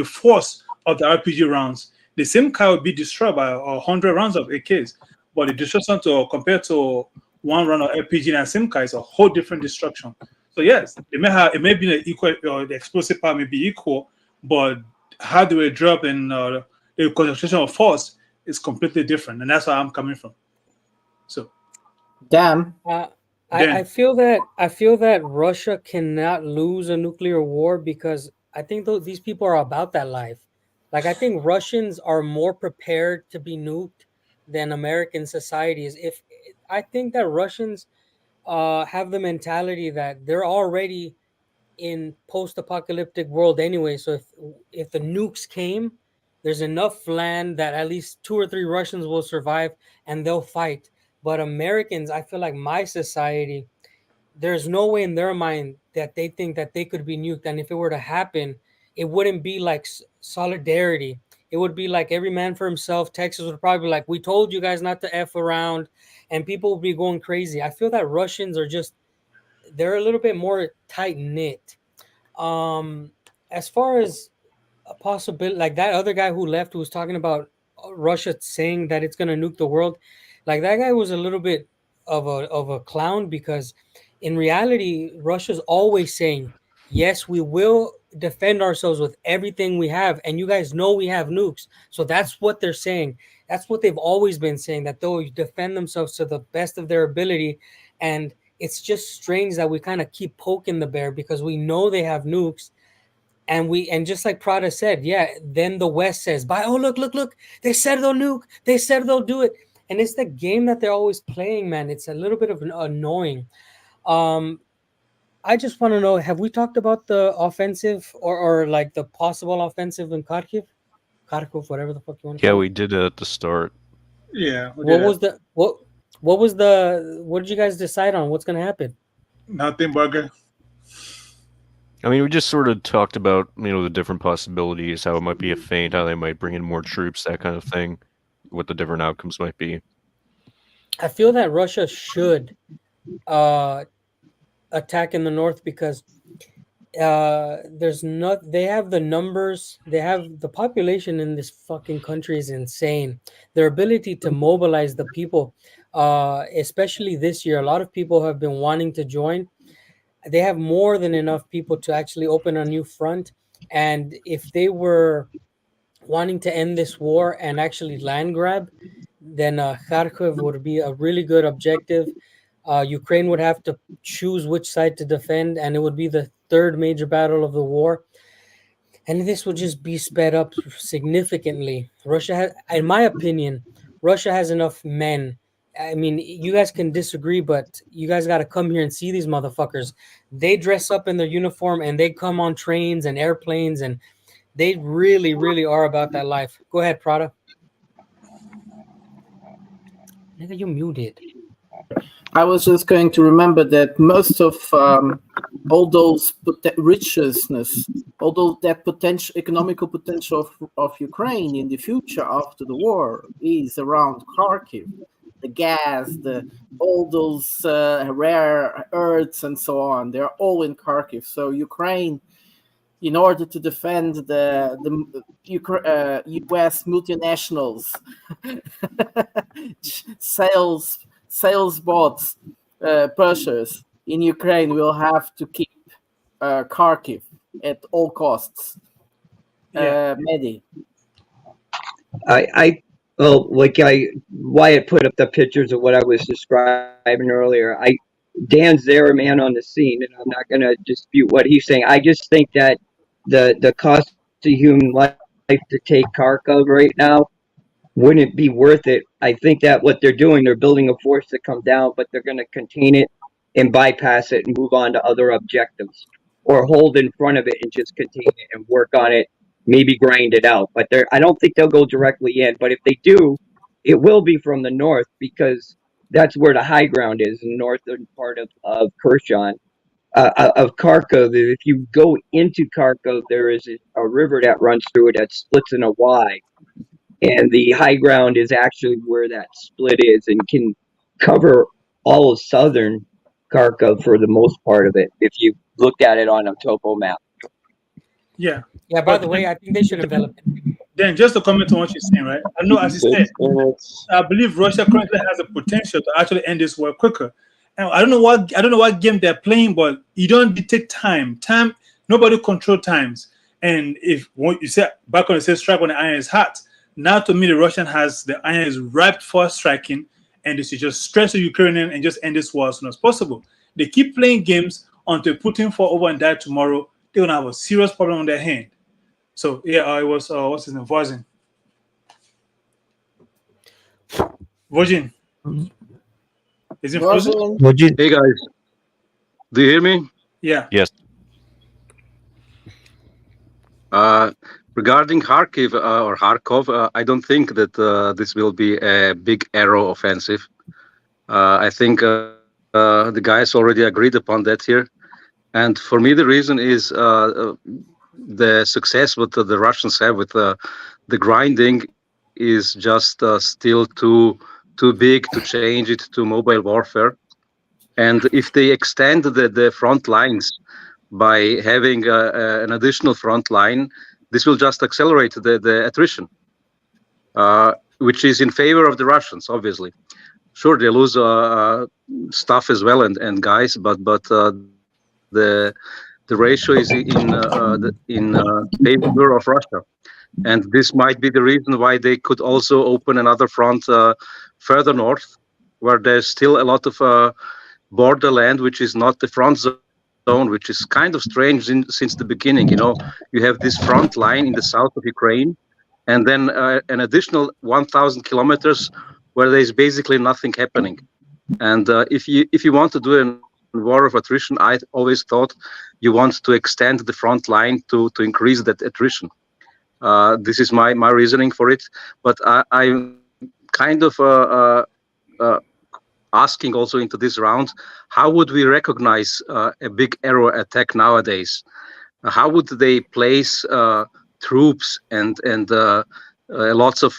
Speaker 16: force of the RPG rounds. The same car will be destroyed by 100 rounds of AKs, but the destruction compared to 1 round of RPG in the same car is a whole different destruction. So yes, it may be equal, the explosive power may be equal, but how do we drop in the concentration of force is completely different, and that's where I'm coming from. So,
Speaker 15: damn.
Speaker 1: I feel that Russia cannot lose a nuclear war because I think these people are about that life. Like, I think Russians are more prepared to be nuked than American societies. I think that Russians have the mentality that they're already in post-apocalyptic world anyway. So if the nukes came, there's enough land that at least 2 or 3 Russians will survive and they'll fight. But Americans, I feel like my society, there's no way in their mind that they think that they could be nuked. And if it were to happen, it wouldn't be like solidarity. It would be like every man for himself. Texas would probably be like, we told you guys not to F around, and people would be going crazy. I feel that Russians are they're a little bit more tight knit. As far as a possibility, like that other guy who left, who was talking about Russia saying that it's going to nuke the world, like that guy was a little bit of a clown, because in reality, Russia's always saying, yes, we will defend ourselves with everything we have, and you guys know we have nukes. So that's what they're saying. That's what they've always been saying, that they'll defend themselves to the best of their ability. And it's just strange that we kind of keep poking the bear because we know they have nukes. And just like Prada said, yeah, then the West says, look, they said they'll nuke, they said they'll do it. And it's the game that they're always playing, man. It's a little bit of annoying. I just want to know, have we talked about the offensive or like the possible offensive in Kharkiv, whatever the fuck you want to call it?
Speaker 9: We did it at the start.
Speaker 16: Yeah.
Speaker 1: What did you guys decide on? What's going to happen?
Speaker 16: Nothing, Burger.
Speaker 9: I mean, we just sort of talked about, the different possibilities, how it might be a feint, how they might bring in more troops, that kind of thing, what the different outcomes might be.
Speaker 1: I feel that Russia should attack in the north because they have the numbers, they have the population in this fucking country is insane. Their ability to mobilize the people, especially this year, a lot of people have been wanting to join. They have more than enough people to actually open a new front. And if they were wanting to end this war and actually land grab, then Kharkov would be a really good objective. Ukraine would have to choose which side to defend, and it would be the 3rd major battle of the war. And this would just be sped up significantly. Russia has, in my opinion, Russia has enough men. I mean, you guys can disagree, but you guys got to come here and see these motherfuckers. They dress up in their uniform and they come on trains and airplanes, and they really, really are about that life. Go ahead, Prada. Nigga, you muted.
Speaker 15: I was just going to remember that most of all those richness, although that potential economical potential of Ukraine in the future after the war is around Kharkiv. The gas, all those rare earths and so on, they're all in Kharkiv. So Ukraine, in order to defend the U.S. multinationals, sales bots, purchasers in Ukraine will have to keep Kharkiv at all costs. Mehdi.
Speaker 21: Wyatt put up the pictures of what I was describing earlier. Dan's there, a man on the scene, and I'm not going to dispute what he's saying. I just think that the cost of human life to take Kharkov right now wouldn't be worth it. I think that what they're doing, they're building a force to come down, but they're going to contain it and bypass it and move on to other objectives, or hold in front of it and just contain it and work on it maybe grind it out. But I don't think they'll go directly in. But if they do, it will be from the north because that's where the high ground is, in the northern part of Kherson, of Kharkov. If you go into Kharkov, there is a river that runs through it that splits in a Y. And the high ground is actually where that split is and can cover all of southern Kharkov for the most part of it, if you looked at it on a topo map.
Speaker 16: Yeah.
Speaker 1: Yeah, by the way, I think they should envelop it.
Speaker 16: Then just to comment on what you're saying, right? I know, as you said, I believe Russia currently has the potential to actually end this war quicker. And I don't know what game they're playing, but you don't dictate time. Nobody control times. And if what you said back on, it says strike when the iron is hot. Now to me, the Russian has the iron is ripe for striking, and they should just stress the Ukrainian and just end this war as soon as possible. They keep playing games until Putin fall over and die tomorrow. They're gonna have a serious problem on their hand. So yeah, it was what's his name, Vozin. Is it frozen?
Speaker 2: Hey guys, do you hear me?
Speaker 16: Yeah.
Speaker 9: Yes.
Speaker 2: Regarding Kharkiv or Kharkov, I don't think that this will be a big arrow offensive. I think the guys already agreed upon that here. And for me, the reason is the success what the Russians have with the grinding is just still too big to change it to mobile warfare. And if they extend the front lines by having an additional front line, this will just accelerate the attrition, which is in favor of the Russians, obviously. Sure, they lose stuff as well and guys, but the ratio is in favor of Russia. And this might be the reason why they could also open another front further north, where there's still a lot of borderland, which is not the front zone, which is kind of strange since the beginning. You know, you have this front line in the south of Ukraine, and then an additional 1,000 kilometers where there is basically nothing happening. And if you want to do a war of attrition, I always thought you want to extend the front line to increase that attrition. This is my reasoning for it, but I'm kind of asking also into this round, how would we recognize a big arrow attack nowadays? How would they place troops and lots of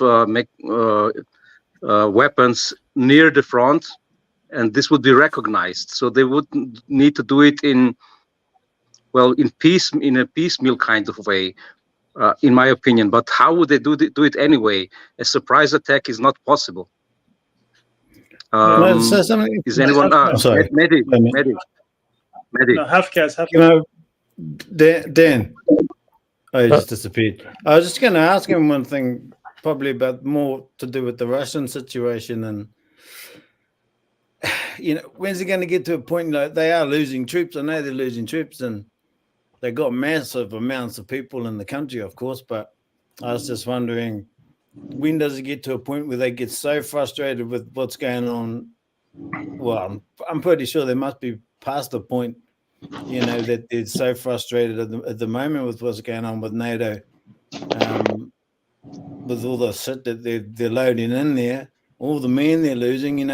Speaker 2: weapons near the front, and this would be recognized? So they would need to do it in a piecemeal kind of way, in my opinion. But how would they do it anyway? A surprise attack is not possible. Is anyone?
Speaker 13: Sorry.
Speaker 2: Medi.
Speaker 16: No, half cast.
Speaker 13: You know, Dan. Oh, he just disappeared. I was just going to ask him one thing, probably about more to do with the Russian situation, and when's it going to get to a point like they are losing troops? I know they're losing troops, and they got massive amounts of people in the country, of course. But I was just wondering, when does it get to a point where they get so frustrated with what's going on? Well, I'm pretty sure they must be past the point, that they're so frustrated at the moment with what's going on with NATO, with all the shit that they're loading in there, all the men they're losing.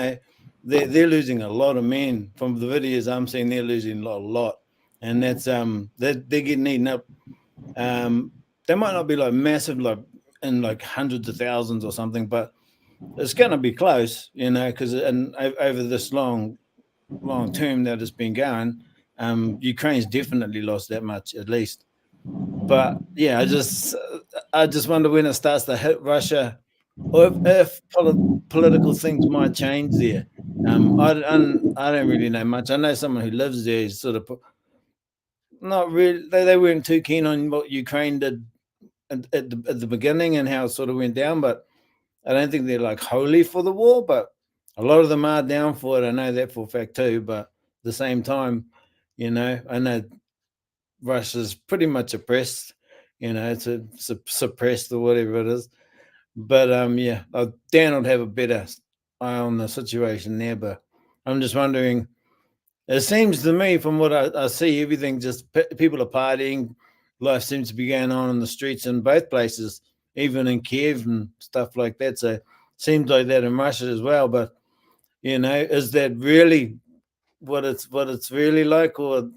Speaker 13: They're losing a lot of men. From the videos I'm seeing, they're losing a lot, and that's they're getting eaten up. They might not be like massive, like in like hundreds of thousands or something, but it's going to be close, because over this long term that it's been going, Ukraine's definitely lost that much at least. But yeah, I just wonder when it starts to hit Russia, or if political things might change there. I don't really know much. I know someone who lives there is sort of not really. They weren't too keen on what Ukraine did at the beginning and how it sort of went down, but I don't think they're like wholly for the war, but a lot of them are down for it. I know that for a fact too, but at the same time, I know Russia's pretty much oppressed, it's suppressed or whatever it is. But Dan would have a better eye on the situation there, but I'm just wondering, it seems to me from what I see, everything just people are partying, life seems to be going on in the streets in both places, even in Kiev and stuff like that. So it seems like that in Russia as well. But you know, is that really what it's really like? Or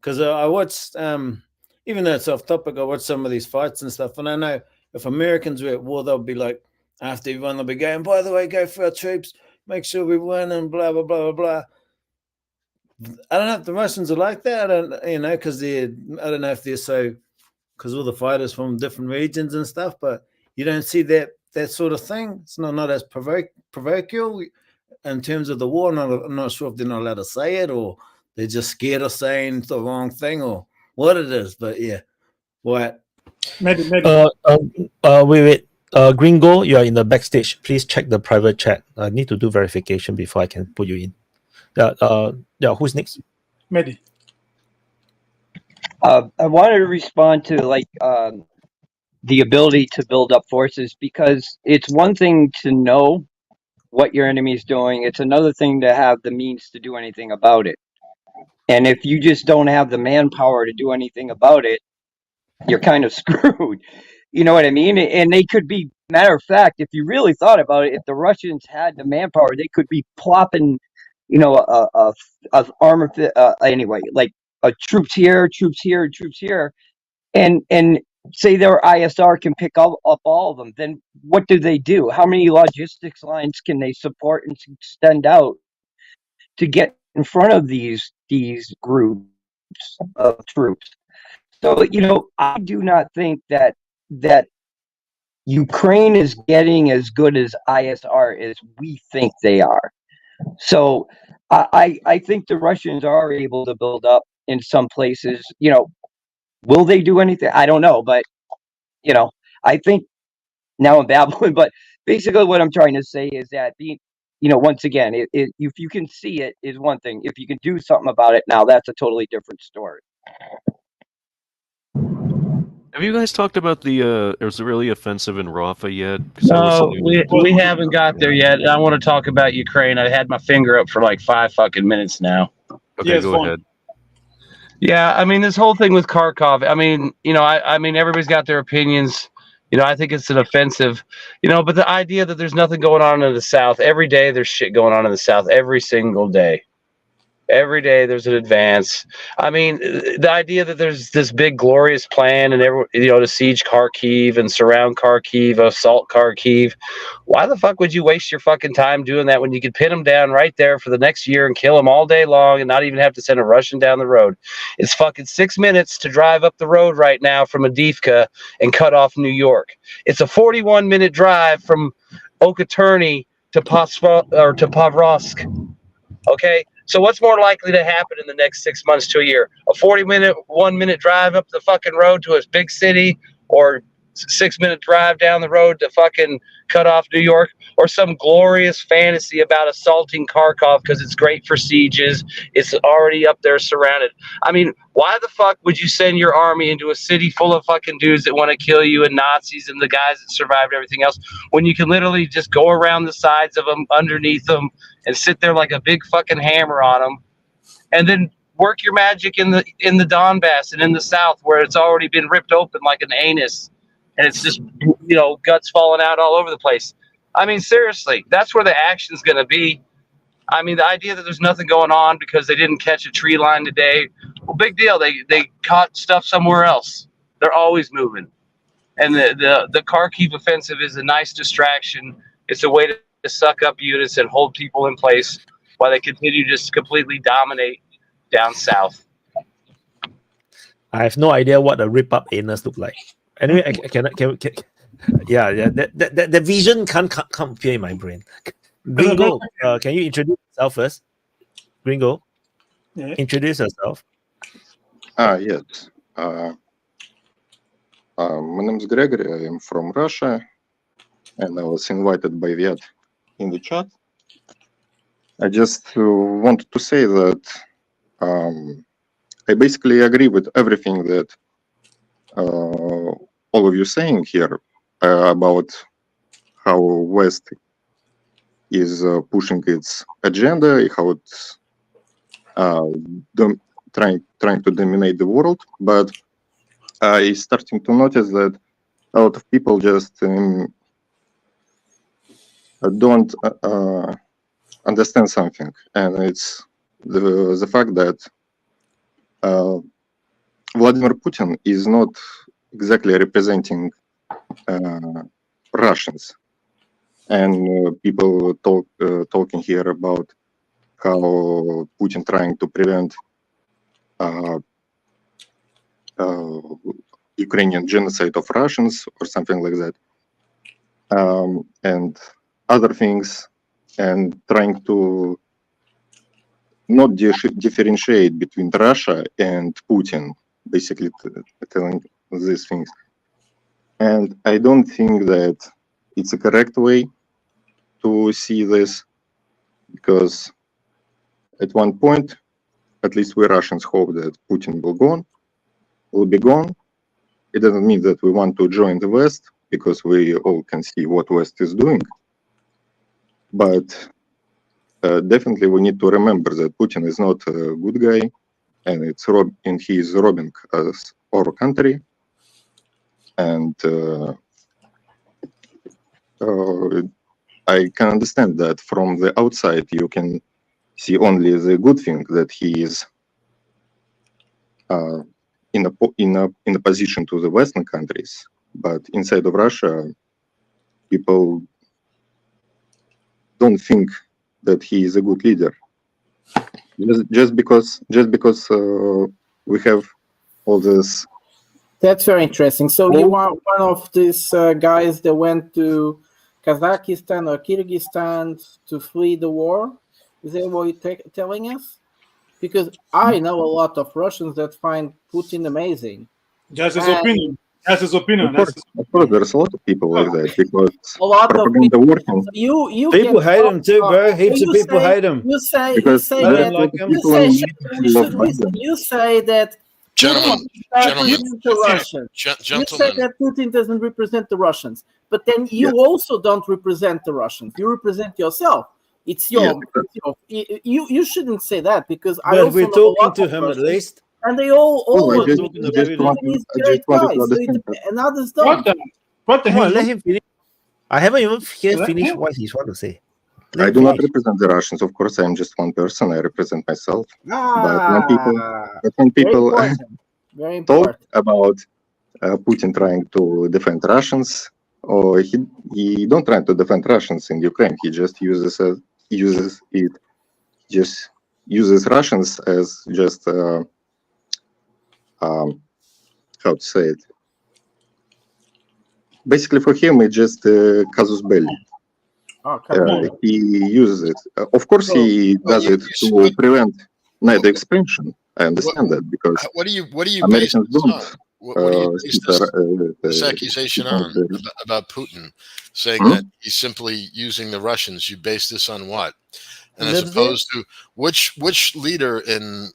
Speaker 13: because I watched, even though it's off topic, I watched some of these fights and stuff, and I know if Americans were at war, they'll be like, after everyone, they'll be going, by the way, go for our troops, make sure we win, and blah blah blah blah blah. I don't know if the Russians are like that. I don't, you know, because I don't know if they're so, because all the fighters from different regions and stuff, but you don't see that sort of thing. It's not as provocative in terms of the war. I'm not sure if they're not allowed to say it, or they're just scared of saying the wrong thing, or what it is. But yeah, Wyatt.
Speaker 16: Wait.
Speaker 3: Gringo, you are in the backstage. Please check the private chat. I need to do verification before I can put you in. Yeah. Who's next?
Speaker 16: Mehdi.
Speaker 21: I wanted to respond to the ability to build up forces, because it's one thing to know what your enemy is doing. It's another thing to have the means to do anything about it. And if you just don't have the manpower to do anything about it, you're kind of screwed. You know what I mean? And they could be, matter of fact, if you really thought about it, if the Russians had the manpower, they could be plopping, you know, armor, anyway, like troops here, and say their ISR can pick up all of them. Then what do? How many logistics lines can they support and extend out to get in front of these groups of troops? So, you know, I do not think that Ukraine is getting as good as ISR as we think they are. So I think the Russians are able to build up in some places. You know, will they do anything? I don't know, but you know, I think now I'm babbling, but basically what I'm trying to say is that once again, if you can see it is one thing. If you can do something about it now, that's a totally different story.
Speaker 9: Have you guys talked about the Israeli offensive in Rafa yet?
Speaker 12: No, we haven't got there yet. I want to talk about Ukraine. I had my finger up for like 5 fucking minutes now.
Speaker 9: Okay, go ahead.
Speaker 12: Yeah, I mean, this whole thing with Kharkov, I mean, you know, I mean, everybody's got their opinions. You know, I think it's an offensive, you know, but the idea that there's nothing going on in the South, every day there's shit going on in the South, every single day. Every day there's an advance. I mean, the idea that there's this big glorious plan and to siege Kharkiv and surround Kharkiv, assault Kharkiv. Why the fuck would you waste your fucking time doing that when you could pin them down right there for the next year and kill them all day long and not even have to send a Russian down the road? It's fucking 6 minutes to drive up the road right now from Avdiivka and cut off New York. It's a 41-minute drive from Okoturny to Pavlovsk. Okay, so what's more likely to happen in the next 6 months to a year? A 1-minute drive up the fucking road to a big city, or 6-minute drive down the road to fucking cut off New York, or some glorious fantasy about assaulting Kharkov because it's great for sieges. It's already up there surrounded. I mean, why the fuck would you send your army into a city full of fucking dudes that want to kill you and Nazis and the guys that survived everything else when you can literally just go around the sides of them, underneath them, and sit there like a big fucking hammer on them, and then work your magic in the Donbass and in the South where it's already been ripped open like an anus, and it's just, you know, guts falling out all over the place. I mean, seriously, that's where the action's going to be. I mean, the idea that there's nothing going on because they didn't catch a tree line today, well, big deal. They caught stuff somewhere else. They're always moving. And the Kharkiv offensive is a nice distraction. It's a way to suck up units and hold people in place while they continue to just completely dominate down south.
Speaker 3: I have no idea what a rip-up anus look like. Anyway, I can the vision can't come appear in my brain. Gringo, can you introduce yourself first? Gringo, introduce yourself.
Speaker 7: Yes. My name is Gregory. I am from Russia, and I was invited by Wyatt in the chat. I just wanted to say that I basically agree with everything that all of you saying here about how West is pushing its agenda, how it's trying to dominate the world. But I starting to notice that a lot of people just don't understand something, and it's the fact that Vladimir Putin is not exactly representing Russians, and people talking here about how Putin trying to prevent Ukrainian genocide of Russians or something like that, and other things, and trying to not differentiate between Russia and Putin, basically telling these things. And I don't think that it's a correct way to see this, because at one point, at least we Russians hope that Putin will be gone. It doesn't mean that we want to join the West, because we all can see what West is doing. But definitely we need to remember that Putin is not a good guy, and he is robbing us, our country. And I can understand that from the outside you can see only the good thing, that he is in a position to the Western countries, but inside of Russia, people don't think that he is a good leader. Just because we have all this.
Speaker 15: That's very interesting. So you are one of these guys that went to Kazakhstan or Kyrgyzstan to flee the war? Is that what you're telling us? Because I know a lot of Russians that find Putin amazing.
Speaker 16: Just his opinion. That's his opinion.
Speaker 7: Of course, there's a lot of people like that, because
Speaker 15: a lot
Speaker 7: propaganda
Speaker 15: of
Speaker 7: working.
Speaker 15: You
Speaker 13: people hate him too, bro. Heaps of people hate him.
Speaker 15: You say that
Speaker 17: Gentlemen,
Speaker 15: you say that Putin doesn't represent the Russians, but then you also don't represent the Russians. You represent yourself. It's your, you shouldn't say that, because I also
Speaker 13: we're
Speaker 15: know
Speaker 13: talking to him
Speaker 15: Russians,
Speaker 13: at least.
Speaker 15: and they all
Speaker 7: I
Speaker 15: think that Putin is a great guy, and others don't.
Speaker 16: What the
Speaker 3: Come on,
Speaker 16: hell?
Speaker 3: let him finish. I haven't even finished what he's trying to say.
Speaker 7: I do not represent the Russians, of course. I am just one person. I represent myself. But when people talk about Putin trying to defend Russians, or he don't try to defend Russians in Ukraine. He just uses Russians as just how to say it. Basically, for him, it's just casus belli. He uses it. Of course, he does it to prevent NATO expansion. I understand that, because
Speaker 17: what do you
Speaker 7: Americans
Speaker 17: base
Speaker 7: don't.
Speaker 17: What do you base this accusation on about Putin, saying that he's simply using the Russians? You base this on what? And as opposed to which leader in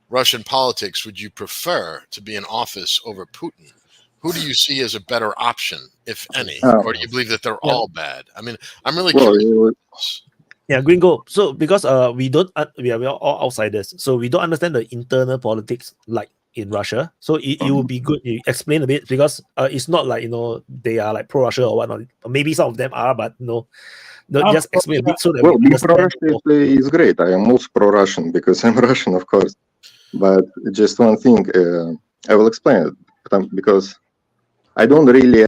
Speaker 17: Russian politics would you prefer to be in office over Putin? Who do you see as a better option, if any? Or do you believe that they're all bad? I mean, I'm really curious.
Speaker 3: Yeah, Gringo. So because we are all outsiders, so we don't understand the internal politics like in Russia. So it would be good you explain a bit, because it's not like they are like pro-Russia or whatnot. Maybe some of them are, but just explain a bit so that we
Speaker 7: being
Speaker 3: understand.
Speaker 7: pro-Russian is great. I am also pro-Russian because I'm Russian, of course. But just one thing, I will explain it, because I don't really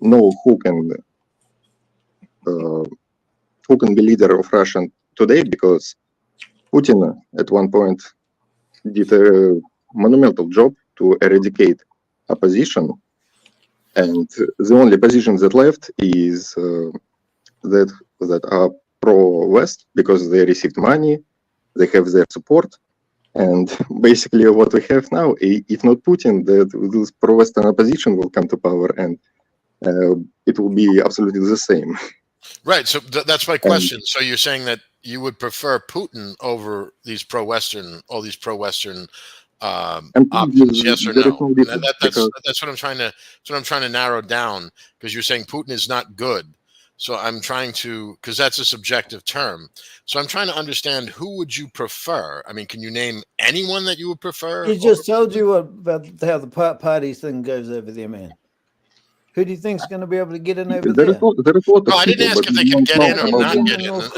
Speaker 7: know who can be leader of Russia today, because Putin at one point did a monumental job to eradicate opposition, and the only positions that left is that are pro-West, because they received money, they have their support. And basically what we have now, if not Putin, that this pro-Western opposition will come to power, and it will be absolutely the same.
Speaker 17: Right. So that's my question. So you're saying that you would prefer Putin over these pro-Western, all these pro-Western options, yes or no? That's what I'm trying to narrow down, because you're saying Putin is not good, So I'm trying to, because that's a subjective term. So I'm trying to understand, who would you prefer? I mean, can you name anyone that you would prefer?
Speaker 13: He just told you about how the party thing goes over there, man. Who do you think's going to be able to get in over there?
Speaker 17: No, I didn't ask if they could get in or not
Speaker 13: Get
Speaker 17: get
Speaker 13: in
Speaker 17: in.
Speaker 13: North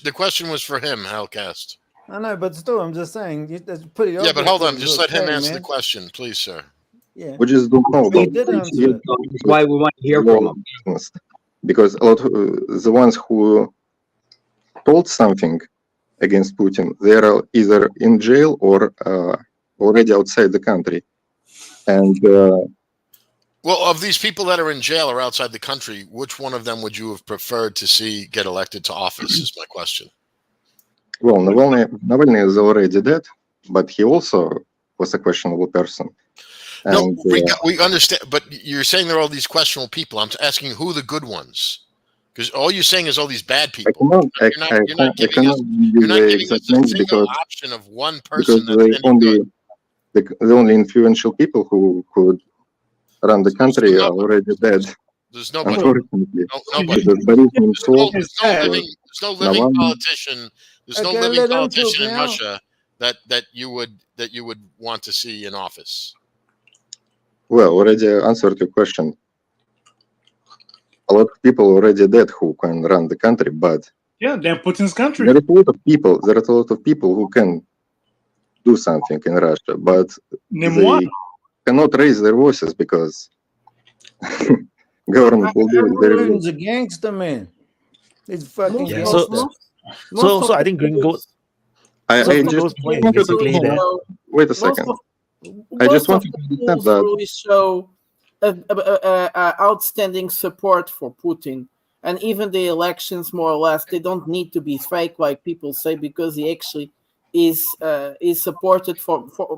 Speaker 17: The question was for him, Hellcast.
Speaker 13: I know, but still, I'm just saying that's pretty obvious.
Speaker 17: Yeah, but hold on,
Speaker 13: that
Speaker 17: just
Speaker 13: it's
Speaker 17: let him
Speaker 13: okay,
Speaker 17: answer
Speaker 13: man.
Speaker 17: the question, please, sir.
Speaker 13: Yeah.
Speaker 7: We just don't know
Speaker 13: He
Speaker 7: about
Speaker 13: did
Speaker 7: it.
Speaker 13: answer it.
Speaker 21: That's why we want to hear from them.
Speaker 7: Because a lot of the ones who told something against Putin, they are either in jail or already outside the country. And
Speaker 17: Well, of these people that are in jail or outside the country, which one of them would you have preferred to see get elected to office, is my question.
Speaker 7: well, Navalny is already dead, but he also was a questionable person.
Speaker 17: No,
Speaker 7: And,
Speaker 17: we understand, but you're saying there are all these questionable people. I'm asking who the good ones, because all you're saying is all these bad people. You're not giving us a single option of one person
Speaker 7: because
Speaker 17: that's any good.
Speaker 7: the only influential people who could run the country are already dead.
Speaker 17: There's nobody.
Speaker 7: Unfortunately,
Speaker 17: Nobody.
Speaker 7: There's
Speaker 17: no living politician. There's no
Speaker 13: Okay,
Speaker 17: living
Speaker 13: let him
Speaker 17: politician
Speaker 13: talk
Speaker 17: in
Speaker 13: now.
Speaker 17: Russia that you would want to see in office.
Speaker 7: Well, already answered your question. A lot of people already dead who can run the country, but
Speaker 16: Yeah, they're Putin's country.
Speaker 7: there is a lot of people. There are a lot of people who can do something in Russia, but
Speaker 16: Name
Speaker 7: they
Speaker 16: one.
Speaker 7: cannot raise their voices because government will do it very well.
Speaker 13: Putin's a gangster, man. He's fucking
Speaker 3: Yeah,
Speaker 13: gangster.
Speaker 3: so I think Gringo.
Speaker 7: I
Speaker 3: Gringo's
Speaker 7: just
Speaker 3: point is
Speaker 7: wanted
Speaker 3: basically that.
Speaker 7: wait a second. I just want to understand that.
Speaker 15: Really show outstanding support for Putin, and even the elections, more or less, they don't need to be fake, like people say, because he actually is supported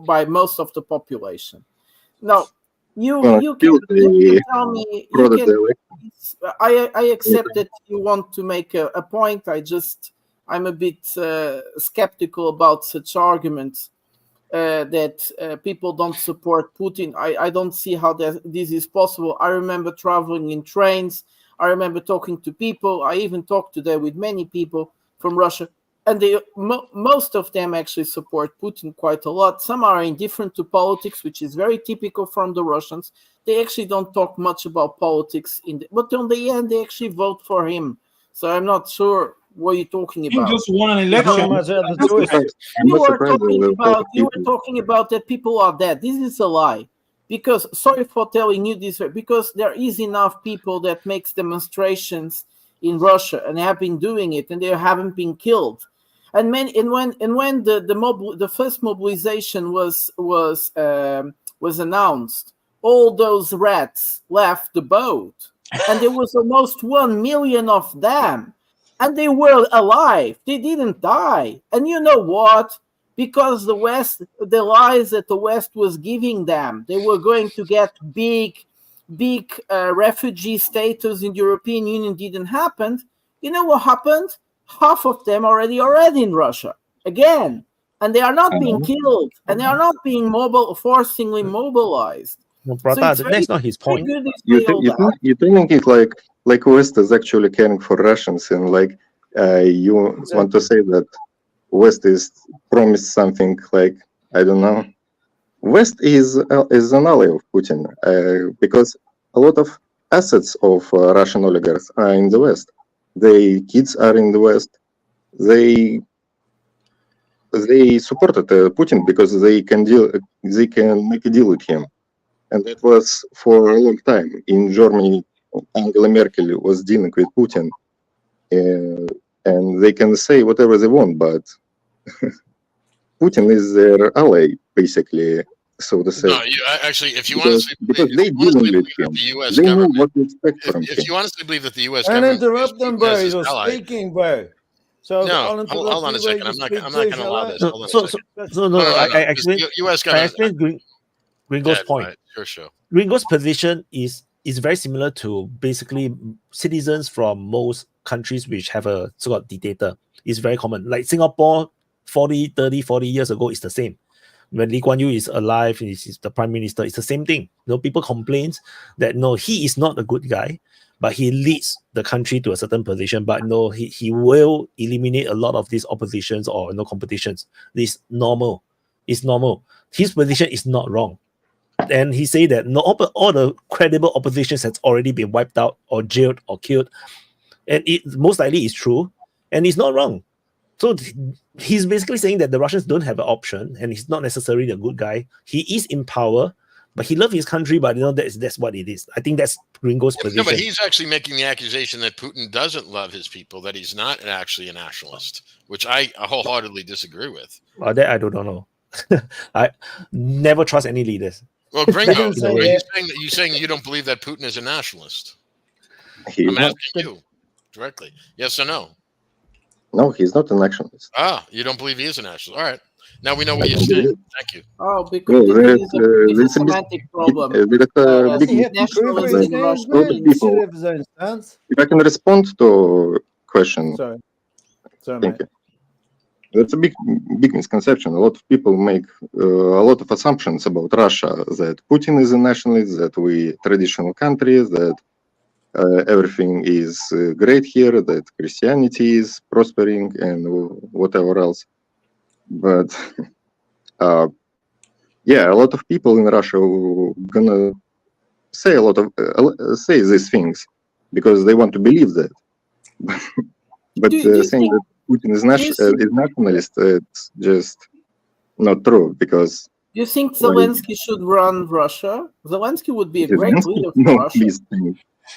Speaker 15: by most of the population. Now, you can tell me. I accept that you want to make a point. I'm a bit skeptical about such arguments. That people don't support Putin. I don't see how this is possible. I remember traveling in trains. I remember talking to people. I even talked today with many people from Russia, and most of them actually support Putin quite a lot. Some are indifferent to politics, which is very typical from the Russians. They actually don't talk much about politics, but on the end, they actually vote for him. So I'm not sure what you're talking about.
Speaker 16: He just won an election.
Speaker 15: You were talking about that people are dead. This is a lie. Because, sorry for telling you this, because there is enough people that makes demonstrations in Russia and have been doing it, and they haven't been killed. And when the first mobilization was announced, all those rats left the boat, and there was almost 1 million of them. And they were alive. They didn't die. And you know what? Because the lies that the West was giving them, they were going to get big refugee status in the European Union, didn't happen. You know what happened? Half of them already in Russia again. And they are not being killed. And they are not being forcibly mobilized.
Speaker 3: No, Prata, that's not his point.
Speaker 7: You think it like West is actually caring for Russians, and like you want to say that West is promised something like, I don't know. West is an ally of Putin because a lot of assets of Russian oligarchs are in the West. Their kids are in the West. They supported Putin because they can make a deal with him. And that was for a long time. In Germany, Angela Merkel was dealing with Putin. And they can say whatever they want, but Putin is their ally, basically, so to say.
Speaker 17: No, if you honestly
Speaker 7: know what to expect from him.
Speaker 17: If you honestly believe that the U.S.
Speaker 13: Don't
Speaker 17: government
Speaker 13: interrupt them, bro.
Speaker 17: as his
Speaker 13: You're
Speaker 17: ally,
Speaker 13: speaking, bro. So
Speaker 17: no, hold on a second. I'm not going to allow this.
Speaker 3: I explained.
Speaker 17: U.S.
Speaker 3: I
Speaker 17: government.
Speaker 3: explained Gringo's point.
Speaker 17: Right, your show.
Speaker 3: Gringo's position is very similar to basically citizens from most countries which have a so-called dictator. It's very common. Like Singapore 40 years ago is the same. when Lee Kuan Yew is alive, he's the prime minister, it's the same thing. People complain that no, he is not a good guy, but he leads the country to a certain position. But no, he will eliminate a lot of these oppositions or competitions. It's normal. It's normal. His position is not wrong. And he say that all the credible oppositions has already been wiped out or jailed or killed. And it most likely is true. And it's not wrong. So he's basically saying that the Russians don't have an option, and he's not necessarily a good guy. He is in power, but he loves his country, but that's what it is. I think that's Gringo's position.
Speaker 17: No, but he's actually making the accusation that Putin doesn't love his people, that he's not actually a nationalist, which I wholeheartedly disagree with.
Speaker 3: That I don't know. I never trust any leaders.
Speaker 17: Well, Gringo, you saying you don't believe that Putin is a nationalist? I'm asking you directly. Yes or no?
Speaker 7: No, he's not a nationalist.
Speaker 17: Ah, you don't believe he is a nationalist. All right. Now we know what you're saying. Thank you.
Speaker 15: Oh, because it's a semantic problem.
Speaker 7: Nationalism in Russia. If I can respond to question.
Speaker 13: Sorry,
Speaker 7: thank you. That's a big misconception. A lot of people make a lot of assumptions about Russia, that Putin is a nationalist, that we traditional countries, that everything is great here, that Christianity is prospering and whatever else. But yeah, a lot of people in Russia are gonna say say these things because they want to believe that. But saying that Putin is nationalist, it's just not true. Because
Speaker 15: do you think Zelensky should run Russia? Zelensky would be a great leader for
Speaker 7: no,
Speaker 15: Russia.
Speaker 7: Please,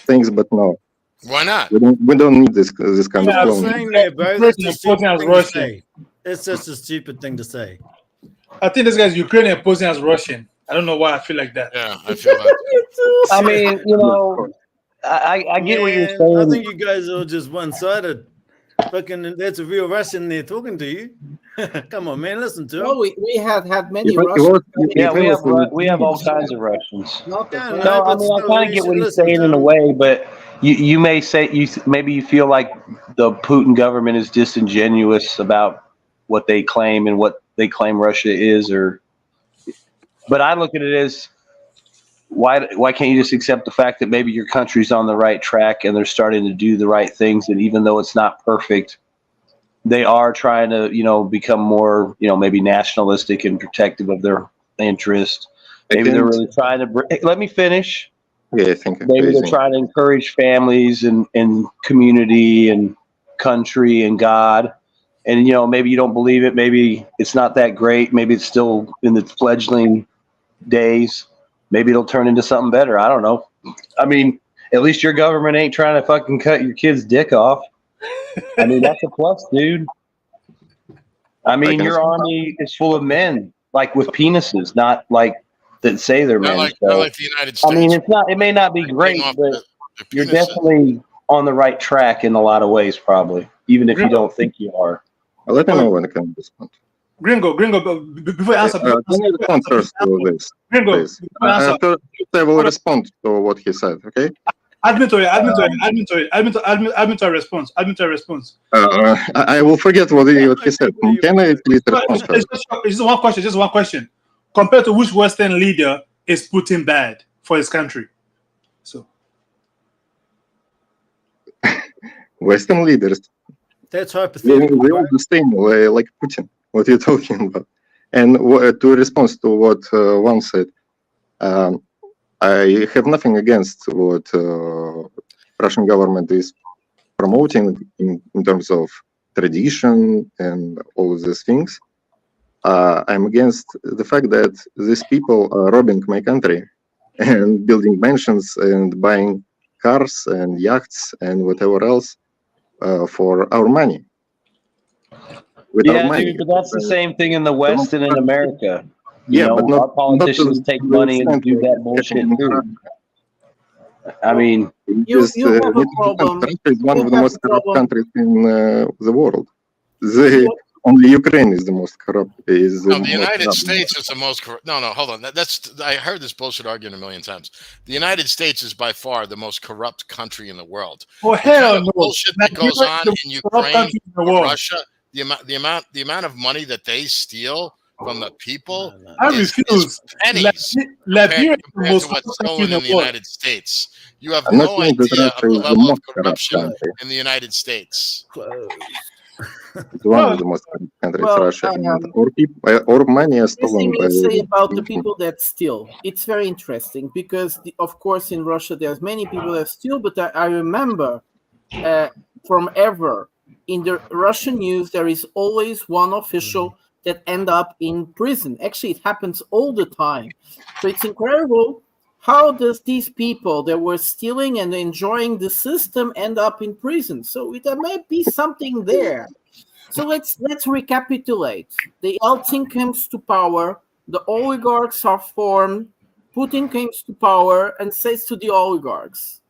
Speaker 7: thanks, but no.
Speaker 17: Why not?
Speaker 7: We don't need this kind of cloning.
Speaker 13: Saying that, bro. That's a stupid thing to say. It's just a stupid thing to say.
Speaker 16: I think this guy's Ukrainian posing as Russian. I don't know why I feel like that.
Speaker 17: Yeah, I feel that.
Speaker 12: I mean, I get what you're saying.
Speaker 13: I think you guys are just one-sided. Fucking, that's a real Russian there talking to you. Come on, man, listen to him.
Speaker 15: Oh, we had many Russians.
Speaker 12: Yeah, we have all kinds of Russians.
Speaker 13: No,
Speaker 12: I mean, I kind of get what he's saying in a way, but you may say maybe you feel like the Putin government is disingenuous about what they claim and what they claim Russia is, but I look at it as why can't you just accept the fact that maybe your country's on the right track and they're starting to do the right things, and even though it's not perfect, they are trying to become more maybe nationalistic and protective of their interest. Maybe they're really trying to let me finish.
Speaker 7: Yeah, I think
Speaker 12: maybe they're trying to encourage families and community and country and God. And, maybe you don't believe it. Maybe it's not that great. Maybe it's still in the fledgling days. Maybe it'll turn into something better. I don't know. I mean, at least your government ain't trying to fucking cut your kid's dick off. I mean, that's a plus, dude. I mean, your army is full of men, like with penises, not like that say they're men.
Speaker 17: Not like the United States.
Speaker 12: I mean, it may not be great, but you're definitely on the right track in a lot of ways, probably, even if you don't think you are.
Speaker 7: Let me know when I can respond.
Speaker 16: Gringo, before you answer,
Speaker 7: can you respond first to this?
Speaker 16: Gringo,
Speaker 7: I will respond to what he said, okay?
Speaker 16: Admin response.
Speaker 7: I will forget what he said. Can I please respond first?
Speaker 16: Just one question. Compared to which Western leader is Putin bad for his country? So,
Speaker 7: Western leaders.
Speaker 13: That's hypothetical.
Speaker 7: They all the same, like Putin. What you're talking about? And to respond to what one said, I have nothing against what Russian government is promoting in terms of tradition and all of these things. I'm against the fact that these people are robbing my country and building mansions and buying cars and yachts and whatever else for our money.
Speaker 12: Yeah, dude, but that's the same thing in the West and in America.
Speaker 7: But
Speaker 12: our politicians take money and do that bullshit too. I mean,
Speaker 15: you have a problem.
Speaker 7: It's one of the most corrupt countries in the world. Only Ukraine is the most corrupt.
Speaker 17: The United States is the most corrupt. No, hold on. I heard this bullshit argument a million times. The United States is by far the most corrupt country in the world.
Speaker 16: Oh hell no!
Speaker 17: Bullshit that goes on in Ukraine, Russia. The amount of money that they steal from the people
Speaker 16: I
Speaker 17: is
Speaker 16: refuse.
Speaker 17: pennies
Speaker 16: Liberia is the
Speaker 17: compared
Speaker 16: most
Speaker 17: to what's
Speaker 16: corrupt country
Speaker 17: stolen
Speaker 16: in
Speaker 17: in
Speaker 16: the
Speaker 17: the
Speaker 16: world.
Speaker 17: United States. You have
Speaker 7: I'm not
Speaker 17: no
Speaker 7: saying that
Speaker 17: idea
Speaker 7: Russia
Speaker 17: of the
Speaker 7: is the
Speaker 17: level of
Speaker 7: most corrupt
Speaker 17: corruption
Speaker 7: country.
Speaker 17: in the United States.
Speaker 7: It's one of the most corrupt countries,
Speaker 15: Well,
Speaker 7: Russia, and our money is
Speaker 15: this
Speaker 7: stolen
Speaker 15: thing
Speaker 7: by.
Speaker 15: you say about the people that steal, it's very interesting because, of course, in Russia there's many people that steal, but I remember from ever in the Russian news there is always one official that end up in prison. Actually, it happens all the time. So it's incredible. How does these people that were stealing and enjoying the system end up in prison? So there might be something there. So let's recapitulate. The Yeltsin comes to power. The oligarchs are formed. Putin comes to power and says to the oligarchs,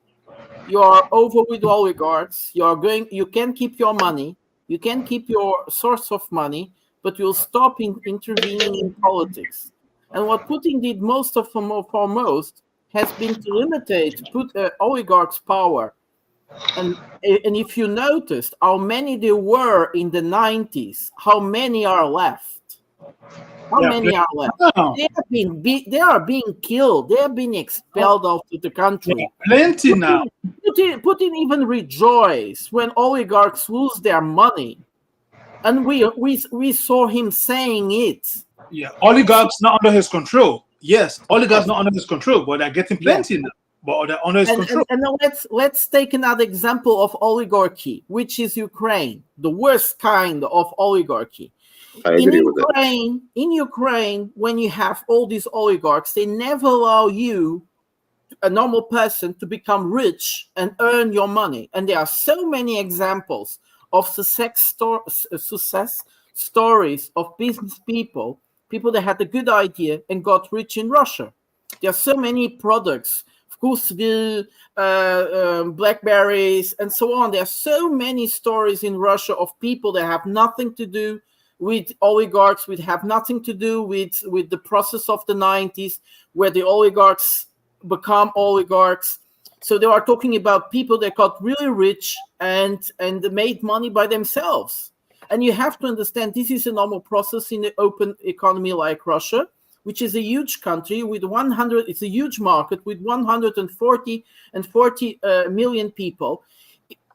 Speaker 15: "You are over with oligarchs. You can keep your money. You can keep your source of money, but you'll stop intervening in politics." And what Putin did most has been to limitate oligarchs' power. And if you noticed how many there were in the 90s, how many are left? How many are left? They are being killed. They are being expelled out of the country.
Speaker 16: Plenty now.
Speaker 15: Putin even rejoice when oligarchs lose their money, and we saw him saying it.
Speaker 16: Yeah, oligarchs not under his control. Yes, oligarchs not under his control, but they're getting plenty now. But they're under his control.
Speaker 15: And now let's take another example of oligarchy, which is Ukraine, the worst kind of oligarchy. In Ukraine, when you have all these oligarchs, they never allow you, a normal person, to become rich and earn your money. And there are so many examples of success stories of business people that had a good idea and got rich in Russia. There are so many products, of course, the blackberries and so on. There are so many stories in Russia of people that have nothing to do with oligarchs, which have nothing to do with the process of the 90s, where the oligarchs become oligarchs. So they are talking about people that got really rich and made money by themselves. And you have to understand this is a normal process in an open economy like Russia, which is a huge country with it's a huge market with 140 million people.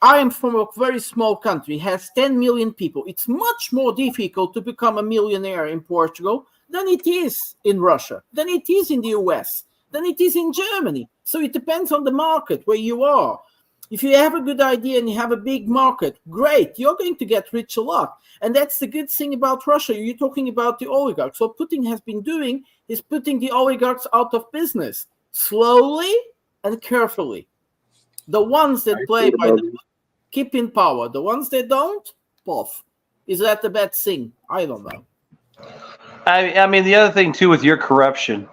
Speaker 15: I am from a very small country, has 10 million people. It's much more difficult to become a millionaire in Portugal than it is in Russia, than it is in the US, than it is in Germany. So it depends on the market where you are. If you have a good idea and you have a big market, great, you're going to get rich a lot. And that's the good thing about Russia. You're talking about the oligarchs. What Putin has been doing is putting the oligarchs out of business, slowly and carefully. The ones that play by the book keep in power. The ones that don't, poof. Is that a bad thing? I don't know.
Speaker 12: I mean, the other thing, too, with your corruption,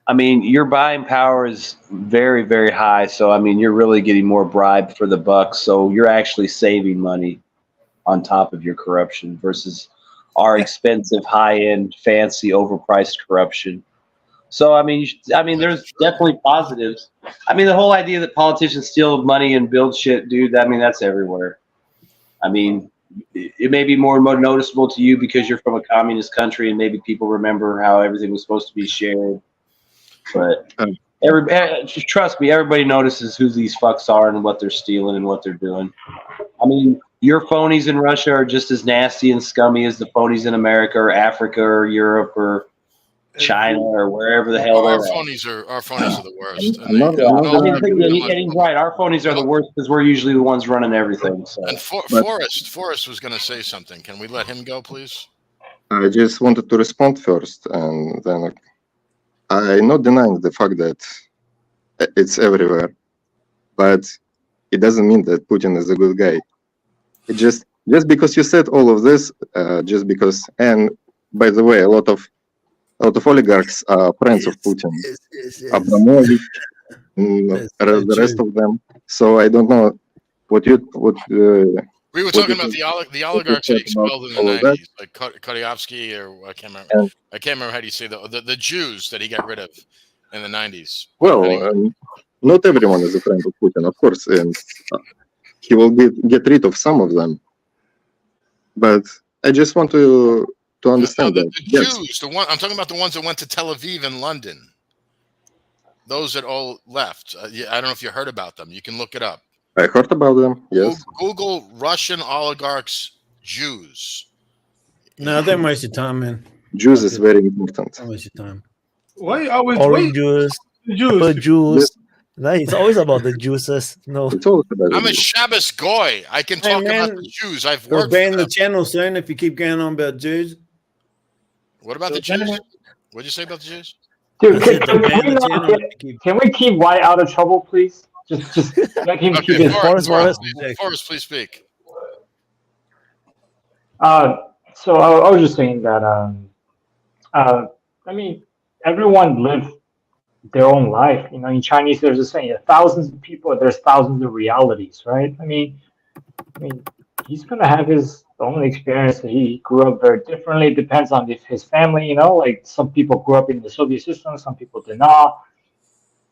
Speaker 12: I mean, your buying power is very, very high. So, I mean, you're really getting more bribe for the buck. So you're actually saving money on top of your corruption versus our expensive, high-end, fancy, overpriced corruption. So, I mean, there's definitely positives. I mean, the whole idea that politicians steal money and build shit, dude, I mean, that's everywhere. I mean, it may be more noticeable to you because you're from a communist country and maybe people remember how everything was supposed to be shared. But trust me, everybody notices who these fucks are and what they're stealing and what they're doing. I mean, your phonies in Russia are just as nasty and scummy as the phonies in America or Africa or Europe or China or wherever the hell they're at.
Speaker 17: Our phonies are the worst.
Speaker 12: And he's right. Our phonies are the worst because we're usually the ones running everything. So.
Speaker 17: And Forrest was going to say something. Can we let him go, please?
Speaker 7: I just wanted to respond first, and then I'm not denying the fact that it's everywhere, but it doesn't mean that Putin is a good guy. It just because you said all of this, just because, and by the way, a lot of oligarchs are friends of Putin, Abramovich, the rest of them. So I don't know what
Speaker 17: we were talking about the oligarchs that expelled in the 90s, like Kharkiv, or I can't remember how do you say the Jews that he got rid of in the 90s.
Speaker 7: Well, not everyone is a friend of Putin, of course, and he will get rid of some of them. But I just want to to understand
Speaker 17: the
Speaker 7: that. Yes.
Speaker 17: Jews, I'm talking about the ones that went to Tel Aviv and London. Those that all left. I don't know if you heard about them. You can look it up.
Speaker 7: I heard about them. Yes.
Speaker 17: Google Russian oligarchs Jews.
Speaker 13: No, don't waste your time, man.
Speaker 7: Jews is very important.
Speaker 13: Don't waste your time.
Speaker 16: Why always
Speaker 3: Orange juice, purple juice. Like, it's always about the juices. No,
Speaker 7: it's always about
Speaker 17: I'm a Shabbos goy. I can talk about the Jews. I've
Speaker 13: We'll
Speaker 17: worked for
Speaker 13: ban the
Speaker 17: them.
Speaker 13: channel soon if you keep going on about Jews.
Speaker 17: What about the Jews? What did you say about the Jews?
Speaker 5: Dude, can we keep Wyatt out of trouble, please? Just let him keep his
Speaker 17: Forrest, please speak.
Speaker 5: So I was just saying that I mean, everyone lives their own life. You know, in Chinese there's a saying, thousands of people, there's thousands of realities, right? I mean he's gonna have his own experience. He grew up very differently. It depends on his family, you know, like some people grew up in the Soviet system, some people did not.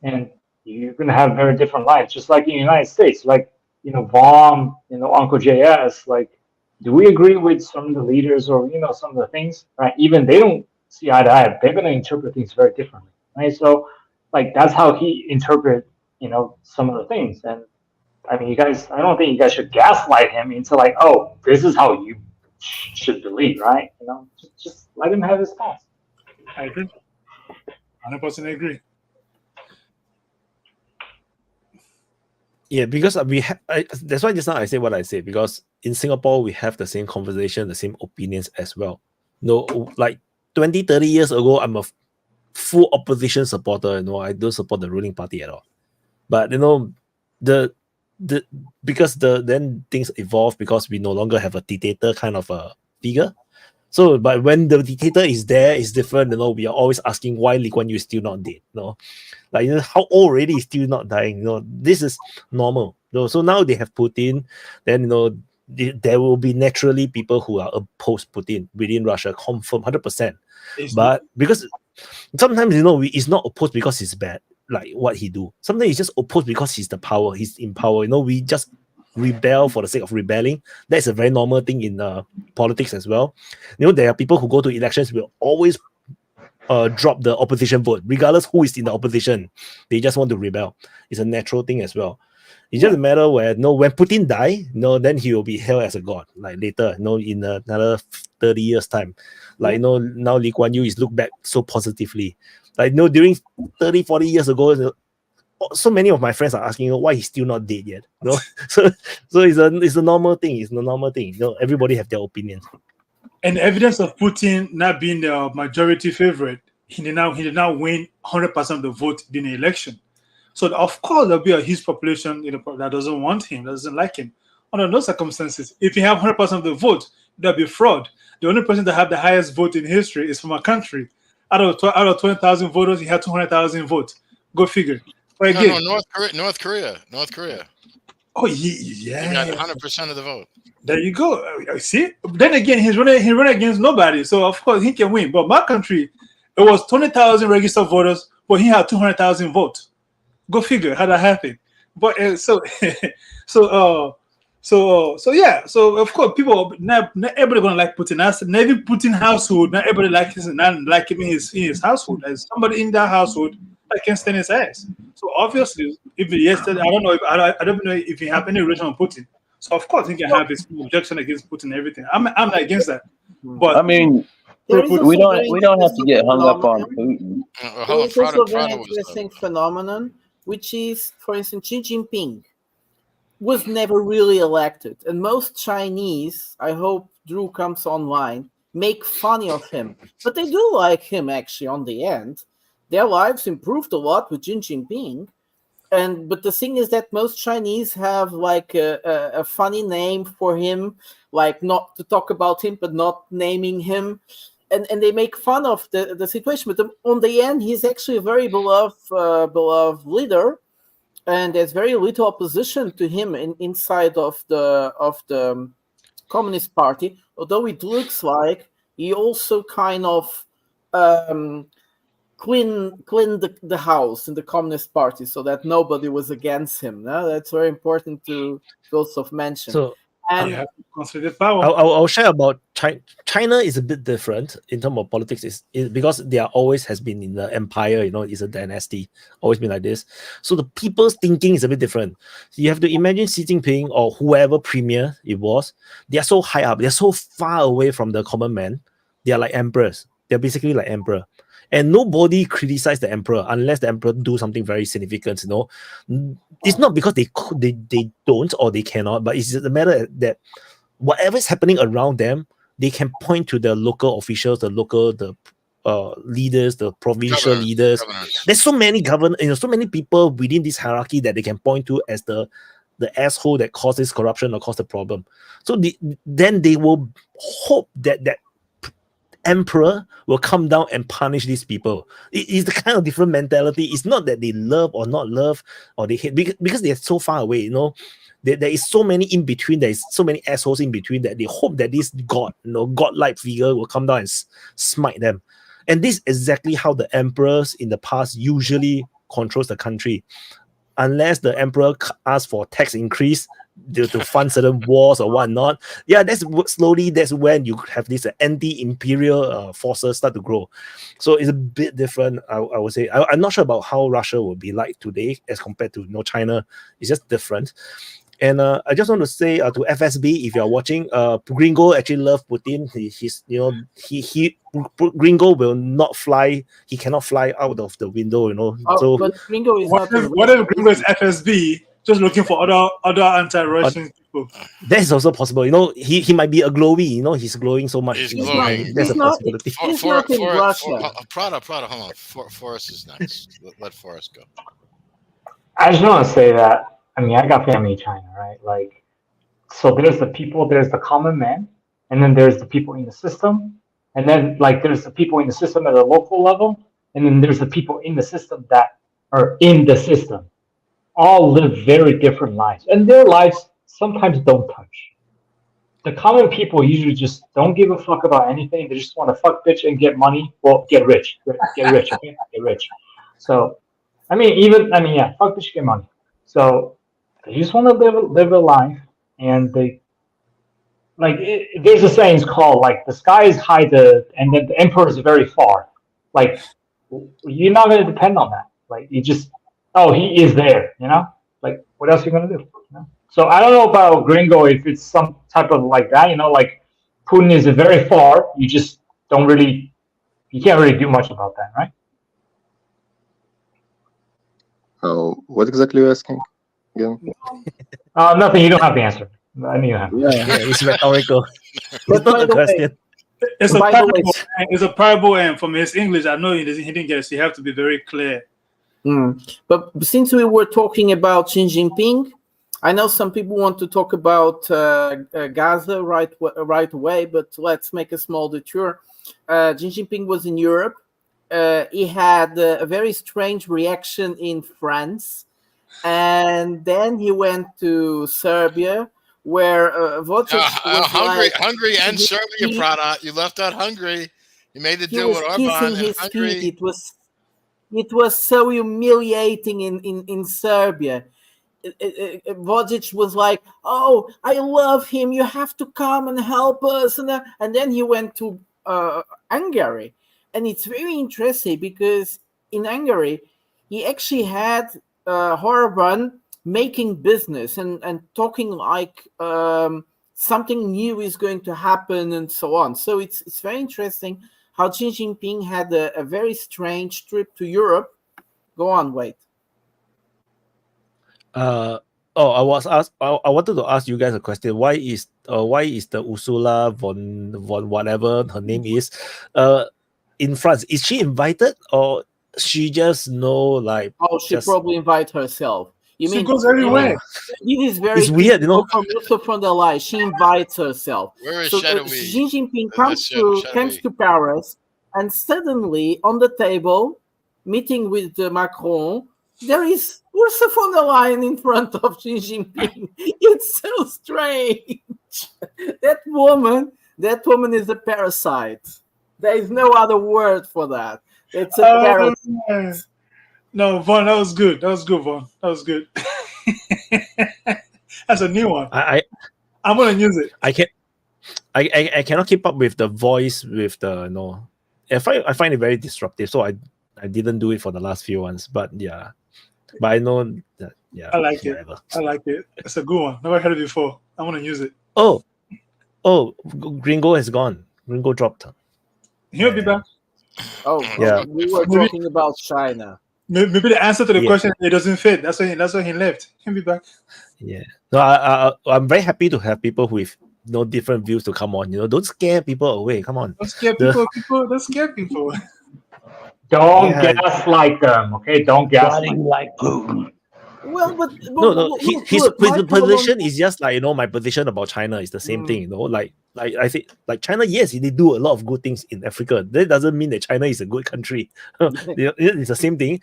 Speaker 5: And you're gonna have very different lives, just like in the United States. Like, you know, Vom, you know, Uncle JS, like, do we agree with some of the leaders or, you know, some of the things, right? Even they don't see eye to eye. They're gonna interpret things very differently, right? So, like, that's how he interpret, you know, some of the things. And I mean, I don't think you guys should gaslight him into like, oh, this is how you should believe, right? You know, just let him have his thoughts.
Speaker 16: I agree. 100% agree.
Speaker 3: yeah, because that's why just now I say what I say, because in Singapore we have the same conversation, the same opinions as well. No, like 20, 30 years ago, I'm a full opposition supporter. You know, I don't support the ruling party at all. But you know, because then things evolve, because we no longer have a dictator kind of a figure. So, but when the dictator is there, it's different. You know, we are always asking why Lee Kuan Yew is still not dead. You know, like, you know, how old already is still not dying. You know, this is normal. You know, so now they have Putin. Then, you know, there will be naturally people who are opposed Putin within Russia, confirm 100%. But because sometimes, you know, it's not opposed because he's bad, like what he do. Sometimes he's just opposed because he's the power. He's in power. You know, we just rebel for the sake of rebelling. That's a very normal thing in politics as well. You know, there are people who go to elections will always drop the opposition vote, regardless who is in the opposition. They just want to rebel. It's a natural thing as well. It's just a matter where, you know, when Putin die, you know, then he will be held as a god, like later, you know, in another 30 years time. Like, you know, now Lee Kuan Yew is looked back so positively. Like, you know, during 30, 40 years ago, you know, so many of my friends are asking, you know, why he's still not dead yet. You know? so it's a normal thing. It's a normal thing. You know, everybody have their opinions.
Speaker 16: And evidence of Putin not being the majority favorite, he did now win 100% of the vote during the election. So of course there'll be a huge population, you know, that doesn't want him, that doesn't like him. Under those circumstances, if you have 100% of the vote, that'll be fraud. The only person that have the highest vote in history is from a country. Out of 20,000 voters, he had 200,000 votes. Go figure. But again,
Speaker 17: No, North Korea.
Speaker 16: Oh, yeah.
Speaker 17: He got 100% of the vote.
Speaker 16: There you go. See? Then again, he ran against nobody. So, of course, he can win. But my country, it was 20,000 registered voters, but he had 200,000 votes. Go figure how that happened. But yeah. So of course, people not everybody gonna like Putin. Not even Putin household. Not everybody like him in his household. There's somebody in that household that can stand his ass. So obviously, if yesterday, I don't know if he have any relation on Putin. So of course he can have his objection against Putin and everything. I'm not against that. But
Speaker 12: I mean, we don't have to get hung up on Putin.
Speaker 15: There is also a very interesting phenomenon, which is, for instance, Xi Jinping was never really elected, and most Chinese, I hope Drew comes online, make fun of him, but they do like him actually. On the end, their lives improved a lot with Xi Jinping, but the thing is that most Chinese have like a funny name for him, like not to talk about him but not naming him, and they make fun of the situation. But on the end, he's actually a very beloved leader. And there's very little opposition to him inside of the Communist Party, although it looks like he also kind of cleaned the house in the Communist Party so that nobody was against him. No? That's very important to also mention.
Speaker 3: So
Speaker 16: You have to consolidate power.
Speaker 3: I'll share about China. China is a bit different in terms of politics, is because they are always has been in the empire. It's a dynasty, always been like this. So the people's thinking is a bit different. So you have to imagine Xi Jinping or whoever premier it was. They are so high up. They are so far away from the common man. They are like emperors. They're basically like emperor. And nobody criticizes the emperor unless the emperor do something very significant. It's not because they don't or they cannot, but it's just a matter that whatever is happening around them, they can point to the local officials, the leaders, the provincial leaders. There's so many so many people within this hierarchy that they can point to as the asshole that causes corruption or caused the problem. So then they will hope that emperor will come down and punish these people. It is the kind of different mentality. It's not that they love or not love or they hate because they're so far away. There is so many in between. There is so many assholes in between that they hope that this godlike figure will come down and smite them. And this is exactly how the emperors in the past usually controls the country. Unless the emperor asks for tax increase to fund certain wars or whatnot, that's when you have this anti-imperial forces start to grow. So it's a bit different, I would say. I'm not sure about how Russia will be like today as compared to China. It's just different. And I just want to say to FSB, if you're watching, Gringo actually loves Putin. Gringo will not fly. He cannot fly out of the window.
Speaker 6: But Gringo is
Speaker 16: what if Gringo is FSB, just looking for other anti-Russian people?
Speaker 3: That is also possible. He might be a glowy. He's glowing so much.
Speaker 17: He's glowing.
Speaker 3: That's a possibility.
Speaker 17: He's not in Russia. Prada, hold on. Forrest is next. Let Forrest go.
Speaker 5: I just want to say that. I got family in China, right? So there's the people, there's the common man, and then there's the people in the system, and then there's the people in the system at a local level, and then there's the people in the system that are in the system. All live very different lives, and their lives sometimes don't touch. The common people usually just don't give a fuck about anything. They just want to fuck bitch and get money. Well, get rich, okay? Get rich. So, fuck bitch, get money. So they just want to live a life, and they there's a saying called the sky is high, and then the emperor is very far. You're not going to depend on that. You just he is there. What else are you going to do? So I don't know about Gringo if it's some type of that. Putin is very far. You just don't really, you can't really do much about that, right?
Speaker 7: What exactly are you asking again?
Speaker 5: Nothing. You don't have the answer. I mean, you have.
Speaker 3: Yeah, it's rhetorical. It's not a question.
Speaker 16: It's a parable, and from his English, I know he didn't get it. So you have to be very clear.
Speaker 15: But since we were talking about Xi Jinping, I know some people want to talk about Gaza right away, but let's make a small detour. Xi Jinping was in Europe. He had a very strange reaction in France, and then he went to Serbia, where Vučić was
Speaker 17: Hungary and Serbia, Prada. You left out Hungary. You made the deal with Orban and Hungary.
Speaker 15: It was so humiliating in Serbia. Vučić was like, "Oh, I love him. You have to come and help us." And then he went to Hungary. And it's very interesting because in Hungary, he actually had Orban making business and talking like something new is going to happen and so on. So it's very interesting how Xi Jinping had a very strange trip to Europe. Go on, Wyatt.
Speaker 3: I wanted to ask you guys a question. Why is the Ursula von whatever her name is in France? Is she invited or she just
Speaker 15: she probably invite herself.
Speaker 16: She goes everywhere.
Speaker 15: It is very
Speaker 3: it's weird,
Speaker 15: from the lie. She invites herself.
Speaker 17: Where is
Speaker 15: so Xi Jinping comes to Paris, and suddenly on the table, meeting with Macron, there is Ursula von der Leyen in front of Xi Jinping. It's so strange. That woman is a parasite. There is no other word for that. It's a parasite.
Speaker 16: No, Vaughn, that was good. That was good, Vaughn. That was good. That's a new one.
Speaker 3: I
Speaker 16: I'm gonna use it.
Speaker 3: I cannot keep up with the voice with the I find it very disruptive, so I didn't do it for the last few ones. But yeah, but I know that
Speaker 16: I like
Speaker 3: whatever.
Speaker 16: it. I like it. It's a good one. Never heard it before. I want to use it.
Speaker 3: Oh, Gringo has gone. Gringo dropped.
Speaker 16: He'll be back.
Speaker 15: Oh,
Speaker 3: Yeah.
Speaker 15: we were talking about China.
Speaker 16: Maybe the answer to the
Speaker 3: Yeah.
Speaker 16: question it doesn't fit. That's why he left. He'll be back.
Speaker 3: Yeah. No, I'm very happy to have people with no different views to come on. Don't scare people away. Come on.
Speaker 16: Don't scare people. Don't scare people.
Speaker 5: Don't gaslight them, okay? Don't gaslight
Speaker 12: like Putin.
Speaker 15: Well, but
Speaker 3: No. His
Speaker 15: look, my
Speaker 3: position is just like my position about China is the same thing. Like I think like China, yes, they do a lot of good things in Africa. That doesn't mean that China is a good country. It's the same thing.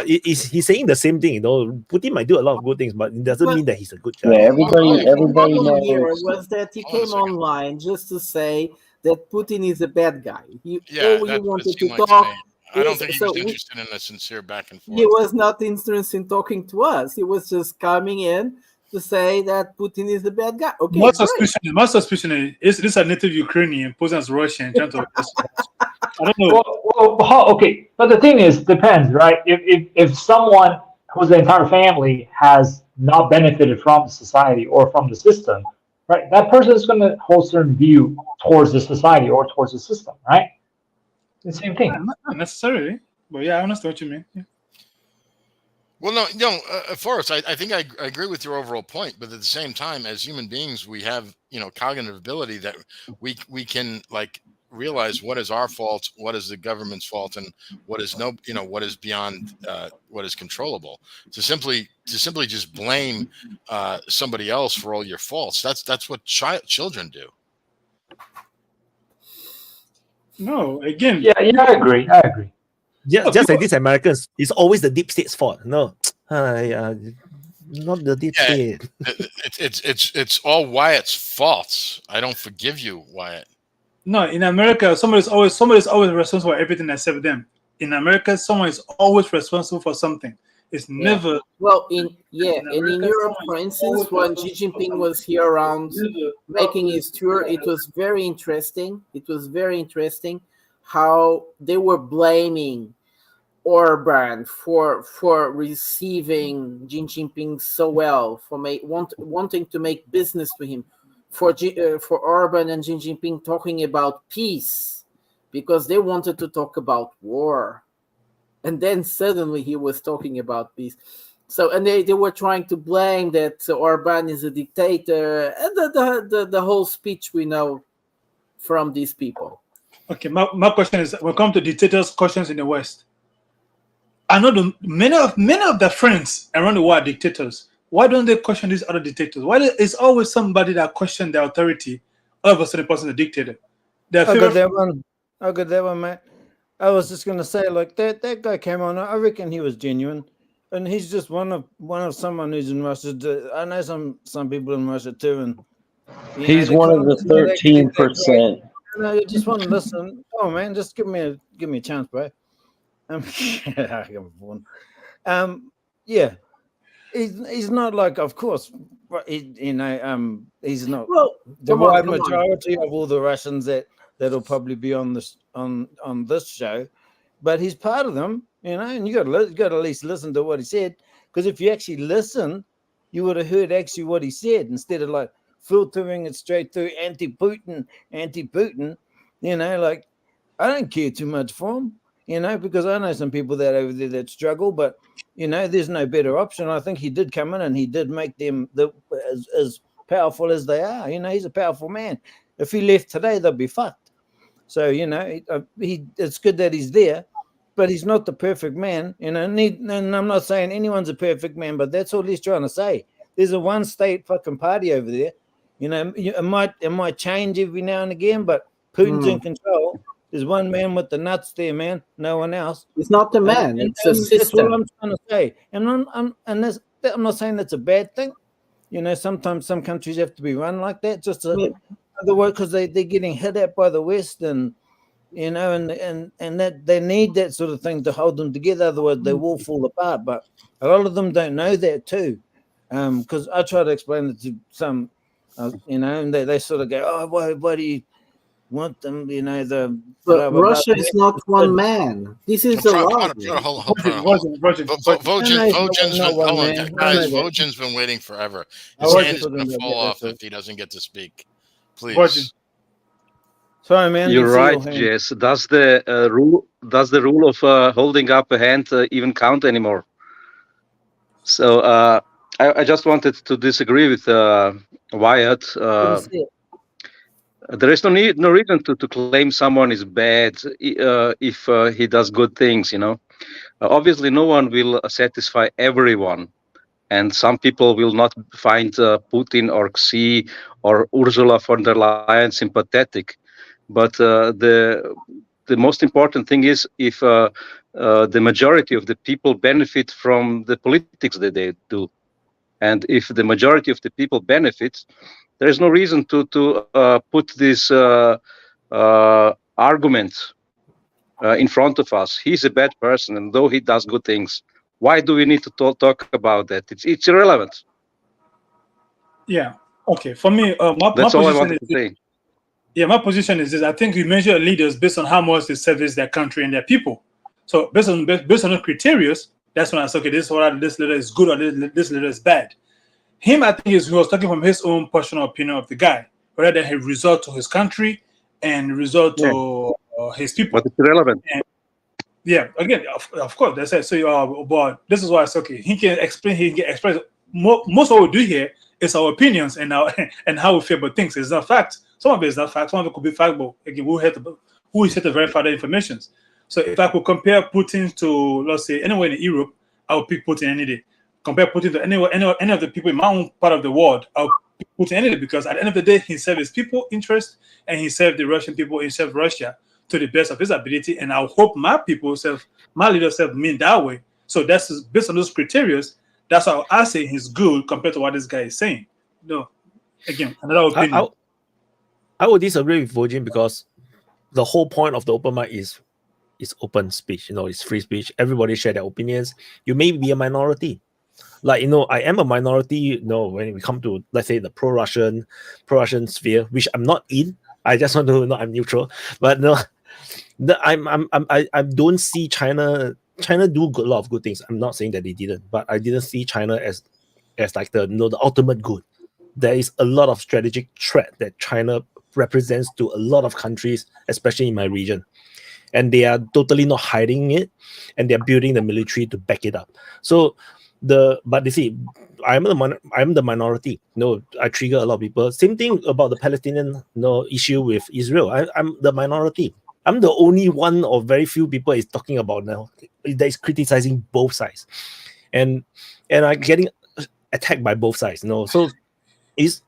Speaker 3: He's saying the same thing. Putin might do a lot of good things, but it doesn't mean that he's a good guy.
Speaker 12: Yeah, everybody
Speaker 15: The problem here
Speaker 12: knows.
Speaker 15: was that he came online just to say that Putin is a bad guy. All he
Speaker 17: That's what it
Speaker 15: wanted to
Speaker 17: seemed like to
Speaker 15: talk.
Speaker 17: me. I don't
Speaker 15: is-
Speaker 17: think he
Speaker 15: so
Speaker 17: was
Speaker 15: we-
Speaker 17: interested in a sincere back and forth.
Speaker 15: He was not interested in talking to us. He was just coming in to say that Putin is a bad guy. Okay,
Speaker 16: My
Speaker 15: great.
Speaker 16: suspicion is this a native Ukrainian posing as Russian trying to. I don't know.
Speaker 5: Okay, but the thing is, depends, right? If someone whose entire family has not benefited from society or from the system, right? That person is going to hold certain view towards the society or towards the system, right? The same thing.
Speaker 16: Not necessarily, but yeah, I understand what you mean. Yeah.
Speaker 17: Well, Forrest, I think I agree with your overall point, but at the same time, as human beings, we have cognitive ability that we can like realize what is our fault, what is the government's fault, and what is what is beyond what is controllable. To simply just blame somebody else for all your faults, that's what children do.
Speaker 16: No, again.
Speaker 5: Yeah, I agree.
Speaker 3: Just like these Americans, it's always the deep state's fault. No, not the deep state.
Speaker 17: It's all Wyatt's faults. I don't forgive you, Wyatt.
Speaker 16: No, in America, somebody's always responsible for everything except them. In America, someone is always responsible for something. It's never.
Speaker 15: Well, in Europe, for instance, when Xi Jinping was here around making his tour, it was very interesting. It was very interesting how they were blaming Orban for receiving Xi Jinping so well, for wanting to make business with him, for Orban and Xi Jinping talking about peace, because they wanted to talk about war. And then suddenly he was talking about peace. So, and they were trying to blame that Orban is a dictator, and the whole speech we know from these people.
Speaker 16: Okay, my question is, when it comes to dictators' questions in the West, I know many of their friends around the world are dictators. Why don't they question these other dictators? Why is always somebody that questions the authority? All of a sudden, the person is a dictator.
Speaker 13: I got that one, mate. I was just gonna say, like that guy came on. I reckon he was genuine, and he's just one of someone who's in Russia. I know some people in Russia too, and
Speaker 12: he's one of the 13%.
Speaker 13: No, you just want to listen. Oh man, just give me a chance, bro. Yeah, he's not like, of course, he's not.
Speaker 15: Well,
Speaker 13: the wide majority of all the Russians that'll probably be on this show, but he's part of them, and you got to at least listen to what he said, because if you actually listen, you would have heard actually what he said instead of like filtering it straight through anti-Putin. Like I don't care too much for him, because I know some people that over there that struggle, but there's no better option. I think he did come in and he did make them as powerful as they are. He's a powerful man. If he left today, they'll be fucked. So it's good that he's there, but he's not the perfect man. And I'm not saying anyone's a perfect man, but that's all he's trying to say. There's a one state fucking party over there. It might change every now and again, but Putin's in control. There's one man with the nuts there, man. No one else.
Speaker 15: It's not the man. It's a system.
Speaker 13: That's what I'm trying to say. And I'm not saying that's a bad thing. Sometimes some countries have to be run like that, just to otherwise, because they're getting hit at by the West, and that they need that sort of thing to hold them together. Otherwise, they will fall apart. But a lot of them don't know that too, because I try to explain it to some You know, and they sort of go, oh, why do you want them? You know, the
Speaker 15: But
Speaker 13: blah blah blah.
Speaker 15: Russia is not one man. This is a lie.
Speaker 17: Hold on. Vojan's been, hold on, guys. Vojan's been waiting forever. His hand is going to fall off if he doesn't get to speak. Please.
Speaker 13: Sorry, man.
Speaker 2: You're right, Jess. Does the rule of holding up a hand even count anymore? So I just wanted to disagree with Wyatt. There is no reason to claim someone is bad if he does good things. You know, obviously no one will satisfy everyone, and some people will not find Putin or Xi or Ursula von der Leyen sympathetic. But the most important thing is if the majority of the people benefit from the politics that they do, and if the majority of the people benefit, there is no reason to put this argument in front of us. He's a bad person, and though he does good things, why do we need to talk about that? It's irrelevant.
Speaker 16: Yeah. Okay. For me,
Speaker 2: that's all I wanted to say.
Speaker 16: Yeah, my position is this: I think we measure leaders based on how much they service their country and their people. So based on the criteria, that's when I say, okay, this leader is good or this leader is bad. Him, I think, he was talking from his own personal opinion of the guy, rather than he resort to his country and resort to his people.
Speaker 2: But it's irrelevant.
Speaker 16: And, yeah, again, of course, that's it. So, but this is why it's okay. He can express. Most of what we do here is our opinions and how we feel about things. It's not fact. Some of it is not fact. Some of it could be fact, but again, who is here to verify the information? So, if I could compare Putin to, let's say, anywhere in Europe, I would pick Putin any day. Compare Putin to any of the people in my own part of the world, I'll pick Putin any day, because at the end of the day, he served his people interest and he served the Russian people, he served Russia to the best of his ability. And I hope my leaders serve me that way. So that's based on those criteria. That's how I say he's good compared to what this guy is saying. No, again, another opinion.
Speaker 3: I would disagree with Vojin because the whole point of the open mic is open speech. You know, it's free speech. Everybody share their opinions. You may be a minority. Like, you know, I am a minority, you know, when we come to, let's say, the pro-Russian sphere, which I'm not in. I just want to know I'm neutral. But no, I don't see China do a lot of good things. I'm not saying that they didn't, but I didn't see China as like the ultimate good. There is a lot of strategic threat that China represents to a lot of countries, especially in my region. And they are totally not hiding it, and they're building the military to back it up. So but you see, I'm the minority. No, I trigger a lot of people. Same thing about the Palestinian issue with Israel. I'm the minority. I'm the only one of very few people is talking about now that is criticizing both sides, and I'm getting attacked by both sides. So it's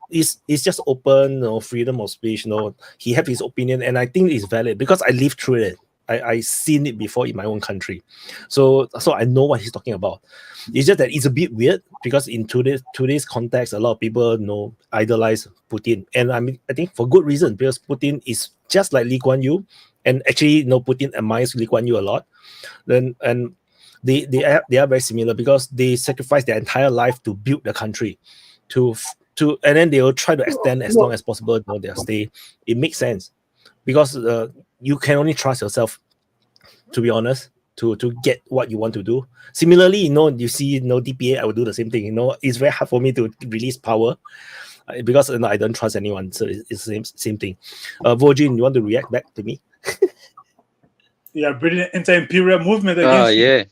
Speaker 3: just open, freedom of speech. He have his opinion, and I think it's valid because I lived through it. I seen it before in my own country, so I know what he's talking about. It's just that it's a bit weird because in today's context, a lot of people idolize Putin, and I think for good reason, because Putin is just like Lee Kuan Yew, and actually Putin admires Lee Kuan Yew a lot. And they are very similar because they sacrifice their entire life to build the country, and then they will try to extend as long as possible their stay. It makes sense because you can only trust yourself, to be honest, to get what you want to do. Similarly, you see, DPA, I will do the same thing. It's very hard for me to release power because I don't trust anyone. So it's the same thing. Vojin, you want to react back to me?
Speaker 16: Yeah, British anti-imperial movement against
Speaker 2: you.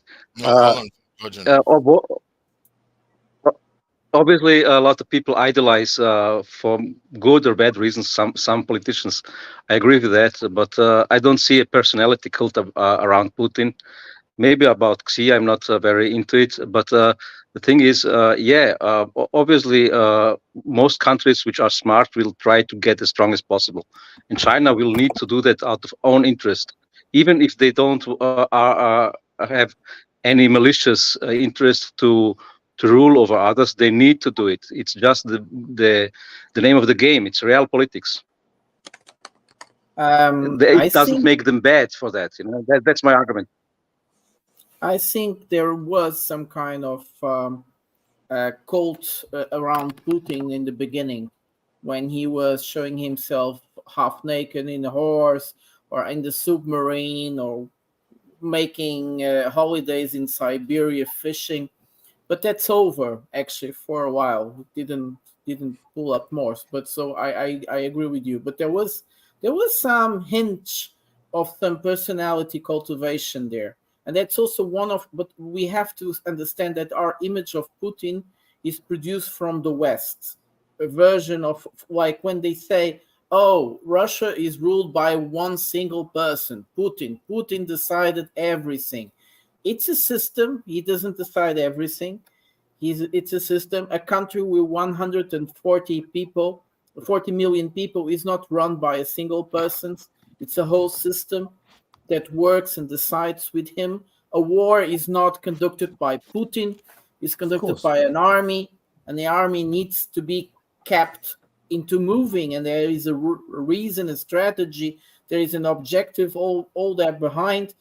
Speaker 2: Obviously, a lot of people idolize for good or bad reasons some politicians. I agree with that, but I don't see a personality cult around Putin. Maybe about Xi, I'm not very into it. But the thing is, obviously, most countries which are smart will try to get as strong as possible. And China will need to do that out of own interest, even if they don't have any malicious interest to rule over others. They need to do it. It's just the name of the game. It's real politics. It doesn't make them bad for that. That's my argument.
Speaker 15: I think there was some kind of cult around Putin in the beginning. when he was showing himself half naked in a horse or in the submarine or making holidays in Siberia fishing. But that's over actually for a while. Didn't pull up more. But so I agree with you. But there was some hint of some personality cultivation there. And that's also one of, but we have to understand that our image of Putin is produced from the West. A version of, like when they say, oh, Russia is ruled by one single person, Putin. Putin decided everything. It's a system. He doesn't decide everything. It's a system. A country with 140 people, 40 million people is not run by a single person. It's a whole system that works and decides with him. A war is not conducted by Putin. It's conducted by an army, and the army needs to be kept into moving, and there is a reason, a strategy, there is an objective, all that behind.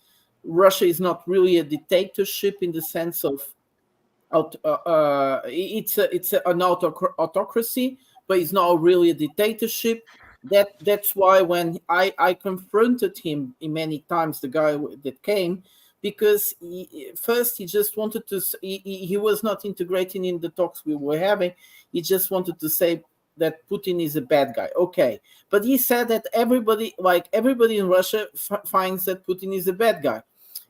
Speaker 15: Russia is not really a dictatorship in the sense of it's an autocracy, but it's not really a dictatorship. That's why when I confronted him many times, the guy that came, because first he just wanted to, he was not integrating in the talks we were having. He just wanted to say that Putin is a bad guy. Okay. But he said that everybody in Russia finds that Putin is a bad guy.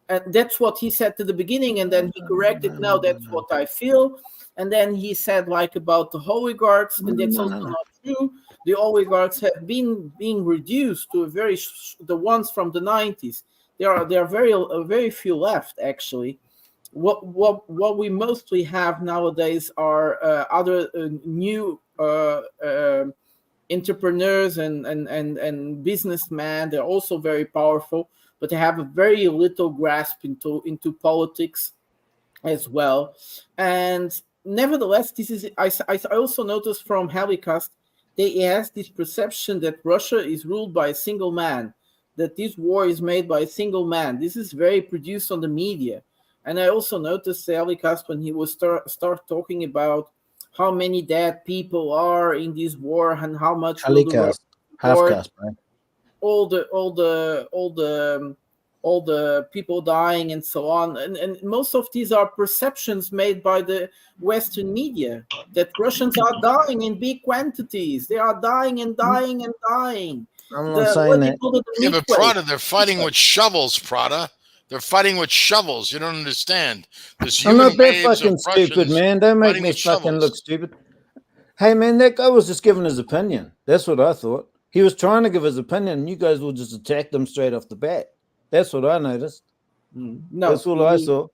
Speaker 15: And that's what he said to the beginning. And then he corrected, no, that's what I feel. And then he said about the oligarchs, and that's also not true. The oligarchs have been being reduced to the ones from the 90s. There are very few left, actually. What we mostly have nowadays are other new entrepreneurs and businessmen. They're also very powerful, but they have a very little grasp into politics as well. And nevertheless, this is I also noticed from Helicast, he has this perception that Russia is ruled by a single man, that this war is made by a single man. This is very produced on the media. And I also noticed Helicast when he was start talking about how many dead people are in this war and how much
Speaker 13: Helicast, half-cast, right?
Speaker 15: all the people dying and so on, and most of these are perceptions made by the Western media that Russians are dying in big quantities. They are dying and dying and dying.
Speaker 13: I'm not saying that.
Speaker 17: Yeah, but Prada, they're fighting with shovels, Prada. They're fighting with shovels. You don't understand.
Speaker 13: I'm not that fucking stupid, man. Don't make me fucking look stupid. Hey, man, that guy was just giving his opinion. That's what I thought. He was trying to give his opinion, and you guys will just attack them straight off the bat. That's what I noticed.
Speaker 15: No,
Speaker 13: that's what I saw.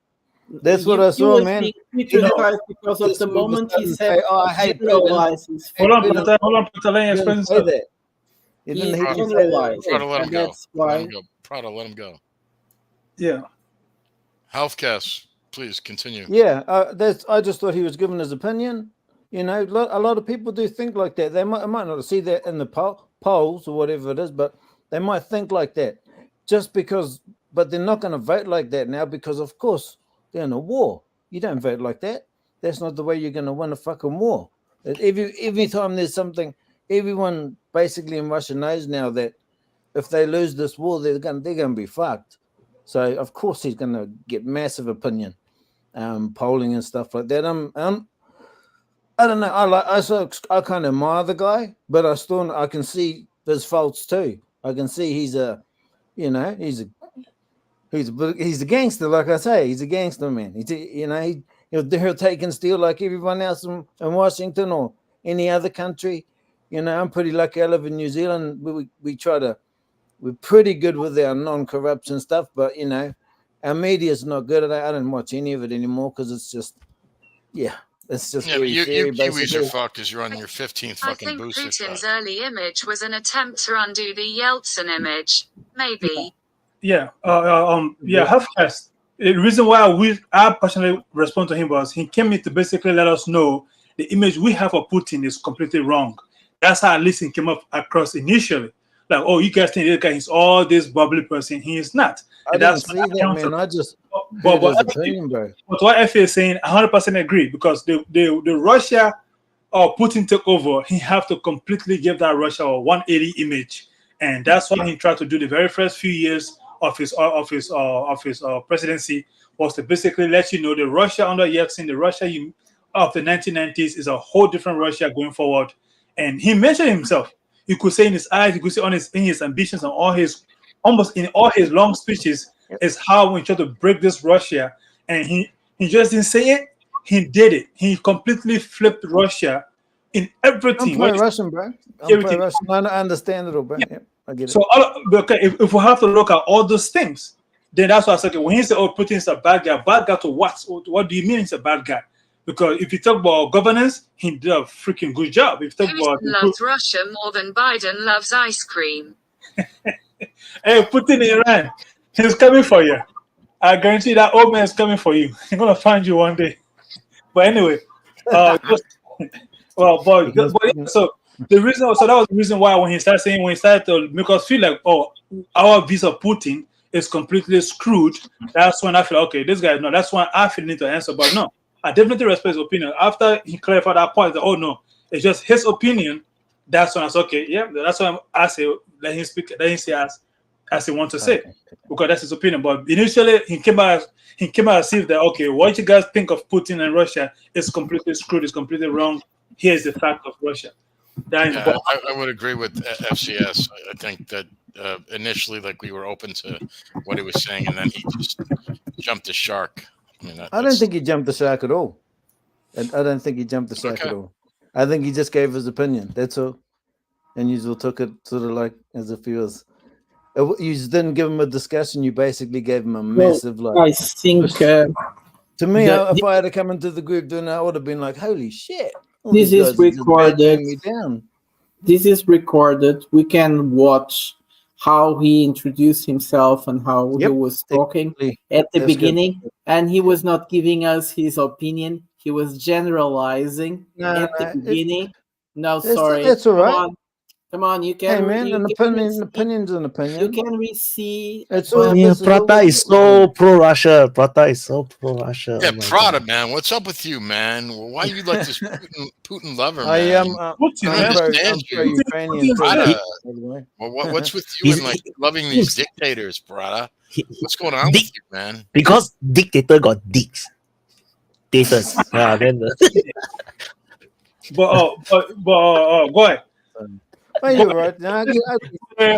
Speaker 13: That's what I saw, man.
Speaker 15: Because of the moment he said,
Speaker 13: "Oh, I hate
Speaker 16: Hold on, Peter. Let me explain something.
Speaker 15: He generalized,
Speaker 17: Prada, let him
Speaker 15: and
Speaker 17: go.
Speaker 15: that's why.
Speaker 17: Prada, let him go.
Speaker 16: Yeah.
Speaker 17: Halfcast, please continue.
Speaker 13: Yeah, I just thought he was giving his opinion. You know, a lot of people do think like that. They might not see that in the polls or whatever it is, but they might think like that. Just because, but they're not going to vote like that now because, of course, they're in a war. You don't vote like that. That's not the way you're going to win a fucking war. Every time there's something, everyone basically in Russia knows now that if they lose this war, they're going to be fucked. So of course he's going to get massive opinion, polling and stuff like that. I don't know. I kind of admire the guy, but I can see his faults too. I can see he's a gangster, like I say. He's a gangster, man. He'll take and steal like everyone else in Washington or any other country. You know, I'm pretty lucky. I live in New Zealand. We're pretty good with our non-corruption stuff, but you know, our media's not good at it. I don't watch any of it anymore because it's just, it's just
Speaker 17: Yeah, but you Kiwis are fucked because you're on your 15th fucking booster
Speaker 8: I think Putin's
Speaker 17: shot.
Speaker 8: early image was an attempt to undo the Yeltsin image. Maybe.
Speaker 16: Yeah. Halfcast. The reason why I personally respond to him was he came in to basically let us know the image we have of Putin is completely wrong. That's how at least he came up across initially. Like, oh, you guys think this guy is all this bubbly person. He is not.
Speaker 13: I didn't see that, man. I just heard his opinion, bro.
Speaker 16: But what FA is saying, 100% agree, because the Russia Putin took over, he have to completely give that Russia a 180 image, and that's why he tried to do the very first few years of his presidency was to basically let you know the Russia under Yeltsin, the Russia of the 1990s is a whole different Russia going forward. And he mentioned himself. You could say in his eyes, you could say in his ambitions and almost in all his long speeches is how we try to break this Russia. And he just didn't say it. He did it. He completely flipped Russia in everything.
Speaker 13: I'm playing Russian, bro. I'm playing Russian. I understand it, bro. Yeah, I get it.
Speaker 16: So, okay, if we have to look at all those things, then that's why I said, okay, when he said, Putin is a bad guy to what? What do you mean he's a bad guy? Because if you talk about governance, he did a freaking good job. If you talk about
Speaker 8: loves Russia more than Biden loves ice cream.
Speaker 16: Hey, Putin in Iran, he's coming for you. I guarantee that old man is coming for you. He's gonna find you one day. But anyway, so the reason, so that was the reason why when he started to make us feel like, our views of Putin is completely screwed. That's when I feel okay, this guy, no, that's when I feel need to answer. But no, I definitely respect his opinion. After he clarified that point, no, it's just his opinion. That's when I said, okay, yeah, that's why I say let him speak, let him say as he wants to say, because that's his opinion. But initially, he came out as if that, okay, what you guys think of Putin and Russia is completely screwed, is completely wrong. Here's the fact of Russia.
Speaker 17: I would agree with FCS. I think that initially, like, we were open to what he was saying, and then he just jumped the shark. I mean,
Speaker 13: I don't think he jumped the shark at all. I don't think he jumped the shark at all. I think he just gave his opinion. That's all. And you took it sort of like as if he was. You just didn't give him a discussion. You basically gave him a massive
Speaker 15: I think
Speaker 13: to me, if I had to come into the group doing that, I would have been like, "Holy shit!"
Speaker 15: This is recorded. This is recorded. We can watch how he introduced himself and how he was talking at the beginning, and he was not giving us his opinion. He was generalizing at the beginning. No, sorry.
Speaker 13: That's all right.
Speaker 15: Come on, you can.
Speaker 13: Hey man, an opinion's an opinion.
Speaker 15: You can receive.
Speaker 3: Prata is so pro-Russia. Prata is so pro-Russia.
Speaker 17: Yeah, Prada, man. What's up with you, man? Why you like this Putin lover, man?
Speaker 13: I am.
Speaker 17: Ukrainian. Prada. What's with you and like loving these dictators, Prada? What's going on with you, man?
Speaker 3: Because dictator got dicks. Dictators.
Speaker 16: But go ahead.
Speaker 13: You're right. No,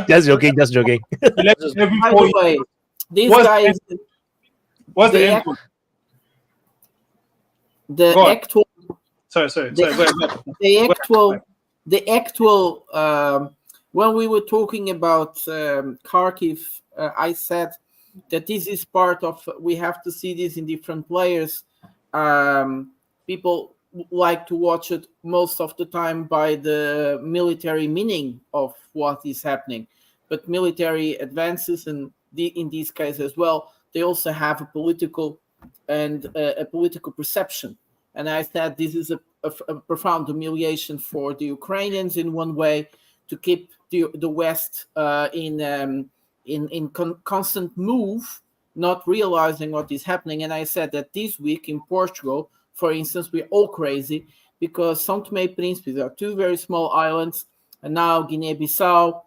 Speaker 3: just joking.
Speaker 15: By the way, these guys.
Speaker 16: What's the input?
Speaker 15: The actual.
Speaker 16: Sorry.
Speaker 15: The actual. When we were talking about Kharkiv, I said that this is part of. We have to see this in different layers. People like to watch it most of the time by the military meaning of what is happening, but military advances and in these cases as well, they also have a political and a political perception. And I said this is a profound humiliation for the Ukrainians in one way, to keep the West in constant move, not realizing what is happening. And I said that this week in Portugal, for instance, we're all crazy because São Tomé and Príncipe are two very small islands, and now Guinea-Bissau,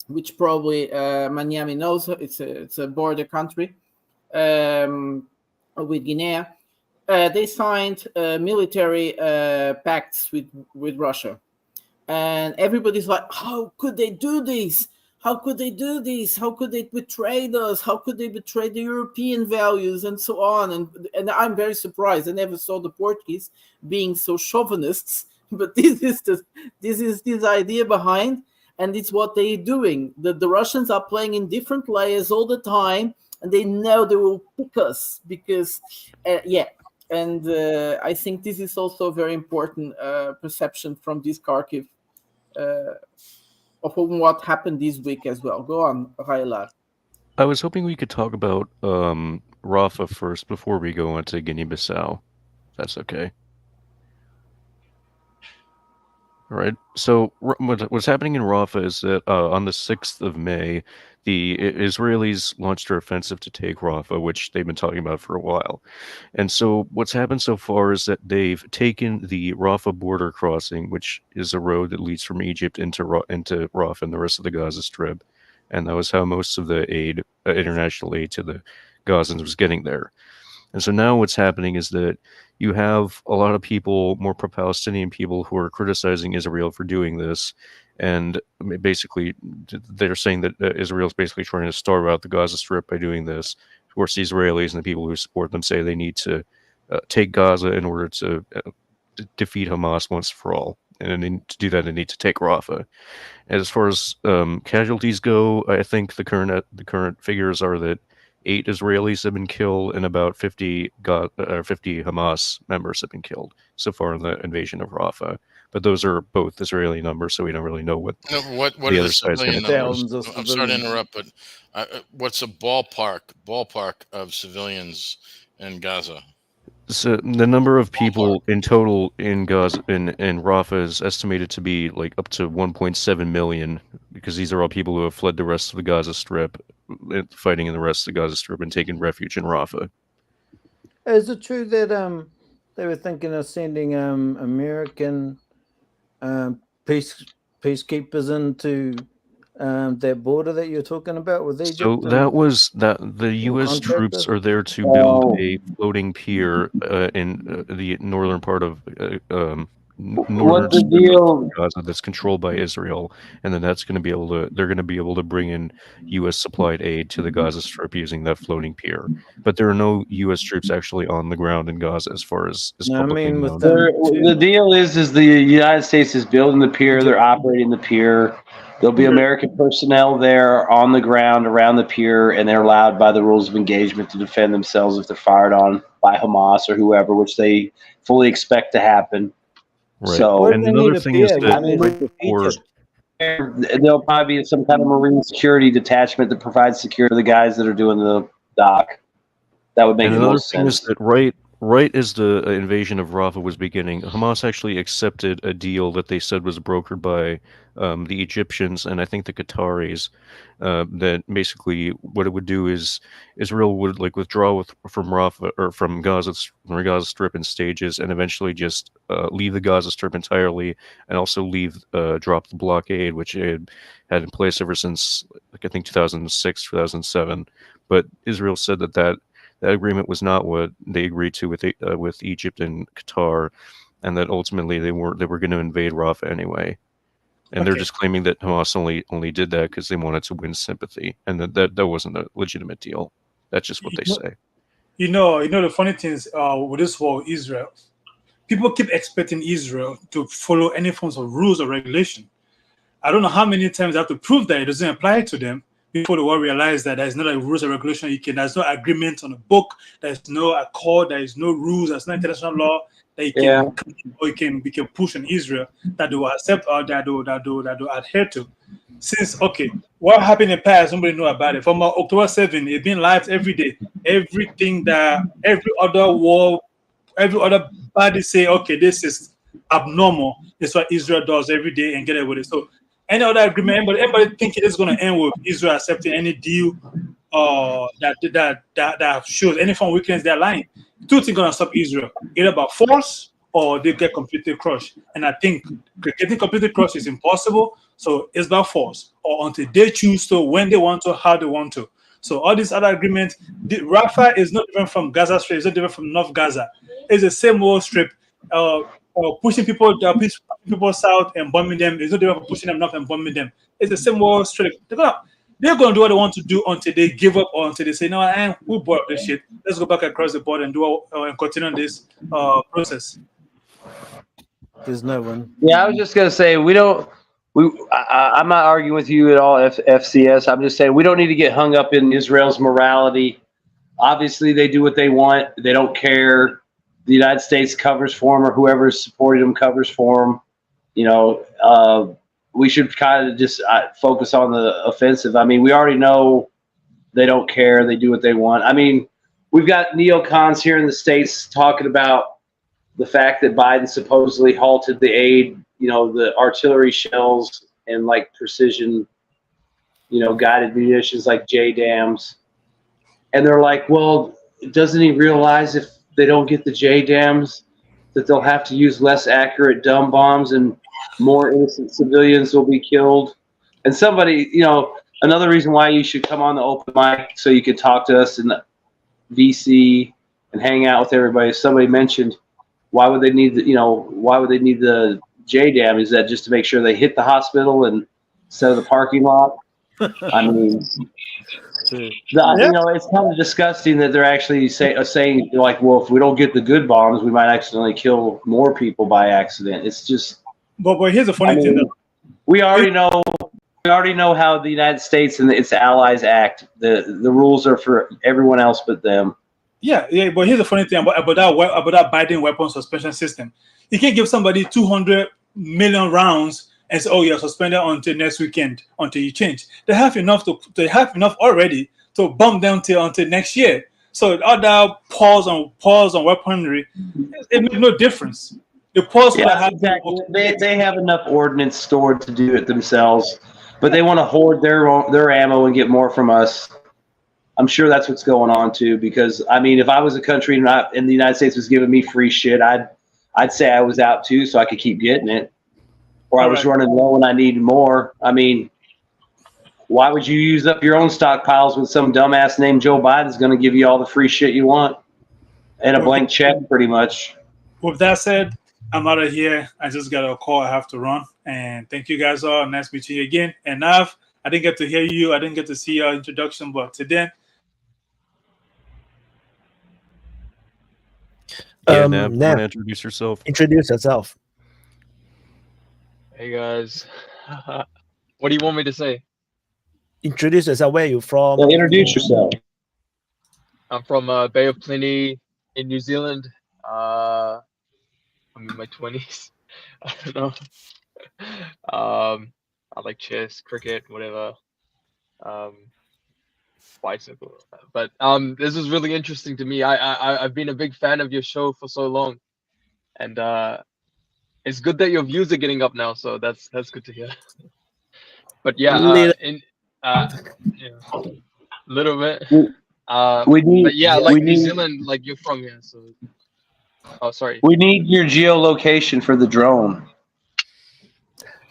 Speaker 15: which probably Miami knows, it's a border country with Guinea. They signed military pacts with Russia, and everybody's like, "How could they do this? How could they do this? How could they betray us? How could they betray the European values and so on?" And I'm very surprised. I never saw the Portuguese being so chauvinists, but this is this idea behind, and it's what they're doing. The Russians are playing in different layers all the time, and they know they will pick us because, And I think this is also a very important perception from this Kharkiv. Of what happened this week as well. Go on, Raila.
Speaker 9: I was hoping we could talk about Rafa first before we go on to Guinea-Bissau. That's okay. Right. So what's happening in Rafa is that on the 6th of May, the Israelis launched their offensive to take Rafa, which they've been talking about for a while. And so what's happened so far is that they've taken the Rafa border crossing, which is a road that leads from Egypt into Rafa and the rest of the Gaza Strip. And that was how most of the aid, international aid to the Gazans was getting there. And so now what's happening is that you have a lot of people, more pro-Palestinian people, who are criticizing Israel for doing this. And basically, they're saying that Israel's basically trying to starve out the Gaza Strip by doing this. Of course, the Israelis and the people who support them say they need to take Gaza in order to defeat Hamas once for all. And to do that, they need to take Rafa. As far as casualties go, I think the current figures are that 8 Israelis have been killed and about 50 Hamas members have been killed so far in the invasion of Rafa. But those are both Israeli numbers, so we don't really know what
Speaker 17: what
Speaker 9: the
Speaker 17: are the
Speaker 9: other side's going
Speaker 17: civilian
Speaker 9: to
Speaker 17: numbers? I'm sorry to interrupt, but what's a ballpark of civilians in Gaza?
Speaker 9: So the number of people in total in Gaza in Rafa is estimated to be like up to 1.7 million, because these are all people who have fled the rest of the Gaza Strip, fighting in the rest of the Gaza Strip and taking refuge in Rafa.
Speaker 13: Is it true that they were thinking of sending American peacekeepers into that border that you're talking about with Egypt?
Speaker 9: So that was the U.S. troops are there to build a floating pier in the northern part of northern
Speaker 12: the deal?
Speaker 9: Gaza that's controlled by Israel, and then they're going to be able to bring in U.S. supplied aid to the Gaza Strip using that floating pier. But there are no U.S. troops actually on the ground in Gaza, as far as publicly known.
Speaker 12: The deal is the United States is building the pier. They're operating the pier. There'll be American personnel there on the ground around the pier, and they're allowed by the rules of engagement to defend themselves if they're fired on by Hamas or whoever, which they fully expect to happen.
Speaker 9: Right.
Speaker 12: So,
Speaker 9: and another thing is that
Speaker 12: there'll probably be some kind of marine security detachment that provides security to the guys that are doing the dock. That would make
Speaker 9: and
Speaker 12: the
Speaker 9: another
Speaker 12: most
Speaker 9: thing
Speaker 12: sense.
Speaker 9: is that right as the invasion of Rafa was beginning, Hamas actually accepted a deal that they said was brokered by the Egyptians and I think the Qataris. That basically what it would do is Israel would withdraw from Rafa or from Gaza Strip in stages, and eventually just leave the Gaza Strip entirely, and also drop the blockade, which it had in place ever since I think 2006, 2007. But Israel said that agreement was not what they agreed to with Egypt and Qatar, and that ultimately they were going to invade Rafa anyway. And they're just claiming that Hamas only did that because they wanted to win sympathy, and that wasn't a legitimate deal. That's just what they say.
Speaker 16: You know the funny thing is with this war, Israel, people keep expecting Israel to follow any forms of rules or regulation. I don't know how many times they have to prove that it doesn't apply to them before the world realize that there's not a rules or regulation. There's no agreement on a book. There's no accord. There is no rules. There's no international law that you can push on Israel that they will accept or that they will adhere to. Since what happened in the past, nobody knew about it. From October 7, it's been live every day. Everything that every other war, every other body say, this is abnormal. That's what Israel does every day and get away with it. So any other agreement, everybody thinking it's going to end with Israel accepting any deal that shows any form of weakness, they're lying. Two things going to stop Israel, either by force or they get completely crushed. And I think getting completely crushed is impossible. So it's by force or until they choose to, when they want to, how they want to. So all these other agreements, Rafa is not different from Gaza Strip. It's not different from North Gaza. It's the same old strip. Pushing people south and bombing them is not different from pushing them north and bombing them. It's the same old strip. They're going to do what they want to do until they give up or until they say, no, we bought this shit. Let's go back across the border and and continue on this process.
Speaker 13: There's no one.
Speaker 12: Yeah, I was just gonna say I'm not arguing with you at all, FCS. I'm just saying we don't need to get hung up in Israel's morality. Obviously, they do what they want. They don't care. The United States covers for them, or whoever is supporting them covers for them. We should kind of just focus on the offensive. I mean, we already know they don't care. They do what they want. I mean, we've got neocons here in the States talking about the fact that Biden supposedly halted the aid the artillery shells and like precision, guided munitions like JDAMs. And they're like, well, doesn't he realize if they don't get the JDAMs that they'll have to use less accurate dumb bombs and more innocent civilians will be killed? And somebody, another reason why you should come on the open mic so you can talk to us in the VC and hang out with everybody. Somebody mentioned, why would they need the JDAM? Is that just to make sure they hit the hospital and instead of the parking lot? I mean, it's kind of disgusting that they're actually saying like, well, if we don't get the good bombs, we might accidentally kill more people by accident. It's just.
Speaker 16: But here's the funny thing, though.
Speaker 12: We already know how the United States and its allies act. The rules are for everyone else but them.
Speaker 16: Yeah. But here's the funny thing about that Biden weapon suspension system. You can't give somebody 200 million rounds and say, "Oh, you're suspended until next weekend until you change." They have enough already to bomb them until next year. So all that pause on weaponry, it makes no difference. The pause.
Speaker 12: Yeah, exactly. They have enough ordnance stored to do it themselves, but they want to hoard their ammo and get more from us. I'm sure that's what's going on too. Because I mean, if I was a country and the United States was giving me free shit, I'd say I was out too, so I could keep getting it. Or I was running low and I needed more. I mean, why would you use up your own stockpiles when some dumbass named Joe Biden's going to give you all the free shit you want and a blank check, pretty much?
Speaker 16: With that said, I'm out of here. I just got a call. I have to run. And thank you guys all. Nice meeting you again. And Nav, I didn't get to hear you. I didn't get to see your introduction, but today.
Speaker 9: Nav, you want to introduce yourself?
Speaker 3: Introduce yourself.
Speaker 11: Hey guys, what do you want me to say?
Speaker 3: Introduce yourself. Where are you from?
Speaker 12: Yeah, introduce yourself.
Speaker 11: I'm from Bay of Plenty in New Zealand. I'm in my 20s. I don't know. I like chess, cricket, whatever. Bicycle. But this is really interesting to me. I've been a big fan of your show for so long, and it's good that your views are getting up now. So that's good to hear. But yeah, little bit. But yeah, like New Zealand, like you're from here, so. Oh, sorry.
Speaker 12: We need your geolocation for the drone.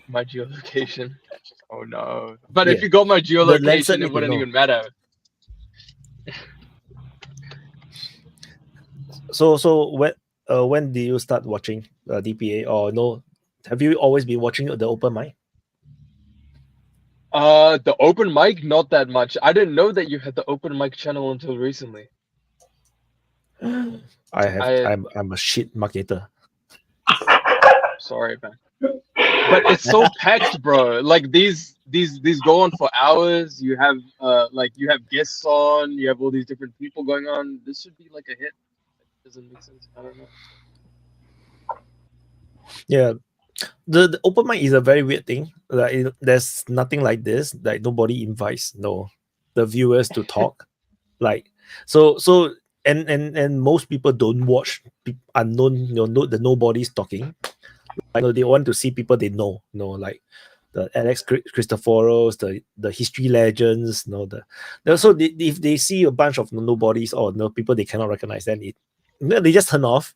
Speaker 11: My geolocation. Oh no! But if you got my geolocation, it wouldn't even matter.
Speaker 3: So when did you start watching DPA, or no? Have you always been watching the open mic?
Speaker 11: The open mic, not that much. I didn't know that you had the open mic channel until recently.
Speaker 3: I'm a shit marketer.
Speaker 11: Sorry, man. But it's so packed, bro. Like these go on for hours. You have you have guests on. You have all these different people going on. This should be like a hit. It doesn't make sense. I don't know.
Speaker 3: Yeah, the open mic is a very weird thing. Like there's nothing like this. Like nobody invites the viewers to talk. Like so. And most people don't watch unknown, the nobodies talking. Like they want to see people they know, like the Alex Christoforos, the history legends, so if they see a bunch of nobodies or people they cannot recognize, then they just turn off.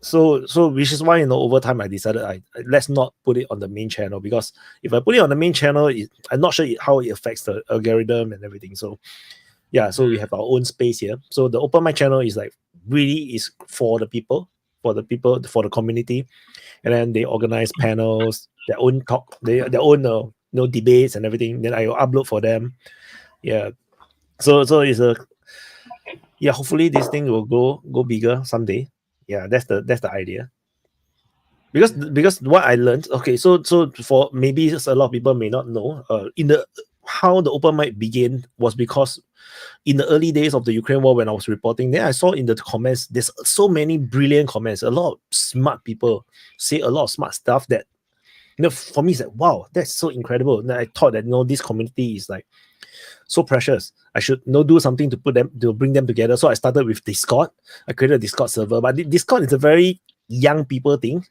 Speaker 3: So which is why over time I decided let's not put it on the main channel, because if I put it on the main channel, I'm not sure how it affects the algorithm and everything. So yeah, so we have our own space here. So the open mic channel is really is for the people, for the community, and then they organize panels, their own talk, their own debates and everything. Then I will upload for them. Yeah, so it's hopefully this thing will go bigger someday. Yeah, that's the idea. Because what I learned, okay, so for maybe a lot of people may not know, how the open mic began was because in the early days of the Ukraine war, when I was reporting, then I saw in the comments, there's so many brilliant comments. A lot of smart people say a lot of smart stuff that, for me, it's like, wow, that's so incredible. And I thought that, this community is so precious. I should do something to bring them together. So I started with Discord. I created a Discord server, but Discord is a very young people thing,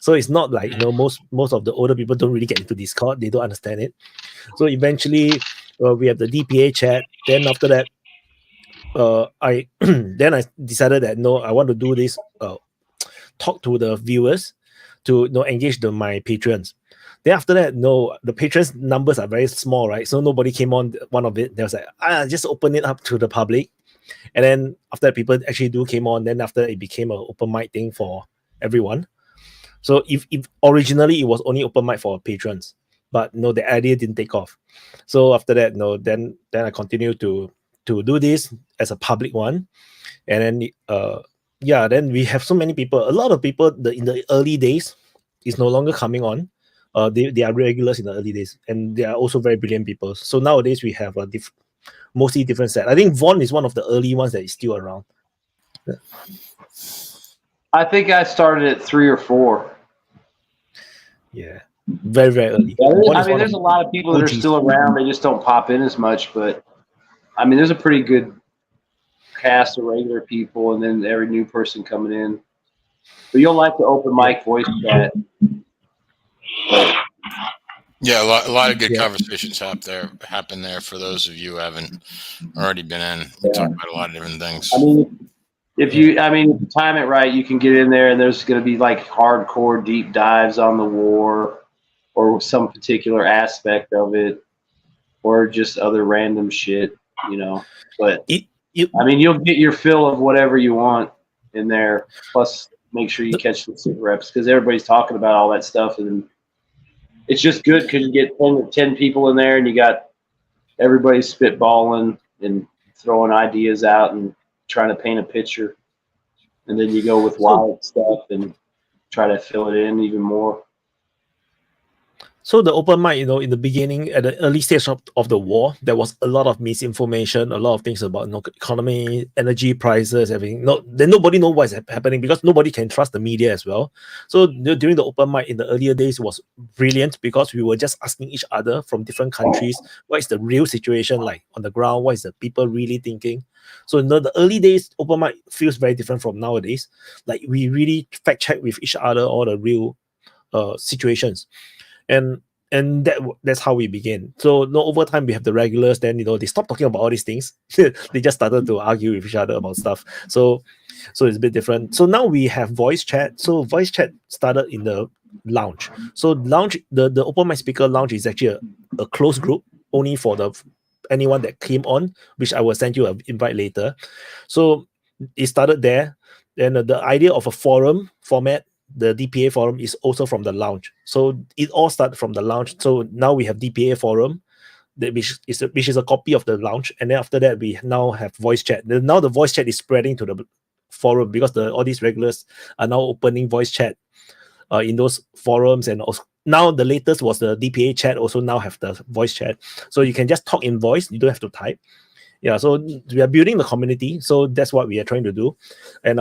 Speaker 3: so it's not like most of the older people don't really get into Discord, they don't understand it. So eventually we have the DPA chat. Then after that I then I decided that no, I want to do this talk to the viewers to engage my patrons. Then after that, the patrons numbers are very small, right? So nobody came on one of it. They was like, just open it up to the public. And then after that, people actually came on. Then after it became an open mic thing for everyone. So if originally it was only open mic for patrons, but the idea didn't take off. So after that, then I continued to do this as a public one. And then then we have so many people. A lot of people in the early days is no longer coming on. They are regulars in the early days, and they are also very brilliant people. So nowadays we have a mostly different set. I think Vaughn is one of the early ones that is still around. Yeah.
Speaker 12: I think I started at 3 or 4.
Speaker 3: Yeah, very, very early.
Speaker 12: I mean, there's a lot of people that are still around. They just don't pop in as much. But I mean, there's a pretty good cast of regular people, and then every new person coming in. But you'll like the open mic voice chat.
Speaker 17: Yeah, a lot of good conversations happen there for those of you who haven't already been in. We talk about a lot of different things.
Speaker 12: I mean, if you time it right, you can get in there, and there's going to be like hardcore deep dives on the war or some particular aspect of it, or just other random shit, But I mean, you'll get your fill of whatever you want in there. Plus, make sure you catch the super reps because everybody's talking about all that stuff, and it's just good because you get 10 people in there, and you got everybody spitballing and throwing ideas out and trying to paint a picture, and then you go with wild stuff and try to fill it in even more.
Speaker 3: So the open mic, in the beginning, at the early stage of the war, there was a lot of misinformation, a lot of things about economy, energy prices, everything. Then nobody knows what's happening because nobody can trust the media as well. So during the open mic in the earlier days, it was brilliant because we were just asking each other from different countries, what is the real situation like on the ground? What is the people really thinking? So in the early days, open mic feels very different from nowadays. Like we really fact check with each other all the real situations. And that's how we begin. So over time we have the regulars. Then they stopped talking about all these things. They just started to argue with each other about stuff. So it's a bit different. So now we have voice chat. So voice chat started in the lounge. So lounge, the open mic speaker lounge is actually a closed group only for anyone that came on, which I will send you an invite later. So it started there. Then the idea of a forum format, the DPA forum, is also from the lounge. So it all started from the lounge. So now we have DPA forum, which is a copy of the lounge. And then after that, we now have voice chat. Now the voice chat is spreading to the forum because all these regulars are now opening voice chat in those forums. And also now the latest was the DPA chat also now have the voice chat. So you can just talk in voice. You don't have to type. Yeah, so we are building the community. So that's what we are trying to do. And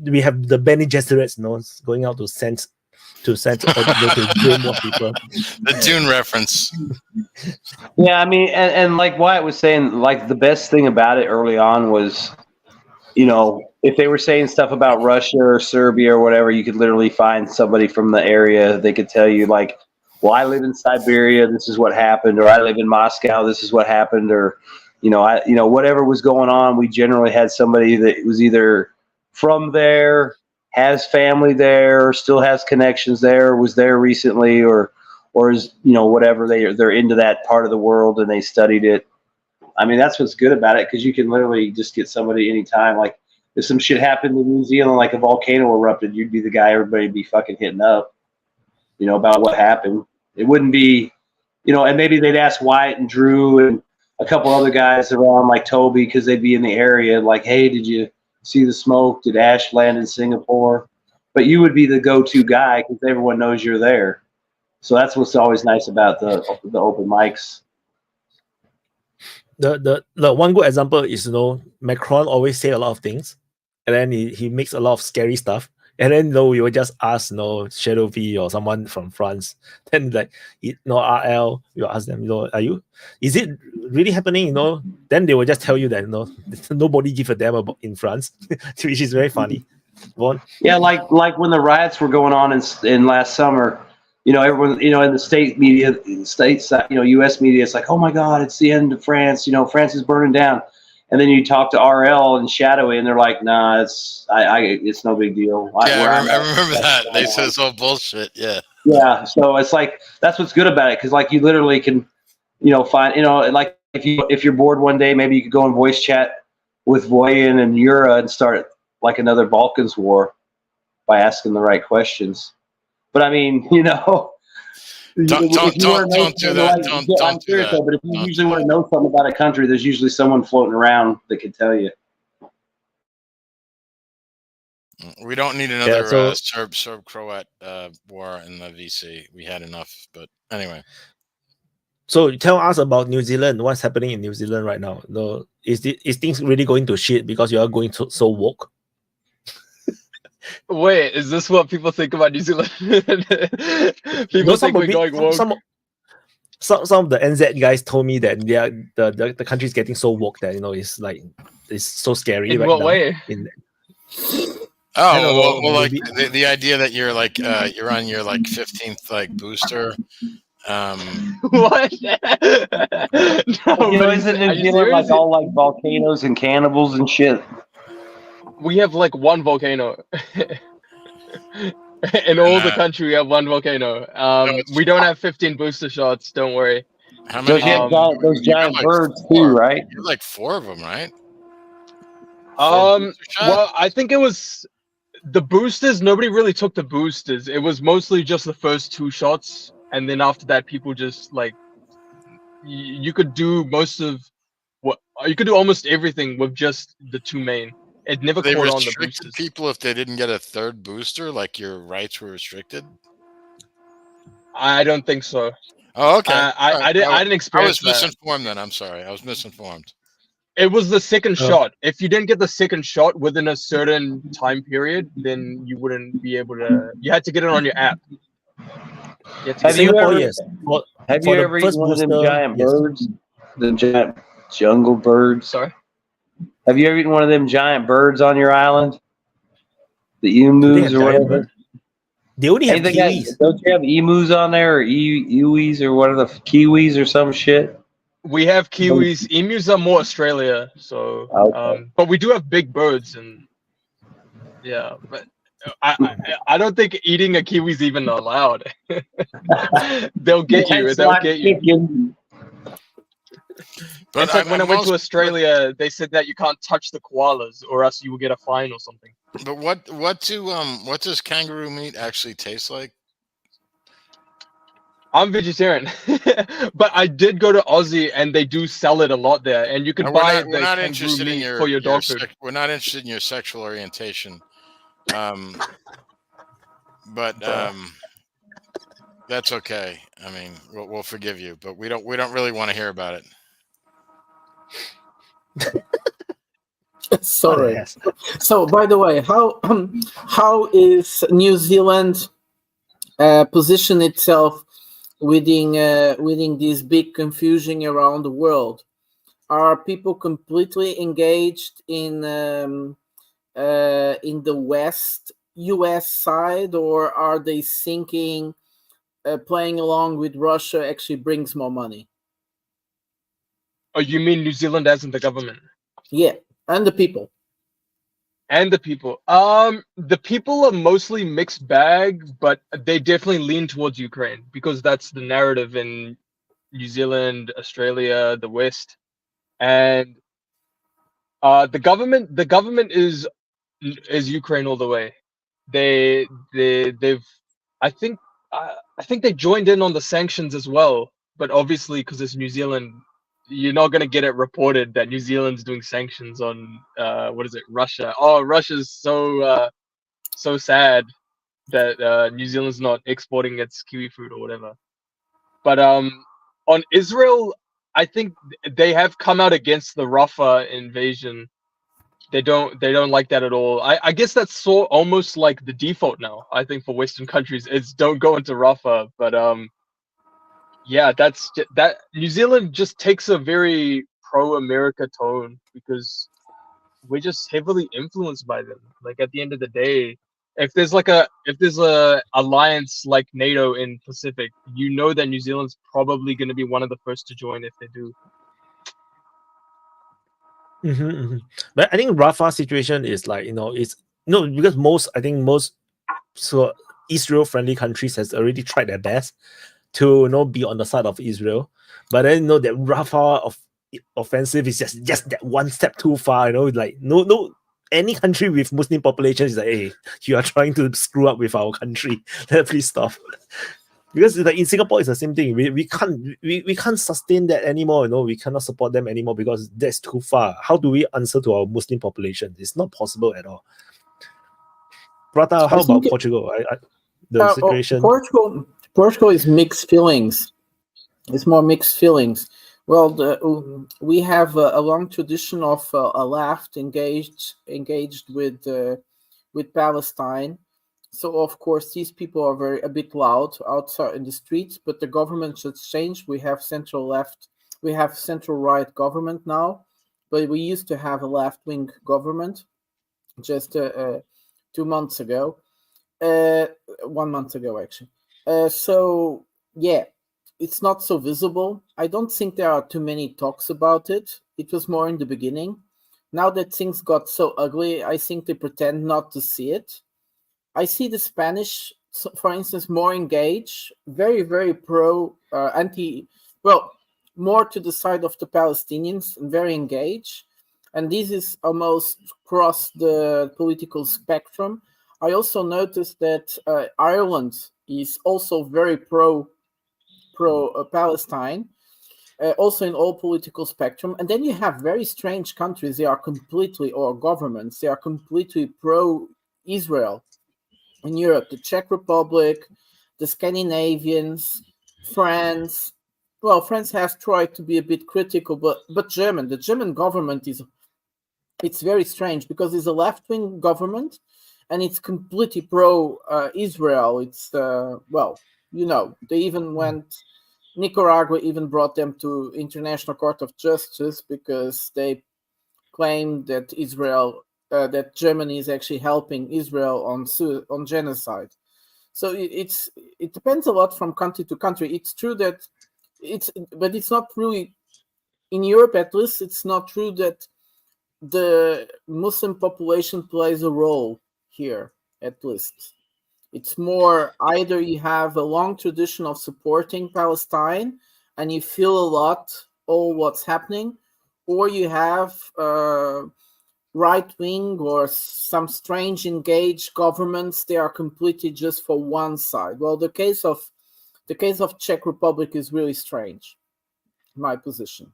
Speaker 3: we have the Bene Gesserits, going out to sense to drain more people.
Speaker 17: The Dune reference.
Speaker 12: Yeah, I mean, and like Wyatt was saying, like the best thing about it early on was, if they were saying stuff about Russia or Serbia or whatever, you could literally find somebody from the area. They could tell you like, well, I live in Siberia, this is what happened, or I live in Moscow, this is what happened, or whatever was going on. We generally had somebody that was either from there, has family there, or still has connections there, was there recently, or is whatever, they're into that part of the world and they studied it. I mean, that's what's good about it because you can literally just get somebody anytime. Like if some shit happened in New Zealand, like a volcano erupted, you'd be the guy everybody'd be fucking hitting up, about what happened. It wouldn't be, and maybe they'd ask Wyatt and Drew and a couple other guys around like Toby because they'd be in the area. Like, hey, did you see the smoke? Did Ash land in Singapore? But you would be the go-to guy because everyone knows you're there. So that's what's always nice about the open mics.
Speaker 3: The one good example is Macron always say a lot of things, and then he makes a lot of scary stuff. And then we will just ask Shadow V or someone from France. Then RL, we will ask them, is it really happening? Then they will just tell you that nobody give a damn about in France, which is very funny. One.
Speaker 12: Yeah, like when the riots were going on in last summer, everyone, in the state media, U.S. media, it's like, oh my God, it's the end of France. France is burning down. And then you talk to RL and Shadowy, and they're like, nah, it's no big deal.
Speaker 17: I remember that. They said it's all bullshit. Yeah.
Speaker 12: Yeah. So it's like, that's what's good about it. Cause like you literally can, find, like if you're bored one day, maybe you could go and voice chat with Wyatt and Yura and start like another Balkans war by asking the right questions. But I mean,
Speaker 17: don't do that. Don't do that.
Speaker 12: But if you usually want to know something about a country, there's usually someone floating around that can tell you.
Speaker 17: We don't need another Serb-Croat war in the VC. We had enough. But anyway.
Speaker 3: So tell us about New Zealand. What's happening in New Zealand right now? Is things really going to shit because you are going so woke?
Speaker 11: Wait, is this what people think about New Zealand? People think we're going woke.
Speaker 3: Some of the NZ guys told me that the country is getting so woke that it's so scary.
Speaker 11: In
Speaker 3: right
Speaker 11: what
Speaker 3: now.
Speaker 11: way?
Speaker 17: Like the idea that you're like you're on your like 15th like booster.
Speaker 11: What?
Speaker 12: Isn't New Zealand like all like volcanoes and cannibals and shit?
Speaker 11: We have like one volcano. In all the country, we have one volcano. We don't have 15 booster shots. Don't worry.
Speaker 17: How many?
Speaker 12: Those giant birds too, right?
Speaker 17: You're like 4 of them, right?
Speaker 11: Well, I think it was the boosters. Nobody really took the boosters. It was mostly just the first 2 shots, and then after that, people just like you could do most of what you could do almost everything with just the 2 main. It never
Speaker 17: They
Speaker 11: caught on the
Speaker 17: restricted
Speaker 11: boosters.
Speaker 17: people if they didn't get a 3rd booster, like your rights were restricted.
Speaker 11: I don't think so.
Speaker 17: Oh, okay.
Speaker 11: I didn't experience
Speaker 17: I was misinformed then. I'm sorry. I was misinformed.
Speaker 11: It was the second shot. If you didn't get the second shot within a certain time period, then you wouldn't be able to. You had to get it on your app.
Speaker 12: Have you ever eaten one of them giant birds? The giant jungle birds?
Speaker 11: Sorry?
Speaker 12: Have you ever eaten one of them giant birds on your island? The emus or whatever?
Speaker 3: They only have kiwis.
Speaker 12: Don't you have emus on there or ewies or what are the kiwis or some shit?
Speaker 11: We have kiwis. Emus are more Australia, so but we do have big birds and yeah, but I don't think eating a kiwi is even allowed. They'll get you. They'll get you.
Speaker 17: But
Speaker 11: it's like when I went to Australia, they said that you can't touch the koalas, or else you will get a fine or something.
Speaker 17: But what does kangaroo meat actually taste like?
Speaker 11: I'm vegetarian, but I did go to Aussie, and they do sell it a lot there, and you can buy
Speaker 17: we're not interested in
Speaker 11: for your dog food.
Speaker 17: We're not interested in your sexual orientation, but that's okay. I mean, we'll forgive you, but we don't really want to hear about it.
Speaker 15: Sorry. So, by the way, how is New Zealand position itself within this big confusion around the world? Are people completely engaged in the West U.S. side, or are they thinking playing along with Russia actually brings more money?
Speaker 11: Oh, you mean New Zealand as in the government?
Speaker 15: Yeah, and the people.
Speaker 11: And the people. The people are mostly mixed bag, but they definitely lean towards Ukraine because that's the narrative in New Zealand, Australia, the West, and the government is Ukraine all the way. They've I think they joined in on the sanctions as well, but obviously because it's New Zealand, you're not going to get it reported that New Zealand's doing sanctions on Russia. Oh, Russia's so sad that New Zealand's not exporting its kiwi fruit or whatever. But on Israel, I think they have come out against the Rafa invasion. They don't like that at all. I guess that's almost like the default now. I think for Western countries, it's don't go into Rafa. But yeah, that New Zealand just takes a very pro-America tone because we're just heavily influenced by them. Like at the end of the day, if there's a alliance like NATO in Pacific, you know that New Zealand's probably going to be one of the first to join if they do.
Speaker 3: But I think Rafa situation is like, it's because most so Israel-friendly countries has already tried their best to be on the side of Israel, but then that Rafa offensive is just that one step too far. Like no any country with Muslim population is like, hey, you are trying to screw up with our country. Please stop. Because like in Singapore, it's the same thing. We can't sustain that anymore. We cannot support them anymore because that's too far. How do we answer to our Muslim population? It's not possible at all. Prata, how about Portugal? The situation.
Speaker 15: Portugal is mixed feelings. It's more mixed feelings. Well, we have a long tradition of a left engaged with Palestine. So of course these people are a bit loud outside in the streets, but the government should change. We have central right government now, but we used to have a left-wing government just 2 months ago, 1 month ago actually. So yeah, it's not so visible. I don't think there are too many talks about it. It was more in the beginning. Now that things got so ugly, I think they pretend not to see it. I see the Spanish, for instance, more engaged, very, very more to the side of the Palestinians, and very engaged. And this is almost across the political spectrum. I also noticed that Ireland is also very pro Palestine, also in all political spectrum. And then you have very strange countries. They are completely, or governments, they are completely pro-Israel. In Europe, the Czech Republic, the Scandinavians, France. Well, France has tried to be a bit critical, but the German government it's very strange because it's a left-wing government, and it's completely pro-Israel. It's they even went. Nicaragua even brought them to International Court of Justice because they claimed that that Germany is actually helping Israel on genocide. So it depends a lot from country to country. It's true that but it's not really, in Europe at least, it's not true that the Muslim population plays a role here, at least. It's more either you have a long tradition of supporting Palestine and you feel a lot all what's happening, or you have right wing or some strange engaged governments. They are completely just for one side. Well, the case of Czech Republic is really strange. My position.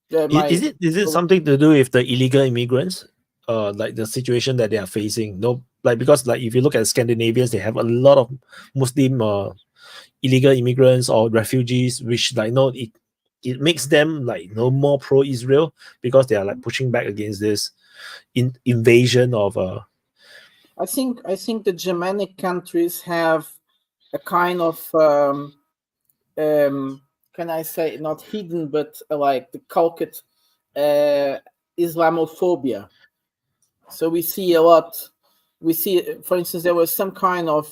Speaker 3: Is it something to do with the illegal immigrants? Like the situation that they are facing? No, like because like if you look at Scandinavians, they have a lot of Muslim illegal immigrants or refugees, which it makes them more pro-Israel because they are like pushing back against this invasion of
Speaker 15: I think the Germanic countries have a kind of can I say not hidden, but like the cultic Islamophobia. So we see a lot. We see, for instance, there was some kind of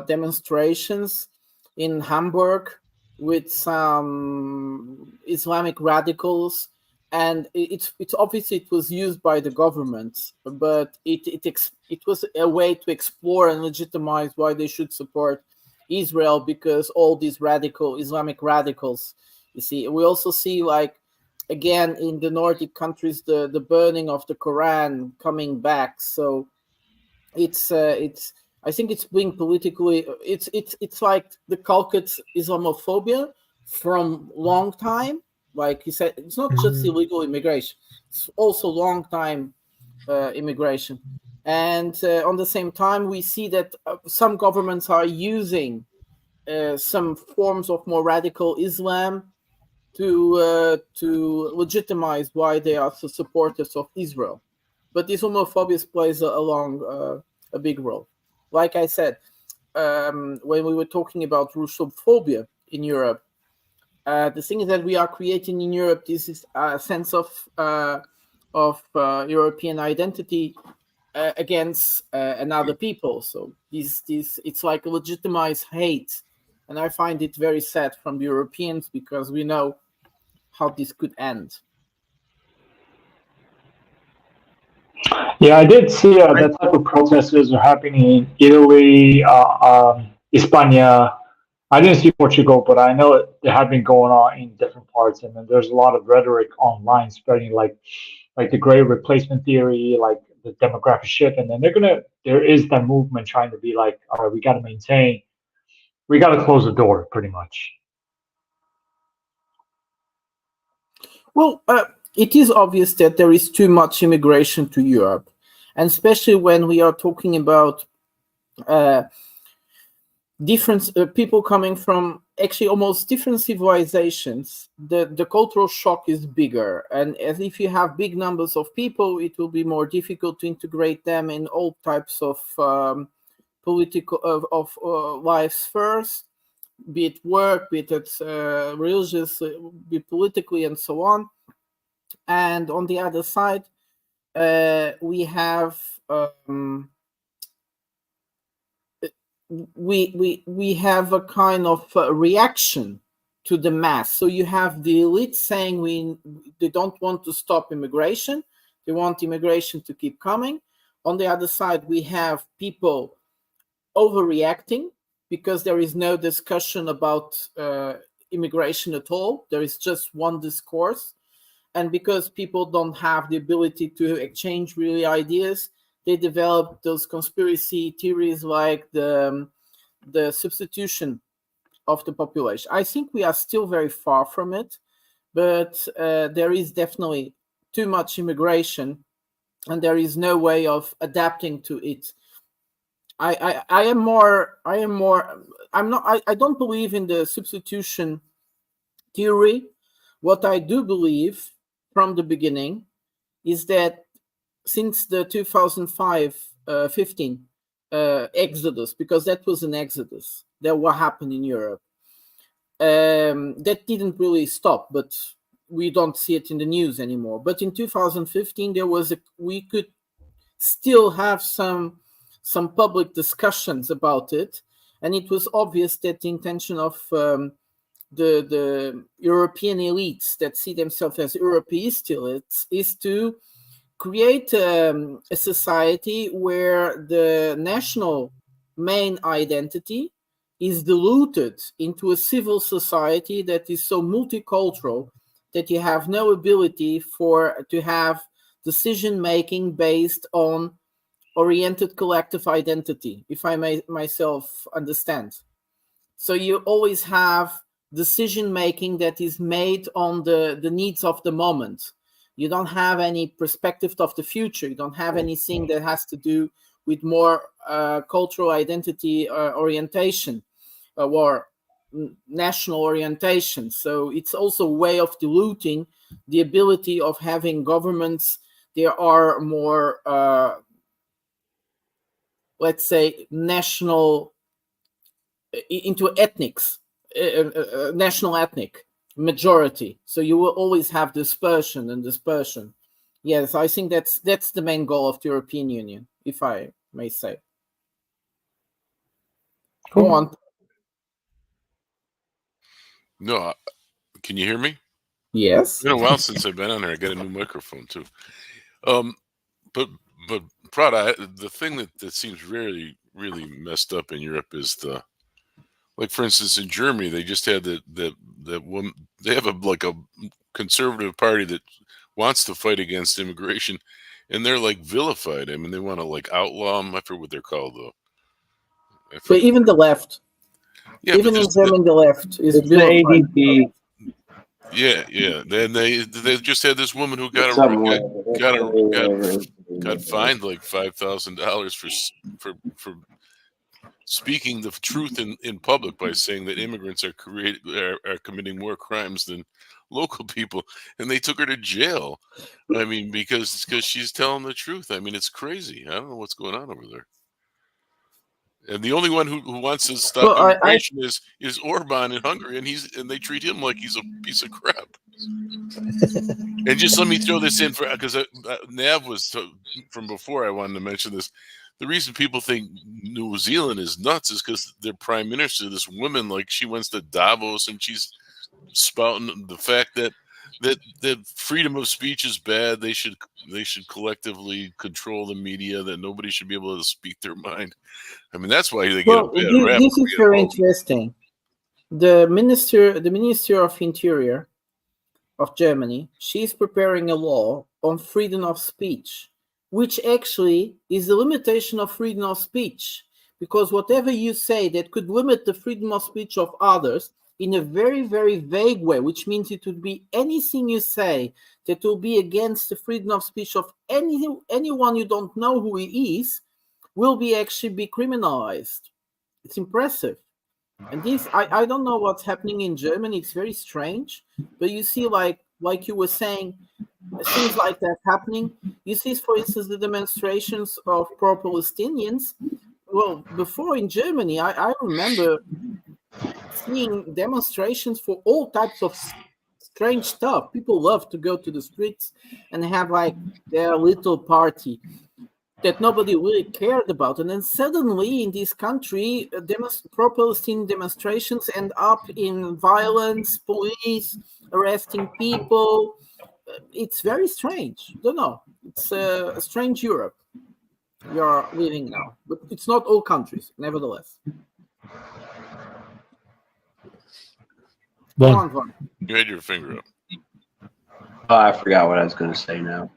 Speaker 15: demonstrations in Hamburg with some Islamic radicals, and it's obviously it was used by the government, but it was a way to explore and legitimize why they should support Israel, because all these Islamic radicals, you see. We also see, like, again, in the Nordic countries, the burning of the Quran coming back. So it's I think it's being politically, it's like the cultic Islamophobia from long time. Like you said, it's not just illegal immigration; it's also long time immigration. And on the same time, we see that some governments are using some forms of more radical Islam to legitimize why they are so supporters of Israel. But this homophobia plays a big role. Like I said, when we were talking about Russophobia in Europe, the thing is that we are creating in Europe this is a sense of of European identity against another people. So it's like a legitimized hate, and I find it very sad from the Europeans because we know how this could end.
Speaker 5: Yeah, I did see that type of protesters are happening in Italy, España. I didn't see Portugal, but I know they have been going on in different parts, and then there's a lot of rhetoric online spreading, like the great replacement theory, like the demographic shift, and then there is that movement trying to be like, all right, we got to close the door, pretty much.
Speaker 15: Well, it is obvious that there is too much immigration to Europe, and especially when we are talking about different people coming from actually almost different civilizations. The cultural shock is bigger, and as if you have big numbers of people, it will be more difficult to integrate them in all types of political life spheres, be it work, be it religious, be it politically, and so on. And on the other side, we have we have a kind of reaction to the mass. So you have the elite saying they don't want to stop immigration; they want immigration to keep coming. On the other side, we have people overreacting because there is no discussion about immigration at all. There is just one discourse. And because people don't have the ability to exchange really ideas, they develop those conspiracy theories like the substitution of the population. I think we are still very far from it, but there is definitely too much immigration, and there is no way of adapting to it. I don't believe in the substitution theory. What I do believe from the beginning is that since the 2015 exodus, because that was an exodus, that what happened in Europe, that didn't really stop, but we don't see it in the news anymore. But in 2015, we could still have some public discussions about it, and it was obvious that the intention of the European elites that see themselves as Europeanists is to create a society where the national main identity is diluted into a civil society that is so multicultural that you have no ability to have decision making based on oriented collective identity, if I may myself understand. So you always have decision making that is made on the needs of the moment. You don't have any perspective of the future. You don't have anything that has to do with more cultural identity orientation or national orientation. So it's also a way of diluting the ability of having governments. There are more, let's say, national into ethnics. National ethnic majority, so you will always have dispersion. Yes, I think that's the main goal of the European Union, if I may say.
Speaker 5: Cool.
Speaker 15: Go on.
Speaker 14: No, can you hear me?
Speaker 15: Yes.
Speaker 14: It's been a while since I've been on there. I got a new microphone too. But Prada, the thing that seems really messed up in Europe is like, for instance, in Germany, they just had that woman. They have a conservative party that wants to fight against immigration, and they're like vilified. I mean, they want to like outlaw them. I forget what they're called though.
Speaker 15: But even the left,
Speaker 14: yeah,
Speaker 15: even in Germany, the left is vilified.
Speaker 14: Yeah. Then they just had this woman who got fined like $5,000 for speaking the truth in public by saying that immigrants are committing more crimes than local people, and they took her to jail. I mean, because she's telling the truth. I mean, it's crazy. I don't know what's going on over there. And the only one who wants to stop immigration is Orban in Hungary, and they treat him like he's a piece of crap. And just let me throw this in because Nav was from before. I wanted to mention this. The reason people think New Zealand is nuts is because their prime minister, this woman, like she went to Davos and she's spouting the fact that freedom of speech is bad. They should collectively control the media. That nobody should be able to speak their mind. I mean, that's why they get a bad rap.
Speaker 15: This is very interesting. The Minister of Interior of Germany, she's preparing a law on freedom of speech, which actually is the limitation of freedom of speech, because whatever you say that could limit the freedom of speech of others in a very, very vague way, which means it would be anything you say that will be against the freedom of speech of anyone you don't know who he is, will be actually be criminalized. It's impressive. And this, I don't know what's happening in Germany. It's very strange. But you see, like you were saying, things like that happening. You see, for instance, the demonstrations of pro-Palestinians. Well, before in Germany, I remember seeing demonstrations for all types of strange stuff. People love to go to the streets and have like their little party that nobody really cared about. And then suddenly in this country, pro-Palestinian demonstrations end up in violence, police arresting people. It's very strange. Don't know. It's a strange Europe we are living now. But it's not all countries, nevertheless. Go on, Von.
Speaker 14: You had your finger up.
Speaker 12: Oh, I forgot what I was going to say now.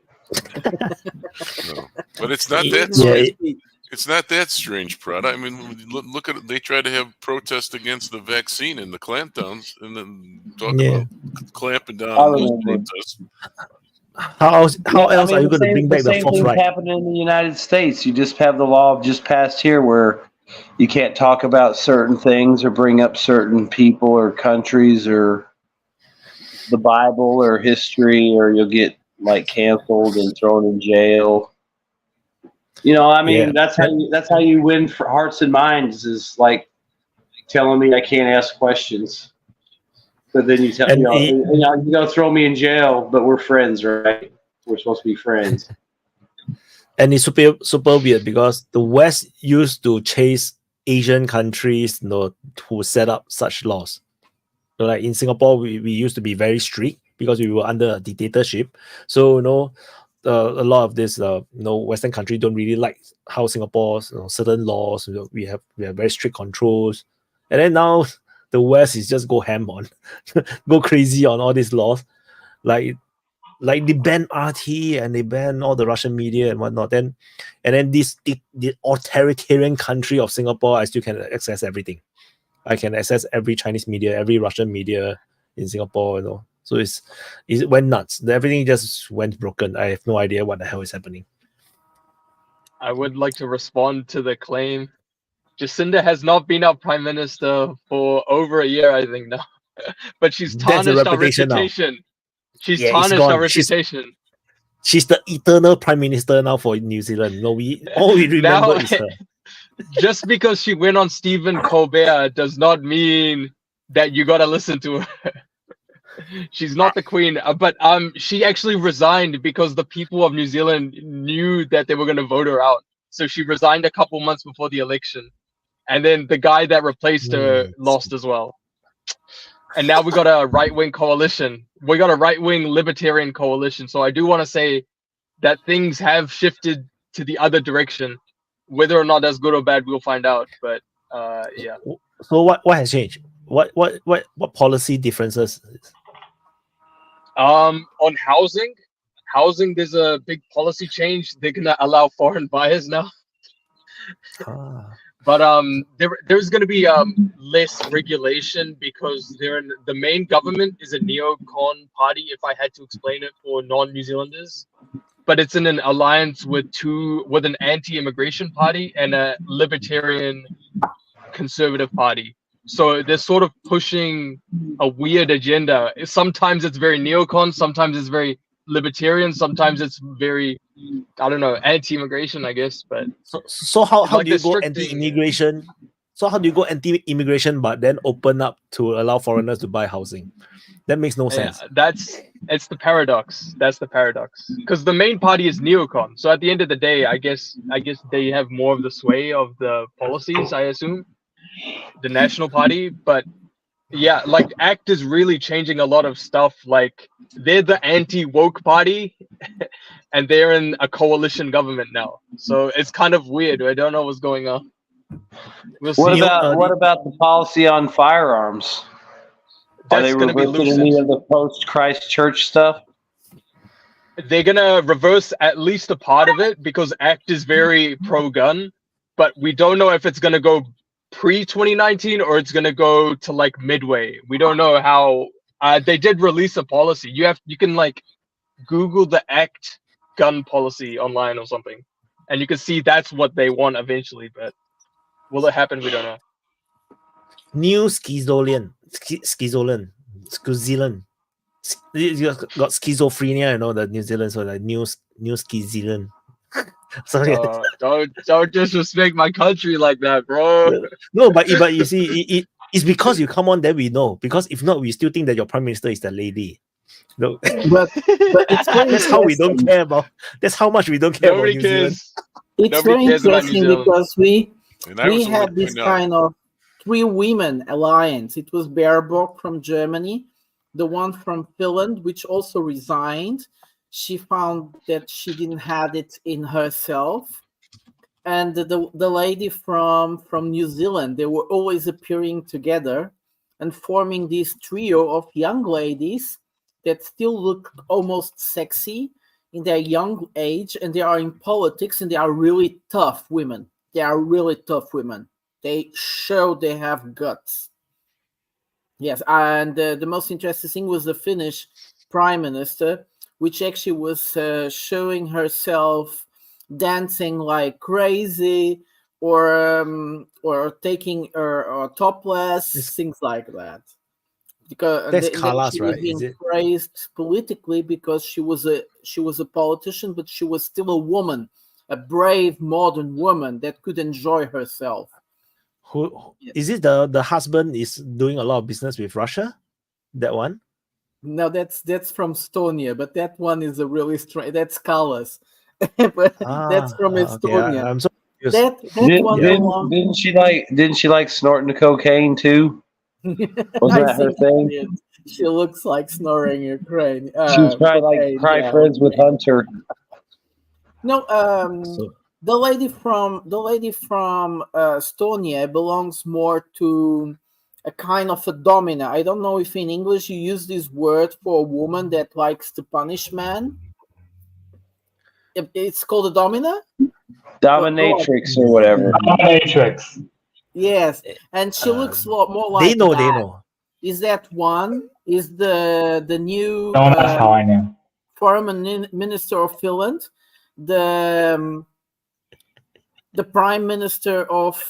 Speaker 14: No. But it's not that strange. It's not that strange, Prada. I mean, look at it. They tried to have protests against the vaccine and the clampdowns, and then talk about clamping down on those protests.
Speaker 12: How else are you
Speaker 14: going to bring back the
Speaker 12: same
Speaker 14: fourth
Speaker 12: thing
Speaker 14: right?
Speaker 12: happening in the United States. You just have the law just passed here where you can't talk about certain things or bring up certain people or countries or the Bible or history, or you'll get like canceled and thrown in jail. You know, I mean, that's how you win for hearts and minds, is like telling me I can't ask questions. But then you tell me, you're gonna throw me in jail, but we're friends, right? We're supposed to be friends.
Speaker 3: And it's super weird because the West used to chase Asian countries, who set up such laws. So like in Singapore, we used to be very strict because we were under a dictatorship. So a lot of this Western country don't really like how Singapore's certain laws. We have very strict controls, and then now the West is just go ham on, go crazy on all these laws, like they ban RT and they ban all the Russian media and whatnot. And then the authoritarian country of Singapore, I still can access everything. I can access every Chinese media, every Russian media in Singapore. So it went nuts. Everything just went broken. I have no idea what the hell is happening.
Speaker 11: I would like to respond to the claim. Jacinda has not been our prime minister for over a year, I think now. But she's tarnished our reputation. She's tarnished our reputation.
Speaker 3: She's the eternal prime minister now for New Zealand. All we remember is her.
Speaker 11: Just because she went on Stephen Colbert does not mean that you gotta listen to her. She's not the queen, but she actually resigned because the people of New Zealand knew that they were going to vote her out. So she resigned a couple months before the election, and then the guy that replaced her lost as well. And now we got a right-wing coalition. We got a right-wing libertarian coalition. So I do want to say that things have shifted to the other direction. Whether or not that's good or bad, we'll find out. But yeah.
Speaker 3: So what has changed? What policy differences?
Speaker 11: On housing, there's a big policy change. They're gonna allow foreign buyers now. But there's gonna be less regulation because the main government is a neocon party. If I had to explain it for non-New Zealanders, but it's in an alliance with an anti-immigration party and a libertarian conservative party. So they're sort of pushing a weird agenda. Sometimes it's very neocon, sometimes it's very libertarian, sometimes it's very, I don't know, anti-immigration, I guess. But
Speaker 3: so how do you go anti-immigration So how do you go anti-immigration but then open up to allow foreigners to buy housing? That makes no sense.
Speaker 11: It's the paradox. That's the paradox. Because the main party is neocon. So at the end of the day, I guess they have more of the sway of the policies, I assume. The National Party, but yeah, like ACT is really changing a lot of stuff. Like they're the anti-woke party and they're in a coalition government now. So it's kind of weird. I don't know what's going on. We'll
Speaker 12: What
Speaker 11: see.
Speaker 12: about the policy on firearms? Are they reversing any of the post-Christchurch stuff?
Speaker 11: They're gonna reverse at least a part of it because ACT is very pro-gun, but we don't know if it's gonna go pre-2019 or it's gonna go to like midway. We don't know how. They did release a policy. You can like Google the ACT gun policy online or something, and you can see that's what they want eventually. But will it happen? We don't know.
Speaker 3: New Schizolan. You got schizophrenia, you know, the New Zealand, so like new Schizolan. Sorry.
Speaker 11: Don't disrespect my country like that, bro.
Speaker 3: No, but you see, it's because you come on, then we know. Because if not, we still think that your prime minister is the lady. No,
Speaker 15: but it's very
Speaker 3: that's how we don't care about. That's how much we don't care about New Zealand.
Speaker 15: It's very interesting because we had this kind of three women alliance. It was Baerbock from Germany, the one from Finland, which also resigned. She found that she didn't have it in herself. And the lady from New Zealand, they were always appearing together and forming this trio of young ladies that still look almost sexy in their young age, and they are in politics, and they are really tough women. They are really tough women. They show they have guts. Yes, and the most interesting thing was the Finnish prime minister, which actually was showing herself dancing like crazy, or taking or topless, things like that. Because
Speaker 3: that's
Speaker 15: she
Speaker 3: Kalas,
Speaker 15: was
Speaker 3: right?
Speaker 15: being praised politically because she was a politician, but she was still a woman, a brave modern woman that could enjoy herself.
Speaker 3: Who is it? The husband is doing a lot of business with Russia. That one?
Speaker 15: No, that's from Estonia, but that one is a really strange. That's Kalas, but that's from Estonia.
Speaker 3: Okay, I'm so
Speaker 12: Didn't she like snorting the cocaine too? Wasn't that her thing?
Speaker 15: She looks like snoring Ukraine.
Speaker 12: She was probably like friends with Hunter.
Speaker 15: No, the lady from Estonia belongs more to a kind of a domina. I don't know if in English you use this word for a woman that likes to punish men. It's called a domina?
Speaker 12: Dominatrix or whatever.
Speaker 5: Dominatrix.
Speaker 15: Yes, and she looks a lot more like
Speaker 3: they know.
Speaker 15: Is that one? Is the new
Speaker 5: No, that's how I know.
Speaker 15: Foreign Minister of Finland, the Prime Minister of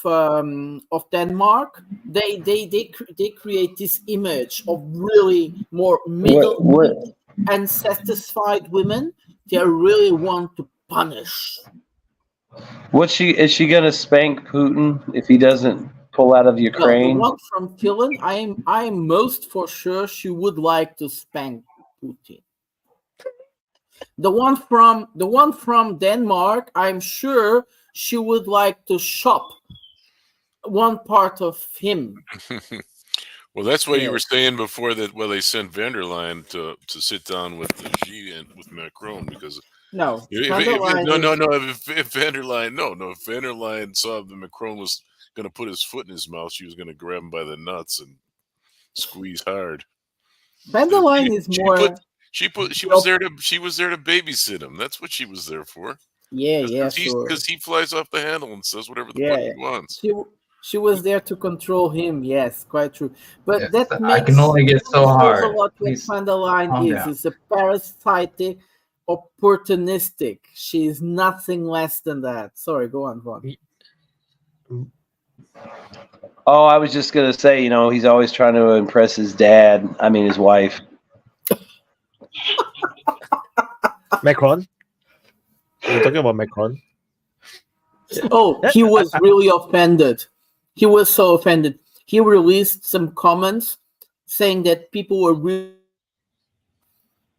Speaker 15: Denmark? They create this image of really more middle and satisfied women. They really want to punish.
Speaker 12: Is she gonna spank Putin if he doesn't pull out of Ukraine?
Speaker 15: No, the one from Finland, I am most for sure she would like to spank Putin. The one from Denmark, I'm sure she would like to shop one part of him.
Speaker 14: Well, that's what you were saying before that. Well, they sent van der Leyen to sit down with Xi and with Macron because
Speaker 15: no,
Speaker 14: if van der Leyen saw that Macron was going to put his foot in his mouth, she was going to grab him by the nuts and squeeze hard.
Speaker 15: Van der Leyen is more.
Speaker 14: She was there to babysit him. That's what she was there for.
Speaker 15: Yeah,
Speaker 14: because he flies off the handle and says whatever the fuck he wants.
Speaker 15: She was there to control him. Yes, quite true. But
Speaker 19: yes,
Speaker 15: that
Speaker 19: I can only get so hard.
Speaker 15: What Van der Leyen is a parasitic, opportunistic. She is nothing less than that. Sorry, go on, Vaughn.
Speaker 12: Oh, I was just gonna say, he's always trying to impress his dad. I mean, his wife.
Speaker 3: Macron. You're talking about Macron.
Speaker 15: Oh, he was really offended He was so offended. He released some comments saying that people were really,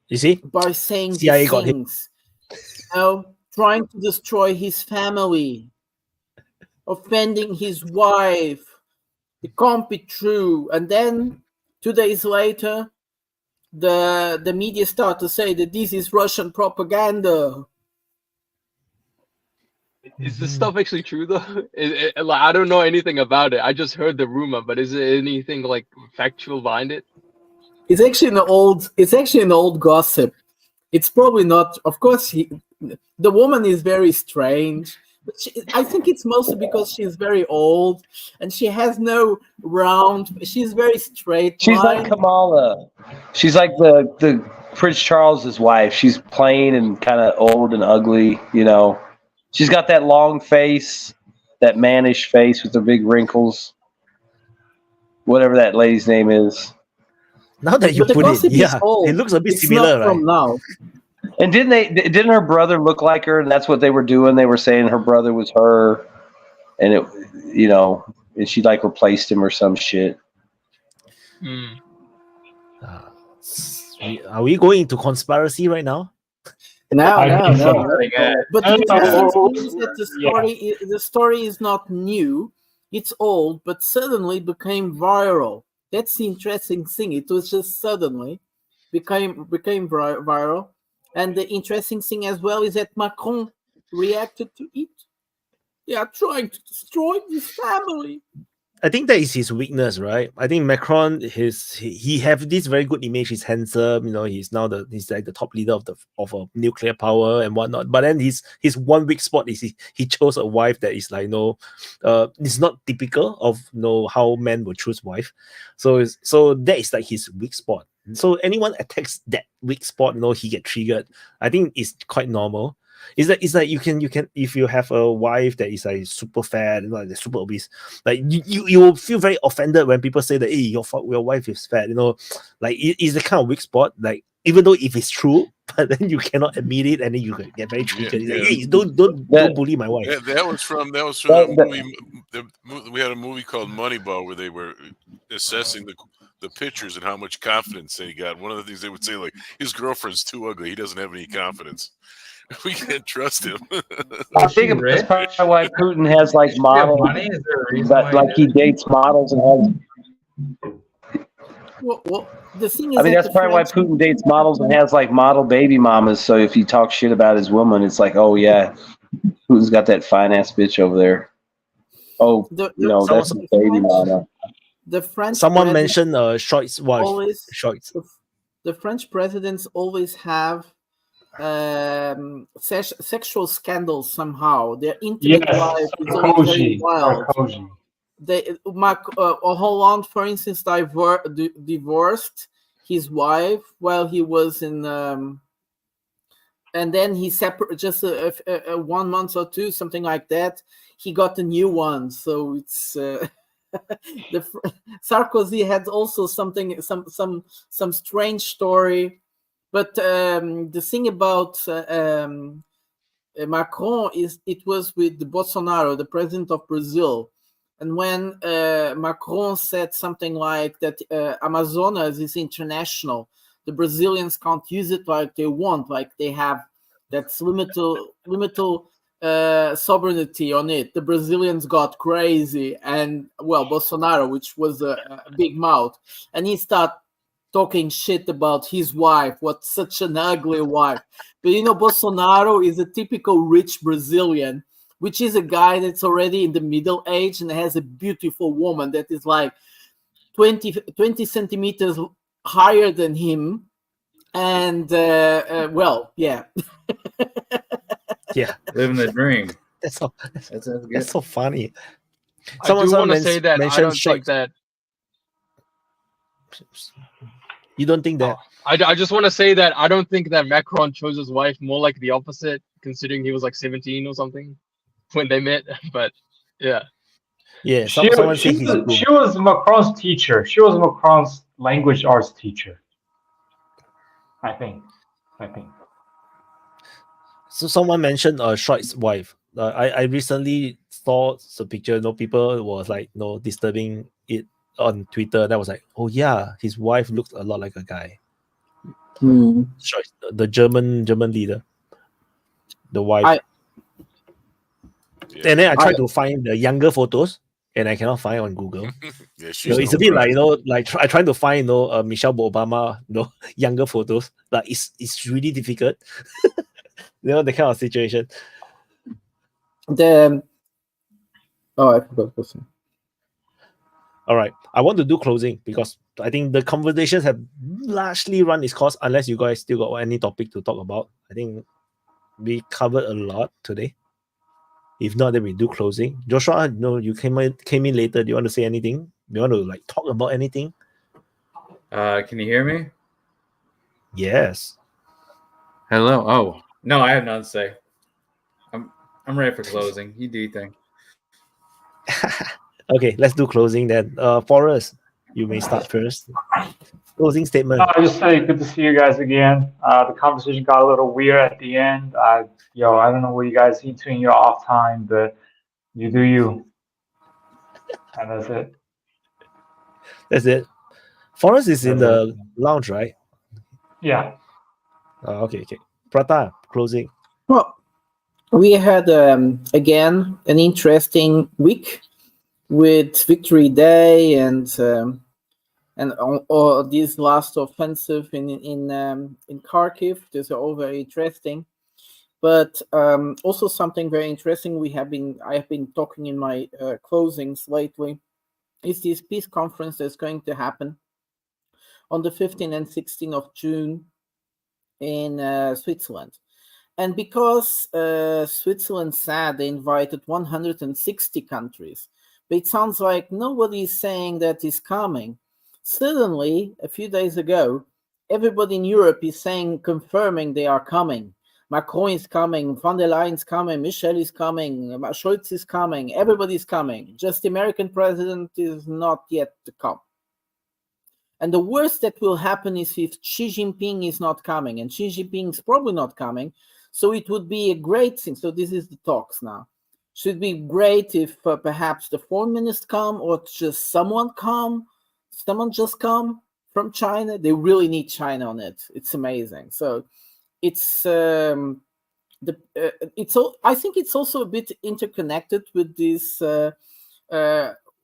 Speaker 3: you see,
Speaker 15: by saying
Speaker 3: CIA
Speaker 15: these
Speaker 3: got him.
Speaker 15: things, trying to destroy his family, offending his wife. It can't be true. And then 2 days later, the media start to say that this is Russian propaganda.
Speaker 11: Is this stuff actually true though? Like, I don't know anything about it. I just heard the rumor, but is there anything like factual behind it?
Speaker 15: It's actually an old gossip. It's probably not. Of course, the woman is very strange. But I think it's mostly because she's very old and she has no round. She's very straight.
Speaker 12: She's like Kamala. She's like the Prince Charles's wife. She's plain and kind of old and ugly. You know, she's got that long face, that mannish face with the big wrinkles. Whatever that lady's name is.
Speaker 3: Now that you put it, yeah, it looks a bit similar, right?
Speaker 15: From now.
Speaker 12: And didn't her brother look like her? And that's what they were doing. They were saying her brother was her, and it, you know, and she like replaced him or some shit.
Speaker 3: Are we going into conspiracy right now?
Speaker 15: No. But
Speaker 5: No,
Speaker 15: the interesting thing is that the story is not new. It's old, but suddenly became viral. That's the interesting thing. It was just suddenly became viral. And the interesting thing as well is that Macron reacted to it. They are trying to destroy this family.
Speaker 3: I think that is his weakness, right? I think Macron, he have this very good image. He's handsome, you know. He's like the top leader of a nuclear power and whatnot. But then his one weak spot is he chose a wife that is like it's not typical of how men would choose wife. So that is like his weak spot. So anyone attacks that weak spot, he get triggered. I think it's quite normal. It's like you can if you have a wife that is like super fat, like super obese, like you will feel very offended when people say that, hey, your wife is fat, like it's the kind of weak spot. Like even though if it's true, but then you cannot admit it, and then you get very triggered.
Speaker 14: Yeah.
Speaker 3: Like, hey, don't bully my wife.
Speaker 14: That was from a movie. We had a movie called Moneyball where they were assessing the pictures and how much confidence they got. One of the things they would say, like, his girlfriend's too ugly. He doesn't have any confidence. We can't trust him.
Speaker 12: I think that's probably why Putin has like models. Like he dates models and has.
Speaker 15: Well, the thing is,
Speaker 12: I mean, that's probably why Putin dates models and has like model baby mamas. So if you talk shit about his woman, it's like, oh yeah, Putin's got that fine ass bitch over there. Oh, that's a baby mama.
Speaker 15: The French.
Speaker 3: Someone mentioned Scholz's wife. Scholz.
Speaker 15: The French presidents always have sexual scandals somehow. Their intimate life is always very wild. Hollande, for instance, divorced his wife while he was in, and then he separated just 1 month or two, something like that. He got a new one, so it's. Sarkozy had also some strange story. But the thing about Macron is it was with Bolsonaro, the president of Brazil. And when Macron said something like that Amazonas is international, the Brazilians can't use it like they want, like they have that limited sovereignty on it. The Brazilians got crazy. And, well, Bolsonaro, which was a big mouth, and he started talking shit about his wife, what such an ugly wife. But Bolsonaro is a typical rich Brazilian, which is a guy that's already in the middle age and has a beautiful woman that is like 20 centimeters higher than him. And, well, yeah.
Speaker 3: Yeah.
Speaker 19: Living the dream.
Speaker 3: That's so funny.
Speaker 11: I do want to say that I don't think that.
Speaker 3: You don't think that?
Speaker 11: I just want to say that I don't think that Macron chose his wife, more like the opposite, considering he was like 17 or something when they met. But yeah.
Speaker 3: Yeah,
Speaker 5: she was Macron's teacher. She was Macron's language arts teacher. I think.
Speaker 3: So someone mentioned Scholz's wife. I recently saw the picture, people was like, disturbing it on Twitter. That was like, oh yeah, his wife looks a lot like a guy. Sure, the German leader, the wife. And then I tried to find the younger photos, and I cannot find on Google.
Speaker 14: She's
Speaker 3: it's a bit like I trying to find Michelle Obama younger photos. Like it's really difficult. The kind of situation.
Speaker 15: I forgot this one.
Speaker 3: All right, I want to do closing because I think the conversations have largely run its course. Unless you guys still got any topic to talk about, I think we covered a lot today. If not, then we do closing. Joshua, you came in later. Do you want to say anything? Do you want to talk about anything?
Speaker 18: Can you hear me?
Speaker 3: Yes.
Speaker 18: Hello. Oh no, I have nothing to say. I'm ready for closing. You do your thing.
Speaker 3: Okay, let's do closing then. Forrest, you may start first. Closing statement.
Speaker 5: I just say good to see you guys again. The conversation got a little weird at the end. I don't know what you guys eat in your off time, but you do you. And that's it.
Speaker 3: That's it. Forrest is in the lounge, right?
Speaker 5: Yeah.
Speaker 3: Okay. Prata, closing.
Speaker 15: Well, we had again an interesting week with Victory Day and this last offensive in Kharkiv. These are all very interesting. But also something very interesting I have been talking in my closings lately is this peace conference that's going to happen on the 15th and 16th of June in Switzerland. And because Switzerland said they invited 160 countries, but it sounds like nobody is saying that is coming. Suddenly, a few days ago, everybody in Europe is confirming they are coming. Macron is coming, von der Leyen is coming, Michel is coming, Scholz is coming, everybody's coming. Just the American president is not yet to come. And the worst that will happen is if Xi Jinping is not coming, and Xi Jinping is probably not coming. So it would be a great thing. So this is the talks now. Should be great if perhaps the foreign minister come or just someone just come from China. They really need China on it. It's amazing. So it's I think it's also a bit interconnected with this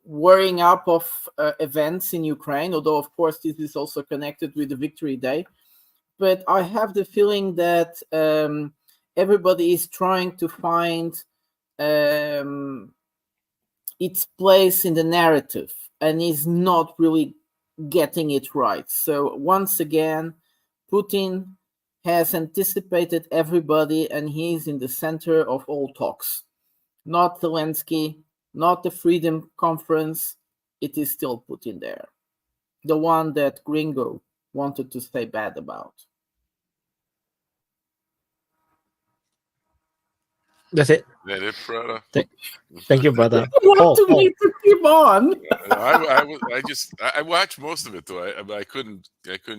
Speaker 15: worrying up of events in Ukraine, although of course this is also connected with the Victory Day. But I have the feeling that everybody is trying to find its place in the narrative and is not really getting it right. So once again, Putin has anticipated everybody and he is in the center of all talks. Not Zelensky, not the Freedom Conference. It is still Putin there. The one that Gringo wanted to say bad about.
Speaker 3: That's it.
Speaker 14: That it, brother.
Speaker 3: Thank you, brother.
Speaker 15: To keep on.
Speaker 14: I watched most of it though. I couldn't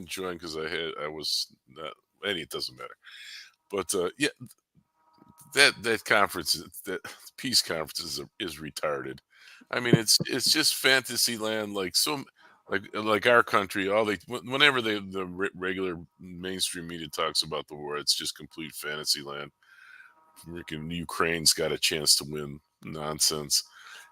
Speaker 14: join because I was not. It doesn't matter. But yeah, that conference, that peace conference is retarded. I mean, it's just fantasy land. Like our country, whenever the regular mainstream media talks about the war, it's just complete fantasy land. Freaking Ukraine's got a chance to win nonsense,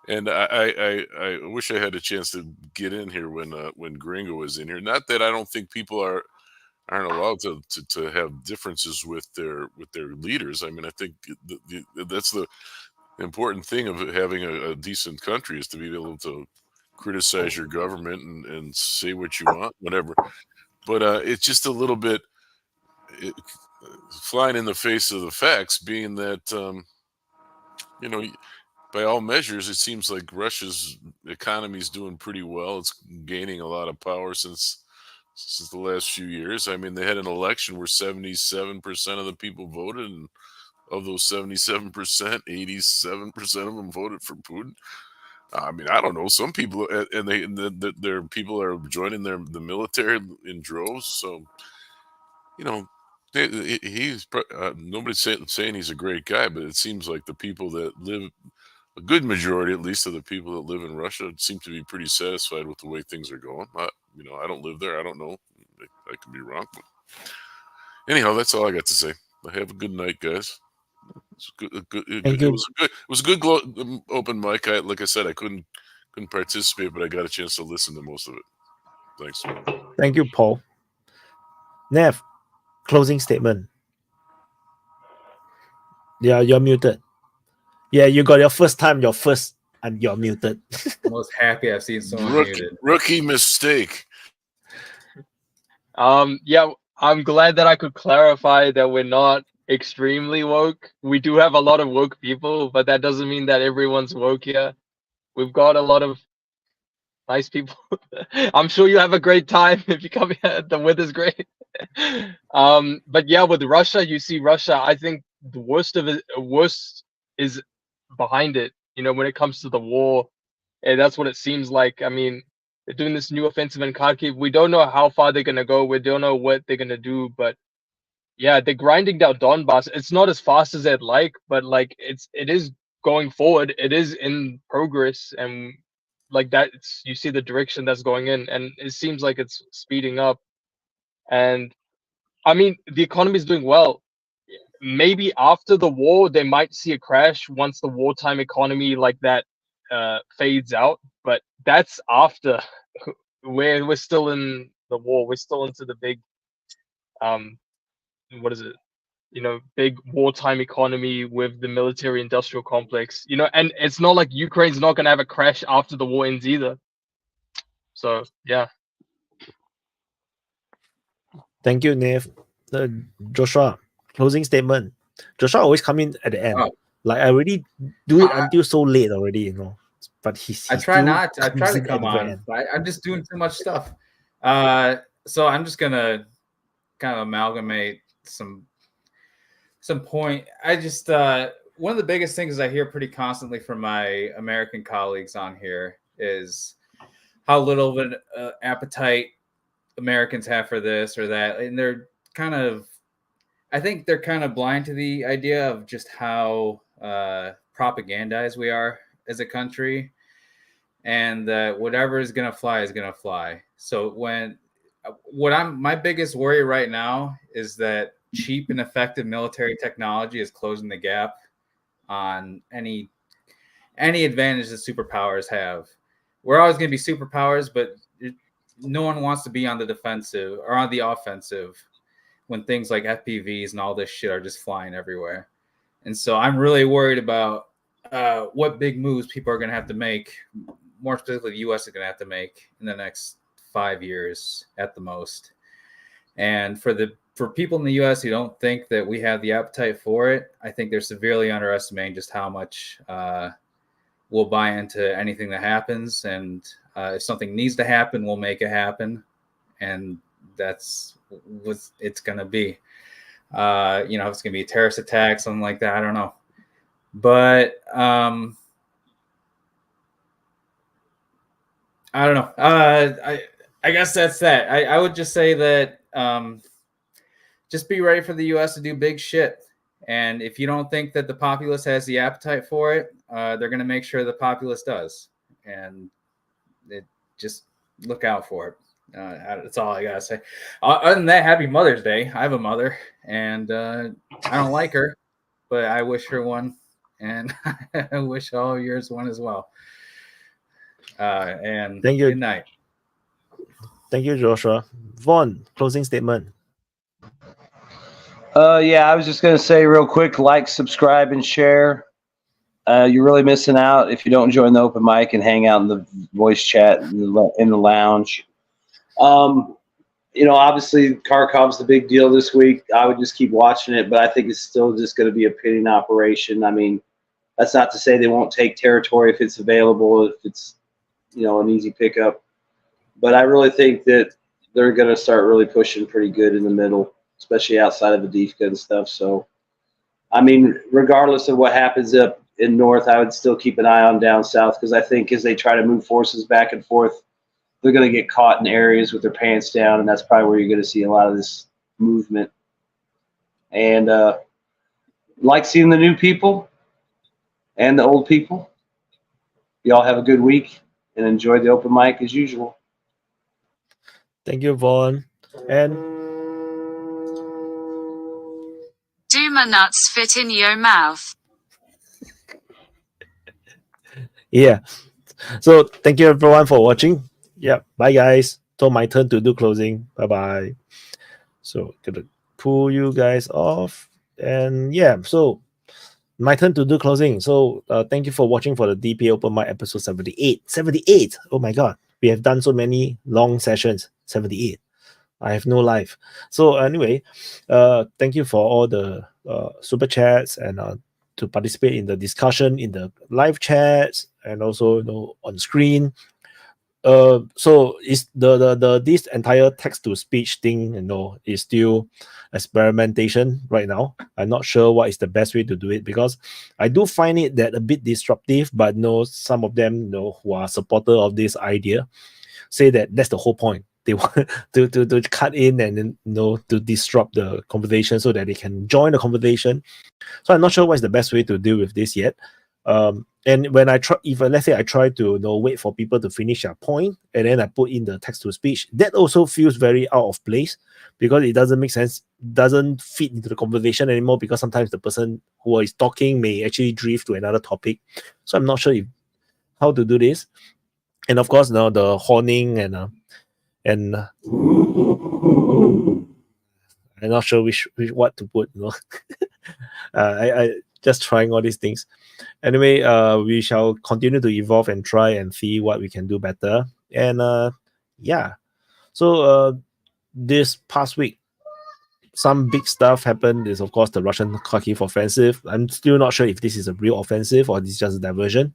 Speaker 14: and I wish I had a chance to get in here when Gringo was in here. Not that I don't think people aren't allowed to have differences with their leaders. I mean, I think that's the important thing of having a decent country is to be able to criticize your government and say what you want, whatever. But it's just a little bit flying in the face of the facts, being that by all measures, it seems like Russia's economy is doing pretty well. It's gaining a lot of power since the last few years. I mean, they had an election where 77% of the people voted, and of those 77%, 87% of them voted for Putin. I mean, I don't know. Some people, and their people are joining the military in droves. So, he's nobody's saying he's a great guy, but it seems like the people that live a good majority, at least, of the people that live in Russia seem to be pretty satisfied with the way things are going. I don't live there. I don't know. I could be wrong. But anyhow, that's all I got to say. Have a good night, guys. It was a good open mic. Like I said, I couldn't participate, but I got a chance to listen to most of it. Thanks.
Speaker 3: Thank you, Paul. Nev, closing statement. Yeah, you're muted. Yeah, you got your first time, and you're muted.
Speaker 18: Most happy I've seen someone muted.
Speaker 14: Rookie mistake.
Speaker 11: Yeah, I'm glad that I could clarify that we're not extremely woke. We do have a lot of woke people, but that doesn't mean that everyone's woke here. We've got a lot of nice people. I'm sure you have a great time if you come here. The weather's great. But yeah, with Russia, you see Russia, I think the worst is behind it. You know, when it comes to the war, and that's what it seems like. I mean, they're doing this new offensive in Kharkiv. We don't know how far they're gonna go. We don't know what they're gonna do, but yeah, they're grinding down Donbass. It's not as fast as they'd like, but like it is going forward. It is in progress, and like that, you see the direction that's going in, and it seems like it's speeding up. And I mean, the economy is doing well. Maybe after the war, they might see a crash once the wartime economy like that fades out. But that's after. We're still in the war. We're still into the big, what is it? You know, big wartime economy with the military-industrial complex. You know, and it's not like Ukraine's not gonna have a crash after the war ends either. So yeah.
Speaker 3: Thank you, Nev. Joshua, closing statement. Joshua always come in at the end.
Speaker 18: Oh.
Speaker 3: Like I already do it until so late already, you know. But
Speaker 18: I try not to. I try to come on. I'm just doing too much stuff. So I'm just gonna kind of amalgamate some point. I just one of the biggest things I hear pretty constantly from my American colleagues on here is how little of an appetite Americans have for this or that, and they're kind of, I think they're kind of blind to the idea of just how propagandized we are as a country, and that whatever is going to fly is going to fly. So my biggest worry right now is that cheap and effective military technology is closing the gap on any advantage that superpowers have. We're always going to be superpowers, but no one wants to be on the defensive or on the offensive when things like FPVs and all this shit are just flying everywhere. And so I'm really worried about what big moves people are going to have to make, more specifically the U.S. is going to have to make in the next 5 years at the most. And for people in the U.S. who don't think that we have the appetite for it, I think they're severely underestimating just how much we'll buy into anything that happens. And if something needs to happen, we'll make it happen. And that's what it's going to be. You know, if it's going to be a terrorist attack, something like that, I don't know. But I don't know. I guess that's that. I would just say that just be ready for the U.S. to do big shit. And if you don't think that the populace has the appetite for it, they're going to make sure the populace does. And just look out for it. That's all I got to say. Other than that, happy Mother's Day. I have a mother, and I don't like her, but I wish her one. And I wish all of yours one as well. And
Speaker 3: thank you.
Speaker 18: Good night.
Speaker 3: Thank you, Joshua. Vaughn, closing statement.
Speaker 12: Yeah, I was just going to say real quick, like, subscribe, and share. You're really missing out if you don't join the open mic and hang out in the voice chat in the lounge. You know, obviously, Kharkov's the big deal this week. I would just keep watching it, but I think it's still just going to be a pitting operation. I mean, that's not to say they won't take territory if it's available, if it's, you know, an easy pickup. But I really think that they're going to start really pushing pretty good in the middle, especially outside of Avdiivka and stuff. So, I mean, regardless of what happens up in north, I would still keep an eye on down south, because I think as they try to move forces back and forth, they're going to get caught in areas with their pants down, and that's probably where you're going to see a lot of this movement. And like seeing the new people and the old people. Y'all have a good week and enjoy the open mic as usual.
Speaker 3: Thank you, Vaughn. And
Speaker 8: Do my nuts fit in your mouth?
Speaker 3: yeah. So thank you everyone for watching. Yeah. Bye guys. So my turn to do closing. Bye bye. So gonna pull you guys off. And yeah, so my turn to do closing. So thank you for watching for the DPA Open Mic episode 78. 78. Oh my god. We have done so many long sessions. 78. I have no life. So anyway, thank you for all the super chats and to participate in the discussion in the live chats and also on screen. So is the this entire text to speech thing is still experimentation right now. I'm not sure what is the best way to do it because I do find it that a bit disruptive, but some of them who are supporter of this idea say that that's the whole point. They want to cut in and to disrupt the conversation so that they can join the conversation. So I'm not sure what's the best way to deal with this yet. And when I try, if let's say I try to wait for people to finish their point and then I put in the text to speech, that also feels very out of place because it doesn't make sense, doesn't fit into the conversation anymore because sometimes the person who is talking may actually drift to another topic. So I'm not sure how to do this. And of course now the horning and I'm not sure which what to put. I just trying all these things. Anyway, we shall continue to evolve and try and see what we can do better. And yeah, so this past week, some big stuff happened. Is of course the Russian Kharkiv Offensive. I'm still not sure if this is a real offensive or this is just a diversion.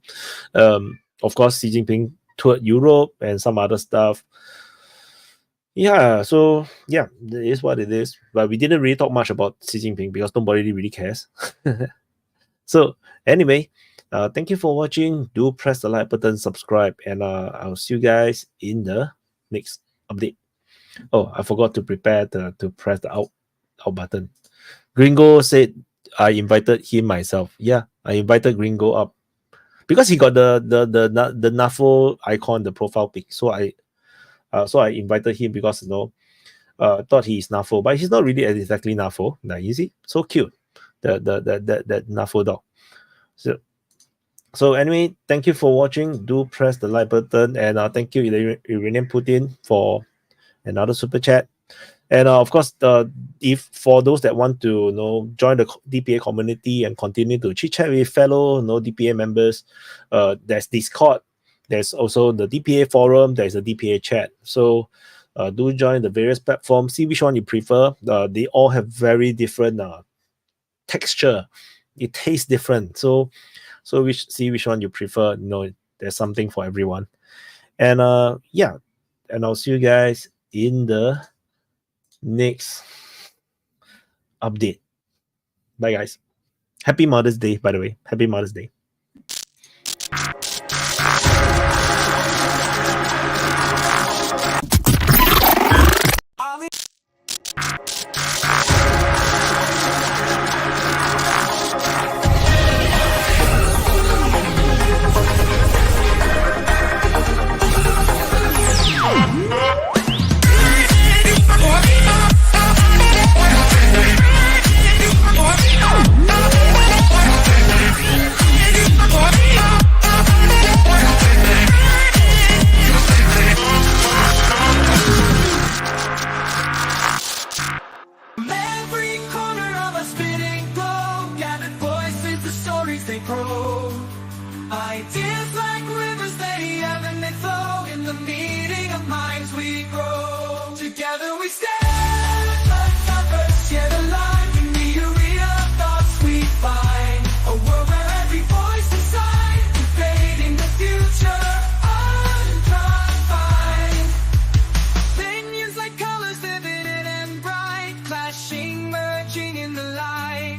Speaker 3: Of course, Xi Jinping toured Europe and some other stuff. Yeah, so yeah, it is what it is. But we didn't really talk much about Xi Jinping because nobody really cares. So anyway, thank you for watching. Do press the like button, subscribe, and I'll see you guys in the next update. Oh, I forgot to prepare to press the out button. Gringo said I invited him myself. Yeah, I invited Gringo up because he got the NAFO icon, the profile pic. So I invited him because thought he is NAFO, but he's not really exactly NAFO. Now you see, so cute, that NAFO dog. So anyway, thank you for watching. Do press the like button, and thank you Iranian Putin for another super chat. And of course, if for those that want to join the DPA community and continue to chit chat with fellow DPA members, there's Discord. There's also the DPA forum. There's a DPA chat. So do join the various platforms. See which one you prefer. They all have very different texture. It tastes different. So see which one you prefer. There's something for everyone. And yeah, and I'll see you guys in the next update. Bye, guys. Happy Mother's Day, by the way. Happy Mother's Day.
Speaker 4: Ideas like rivers, they ebb and they flow. In the meeting of minds we grow. Together we stand, uncovered, yet alive. In the arena of thoughts we find a world where every voice inside invading the future unconfined. Opinions like colors, vivid and bright, clashing, merging in the light.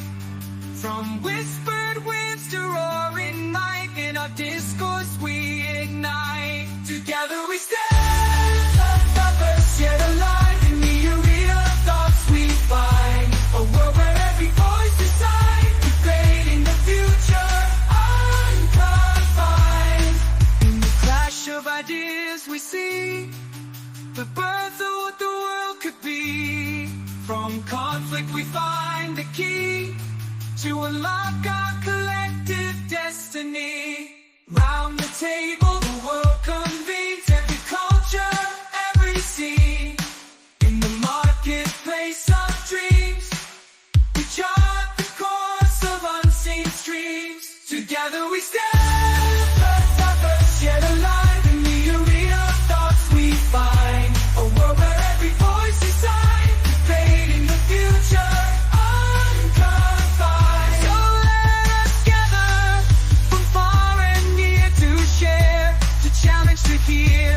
Speaker 4: From whispered winds to roaring might, in our discourse we ignite. Together we stand, uncovered. unlock our collective destiny. Round the table, the world convenes, every culture, every scene. In the marketplace of dreams, we chart the course of unseen streams. Together we stand, first our first, yet alive. In the arena of thoughts we find a world where every voice is signed, debating the future unconfined. So let us gather from far and near to share, to challenge, to hear.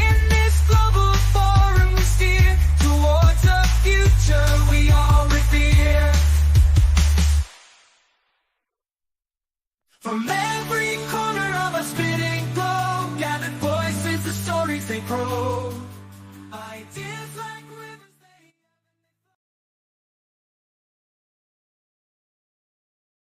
Speaker 4: In this global forum we steer towards a future we all revere. From every corner of a spinning globe, gathered voices, the stories they grow. Ideas